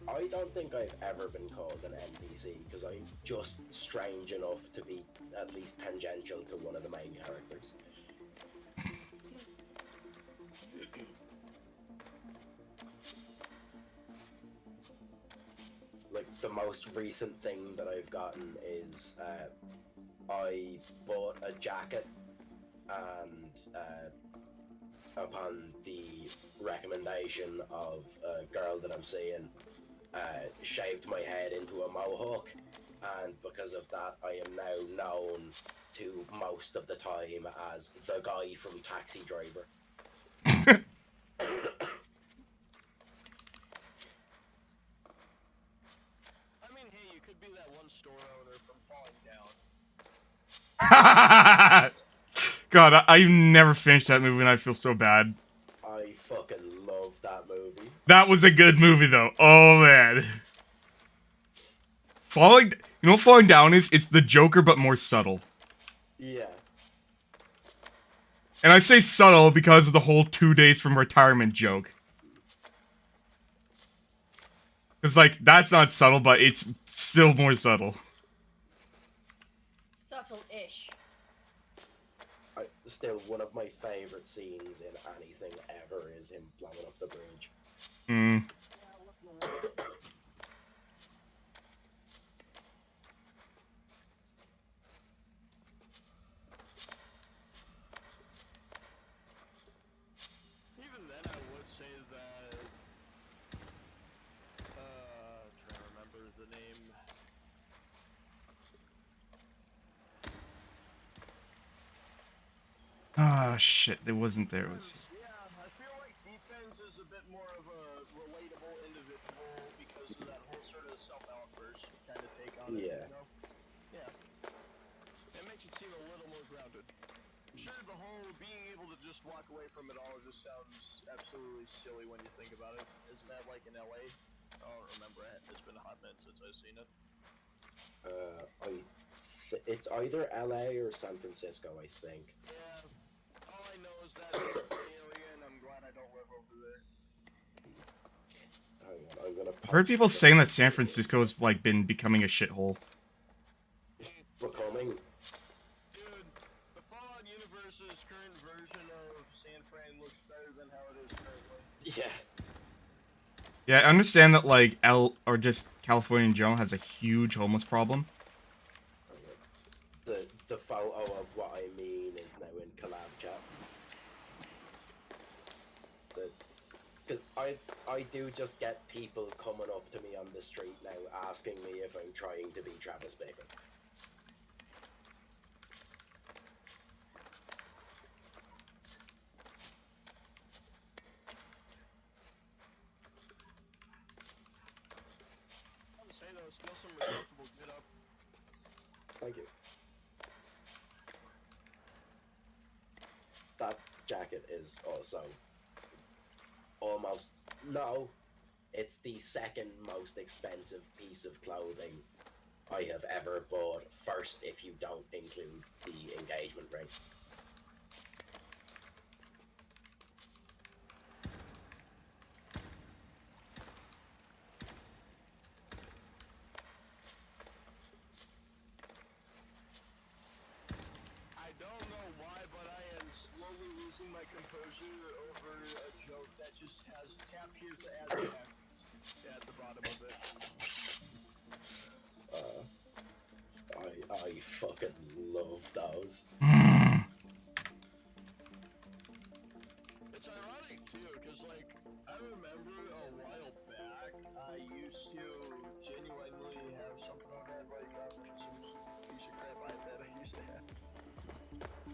I don't think I've ever been called an NPC because I'm just strange enough to be at least tangential to one of the main characters. Like, the most recent thing that I've gotten is I bought a jacket and upon the recommendation of a girl that I'm seeing, shaved my head into a mohawk, and because of that I am now known to most of the time as the guy from Taxi Driver. I mean, hey, you could be that one store owner from Falling Down. God, I've never finished that movie and I feel so bad. I fucking love that movie. That was a good movie, though. Oh, man. You know what Falling Down is? It's the Joker, but more subtle. Yeah. And I say subtle because of the whole 2 days from retirement joke. Because, like, that's not subtle, but it's still more subtle. Subtle-ish. Still, one of my favorite scenes in anything ever is him blowing up the bridge. Hmm. Even then, I would say that. Trying to remember the name. Ah, shit, it wasn't there. It was... Yeah, I feel like defense is a bit more of a relatable individual because of that whole sort of self-outburst kind of take on it. Yeah. You know? Yeah. It makes it seem a little more grounded. Sure, the whole being able to just walk away from it all just sounds absolutely silly when you think about it. Isn't that like in LA? I don't remember it. It's been a hot minute since I've seen it. It's either LA or San Francisco, I think. Yeah. All I know is that alien. I'm glad I don't live over there. Hang on, I'm gonna. I've heard people saying that San Francisco's, like, been becoming a shithole. Becoming. Dude, the Fallout universe's current version of San Fran looks better than how it is currently. Yeah. Yeah, I understand that, like, just California in general has a huge homeless problem. The photo of what I mean is now in collab chat. Because I do just get people coming up to me on the street now asking me if I'm trying to be Travis Bacon. I would say though, still some respectable get up. Thank you. That jacket is also almost, no, it's the second most expensive piece of clothing I have ever bought, first if you don't include the engagement ring. I don't know why, but I am slowly losing my composure over a joke that just has tap here to add back at the bottom of it. I fucking love those. It's ironic too, because like I remember a while back, I used to genuinely have something on that like some piece of crap iPad I used to have.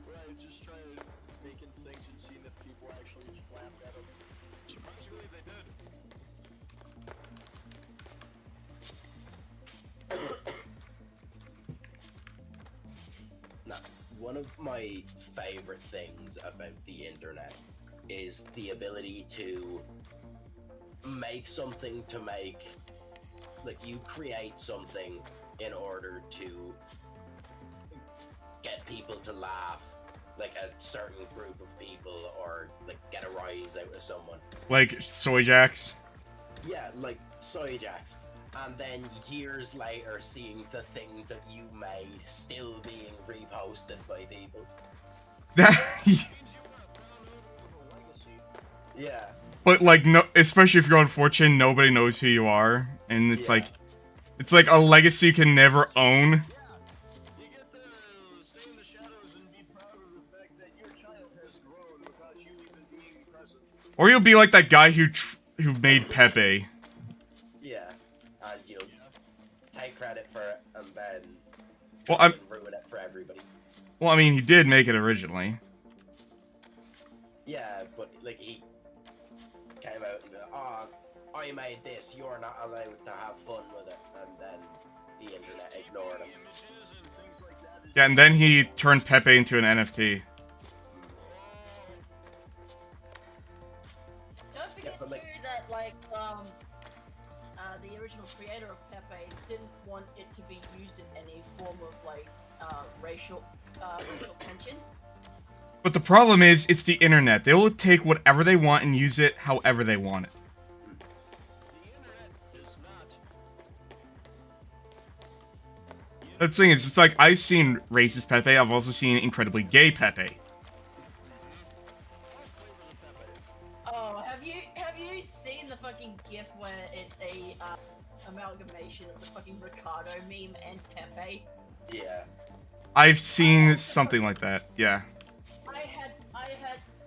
Where I just tried making things and seeing if people actually just laughed at them. Surprisingly, they did. Now, one of my favorite things about the internet is the ability to make something to make, like, you create something in order to get people to laugh, like a certain group of people, or like get a rise out of someone. Like, Soy Jacks. Yeah, like Soy Jacks. And then years later, seeing the thing that you made still being reposted by people. Yeah. But, like, no, especially if you're on 4chan, nobody knows who you are. And it's Yeah. it's like a legacy you can never own. You get to stay in the shadows and be proud of the fact that your child has grown without you even being present. Or you'll be like that guy who made Pepe. Yeah. And you'll take credit for it and then Well, ruin it for everybody. Well, I mean, he did make it originally. Yeah, but like he came out and I made this, you're not allowed to have fun with it, and then the internet ignored him. Yeah, and then he turned Pepe into an NFT. Don't forget but, like- too that the original creator of Pepe didn't want it to be used in any form of like racial tensions. But the problem is, it's the internet. They will take whatever they want and use it however they want it. The internet is not. That's the thing is, it's like, I've seen racist Pepe, I've also seen incredibly gay Pepe. Oh, have you seen the fucking GIF where it's a amalgamation of the fucking Ricardo meme and Pepe? Yeah. I've seen something like that, yeah.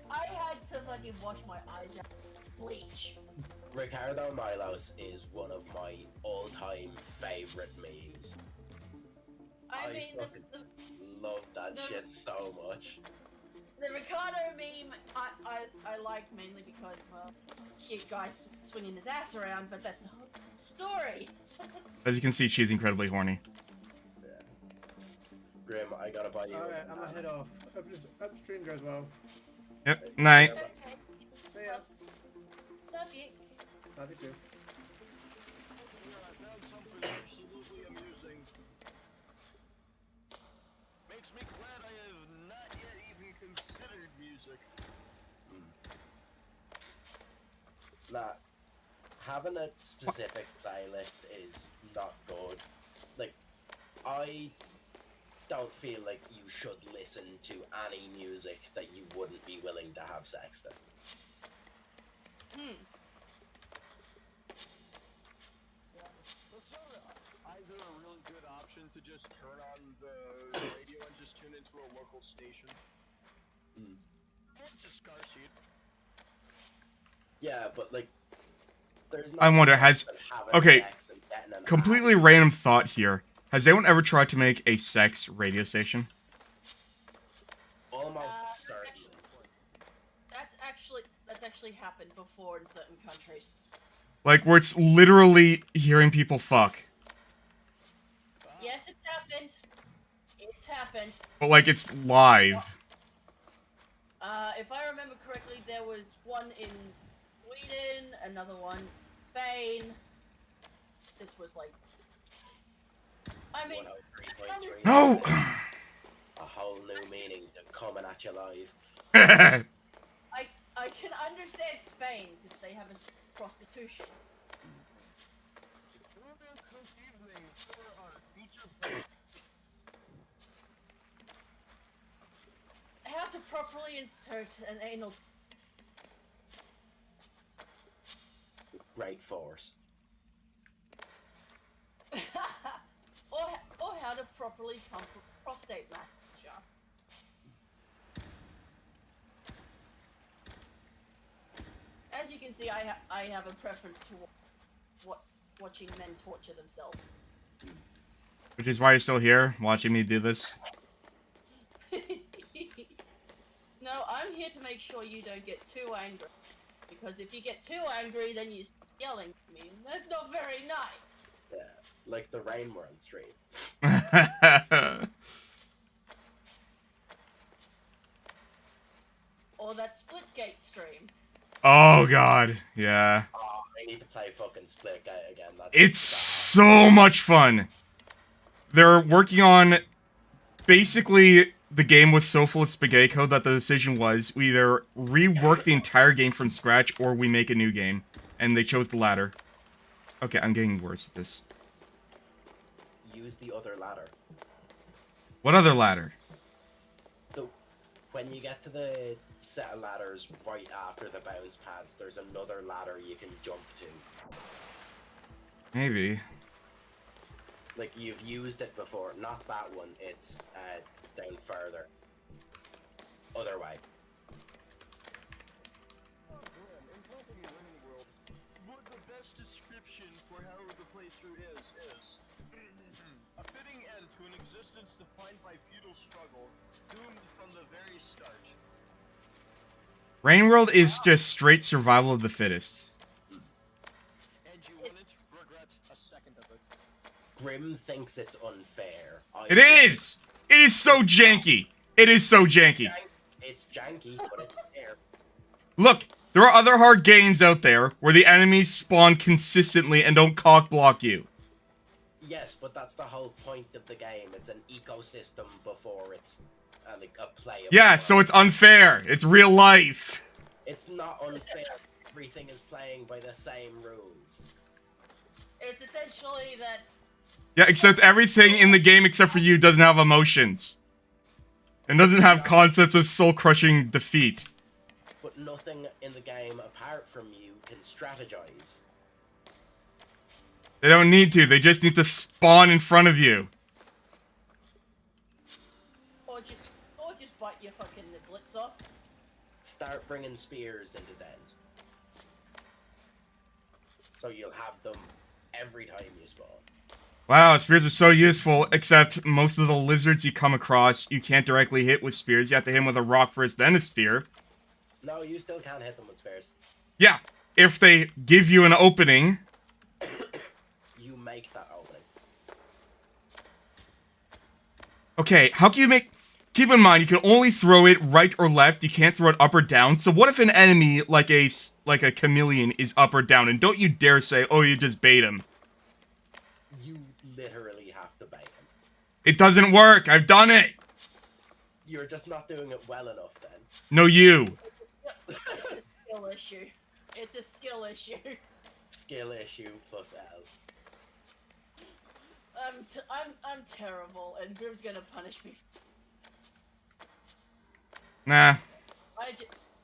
I had to fucking wash my eyes out with bleach. Ricardo Milos is one of my all-time favorite memes. I mean, fucking love that the- shit so much. The Ricardo meme, I like mainly because, well, cute guy swinging his ass around, but that's a whole story. As you can see, she's incredibly horny. Yeah. Grim, I gotta buy you. Alright, I'm gonna head off. Upstream goes well. Yep, night. Okay. See ya. Love you. Love you too. Yeah, I found something absolutely amusing. Makes me glad I have not yet even considered music. Nah, having a specific playlist is not good. Like, I don't feel like you should listen to any music that you wouldn't be willing to have sex to. That's not either a really good option to just turn on the radio and just tune into a local station. Or just car seat. Yeah, but like, there's I wonder, nothing has- worse than having okay, sex and getting an Completely ass. random thought here. Has anyone ever tried to make a sex radio station? Almost That's certainly. that's actually happened before in certain countries. Like, where it's literally hearing people fuck. Yes, it's happened. It's happened. But, like, it's live. If I remember correctly, there was one in Sweden, another one in Spain. This was like, I mean, 103.3. No! A whole new meaning to coming at you live. I can understand Spain since they have a prostitution. This evening for our feature break. How to properly insert an anal Great force. or how to properly pump a prostate massager. As you can see, I have a preference to watching men torture themselves. Which is why you're still here, watching me do this. No, I'm here to make sure you don't get too angry. Because if you get too angry, then you start yelling at me. That's not very nice. Yeah, like the Rain World stream. Or that Splitgate stream. Oh, God. Yeah. Oh, I need to play fucking Splitgate again. That's It's so much fun. They're working on... Basically, the game was so full of spaghetti code that the decision was we either rework the entire game from scratch or we make a new game. And they chose the latter. Okay, I'm getting worse at this. Use the other ladder. What other ladder? So, when you get to the set of ladders right after the bounce pads, there's another ladder you can jump to. Maybe. Like, you've used it before. Not that one. It's down further. Other way. Oh, Glenn, in Company Winning World, what the best description for how the playthrough is a fitting end to an existence defined by feudal struggle, doomed from the very start. Rain World is just straight survival of the fittest. And you wouldn't regret a second of it. Grim thinks it's unfair. It is! It is so janky! It is so janky. It's janky, but it's fair. Look, there are other hard games out there where the enemies spawn consistently and don't cock block you. Yes, but that's the whole point of the game. It's an ecosystem before it's like a playable. Yeah, so it's unfair. It's real life. It's not unfair. Everything is playing by the same rules. It's essentially that. Yeah, except everything in the game except for you doesn't have emotions. And doesn't have concepts of soul-crushing defeat. But nothing in the game apart from you can strategize. They don't need to, they just need to spawn in front of you. Or just bite your fucking niblets off. Start bringing spears into dens. So you'll have them every time you spawn. Wow, spears are so useful, except most of the lizards you come across, you can't directly hit with spears. You have to hit them with a rock first, then a spear. No, you still can't hit them with spears. Yeah, if they give you an opening. You make that opening. Okay, how can you make... Keep in mind, you can only throw it right or left. You can't throw it up or down. So what if an enemy, like a chameleon, is up or down? And don't you dare say, oh, you just bait him. You literally have to bait him. It doesn't work. I've done it. You're just not doing it well enough then. No, you. It's a skill issue. It's a skill issue. Skill issue plus L. I'm terrible, and Grim's gonna punish me. Nah.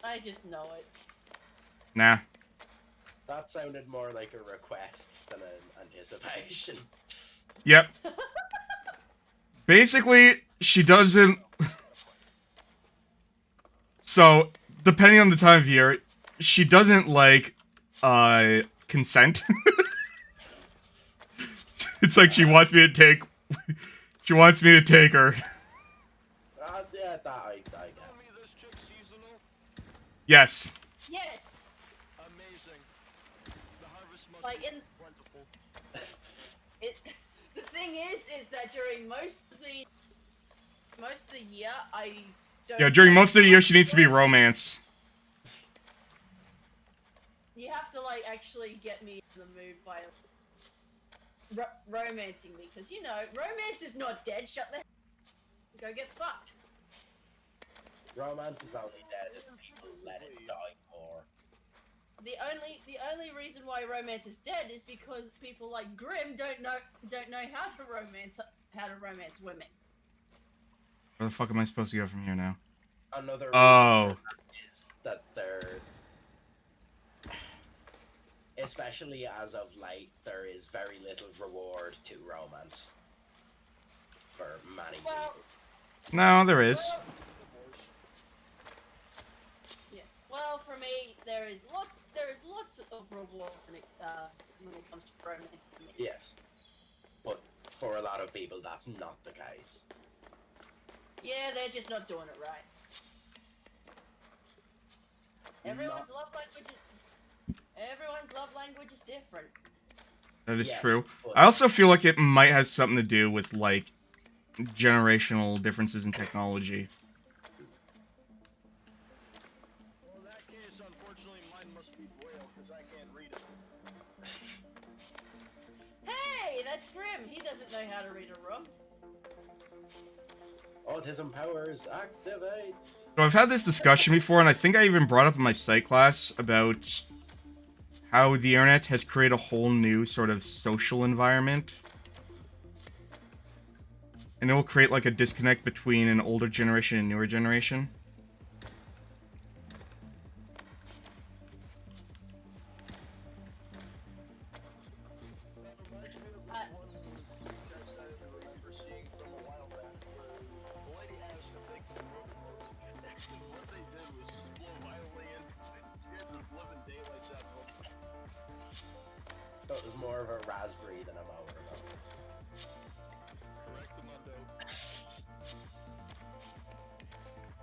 I just know it. Nah. That sounded more like a request than an anticipation. Yep. Basically, she doesn't... So, depending on the time of year, she doesn't like, consent. It's like she wants me to take... She wants me to take her. Yeah, that I get. Tell me this chick seasonal? Yes. Yes. Amazing. The harvest must Like be in plentiful. the thing is that during most of the year I don't. Yeah, during most of the year, she needs to be romanced. You have to like actually get me in the mood by romancing me, because you know romance is not dead. Shut the. Go get fucked. Romance is only dead if people let it die more. The only reason why romance is dead is because people like Grim don't know how to romance women. Where the fuck am I supposed to go from here now? Another reason Oh. for that is that they're, especially as of late, there is very little reward to romance for many Well, people. No, there is. yeah. Well, for me, there is lots of reward when it comes to romance. Yes, but for a lot of people, that's not the case. Yeah, they're just not doing it right. Everyone's love language is different. That is Yes, true. but- I also feel like it might have something to do with, like, generational differences in technology. Well, in that case, unfortunately, mine must be Braille, because I can't read it. Hey, that's Grim. He doesn't know how to read a room. Autism powers activate. So I've had this discussion before, and I think I even brought up in my psych class about how the internet has created a whole new sort of social environment. And it will create, like, a disconnect between an older generation and newer generation. So it was more of a raspberry than a mower.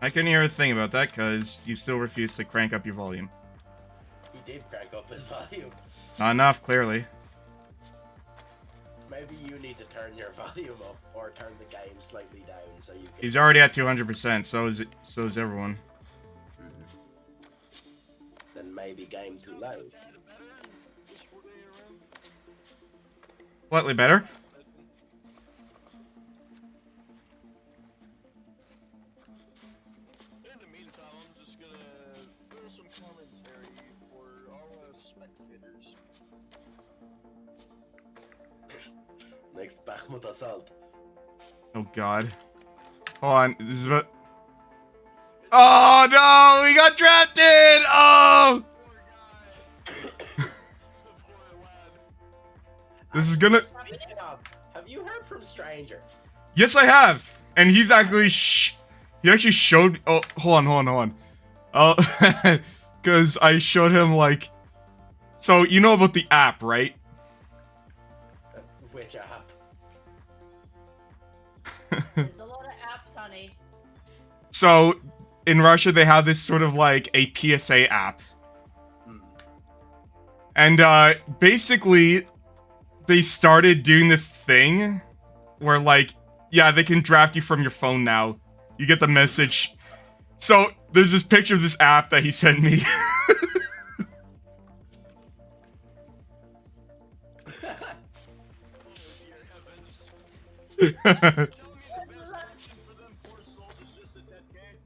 I couldn't hear a thing about that, because you still refuse to crank up your volume. He did crank up his volume. Not enough, clearly. Maybe you need to turn your volume up or turn the game slightly down so you can. He's already at 200%, so is everyone. Then maybe game too loud. Slightly better. commentary for all spectators. Next Bakhmut assault. Oh god. Hold on. This is about. Oh no! We got drafted! Oh! Poor guy. The poor lad. This is gonna. Speaking of, have you heard from Stranger? Yes, I have! And he's actually he actually showed. Oh, hold on. Because I showed him, like. So, you know about the app, right? Which app? There's a lot of apps, honey. So, in Russia, they have this sort of like a PSA app. Hmm. And basically, they started doing this thing where, like, yeah, they can draft you from your phone now. You get the message. So, there's this picture of this app that he sent me. Tell me the best option for them poor souls is just a dead game.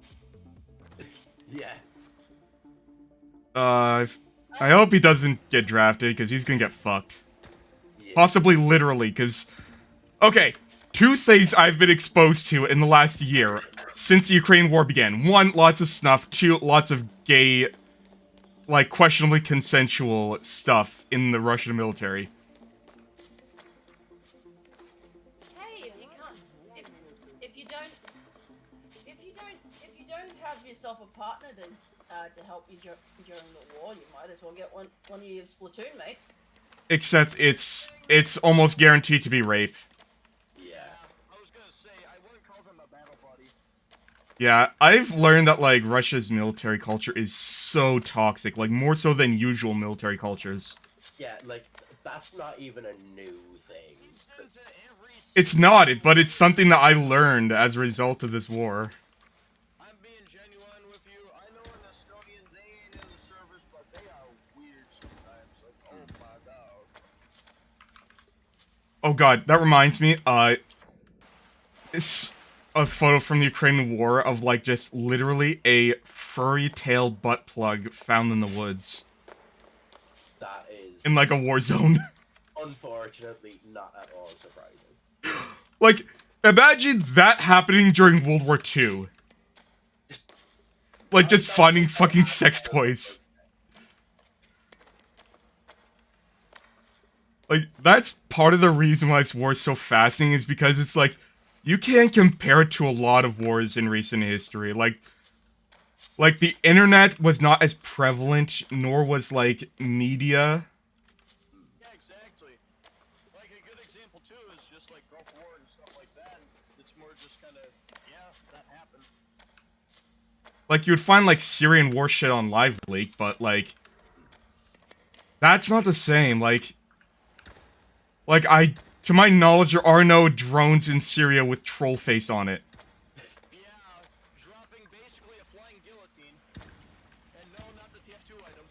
Yeah. I hope he doesn't get drafted, because he's gonna get fucked. Yeah. Possibly literally, because... Okay, 2 things I've been exposed to in the last year, since the Ukraine war began. 1, lots of snuff. 2, lots of gay, like, questionably consensual stuff in the Russian military. Hey, you can't. If you don't have yourself a partner to help you during the war, you might as well get one of your Splatoon mates. Except it's almost guaranteed to be rape. Yeah. I was gonna say, I wouldn't call them a battle buddy. Yeah, I've learned that, like, Russia's military culture is so toxic, like, more so than usual military cultures. Yeah, like, that's not even a new thing. Into every It's not, but it's something that I learned as a result of this war. I'm being genuine with you. I know an Estonian, they ain't in the service, but they are weird sometimes. Like, oh my god. Oh god, that reminds me, it's a photo from the Ukrainian war of, like, just literally a furry tail butt plug found in the woods. That is, In, like, a war zone. unfortunately, not at all surprising. Like, imagine that happening during World War II. Like, just finding fucking sex toys. Like, that's part of the reason why this war is so fascinating, is because it's like, you can't compare it to a lot of wars in recent history. Like, the internet was not as prevalent, nor was, like, media. Yeah, exactly. Like, a good example, too, is just like Gulf War and stuff like that. It's more just kind of, yeah, that happened. Like, you would find, like, Syrian war shit on Live Leak, but, like, that's not the same. Like, to my knowledge, there are no drones in Syria with troll face on it. Yeah, dropping basically a flying guillotine. And no, not the TF2 item.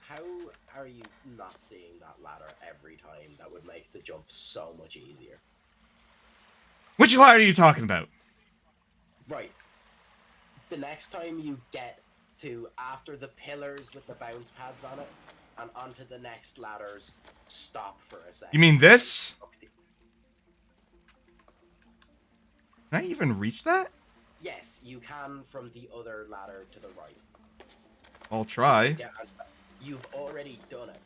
How are you not seeing that ladder every time? That would make the jump so much easier. Which ladder are you talking about? Right. The next time you get to after the pillars with the bounce pads on it, and onto the next ladders, stop for a second. You mean this? Can I even reach that? Yes, you can from the other ladder to the right. I'll try. Yeah, and you've already done it.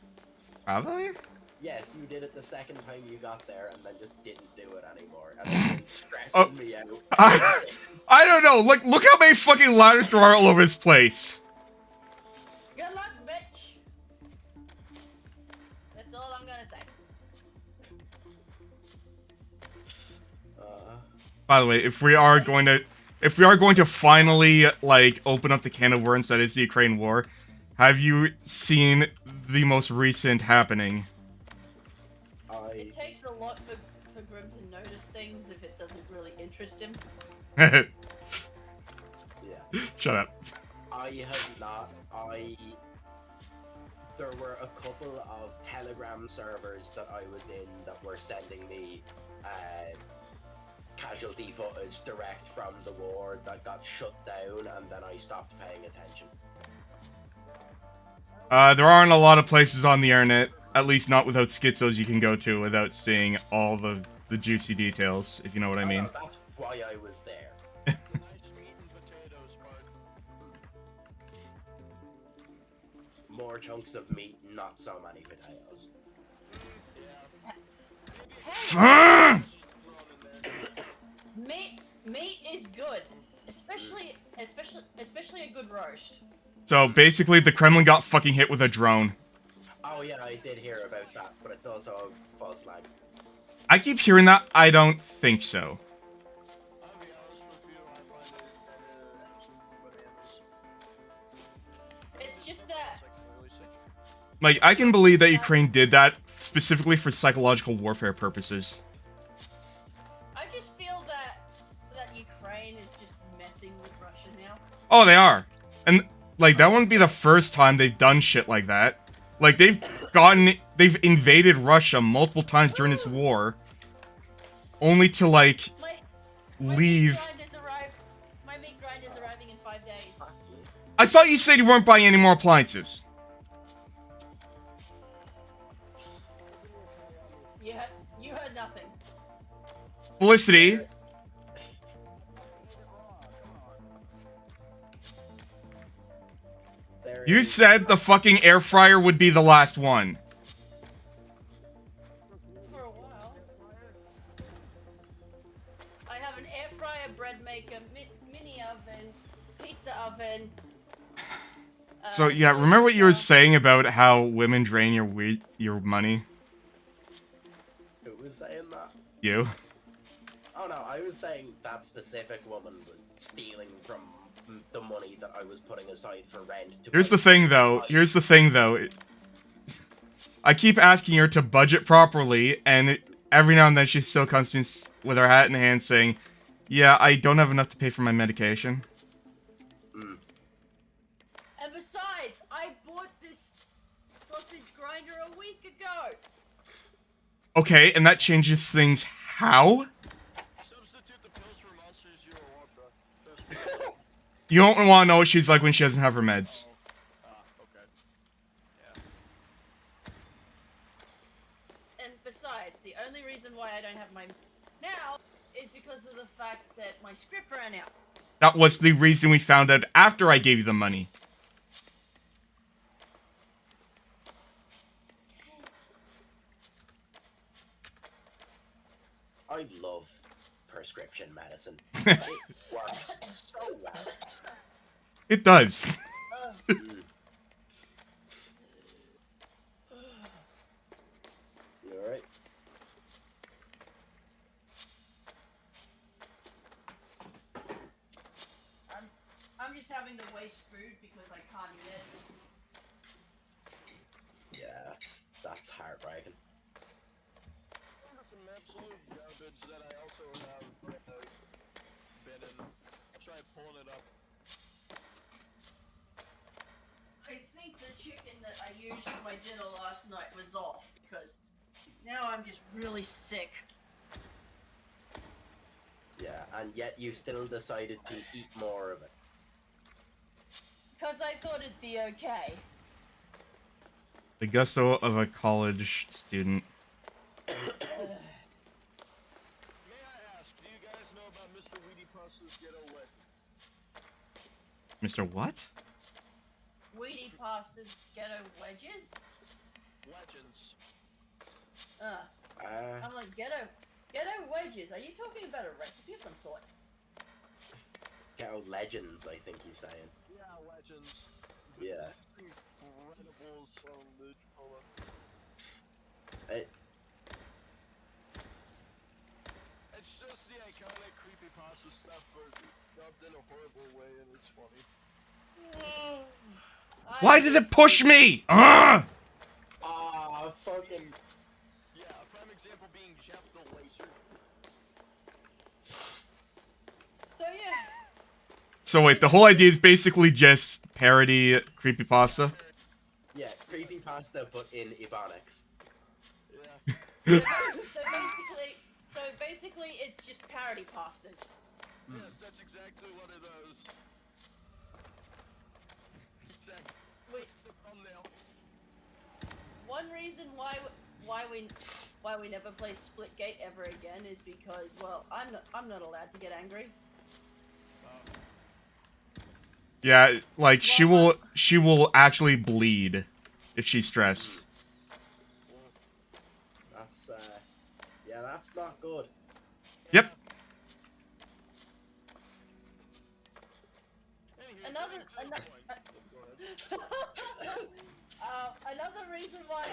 Have I? Yes, you did it the second time you got there, and then just didn't do it anymore, and it's been stressing Oh, me out. I don't know. Like, look how many fucking ladders there are all over this place. Good luck, bitch. That's all I'm gonna say. By the way, if we are going to finally, like, open up the can of worms that is the Ukraine war, have you seen the most recent happening? It takes a lot for Grim to notice things if it doesn't really interest him. Yeah. Shut up. I have not. There were a couple of Telegram servers that I was in that were sending me casualty footage direct from the war that got shut down, and then I stopped paying attention. There aren't a lot of places on the internet, at least not without schizos you can go to without seeing all the juicy details, if you know what I mean. No, that's why I was there. The nice meat and potatoes part. More chunks of meat, not so many potatoes. Ah! Meat is good, especially a good roast. So basically, the Kremlin got fucking hit with a drone. Oh yeah, I did hear about that, but it's also a false flag. I keep hearing that. I don't think so. I'll be honest with you, I find it absolute bananas. It's just that It's like really sick. Like, I can believe that Ukraine did that specifically for psychological warfare purposes. I just feel that Ukraine is just messing with Russia now. Oh, they are. And, like, that wouldn't be the first time they've done shit like that. Like, they've invaded Russia multiple times during this war. Only to, like, My leave. My meat grind is arriving in 5 days. I thought you said you weren't buying any more appliances. You heard nothing. Felicity, There you is- said the fucking air fryer would be the last one. For a while. I have an air fryer, bread maker, mini oven, pizza oven. So yeah, remember what you were saying about how women drain your money? Who was saying that? You? Oh no, I was saying that specific woman was stealing from the money that I was putting aside for rent. Here's the thing though. I keep asking her to budget properly, and every now and then she still comes to me with her hat in hand saying, "Yeah, I don't have enough to pay for my medication." And besides, I bought this sausage grinder a week ago. Okay, and that changes things how? Substitute the pills for monsters you don't want, bro. That's what- You don't want to know what she's like when she doesn't have her meds. okay. Yeah. And besides, the only reason why I don't have my now is because of the fact that my script ran out. That was the reason we found out after I gave you the money. I love prescription medicine. It works so well. It does. You alright? I'm just having to waste food because I can't eat it. Yeah, that's heartbreaking. Some absolute garbage that I also have Beton. I'll try pulling it up. I think the chicken that I used for my dinner last night was off because now I'm just really sick. Yeah, and yet you still decided to eat more of it. Because I thought it'd be okay. The gusto of a college student. May I ask, do you guys know about Mr. Weedy Puss's Ghetto Legends? Mr. What? Weedy pastas, ghetto wedges? Legends. I'm like, ghetto wedges? Are you talking about a recipe of some sort? Ghetto Legends, I think he's saying. Yeah, Legends. Yeah. Incredible sandwich, fella. It's just the iconic creepypasta stuff, but dubbed in a horrible way, and it's funny. Why does it push me? Ugh! Ah, fucking. Yeah, a prime example being Jeff the Lacer. So yeah. So wait, the whole idea is basically just parody creepypasta? Yeah, creepypasta, but in Ebonics. Yeah. So So basically, it's just parody pastas. Yes, that's exactly what it is. Exactly. Wait. That's the thumbnail. One reason why we never play Splitgate ever again is because, well, I'm not allowed to get angry. Yeah, like she will actually bleed if she's stressed. That's yeah, that's not good. Yep. Anywho, Another getting to the point. Go ahead. another reason why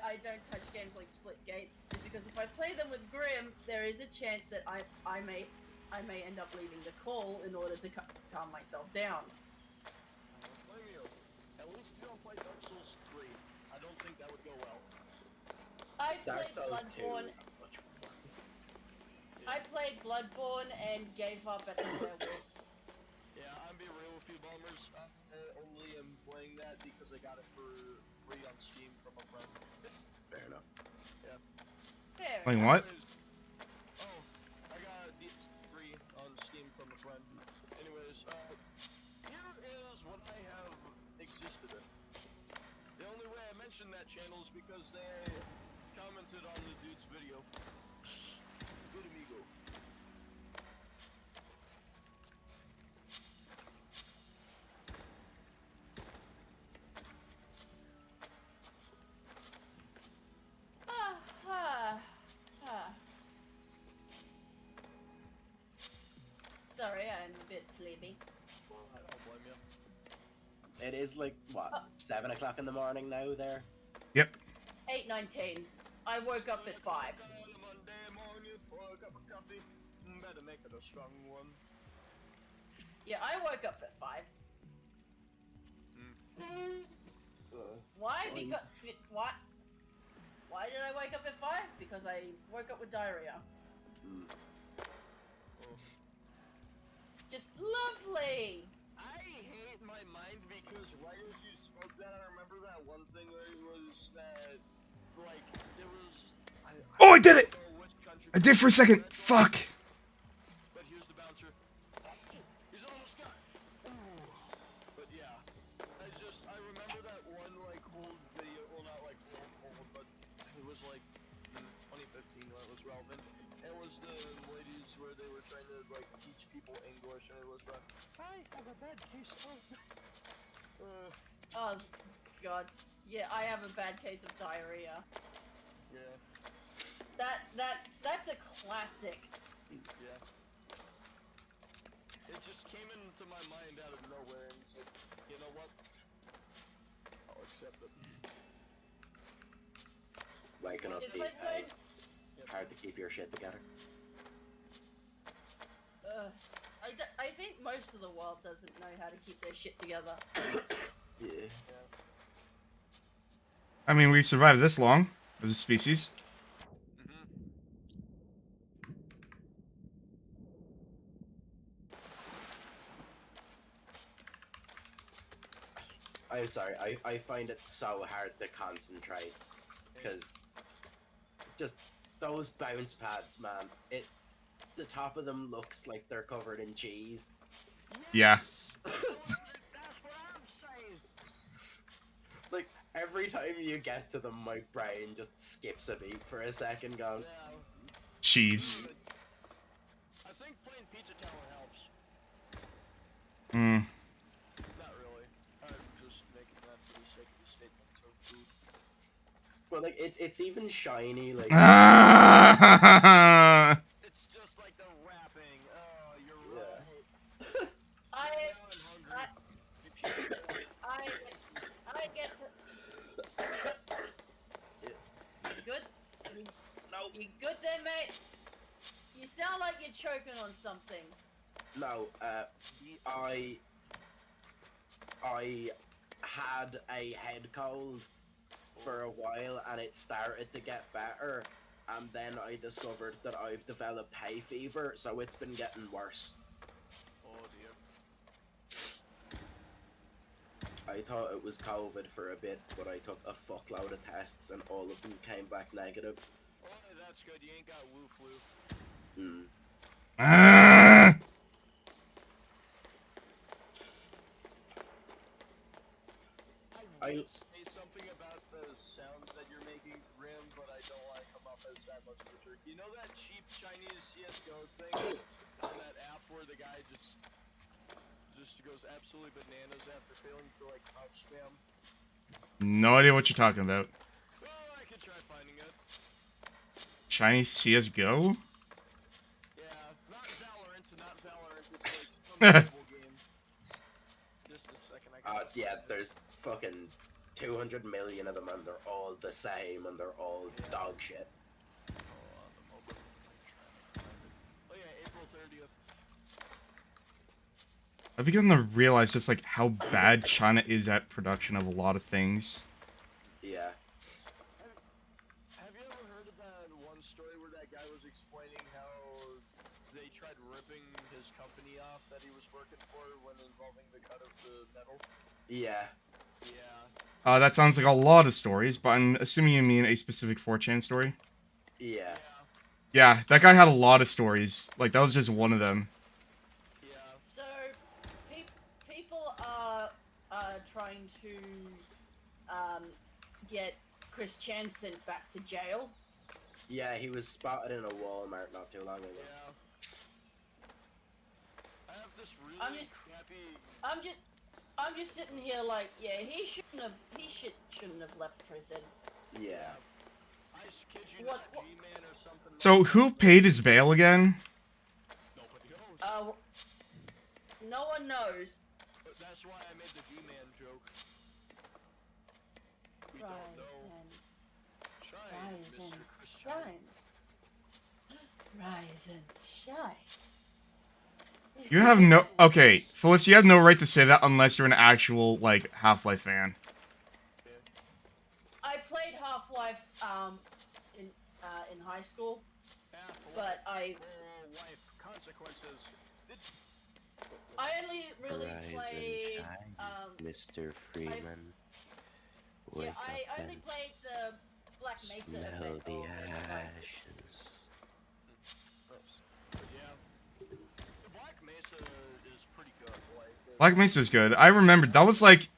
I don't touch games like Splitgate is because if I play them with Grim, there is a chance that I may end up leaving the call in order to calm myself down. Blame you. At least if you don't play Dark Souls 3, I don't think that would go well. I Dark played Souls 2 Bloodborne. is much worse. I played Bloodborne and gave up at the werewolf. Yeah, I'm being real with you, Bombers. I only am playing that because I got it for free on Steam from a friend. Fair enough. Yeah. Fair Wait, enough. what? Oh, I got it free on Steam from a friend. Anyways, here is what I have existed in. The only way I mentioned that channel is because they commented on the dude's video. Good amigo. Sorry, I'm a bit sleepy. I don't blame you. It is like what, 7 o'clock in the morning now there? Yep. 8:19. I woke up at 5. Monday morning for a cup of coffee. Better make it a strong one. Yeah, I woke up at 5. Why? Because why did I wake up at 5? Because I woke up with diarrhea. Just lovely. I hate my mind because right as you spoke that, I remember that one thing where it was that, like, there was... Oh, I did it! don't know which country- I did for a second. Fuck. But here's the bouncer. He's almost got. But yeah, I remember that one like old video. Well, not like old, but it was like in 2015 when it was relevant. It was the ladies where they were trying to like teach people English, and it was the I have a bad case of. Oh, God. Yeah, I have a bad case of diarrhea. Yeah. That's a classic. Yeah. It just came into my mind out of nowhere, and it's like, you know what? I'll accept it. Waking up It's these like days. Yep. Hard to keep your shit together. I think most of the world doesn't know how to keep their shit together. Yeah. I mean, we've survived this long as a species. I'm sorry, I find it so hard to concentrate. Because just those bounce pads, man, the top of them looks like they're covered in cheese. Yeah. That's what I'm saying. Like, every time you get to them, my brain just skips a beat for a second going, Yeah. Cheese. I think playing Pizza Tower helps. Hmm. Not really. I'm just making that for the sake of the statement of food. but like, it's even shiny, like, It's just like the wrapping. Oh, you're Yeah. right. I Now I'm hungry. I get to. You good? You good there, mate? You sound like you're choking on something. no, I had a head cold for a while, and it started to get better, and then I discovered that I've developed hay fever, so it's been getting worse. Oh dear. I thought it was COVID for a bit, but I took a fuckload of tests, and all of them came back negative. Oh, that's good. You ain't got Wu flu. Mm. Ah! I would say something about the sounds that you're making, Grim, but I don't want to come off as that much of a jerk. You know that cheap Chinese CSGO thing? On that app where the guy just goes absolutely bananas after failing to, like, crouch spam? No idea what you're talking about. Well, I could try finding it. Chinese CSGO? Yeah, not Valorant. It's like some mobile game. Just a second, I can Yeah, there's fucking 200 million of them, and they're all the same, and they're all dog shit. Oh yeah, April 30th. I've begun to realize just like how bad China is at production of a lot of things. Yeah. Have you ever heard of that one story where that guy was explaining how they tried ripping his company off that he was working for when involving the cut of the metal? Yeah. Yeah. That sounds like a lot of stories, but I'm assuming you mean a specific 4chan story? Yeah. Yeah, that guy had a lot of stories. Like, that was just one of them. Yeah. So, people are trying to get Chris Chan sent back to jail. Yeah, he was spotted in a Walmart not too long ago. Yeah. I have this really I'm just- crappy... I'm just sitting here like, yeah, he shouldn't have left prison. Yeah. I kid you What- not, G-Man or something. So, who paid his bail again? Nobody knows. No one knows. But that's why I made the G-Man joke. We don't know. Shine, Mr. Chris Shine. Rise and shine. You have no... Okay, Felicity, you have no right to say that unless you're an actual, like, Half-Life fan. I played Half-Life in high school, but I Life consequences. only really played Mr. Freeman. Wake yeah, I up only and played the Black Mesa smell event. the of Half-Life. ashes. But yeah, the Black Mesa is pretty good. Like, Black Mesa's good. I remembered, that was like...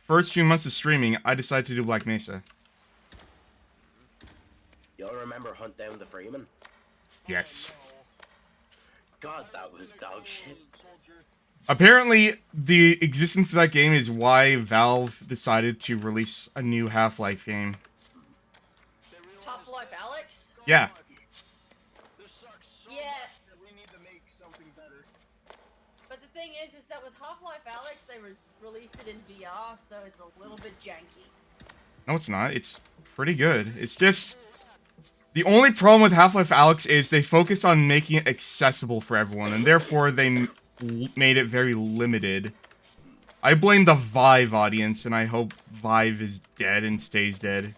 First few months of streaming, I decided to do Black Mesa. Y'all remember Hunt Down the Freeman? Yes. God, that was dog shit. Apparently, the existence of that game is why Valve decided to release a new Half-Life game. Half-Life Alex? Yeah. This sucks so Yeah. much that we need to make something better. But the thing is that with Half-Life Alex, they released it in VR, so it's a little bit janky. No, it's not. It's pretty good. It's just... The only problem with Half-Life Alyx is they focused on making it accessible for everyone, and therefore they made it very limited. I blame the Vive audience, and I hope Vive is dead and stays dead.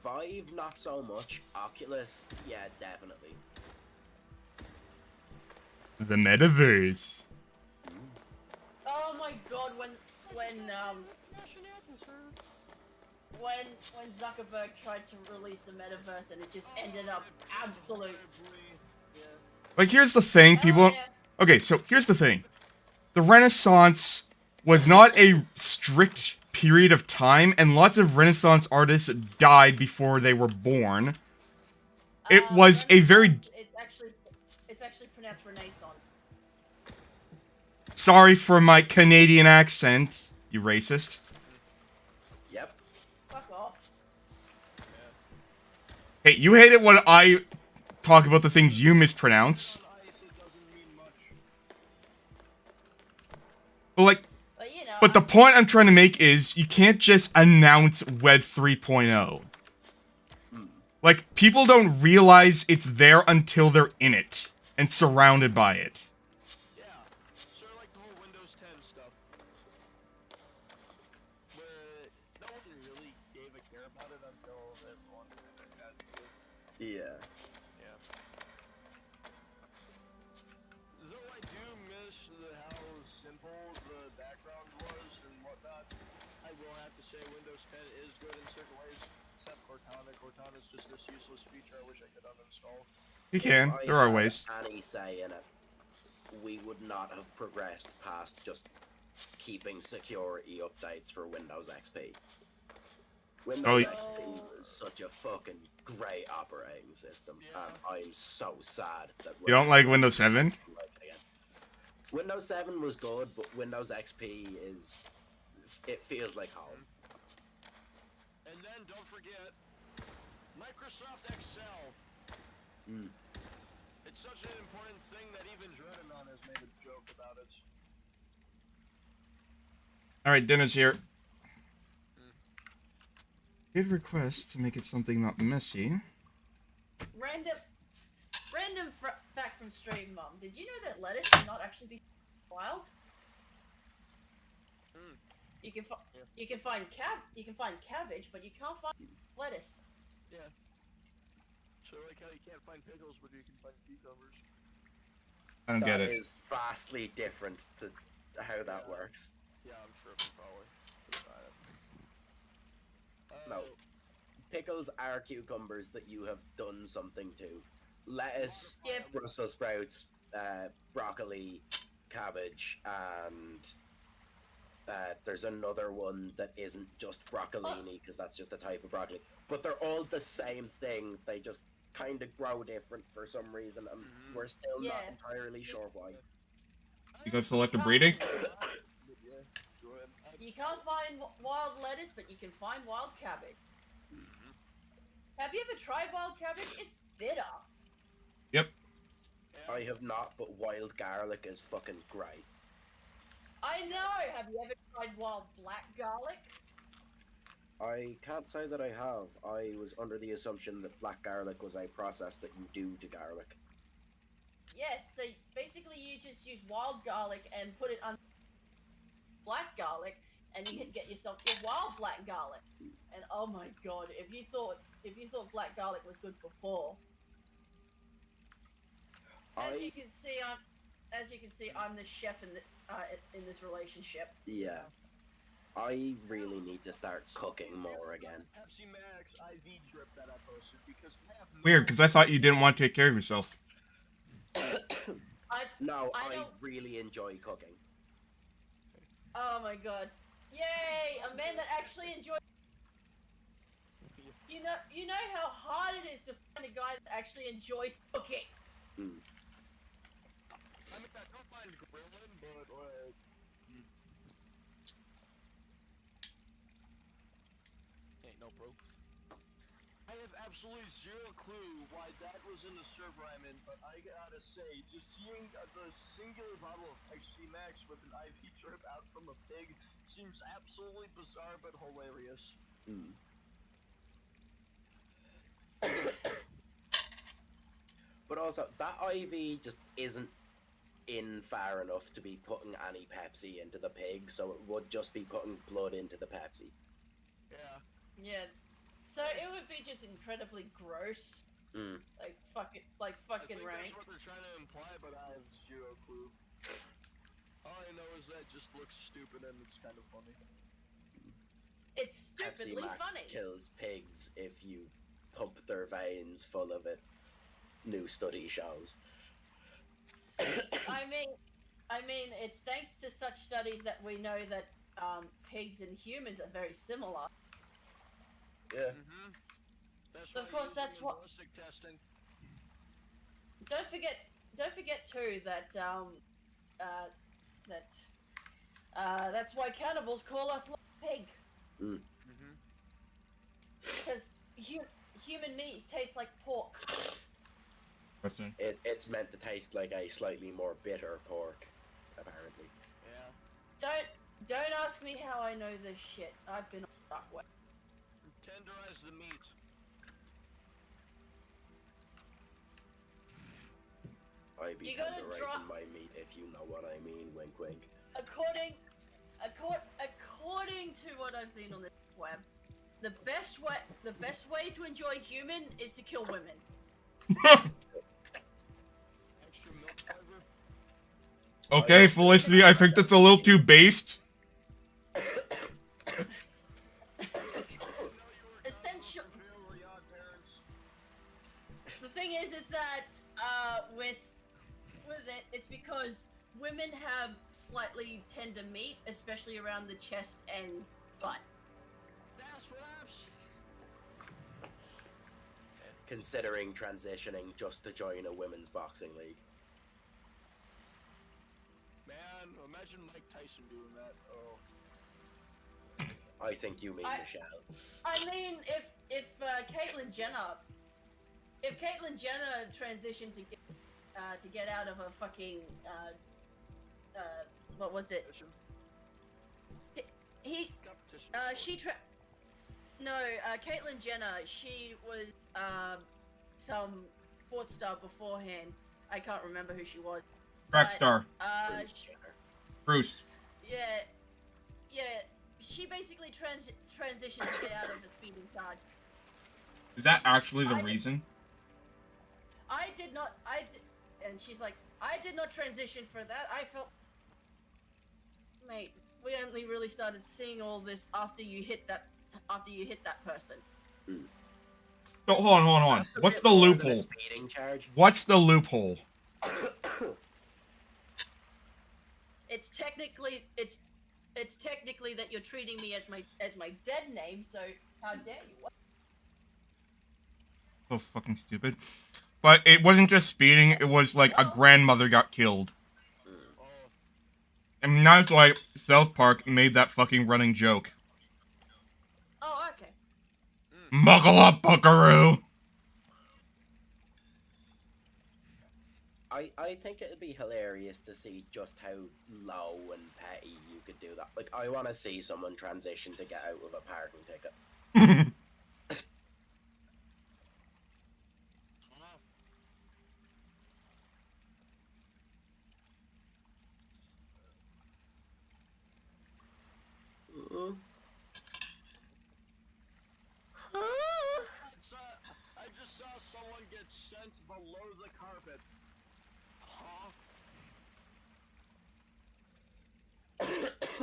Vive, not so much. Oculus, yeah, definitely. The metaverse. Oh my god, when Zuckerberg tried to release the metaverse and it just ended up absolute. Like, here's the thing, people... Oh, yeah. Okay, so here's the thing. The Renaissance was not a strict period of time, and lots of Renaissance artists died before they were born. It was a very... It's actually pronounced Renaissance. Sorry for my Canadian accent, you racist. Yep. Fuck off. Hey, you hate it when I talk about the things you mispronounce. Well, But you know. but the point I'm trying to make is you can't just announce Web 3.0. Like, people don't realize it's there until they're in it and surrounded by it. Yeah, sort of like the whole Windows 10 stuff. Where no one really gave a care about it until everyone had to. Yeah. Yeah. Though I do miss how simple the background was and whatnot, I will have to say Windows 10 is good in certain ways. accept Cortana. Cortana's just this useless feature I wish I could uninstall. You can. If I There are had ways. Any say in it, we would not have progressed past just keeping security updates for Windows XP. Windows Oh, XP was such a fucking great operating system, and I'm so sad that You don't like Windows 7? like it again. Windows 7 was good, but Windows XP is... it feels like home. And then don't forget Microsoft Excel. Mm. It's such an important thing that even Dreadnought has made a joke about it. Alright, dinner's here. Good request to make it something not messy. Random fact from Stream Mom. Did you know that lettuce can not actually be wild? You can find cabbage, but you can't find lettuce. Yeah. So like how you can't find pickles, but you can find cucumbers. I don't get That it. is vastly different to how that works. Yeah, I'm sure probably. No. Pickles are cucumbers that you have done something to. Lettuce, Yeah. Brussels sprouts, broccoli, cabbage, and there's another one that isn't just broccolini because that's just a type of broccoli. But they're all the same thing. They just kind of grow different for some reason, and we're still not Yeah. entirely sure why. You got selective breeding? Yeah, go ahead. You can't find wild lettuce, but you can find wild cabbage. Have you ever tried wild cabbage? It's bitter. Yep. I have not, but wild garlic is fucking great. I know. Have you ever tried wild black garlic? I can't say that I have. I was under the assumption that black garlic was a process that you do to garlic. Yes. So basically, you just use wild garlic and put it on black garlic, and you can get yourself your wild black garlic. And oh my god, if you thought black garlic was good before, as you can see, I'm the chef in this relationship. Yeah. I really need to start cooking more again. Pepsi Max IV drip that I posted because I have no Weird, because I thought you didn't want to take care of yourself. No, I I don't- really enjoy cooking. Oh my god. Yay! A man that actually enjoys. You know how hard it is to find a guy that actually enjoys cooking. I mean, I don't mind grilling, but like... Ain't no bro. I have absolutely zero clue why that was in the server I'm in, but I gotta say, just seeing the singular bottle of Pepsi Max with an IV drip out from a pig seems absolutely bizarre but hilarious. But also, that IV just isn't in far enough to be putting any Pepsi into the pig, so it would just be putting blood into the Pepsi. Yeah. Yeah. So it would be just incredibly gross. Like fucking I fucking think rank. that's what they're trying to imply, but I have zero clue. All I know is that it just looks stupid and it's kind of funny. It's Pepsi stupidly Max funny. kills pigs if you pump their veins full of it. New study shows. I mean, it's thanks to such studies that we know that pigs and humans are very similar. Yeah. That's Of course, that's what- ballistic testing. Don't forget too that that's why cannibals call us pig, because human meat tastes like pork. It's meant to taste like a slightly more bitter pork, apparently. Yeah. Don't ask me how I know this shit. I've been on dark web. Tenderize the meat. I be You gotta tenderizing drop- my meat if you know what I mean. Wink, wink. According to what I've seen on the web, the best way to enjoy human is to kill women. Extra milk flavor. Okay, Felicity, I think that's a little too based. it's because women have slightly tender meat, especially around the chest and butt. That's what I'm saying. Considering transitioning just to join a women's boxing league. Man, imagine Mike Tyson doing that. Oh. I think you mean I- Michelle. I mean, if Caitlyn Jenner transitioned to get out of a fucking what was it? Competition. He Competition. Caitlyn Jenner, she was some sports star beforehand. I can't remember who she was. Track But, star. Bruce. Yeah. She basically transitioned to get out of a speeding charge. Is that actually the reason? And she's like, I did not transition for that. I felt, mate, we only really started seeing all this after you hit that person. So, hold on. That's a What's bit the more than a loophole? speeding charge. What's the loophole? It's technically that you're treating me as my dead name. So how dare you? What? So fucking stupid. But it wasn't just speeding, it was like a grandmother got killed. Oh, And now it's like South Park made that fucking running joke. Oh, okay. Buckle up, buckaroo! I think it'd be hilarious to see just how low and petty you could do that. Like, I want to see someone transition to get out of a parking ticket. I just saw someone get sent below the carpet. Huh?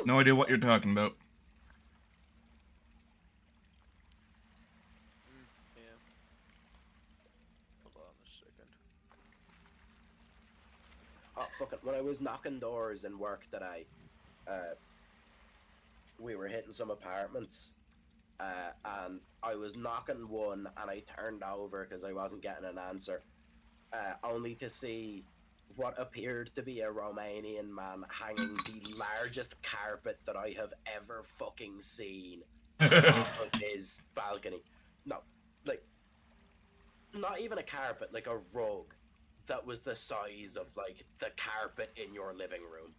No idea what you're talking about. Yeah. Hold on a second. Oh, fuck it. When I was knocking doors in work today, we were hitting some apartments, and I was knocking one, and I turned over because I wasn't getting an answer, only to see what appeared to be a Romanian man hanging the largest carpet that I have ever fucking seen off of his balcony. No, like, not even a carpet, like a rug that was the size of, like, the carpet in your living room.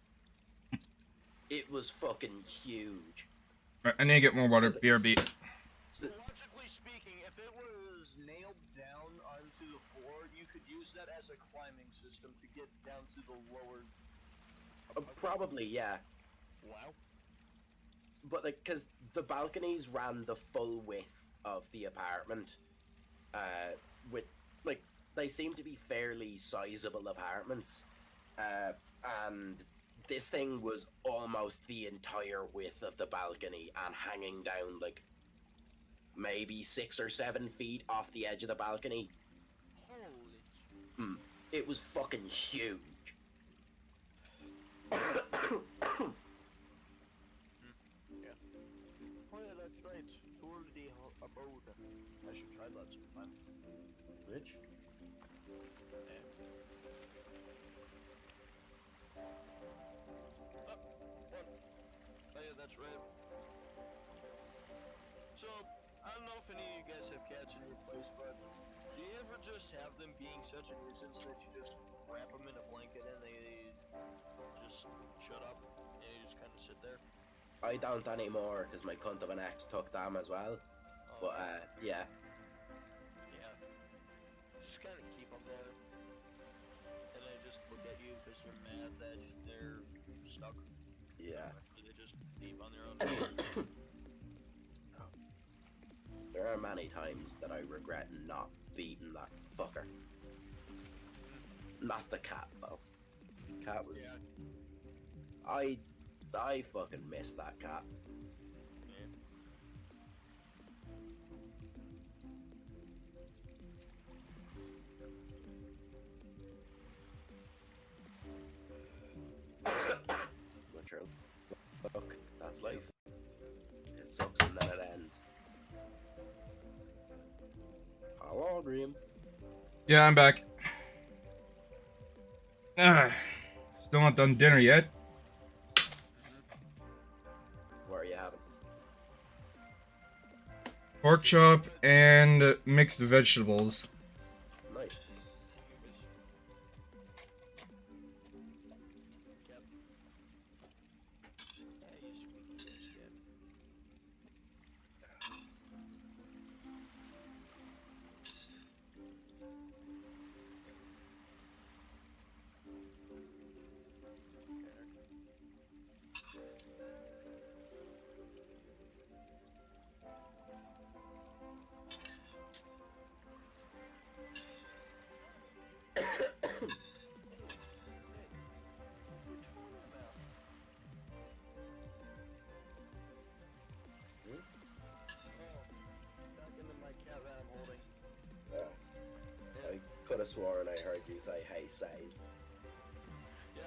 It was fucking huge. Right, I need to get more water. BRB. So logically speaking, if it was nailed down onto the floor, you could use that as a climbing system to get down to the lower. Probably, yeah. Wow. But, like, because the balconies ran the full width of the apartment, with, like, they seem to be fairly sizable apartments, and this thing was almost the entire width of the balcony and hanging down, like, maybe 6 or 7 feet off the edge of the balcony. Holy. It was fucking huge. Yeah. Oh yeah, that's right. Tour the abode. I should try that sometime. Which? Oh yeah, that's right. So, I don't know if any of you guys have cats in your place, but do you ever just have them being such a nuisance that you just wrap them in a blanket and they just shut up and you just kind of sit there? I don't anymore, because my cunt of an ex took them as well. Oh, But, yeah. yeah. Just kind of keep them there. And they just look at you because they're mad that they're stuck. Yeah. They just leave on their own. There are many times that I regret not beating that fucker. Not the cat, though. Cat was... Yeah. I fucking miss that cat. Yeah. That's life. It sucks and then it ends. Hello, Green. Yeah, I'm back. Still not done dinner yet. What are you having? Pork chop and mixed vegetables. Nice. I could have sworn I heard you say, "Hey, say." Yeah,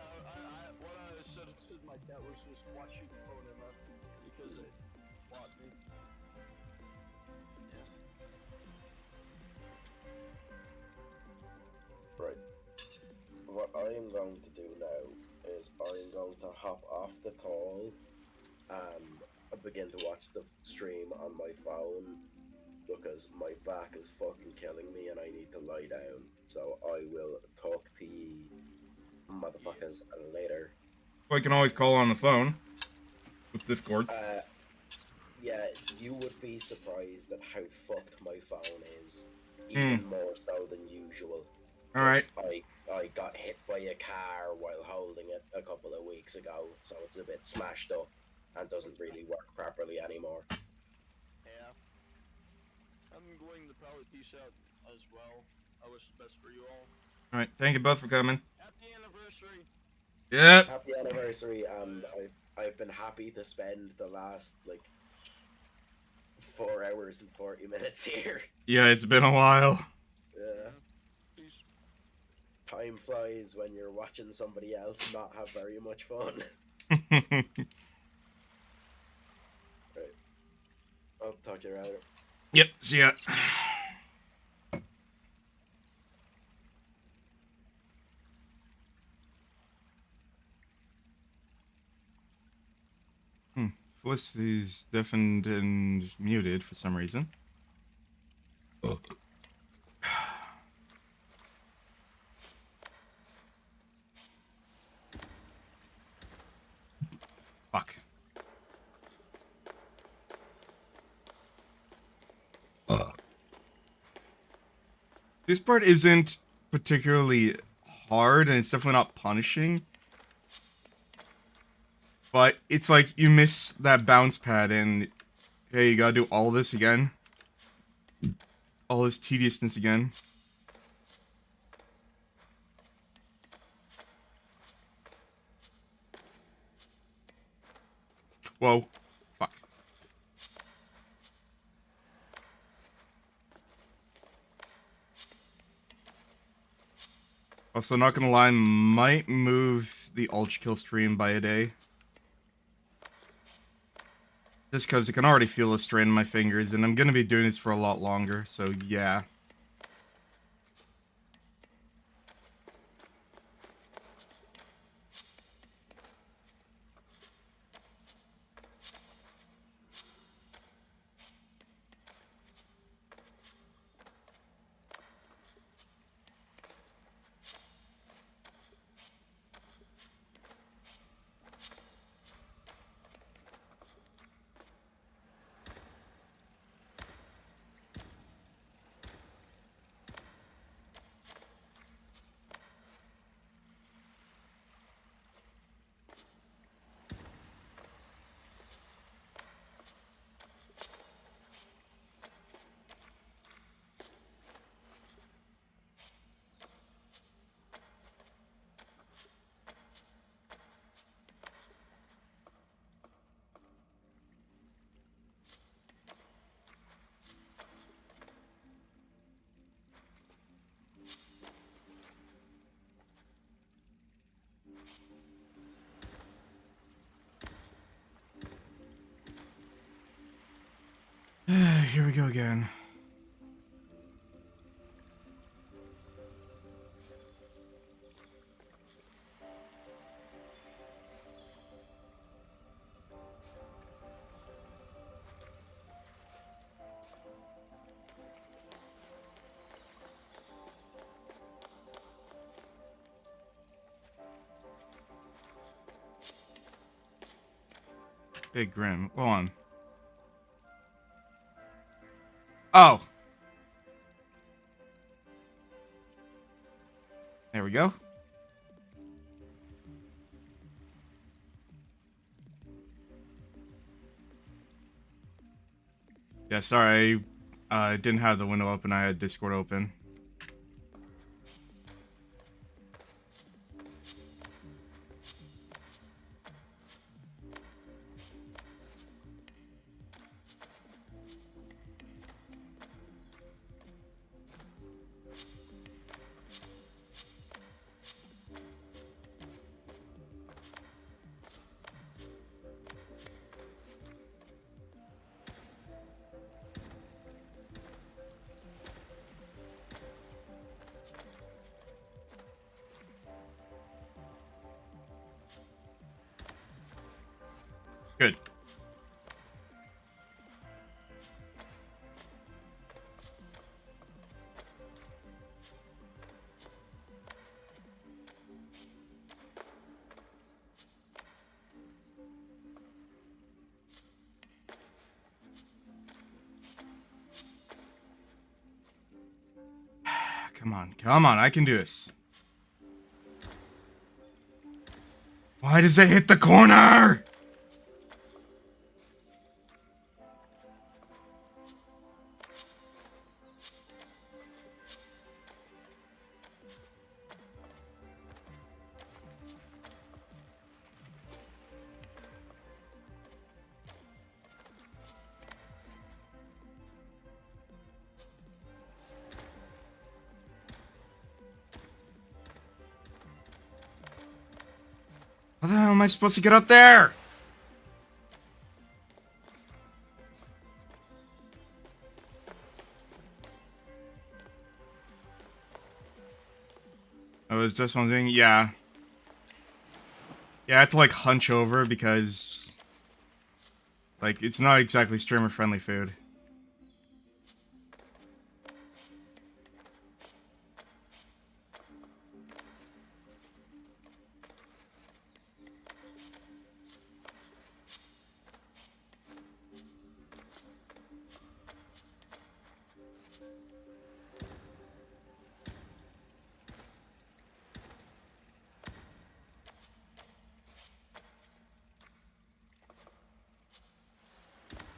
what I said to my cat was just watching the phone him up because it blocked me. Right. What I am going to do now is I'm going to hop off the call and begin to watch the stream on my phone because my back is fucking killing me and I need to lie down. So I will talk to ye motherfuckers later. I can always call on the phone with Discord. Yeah, you would be surprised at how fucked my phone is, even more so than usual. Alright. I got hit by a car while holding it a couple of weeks ago, so it's a bit smashed up and doesn't really work properly anymore. Yeah. I'm going to probably peace out as well. I wish the best for you all. Alright, thank you both for coming. Happy anniversary. Yep. Happy anniversary, and I've been happy to spend the last, like, 4 hours and 40 minutes here. Yeah, it's been a while. Yeah. Peace. Time flies when you're watching somebody else not have very much fun. Right. I'll talk to you later. Yep, see ya. Felicity's deafened and muted for some reason. Fuck. This part isn't particularly hard, and it's definitely not punishing. But it's like you miss that bounce pad, and hey, you gotta do all this again. All this tediousness again. Whoa. Fuck. Also, not gonna lie, might move the Ultra Kill stream by a day. Just because I can already feel the strain in my fingers, and I'm gonna be doing this for a lot longer, so yeah. here we go again. Big Grim. Go on. Oh. There we go. Yeah, sorry. I didn't have the window open. I had Discord open. Good. Come on, I can do this. Why does it hit the corner? How the hell am I supposed to get up there? Oh, is this one thing? Yeah. Yeah, I have to like hunch over because like it's not exactly streamer friendly food.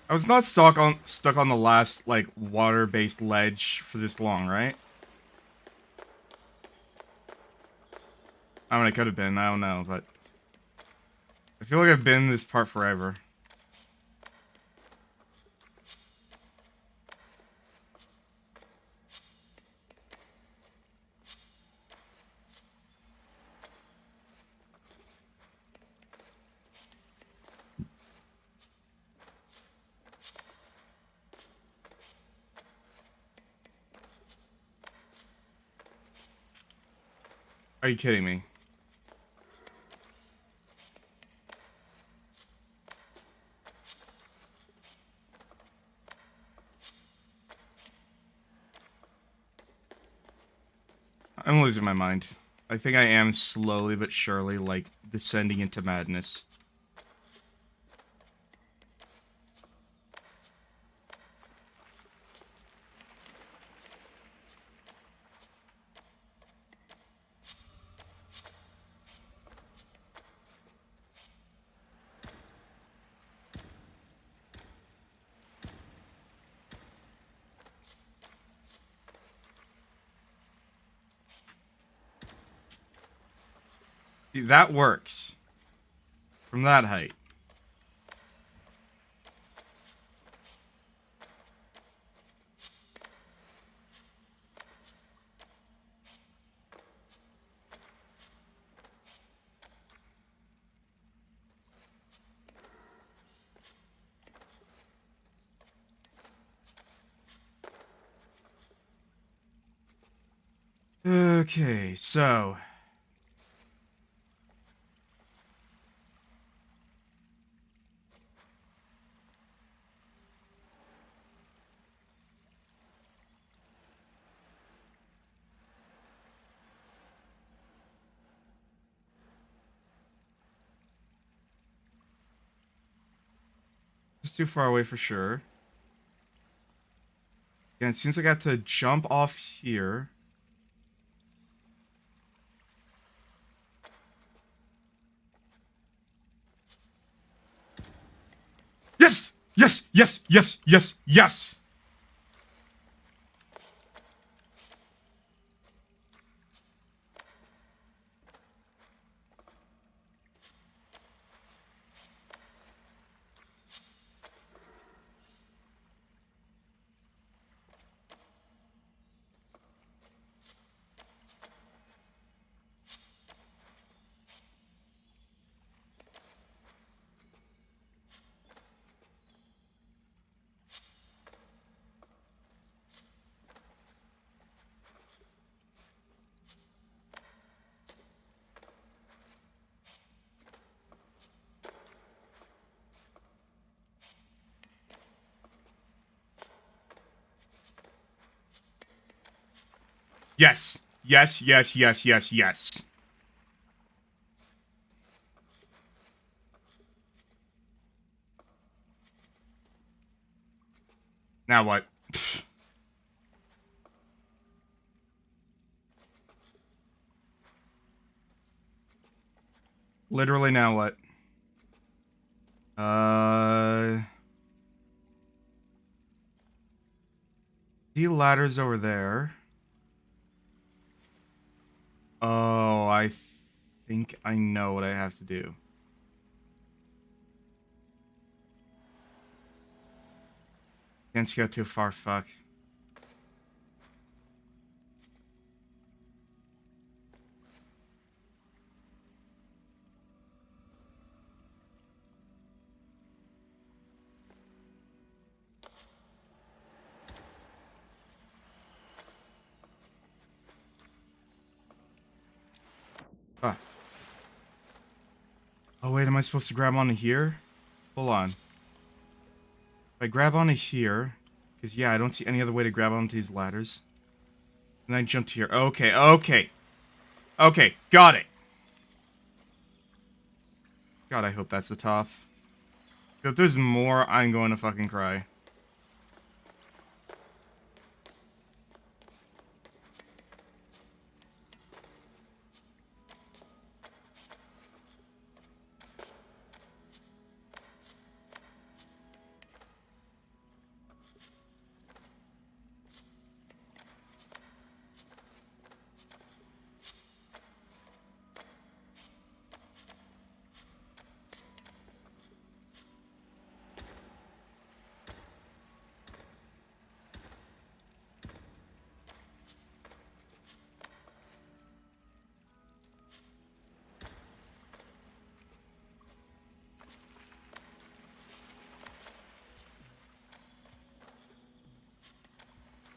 I was not stuck on the last like water-based ledge for this long, right? I mean, I could have been. I don't know, but I feel like I've been in this part forever. Are you kidding me? I'm losing my mind. I think I am slowly but surely, like, descending into madness. See, that works. From that height. Okay, so it's too far away for sure. Yeah, it seems like I have to jump off here. Yes! Yes! Yes! Yes! Yes! Yes! Yes. Yes, yes, yes, yes, yes. Now what? Literally now what? See ladders over there. Oh, I think I know what I have to do. Can't go too far, fuck. Ah. Oh wait, am I supposed to grab onto here? Hold on. If I grab onto here, because yeah, I don't see any other way to grab onto these ladders. And I jump to here. Okay, okay. Okay, got it. God, I hope that's the top. If there's more, I'm going to fucking cry.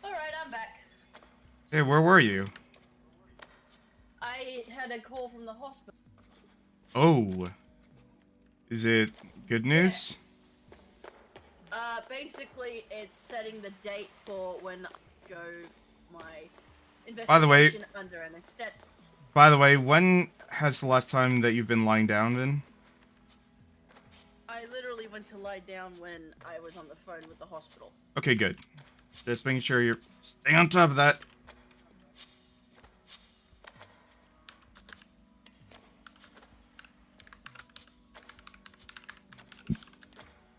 Alright, I'm back. Hey, where were you? I had a call from the hospital. Oh. Is it good news? Basically, it's setting the date for when I go my investigation By the way- under anesthetic. By the way, when has the last time that you've been lying down been? I literally went to lie down when I was on the phone with the hospital. Okay, good. Just making sure you're staying on top of that.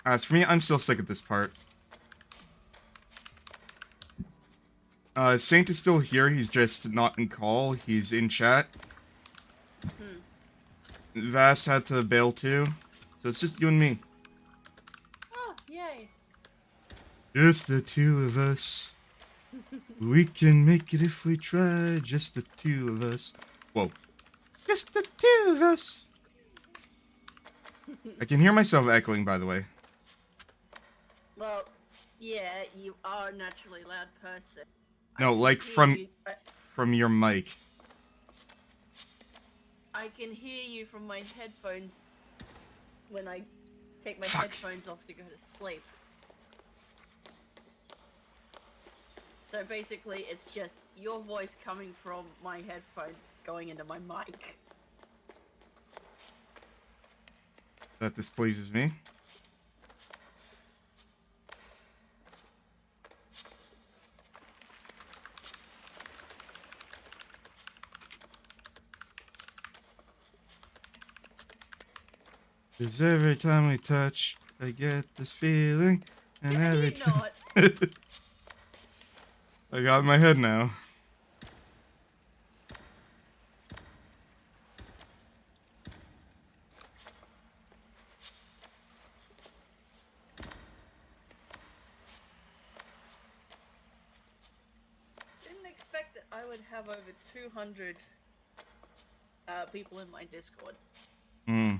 As for me, I'm still sick at this part. Saint is still here, he's just not in call, he's in chat. Vast had to bail too, so it's just you and me. Oh, yay. Just the two of us. We can make it if we try, just the two of us. Whoa. Just the two of us. I can hear myself echoing, by the way. Well, yeah, you are a naturally loud person. No, like Hear from you- your mic. I can hear you from my headphones when I take my Fuck. headphones off to go to sleep. So basically, it's just your voice coming from my headphones going into my mic. That displeases me. Cause every time we touch, I get this feeling, and Yeah, every you know time I got it in my head now. Didn't expect that I would have over 200 people in my Discord. Hmm.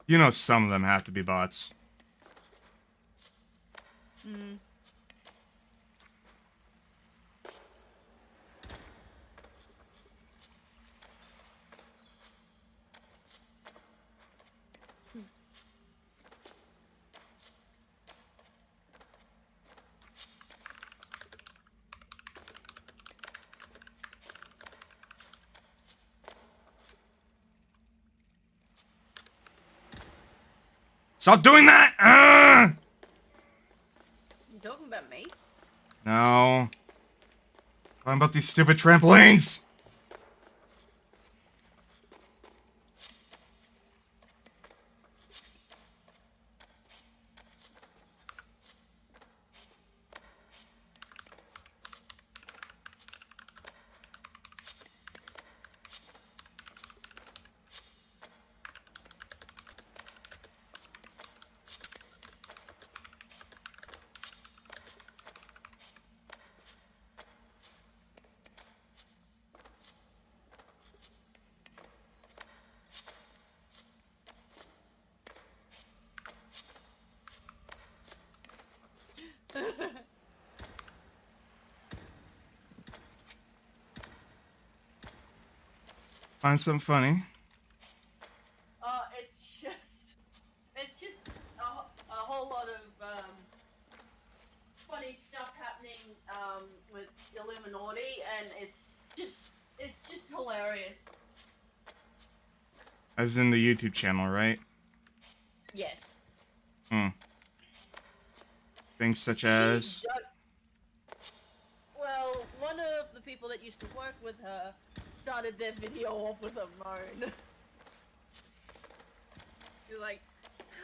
You know, some of them have to be bots. Hmm. Stop doing that! You talking about me? No. Talking about these stupid trampolines! Find something funny. It's just a whole lot of funny stuff happening with Illuminati, and it's just hilarious. As in the YouTube channel, right? Yes. Hmm. Things such She as... Well, one of the people that used to work with her started their video off with a moan. You're like,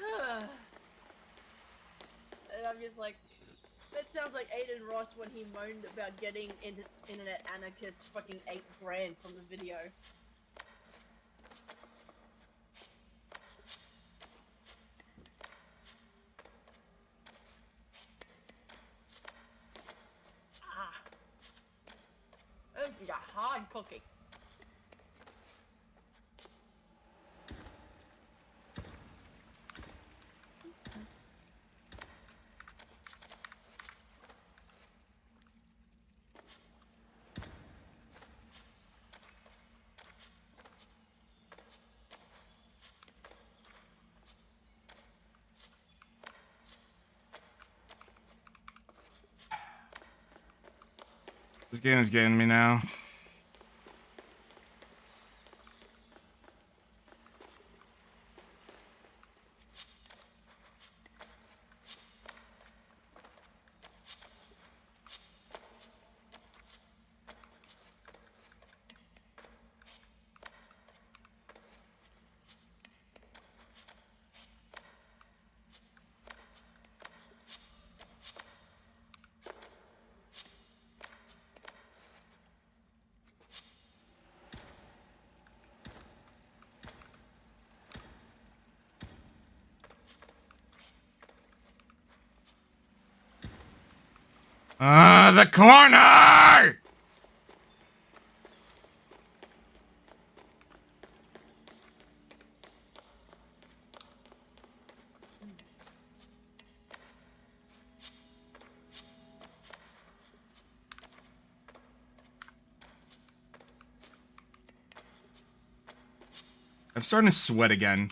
huh. And I'm just like, that sounds like Aiden Ross when he moaned about getting into Internet Anarchist fucking $8 grand from the video. Ah. It's a hard cookie. This game is getting me now. The corner! I'm starting to sweat again.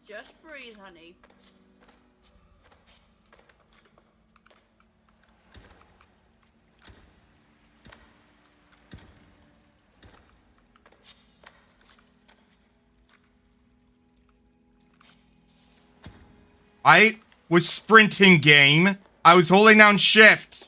Just breathe, honey. I was sprinting, game. I was holding down shift.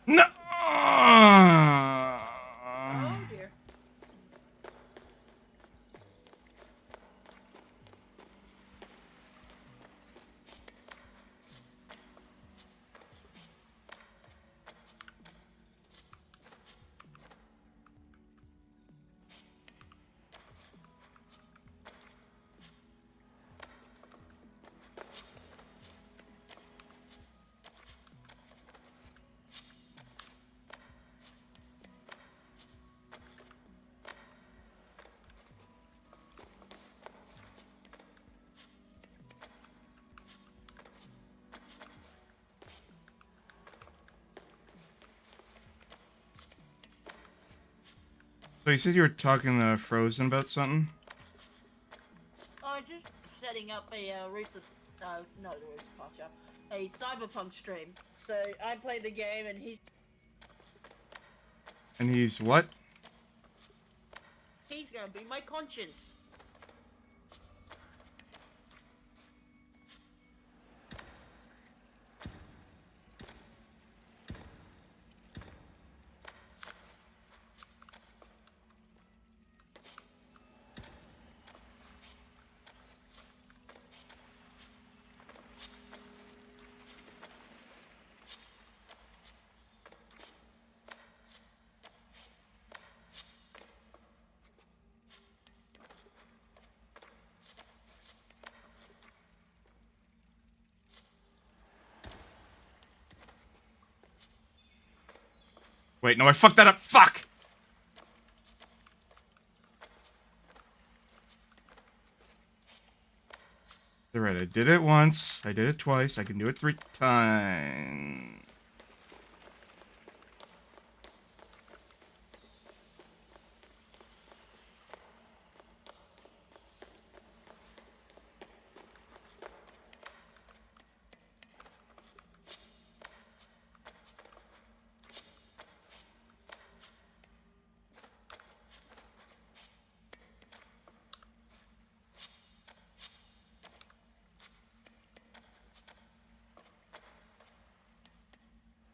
No. Oh dear. So you said you were talking to Frozen about something? Oh, just setting up a Roots of no, the Roots of Pasture, a Cyberpunk stream. So I play the game, and And he's what? he's gonna be my conscience. Wait, no, I fucked that up. Fuck! Alright, I did it once. I did it twice. I can do it 3 times.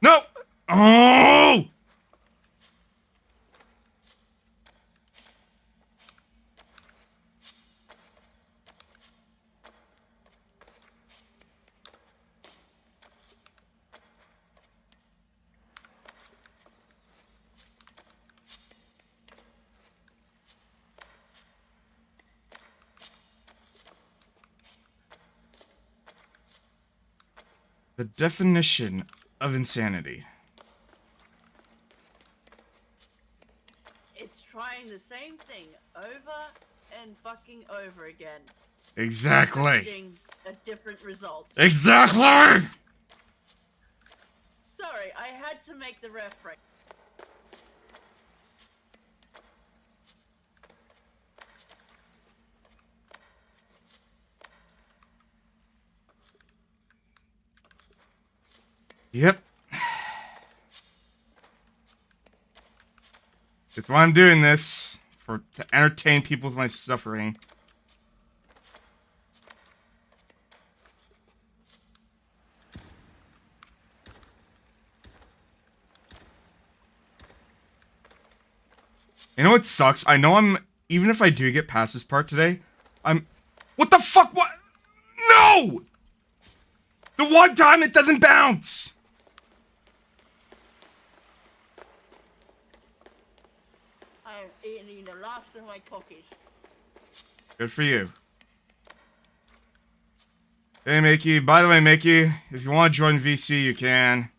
No! Oh! The definition of insanity. It's trying the same thing over and fucking over again. Exactly. Expecting a different result. Exactly! Sorry, I had to make the reference. Yep. That's why I'm doing this. to entertain people with my suffering. You know what sucks? I know even if I do get past this part today, what the fuck? What? No! The one time it doesn't bounce! I'm eating the last of my cookies. Good for you. Hey, Mickey. By the way, Mickey, if you want to join VC, you can.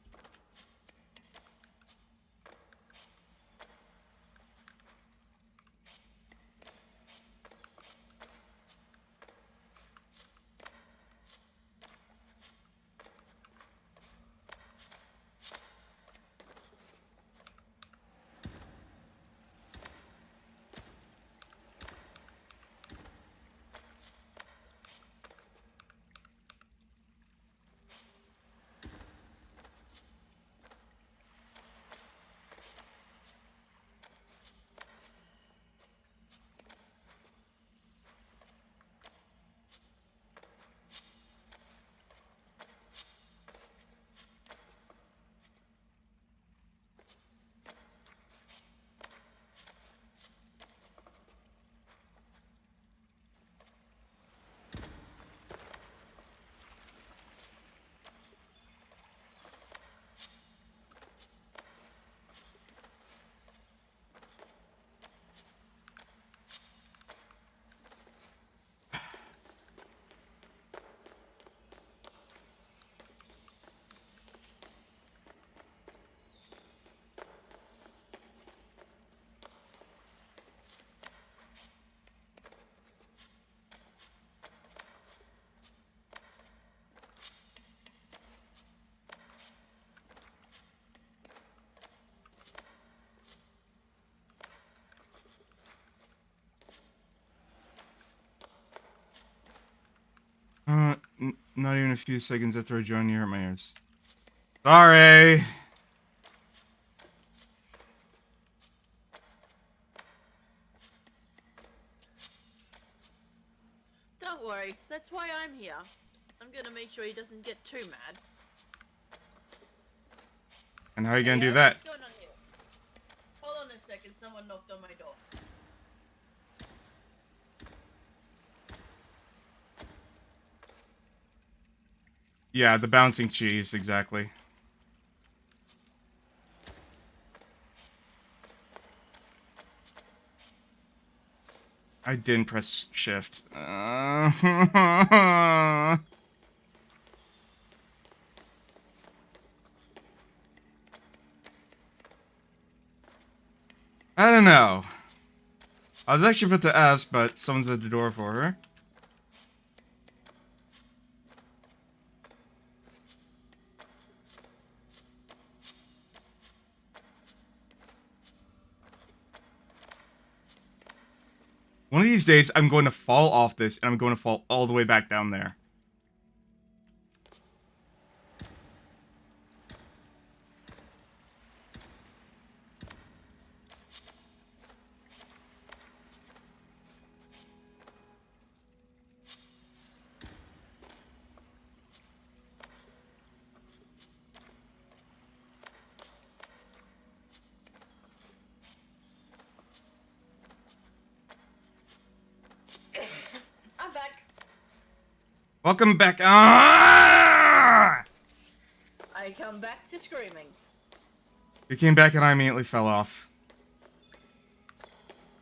Not even a few seconds after I joined, you hurt my ears. Sorry. Don't worry, that's why I'm here. I'm gonna make sure he doesn't get too mad. And how are you gonna do Hey, that? what's going on here? Hold on a second, someone knocked on my door. Yeah, the bouncing cheese, exactly. I didn't press shift. I don't know. I was actually about to ask, but someone's at the door for her. One of these days, I'm going to fall off this, and I'm going to fall all the way back down there. I'm back. Welcome back. Ah! I come back to screaming. You came back, and I immediately fell off.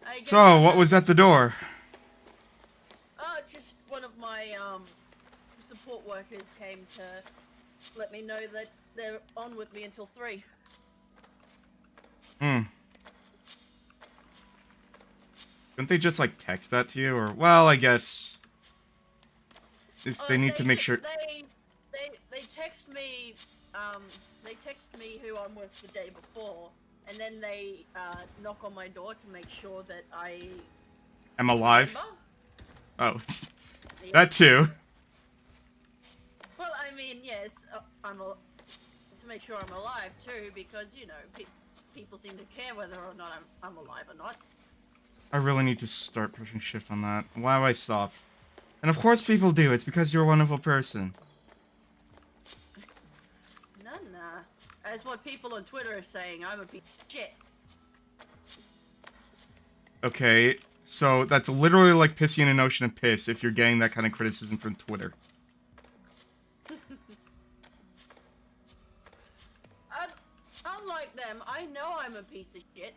I guess So, what was at the door? Just one of my support workers came to let me know that they're on with me until 3. Couldn't they just, like, text that to you? Or, well, I guess... If they need to make sure... They text me, they text me who I'm with the day before, and then they, knock on my door to make sure that I... am alive? remember. Oh. Yeah. That too. Well, I mean, yes, to make sure I'm alive too, because, you know, people seem to care whether or not I'm alive or not. I really need to start pushing shift on that. Why do I stop? And of course people do. It's because you're a wonderful person. Nah. As what people on Twitter are saying, I'm a piece of shit. Okay, so that's literally like pissing in an ocean of piss if you're getting that kind of criticism from Twitter. Unlike them, I know I'm a piece of shit,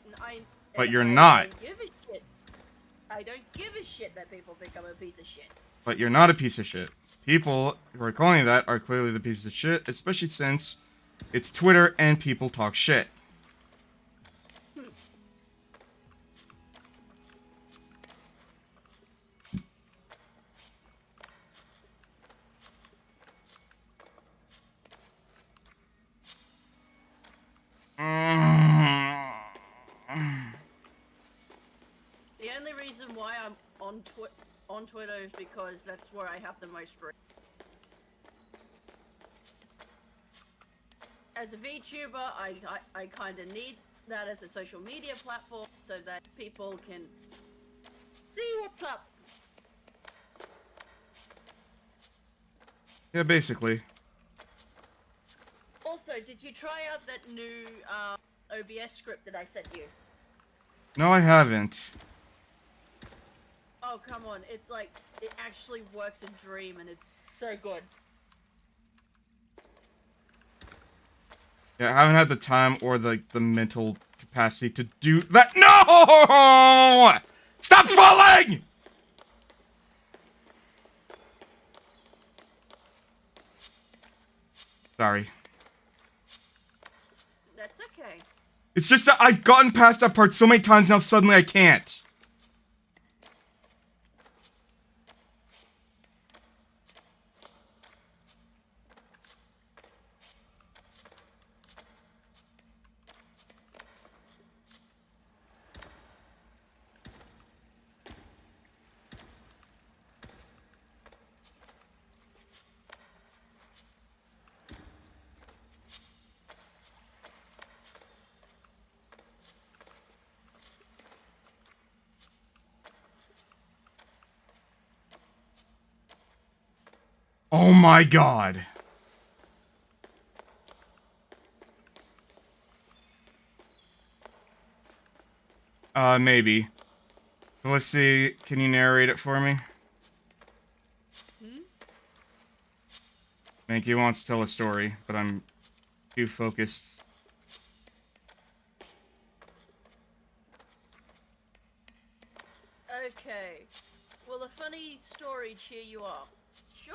But you're I not. Don't give a shit. I don't give a shit that people think I'm a piece of shit. But you're not a piece of shit. People who are calling you that are clearly the pieces of shit, especially since it's Twitter and people talk shit. The only reason why I'm on Twitter is because that's where I have the most reach. As a VTuber, I kind of need that as a social media platform so that people can see what's up. Yeah, basically. Also, did you try out that new OBS script that I sent you? No, I haven't. Oh, come on. It's like, it actually works a dream and it's so good. Yeah, I haven't had the time or the mental capacity to do that. No! Stop falling! Sorry. That's okay. It's just that I've gotten past that part so many times now suddenly I can't. Oh my god. Maybe. So let's see, can you narrate it for me? Mankey wants to tell a story, but I'm too focused. Okay. Will a funny story cheer you up? Sure.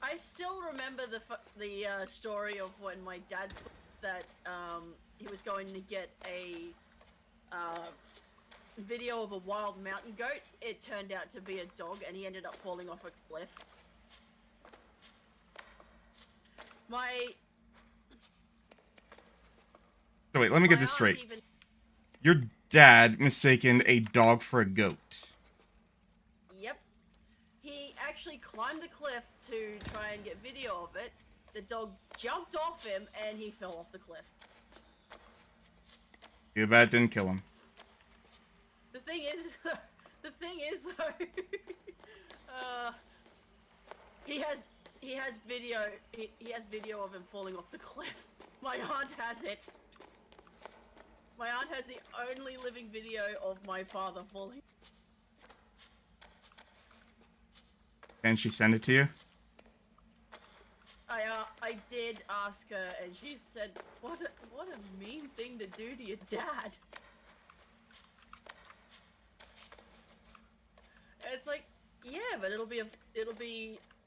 I still remember the story of when my dad thought that he was going to get a video of a wild mountain goat. It turned out to be a dog, and he ended up falling off a cliff. So wait, let me get this straight. Your dad mistaken a dog for a goat. Yep. He actually climbed the cliff to try and get video of it. The dog jumped off him, and he fell off the cliff. Too bad it didn't kill him. The thing is though, he has video of him falling off the cliff. My aunt has it. My aunt has the only living video of my father falling. Can she send it to you? I did ask her, and she said, "What a mean thing to do to your dad." And it's like, yeah, but it'll be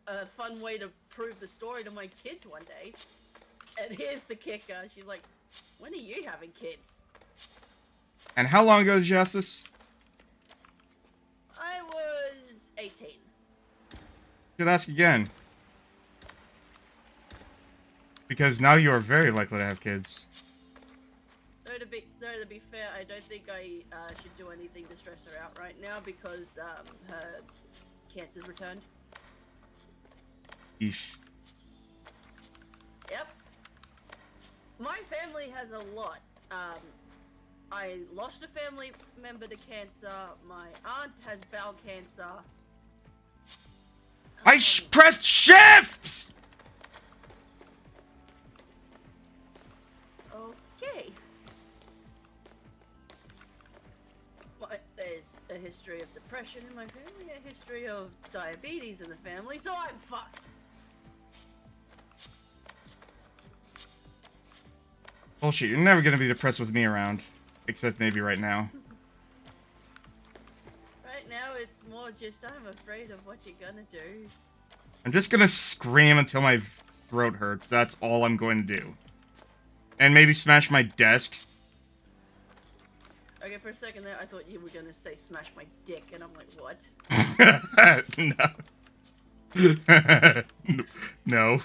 a fun way to prove the story to my kids one day. And here's the kicker: she's like, "When are you having kids?" And how long ago did you ask this? I was 18. Should ask again. Because now you are very likely to have kids. Though to be fair, I don't think I should do anything to stress her out right now because her cancer's returned. Yeesh. Yep. My family has a lot. I lost a family member to cancer. My aunt has bowel cancer. I pressed shift! Okay. There's a history of depression in my family, a history of diabetes in the family, so I'm fucked. Bullshit, you're never gonna be depressed with me around. Except maybe right now. Right now, it's more just I'm afraid of what you're gonna do. I'm just gonna scream until my throat hurts. That's all I'm going to do. And maybe smash my desk. Okay, for a second there, I thought you were gonna say smash my dick, and I'm like, what? No. No.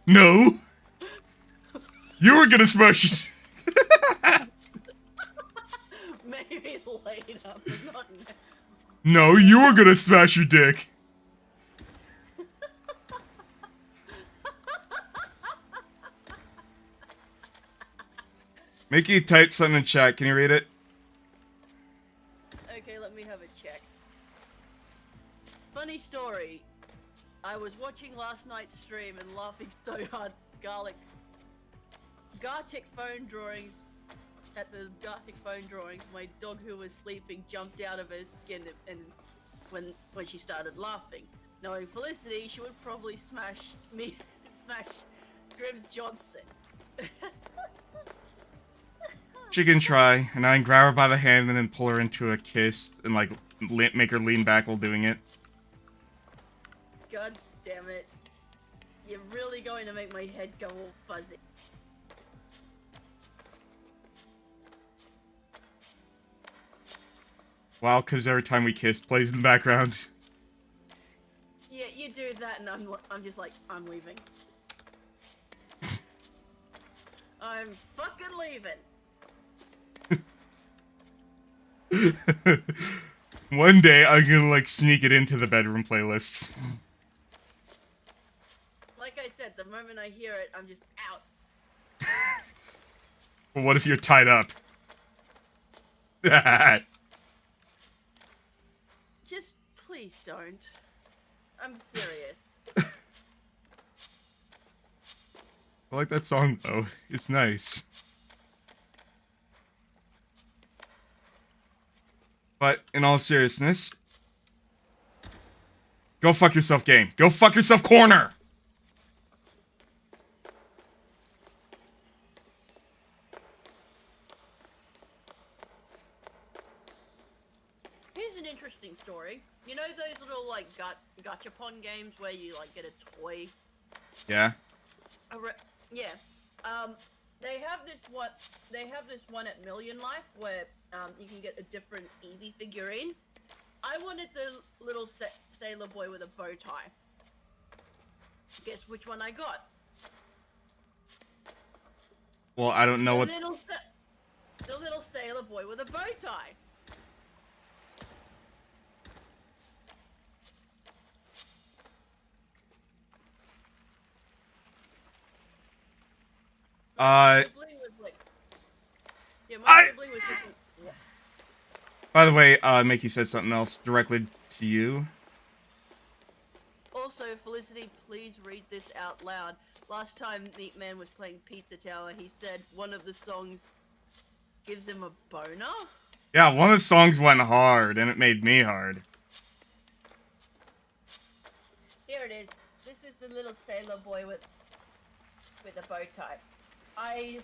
No. You were gonna smash it. Maybe later, but not now. No, you were gonna smash your dick. Mickey typed something in chat. Can you read it? Okay, let me have a check. Funny story. I was watching last night's stream and laughing so hard. Gartic phone drawings. At the Gartic phone drawings, my dog who was sleeping jumped out of her skin and when she started laughing. Knowing Felicity, she would probably smash Grims Johnson. She can try, and I can grab her by the hand and then pull her into a kiss and like make her lean back while doing it. God damn it. You're really going to make my head go all fuzzy. Wow, because every time we kiss plays in the background. Yeah, you do that and I'm just like, I'm leaving. I'm fucking leaving. One day I'm gonna like sneak it into the bedroom playlist. Like I said, the moment I hear it, I'm just out. Well, what if you're tied up? Just please don't. I'm serious. I like that song though. It's nice. But in all seriousness, go fuck yourself, game. Go fuck yourself, corner. Here's an interesting story. You know those little like gachapon games where you like get a toy? Yeah. Yeah. They have this one. They have this one at Million Life where you can get a different Eevee figurine. I wanted the little sailor boy with a bow tie. Guess which one I got? Well, I don't know what. The little sailor boy with a bow tie. My sibling was like, yeah, my sibling was just. By the way, Mickey said something else directly to you. Also, Felicity, please read this out loud. Last time Meat Man was playing Pizza Tower, he said one of the songs gives him a boner. Yeah, one of the songs went hard, and it made me hard. Here it is. This is the little sailor boy with a bow tie. I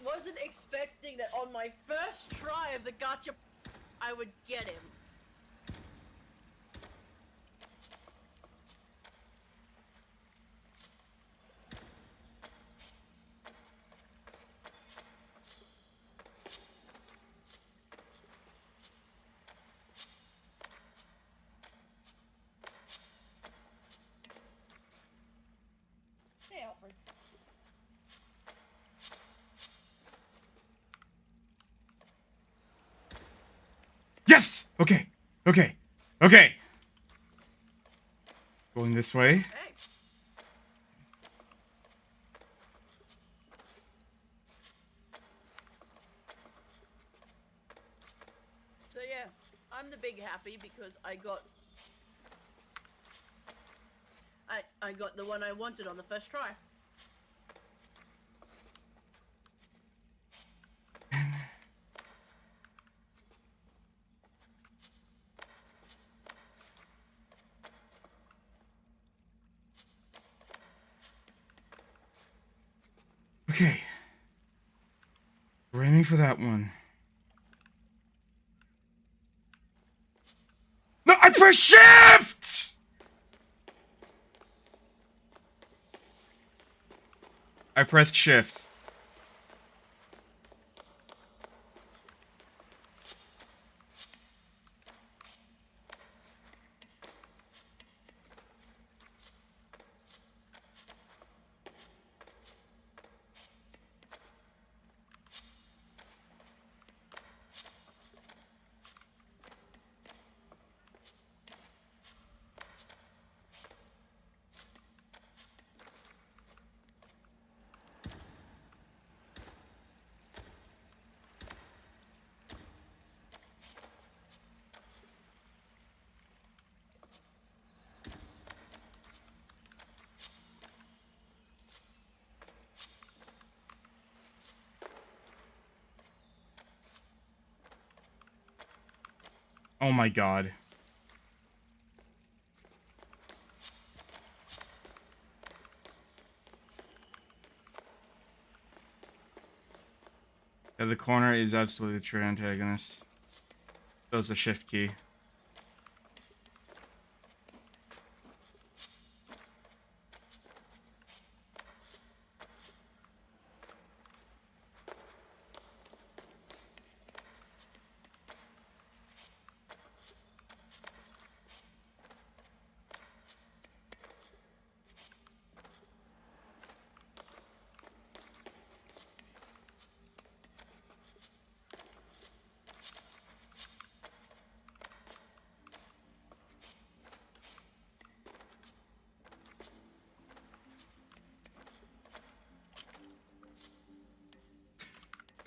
wasn't expecting that on my first try of the gacha, I would get him. Hey, Alfred. Yes! Okay. Okay. Okay. Going this way. Hey. I'm the big happy because I got the one I wanted on the first try. Okay. We're aiming for that one. No, I pressed shift! I pressed shift. Oh my god. Yeah, the corner is absolutely the true antagonist. That was the shift key.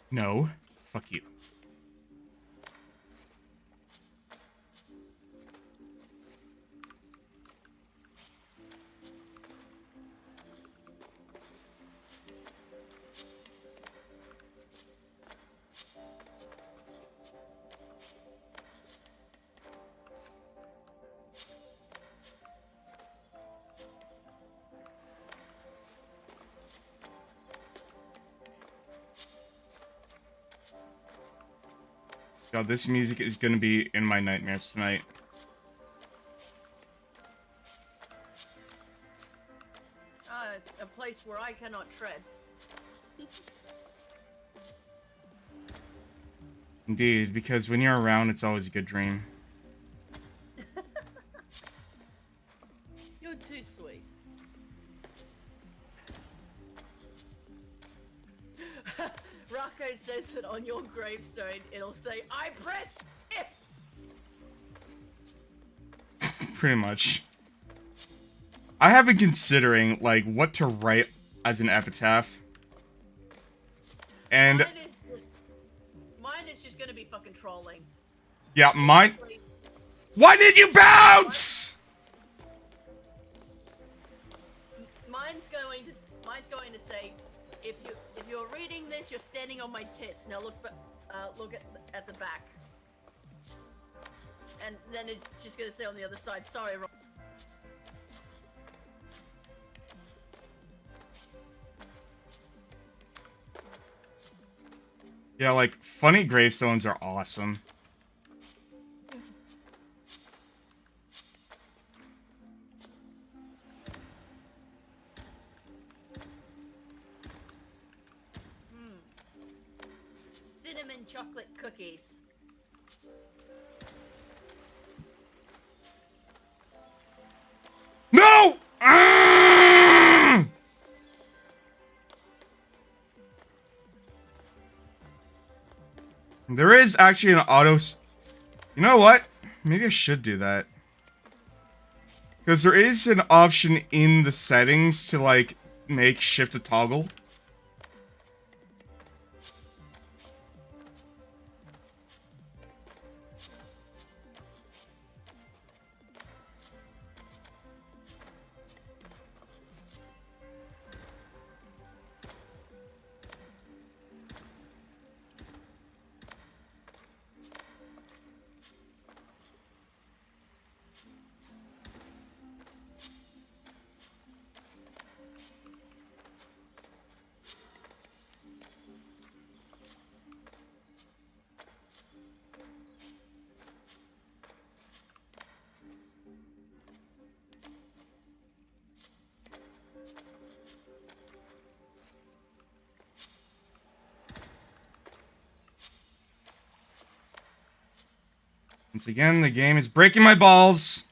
No. Fuck you. God, this music is gonna be in my nightmares tonight. A place where I cannot tread. Indeed, because when you're around, it's always a good dream. You're too sweet. Rocco says that on your gravestone, it'll say, I press shift! Pretty much. I have been considering, like, what to write as an epitaph. And Mine is just gonna be fucking trolling. yeah, mine. Why did you bounce? Mine's going to say, if you're reading this, you're standing on my tits. Now look at the back. And then it's just gonna say on the other side, sorry, Rob. Yeah, like, funny gravestones are awesome. Cinnamon chocolate cookies. No! There is actually an You know what? Maybe I should do that. Because there is an option in the settings to, like, make shift a toggle. Once again, the game is breaking my balls.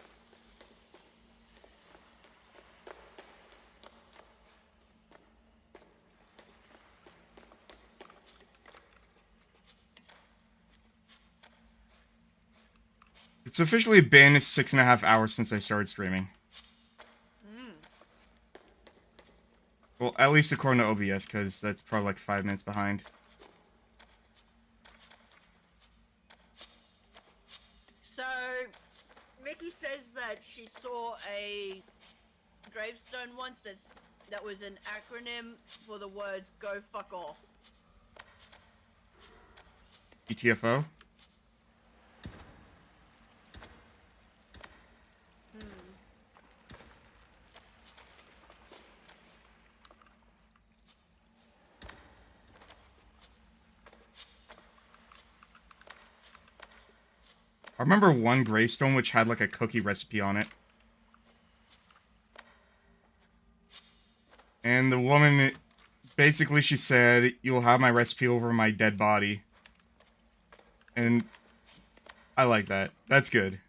It's officially been 6.5 hours since I started streaming. Well, at least according to OBS, because that's probably like 5 minutes behind. So, Mickey says that she saw a gravestone once that was an acronym for the words "Go fuck off." GTFO? I remember one gravestone which had like a cookie recipe on it. And the woman, basically she said, "You'll have my recipe over my dead body." And I like that. That's good.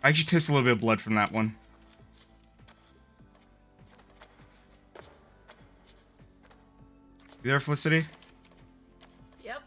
I actually taste a little bit of blood from that one. You there, Felicity? Yep.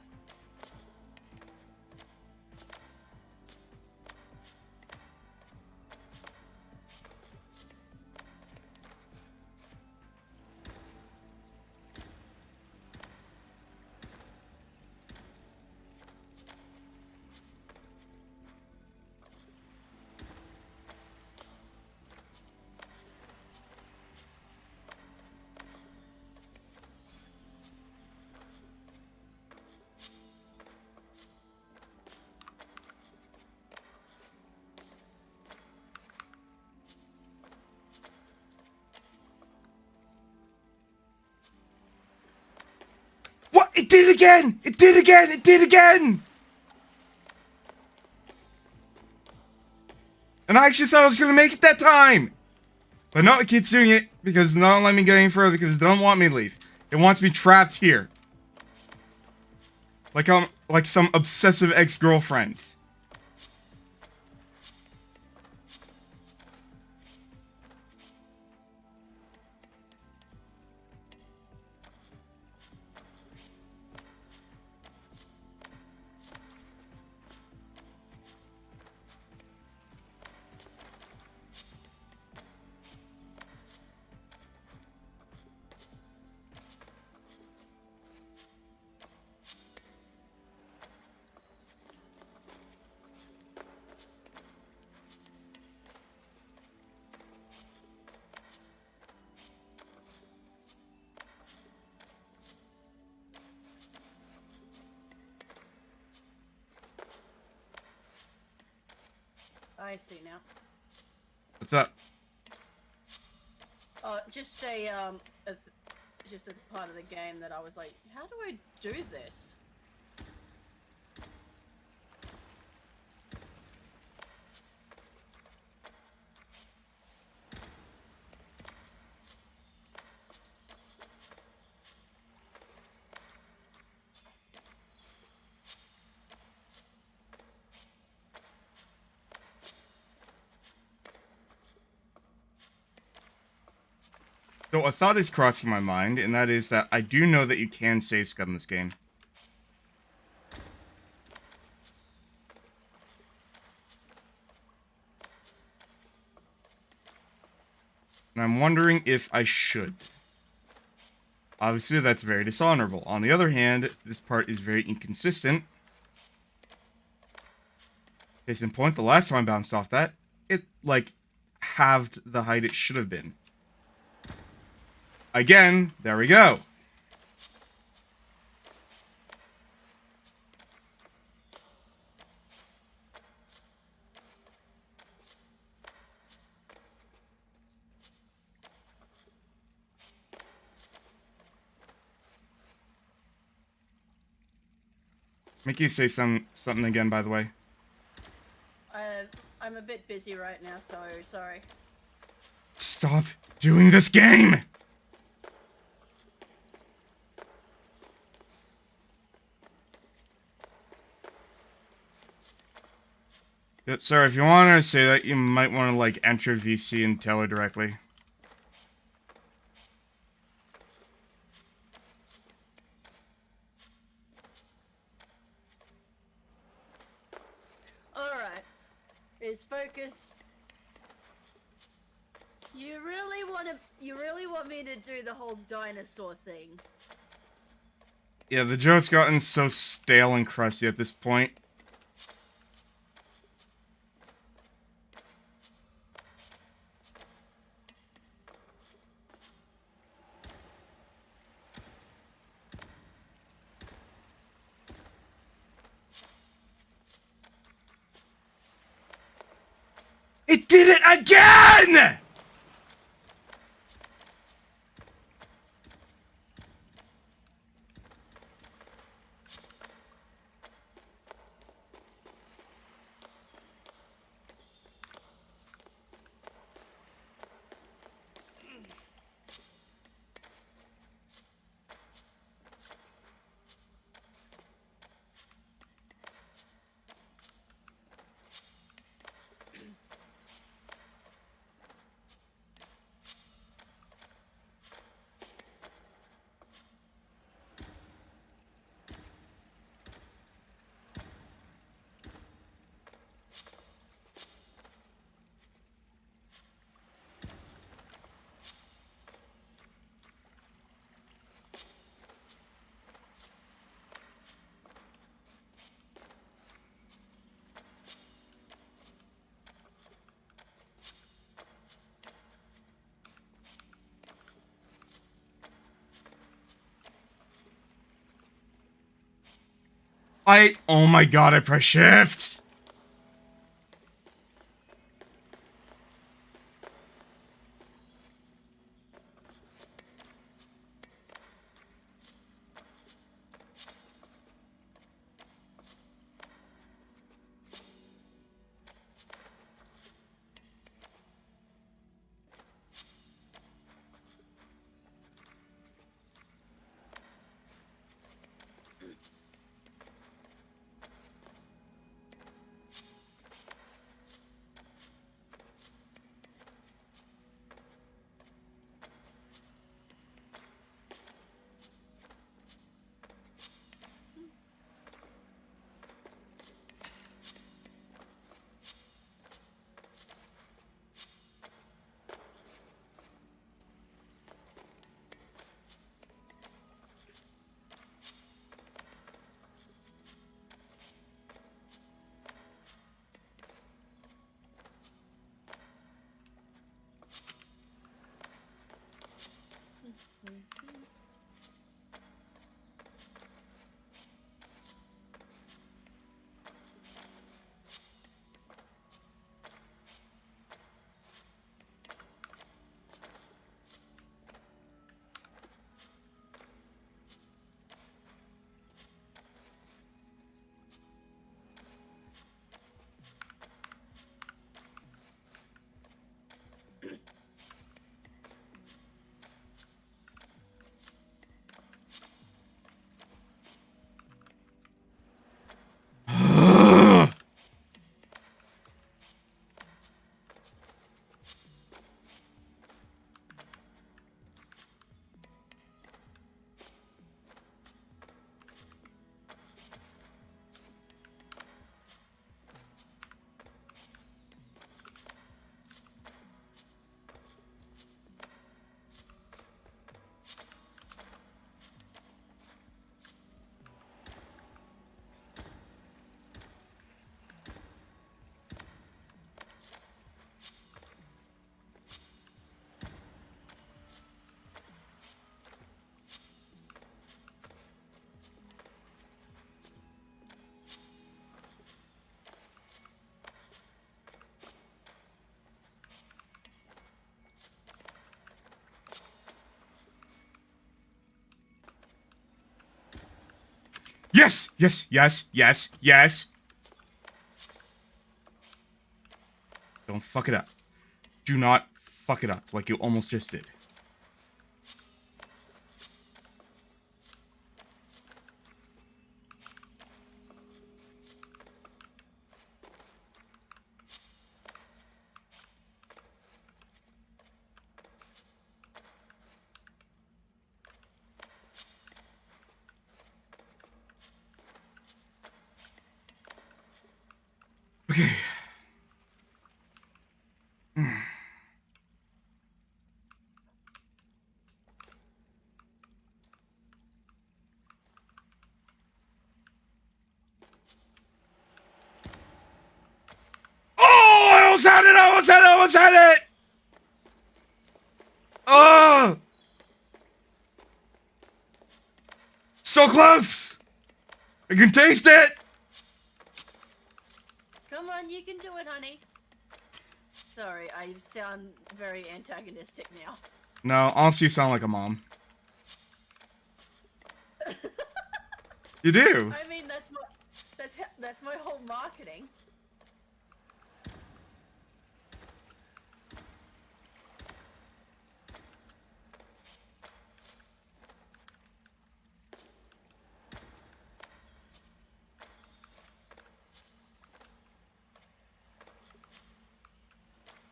What? It did it again! It did again! It did again! And I actually thought I was gonna make it that time! But no, it keeps doing it because it don't let me get any further because it don't want me to leave. It wants me trapped here. Like I'm like some obsessive ex-girlfriend. I see now. What's up? Just just a part of the game that I was like, how do I do this? So a thought is crossing my mind, and that is that I do know that you can save scum this game. And I'm wondering if I should. Obviously, that's very dishonorable. On the other hand, this part is very inconsistent. Case in point, the last time I bounced off that, it, like, halved the height it should have been. Again, there we go. Make you say something again, by the way. I'm a bit busy right now, so sorry. Stop doing this game! Yeah, sir, if you want to say that, you might want to, like, enter VC and tell her directly. Alright. Is focused. You really want me to do the whole dinosaur thing? Yeah, the joke's gotten so stale and crusty at this point. It did it again! Oh my god, I press shift! Yes, yes, yes, yes, yes. Don't fuck it up. Do not fuck it up like you almost just did. Okay. Oh, I almost had it! I almost had it! I almost had it! Oh! So close! I can taste it! Come on, you can do it, honey. Sorry, I sound very antagonistic now. No, honestly, you sound like a mom. You do. I mean, that's my whole marketing.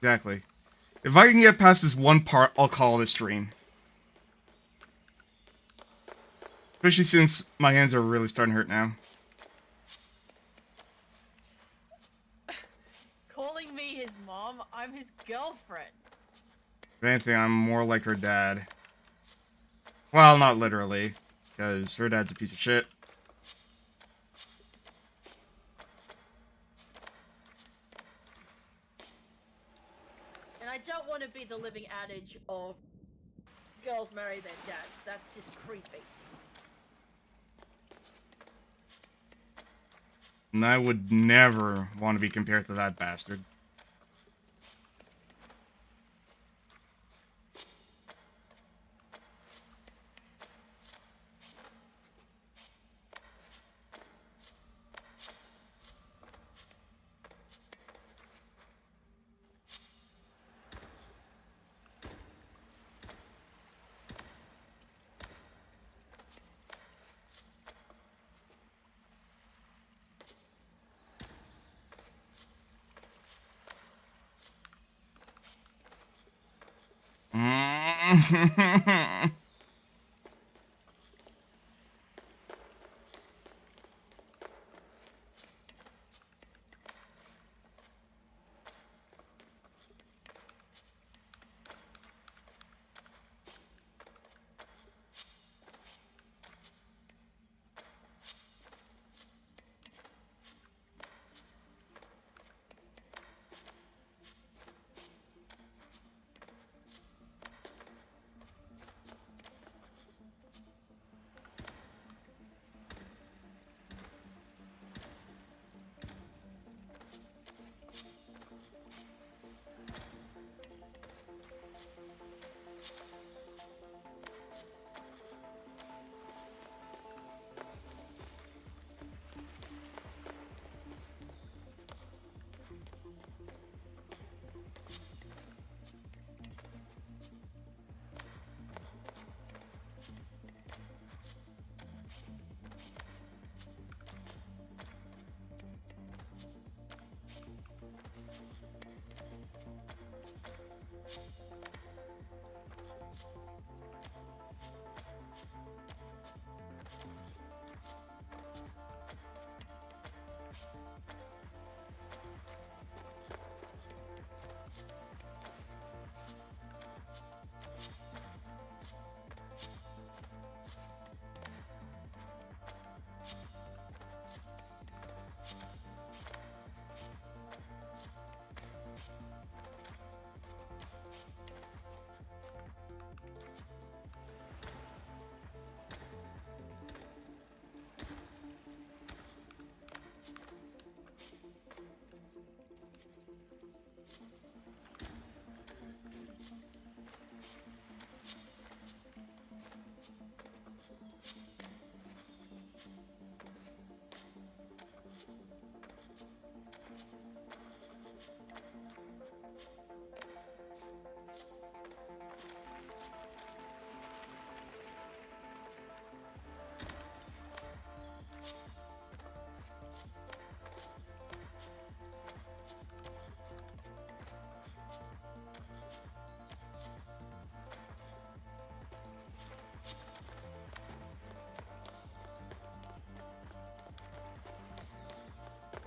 Exactly. If I can get past this one part, I'll call it a stream. Especially since my hands are really starting to hurt now. Calling me his mom? I'm his girlfriend. If anything, I'm more like her dad. Well, not literally, because her dad's a piece of shit. And I don't want to be the living adage of girls marry their dads. That's just creepy. And I would never want to be compared to that bastard.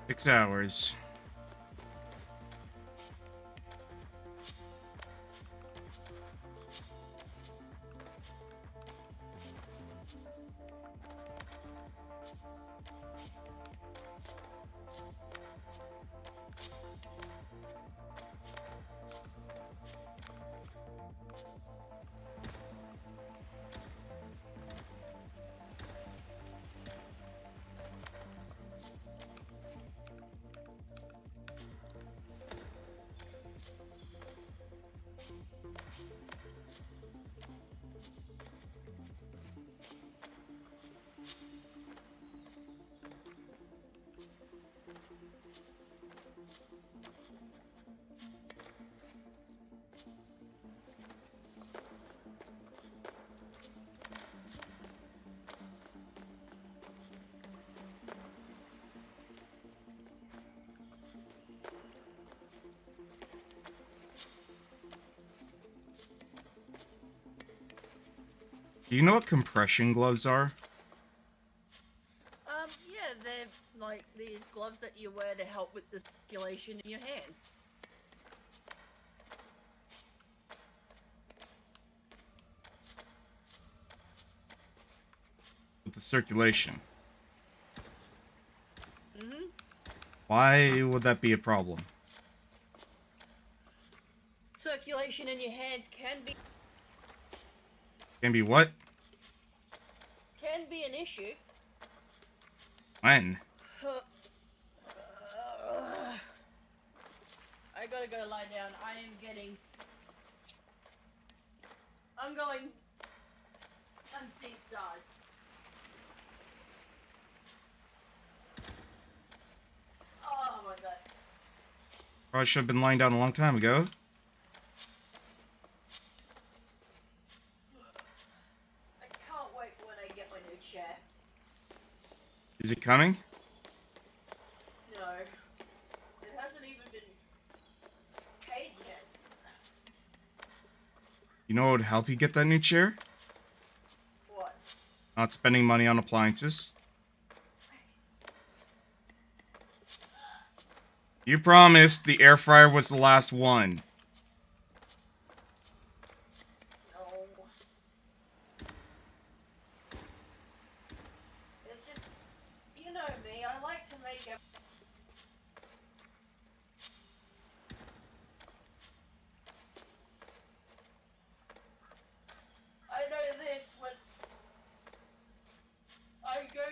6 hours. Do you know what compression gloves are? Yeah, they're like these gloves that you wear to help with the circulation in your hands. With the circulation. Mm-hmm. Why would that be a problem? Circulation in your hands can Can be what? be an issue. When? I gotta go lie down. I'm seeing stars. Oh my god. Probably should have been lying down a long time ago. I can't wait for when I get my new chair. Is it coming? No. It hasn't even been paid yet. You know what would help you get that new chair? What? Not spending money on appliances. You promised the air fryer was the last one. No. It's just, you know me, I like to make it. I know this when I go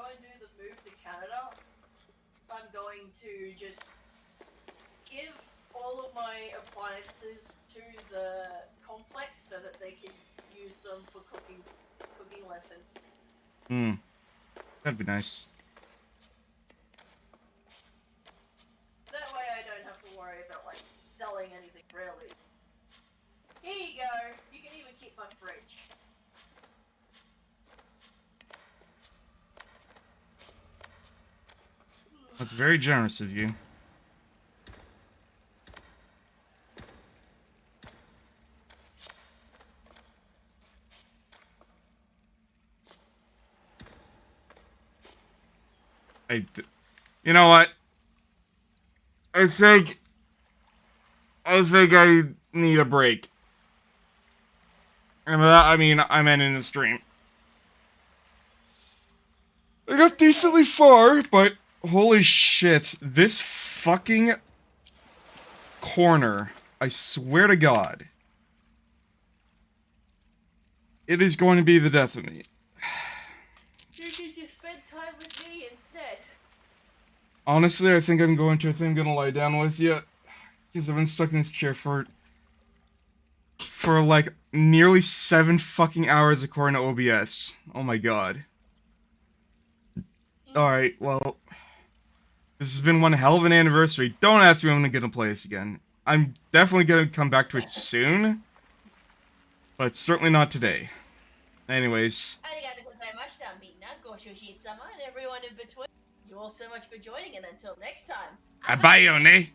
and do the move to Canada. I'm going to just give all of my appliances to the complex so that they can use them for cooking lessons. That'd be nice. That way I don't have to worry about like selling anything really. Here you go. You can even keep my fridge. That's very generous of you. You know what? I think I need a break. And by that, I mean I'm ending the stream. I got decently far, but holy shit, this fucking corner, I swear to God, it is going to be the death of me. You can just spend time with me instead. Honestly, I think I'm gonna lie down with you. Because I've been stuck in this chair for like nearly 7 fucking hours according to OBS. Oh my god. Alright, well, this has been one hell of an anniversary. Don't ask me when I'm gonna play this again. I'm definitely gonna come back to it soon, but certainly not today. Anyways. And everyone in between. You all so much for joining, and until next time. Bye, Yone.